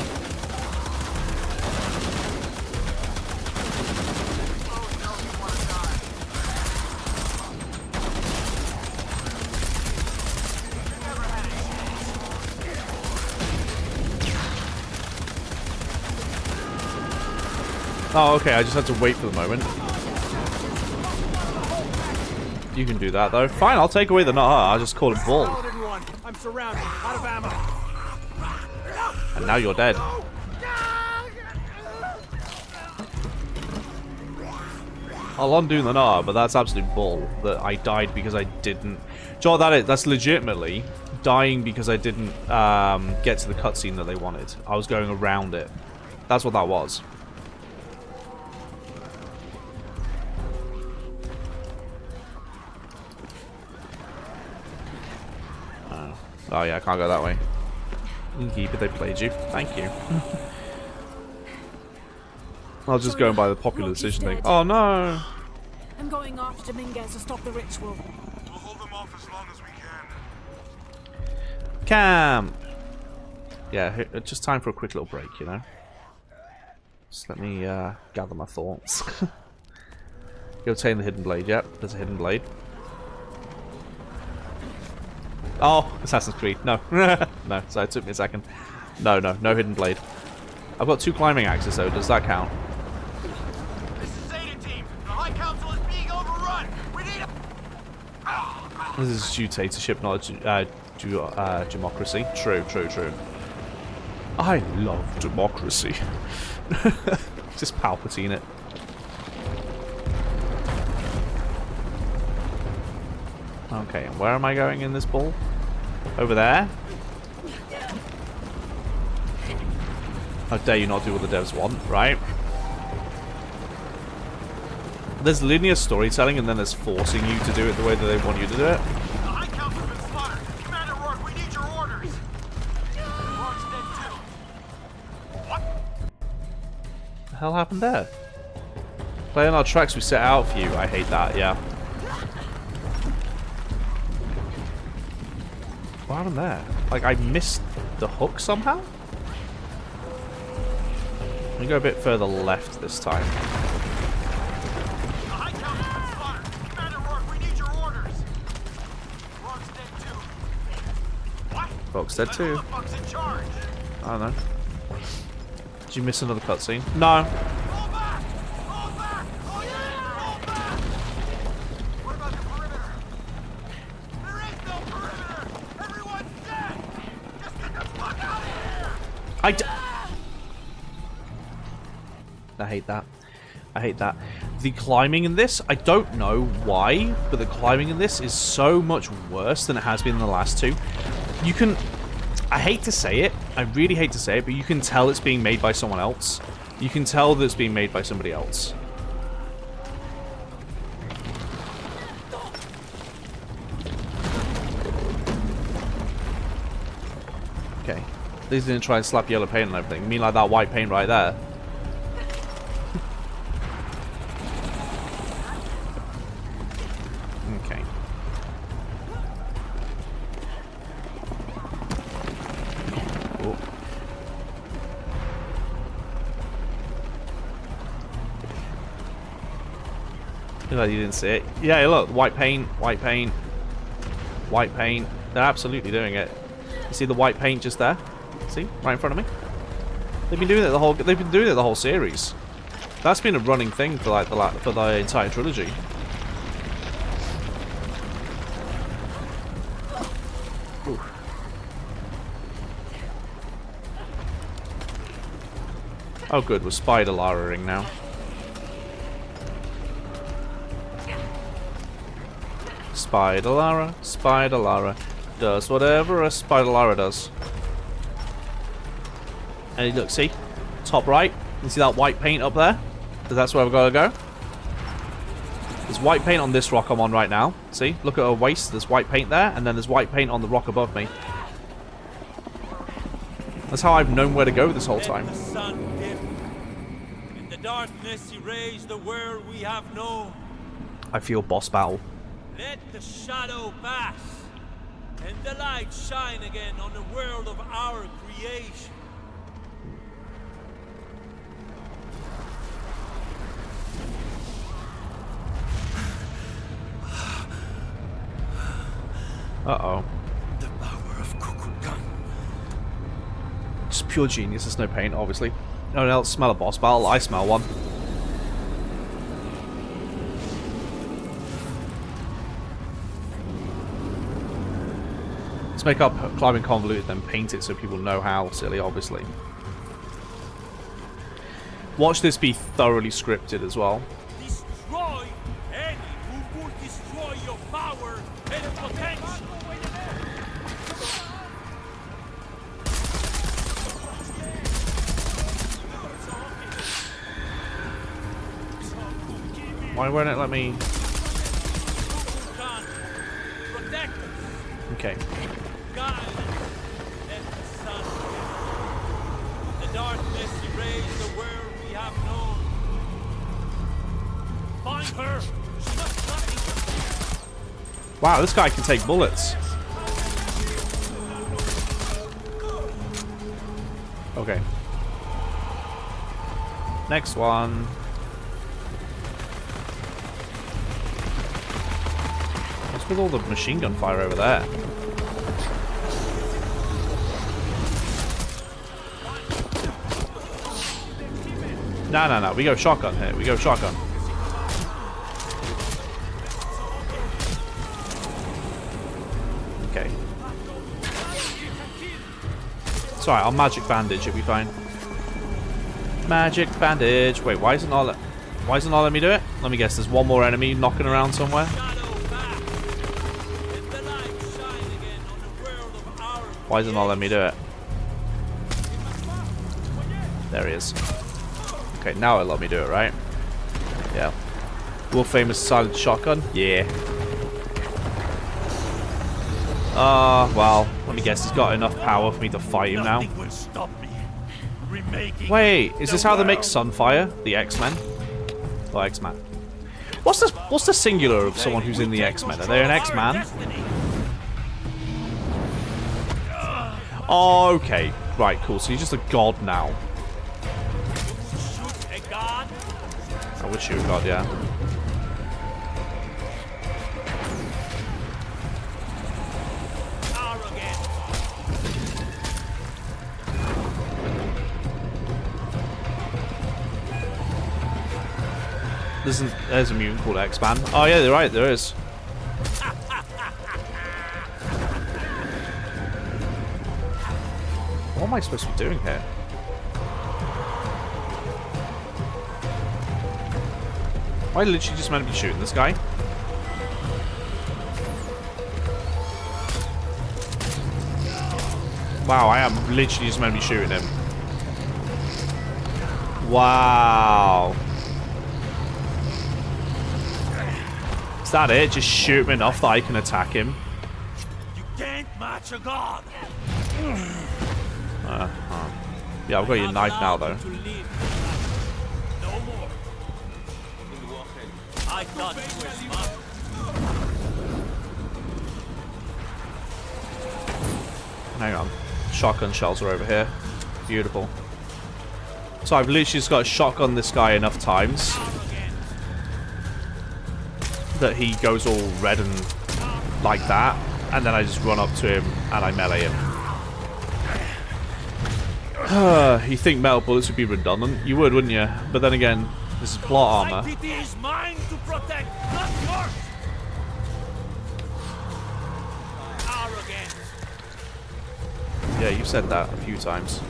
Oh, okay, I just had to wait for the moment. You can do that, though. Fine, I'll take away the not her. I'll just call it bull. I'm surrounded. Out of ammo. And now you're dead. I'll undo the not her, but that's absolute bull. That I died because I didn't... Do you know what that is? That's legitimately dying because I didn't get to the cutscene that they wanted. I was going around it. That's what that was. Oh yeah, I can't go that way. You can keep it, they played you. Thank you. I was just going by the popular decision thing. Oh no! I'm going after Dominguez to stop the ritual. We'll hold them off as long as we can. Camp! Yeah, just time for a quick little break, you know? Just let me gather my thoughts. You obtain the hidden blade. Yep, there's a hidden blade. Oh, Assassin's Creed. No. No, sorry, it took me a second. No hidden blade. I've got 2 climbing axes, though. Does that count? This is Zeta Team. The High Council is being overrun. We need a... This is dictatorship, not democracy. True. I love democracy. Just Palpatine it. Okay, where am I going in this ball? Over there? How dare you not do what the devs want, right? There's linear storytelling and then there's forcing you to do it the way that they want you to do it. The High Council's been slaughtered. Commander Rourke, we need your orders. Rourke's dead too. What? The hell happened there? Play on our tracks we set out for you. I hate that, yeah. What happened there? Like, I missed the hook somehow? Let me go a bit further left this time. The High Council's been slaughtered. Commander Rourke, we need your orders. Rourke's dead too. What? Rourke's dead too. Who the fuck's in charge? I don't know. Did you miss another cutscene? No. Roll back! Roll back! Oh yeah! Roll back! What about the perimeter? There is no perimeter! Everyone's dead! Just get the fuck out of here! I hate that. I hate that. The climbing in this, I don't know why, but the climbing in this is so much worse than it has been in the last 2. You can... I hate to say it. I really hate to say it, but you can tell it's being made by someone else. You can tell that it's being made by somebody else. Okay. These didn't try and slap yellow paint and everything. I mean like that white paint right there. Okay. Oh. Look like you didn't see it. Yeah, look, white paint, white paint, white paint. They're absolutely doing it. You see the white paint just there? See, right in front of me. They've been doing it the whole. They've been doing it the whole series. That's been a running thing for like the entire trilogy. Ooh. Oh, good. We're Spider Lara-ing now. Spider Lara does whatever a Spider Lara does. And look, see? Top right. You see that white paint up there? That's where we've got to go. There's white paint on this rock I'm on right now. See? Look at her waist. There's white paint there, and then there's white paint on the rock above me. That's how I've known where to go this whole time. Let the sun dip. In the darkness erase the world we have known. I feel boss battle. Let the shadow pass, and the light shine again on the world of our creation. Uh-oh. The power of Kukulkan. Just pure genius. There's no paint, obviously. No one else smell a boss battle. I smell one. Let's make up climbing convoluted, then paint it so people know how. Silly, obviously. Watch this be thoroughly scripted as well. Destroy any who would destroy your power and potential. Why won't it let me? Okay. The darkness erase the world we have known. Find her. She must not be. Wow, this guy can take bullets. Okay. Next one. What's with all the machine gun fire over there? No. We go shotgun here. We go shotgun. Okay. It's alright, I'll magic bandage, it'll be fine. Magic bandage. Wait, why isn't all letting me do it? Let me guess, there's one more enemy knocking around somewhere. Why isn't all letting me do it? There he is. Okay, now it'll let me do it, right? Yeah. World famous silent shotgun? Yeah. Well, let me guess, he's got enough power for me to fight him now. Wait, is this how they make Sunfire? The X-Men? Or X-Man? What's the singular of someone who's in the X-Men? Are they an X-Man? Oh, okay. Right, cool. So he's just a god now. I would shoot a god, yeah. There's a mutant called X-Man. Oh yeah, they're right, there is. What am I supposed to be doing here? Am I literally just meant to be shooting this guy? Wow, I am literally just meant to be shooting him. Wow. Is that it? Just shoot him enough that I can attack him? You can't match a god. Yeah, I've got your knife now, though. No more. I thought you were smart. Hang on. Shotgun shells are over here. Beautiful. So I've literally just got to shotgun this guy enough times that he goes all red and like that, and then I just run up to him and I melee him. You think metal bullets would be redundant? You would, wouldn't you? But then again, this is plot armor. Sanctity is mine to protect, not yours. Arrogant. Yeah, you've said that a few times.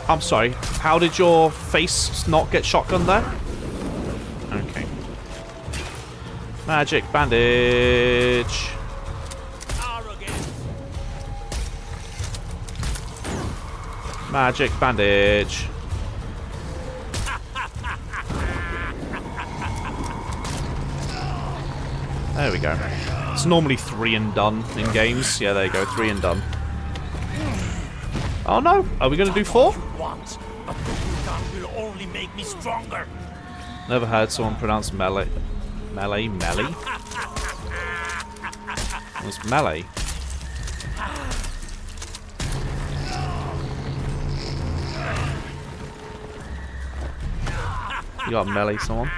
I'm sorry, how did your face not get shotgunned there? Okay. Magic bandage. Magic bandage. There we go. It's normally 3 and done in games. Yeah, there you go, 3 and done. Oh no, are we going to do 4? But will only make me stronger. Never heard someone pronounce melee. Melee? It's melee. You got melee someone?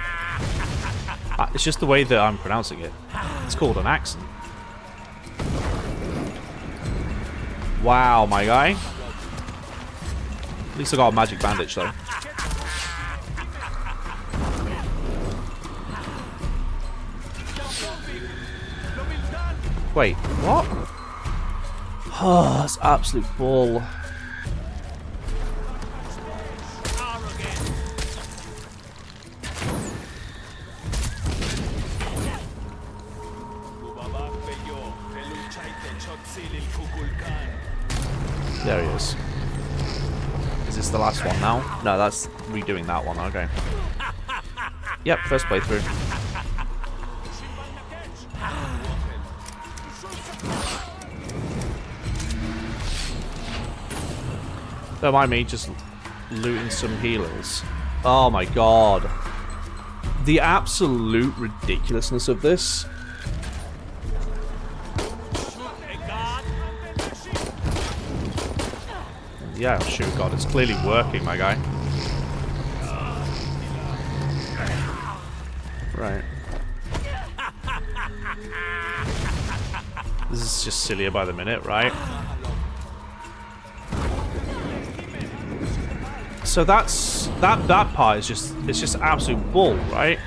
It's just the way that I'm pronouncing it. It's called an accent. Wow, my guy. At least I got a magic bandage though. Wait, what? Oh, that's absolute bull. There he is. Is this the last one now? No, that's redoing that one. Okay. Yep, first playthrough. Don't mind me just looting some healers. Oh my god. The absolute ridiculousness of this. Yeah, shoot, god, it's clearly working, my guy. Right. This is just sillier by the minute, right? So that's that part is just absolute bull, right?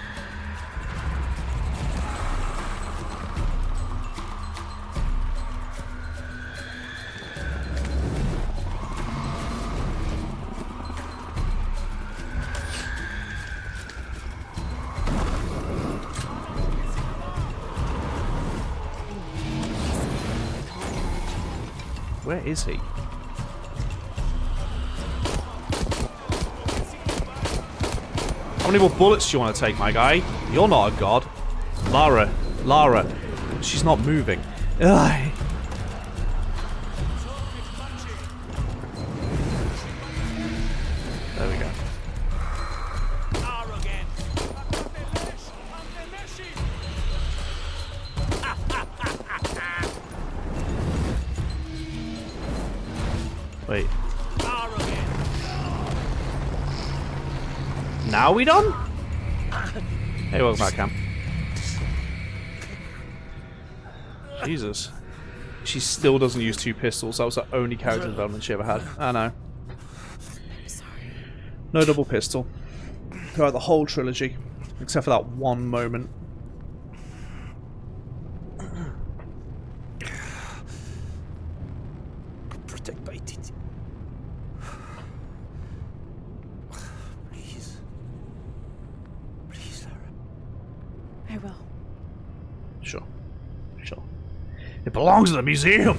Where is he? How many more bullets do you want to take, my guy? You're not a god. Lara. She's not moving. Ugh. There we go. Wait. Now we done? Hey, welcome back, Cam. Jesus. She still doesn't use 2 pistols. That was the only character development she ever had. I know. No double pistol. Throughout the whole trilogy. Except for that one moment. Protect Baititi. Please, Lara. I will. Sure. It belongs in the museum!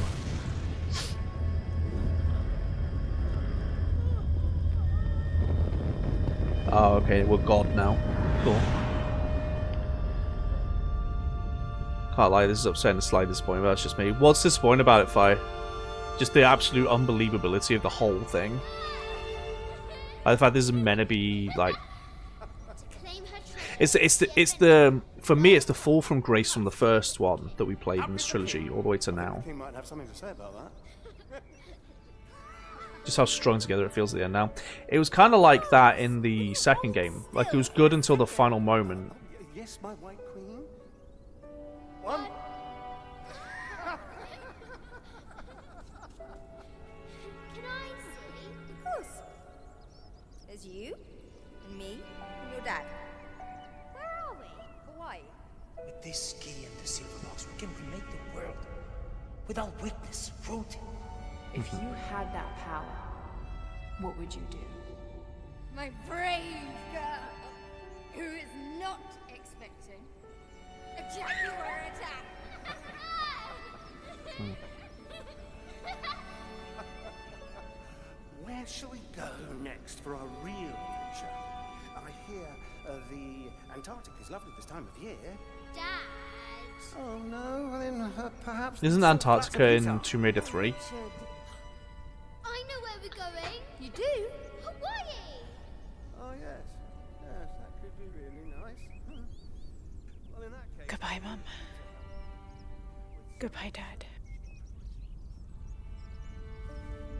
Oh, okay, we're God now. Cool. Can't lie, this is upsetting to slightly disappointing, but that's just me. What's disappointing about it, Fi? Just the absolute unbelievability of the whole thing. Like the fact this is meant to be, like... It's the for me it's the fall from grace from the first one that we played in this trilogy all the way to now. He might have something to say about that. Just how strung together it feels at the end now. It was kind of like that in the second game. Like it was good until the final moment. Yes, my white queen. One. Can I see? Of course. There's you, and me, and your dad. Where are we? Hawaii. With this key and the silver box, we can remake the world. Without weakness, cruelty. If you had that power, what would you do? My brave girl, who is not expecting a jaguar attack. Where's shall we go next for our real adventure? I hear the Antarctic is lovely this time of year. Dad. Oh no, well then perhaps... Isn't Antarctica in Tomb Raider 3? I know where we're going. You do? Hawaii. Oh yes, yes, that could be really nice. Well, in that case... Goodbye, Mum. Goodbye, Dad.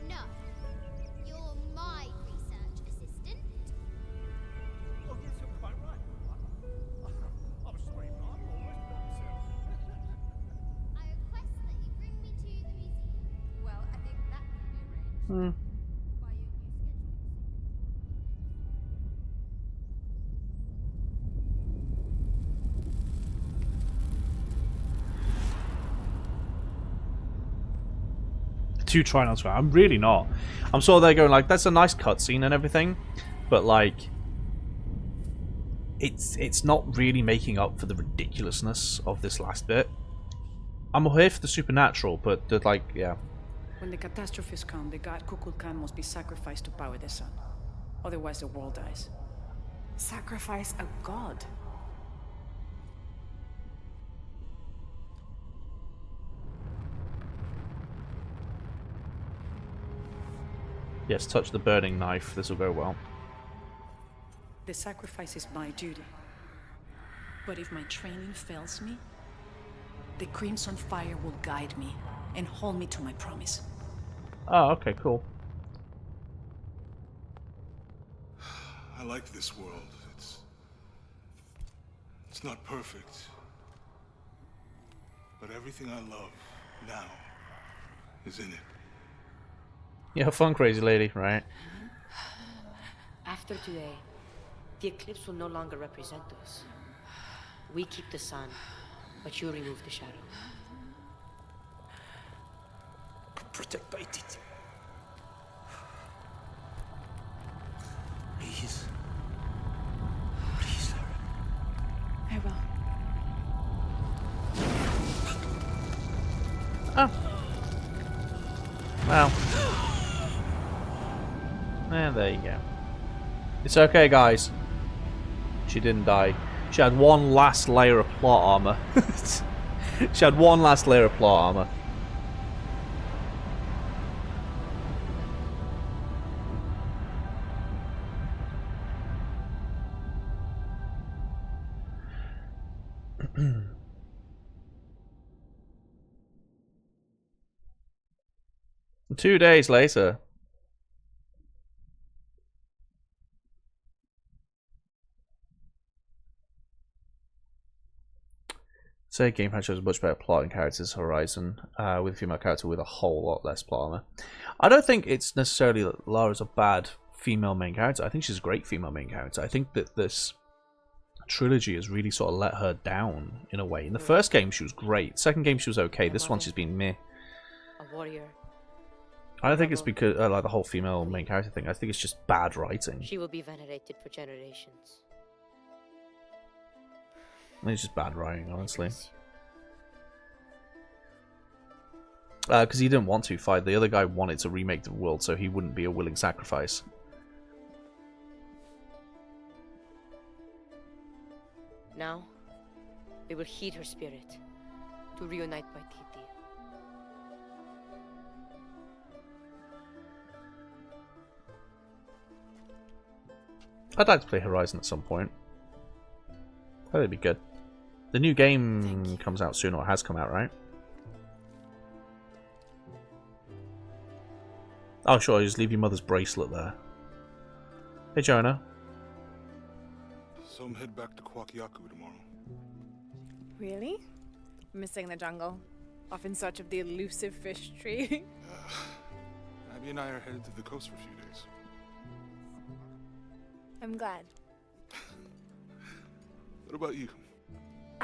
No. You're my research assistant. Oh yes, you're quite right. I'm sorry, Mom. I almost forgot myself. I request that you bring me to the museum. Well, I think that can be arranged. By your new schedule. 2 try not to. I'm really not. I'm sort of there going like, that's a nice cutscene and everything, but like, it's not really making up for the ridiculousness of this last bit. I'm here for the supernatural, but the, like, yeah. When the catastrophes come, the god Kukulkan must be sacrificed to power the sun. Otherwise, the world dies. Sacrifice a god? Yes, touch the burning knife. This will go well. The sacrifice is my duty. But if my training fails me, the Crimson Fire will guide me and hold me to my promise. Oh, okay, cool. I like this world. It's not perfect. But everything I love now is in it. Yeah, have fun, crazy lady, right? After today, the eclipse will no longer represent us. We keep the sun, but you remove the shadow. Protect Baititi. Please. Please, Lara. I will. Oh. Well. And there you go. It's okay, guys. She didn't die. She had one last layer of plot armor. She had one last layer of plot armor. Two days later. Say game franchise has much better plot and characters Horizon, with a female character with a whole lot less plot armor. I don't think it's necessarily that Lara's a bad female main character. I think she's a great female main character. I think that this trilogy has really sort of let her down in a way. In the first game she was great. Second game she was okay. This one she's been meh. A warrior. I don't think it's because like the whole female main character thing. I think it's just bad writing. She will be venerated for generations. I think it's just bad writing, honestly. Because he didn't want to fight. The other guy wanted to remake the world, so he wouldn't be a willing sacrifice. Now, we will heed her spirit to reunite Paititi. I'd like to play Horizon at some point. That'd be good. The new game comes out soon, or has come out, right? Oh, sure, just leave your mother's bracelet there. Hey, Jonah. So I'm head back to Kwakyaku tomorrow. Really? Missing the jungle? Off in search of the elusive fish tree? Abby and I are headed to the coast for a few days. I'm glad. What about you?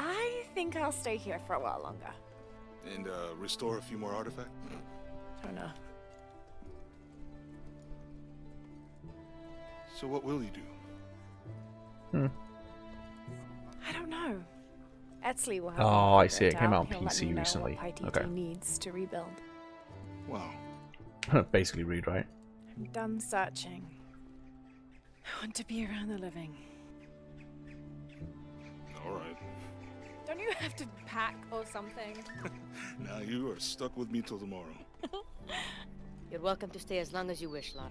I think I'll stay here for a while longer. And restore a few more artifacts? Don't know. So what will you do? I don't know. Etzli will have. Oh, I see. It figured came out on He'll let PC me know recently. What Paititi Okay. needs to rebuild. Wow. Basically read, right? I'm done searching. I want to be around the living. All right. Don't you have to pack or something? Now you are stuck with me till tomorrow. You're welcome to stay as long as you wish, Lara.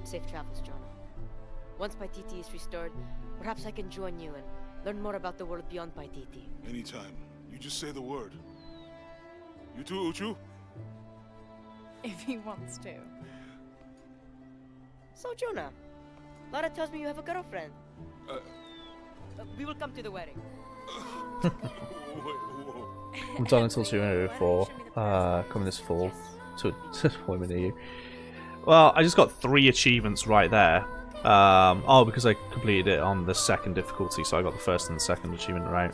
Safe travels, Jonah. Once Paititi is restored, perhaps I can join you and learn more about the world beyond Paititi. Anytime. You just say the word. You too, Uchu? If he wants to. So, Jonah, Lara tells me you have a girlfriend. We will come to the wedding. I'm done until 204. Coming this fall. To women near you. Well, I just got 3 achievements right there. Oh, because I completed it on the 2nd difficulty, so I got the 1st and the 2nd achievement right.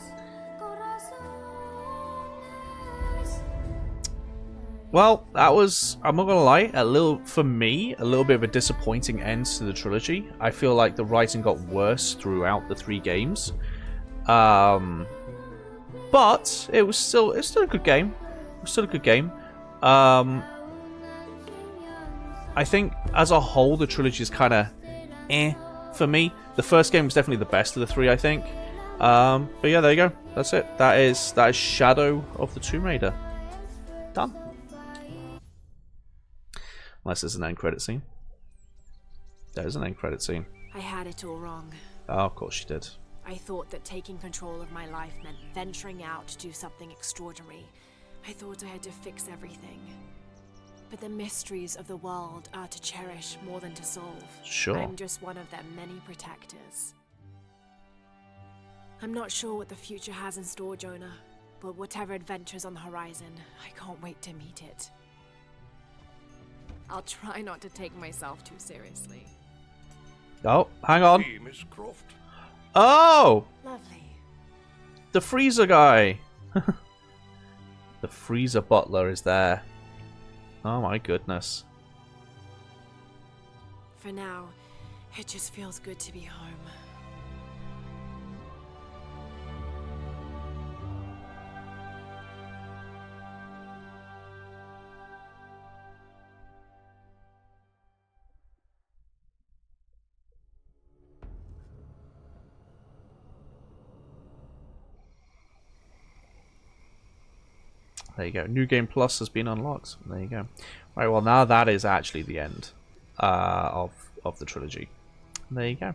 Well, that was, I'm not gonna lie, for me, a little bit of a disappointing end to the trilogy. I feel like the writing got worse throughout the 3 games. But it's still a good game. I think as a whole, the trilogy is kind of for me. The first game was definitely the best of the 3, I think. But yeah, there you go. That's it. That is Shadow of the Tomb Raider. Done. Unless there's an end credit scene. There is an end credit scene. I had it all wrong. Oh, of course you did. I thought that taking control of my life meant venturing out to do something extraordinary. I thought I had to fix everything. But the mysteries of the world are to cherish more than to solve. Sure. I'm just one of their many protectors. I'm not sure what the future has in store, Jonah, but whatever adventure's on the horizon, I can't wait to meet it. I'll try not to take myself too seriously. Oh, hang on. Hey, Miss Croft. Oh! Lovely. The freezer guy. The freezer butler is there. Oh my goodness. For now, it just feels good to be home. There you go. New Game Plus has been unlocked. There you go. Right, well now that is actually the end of the trilogy. There you go.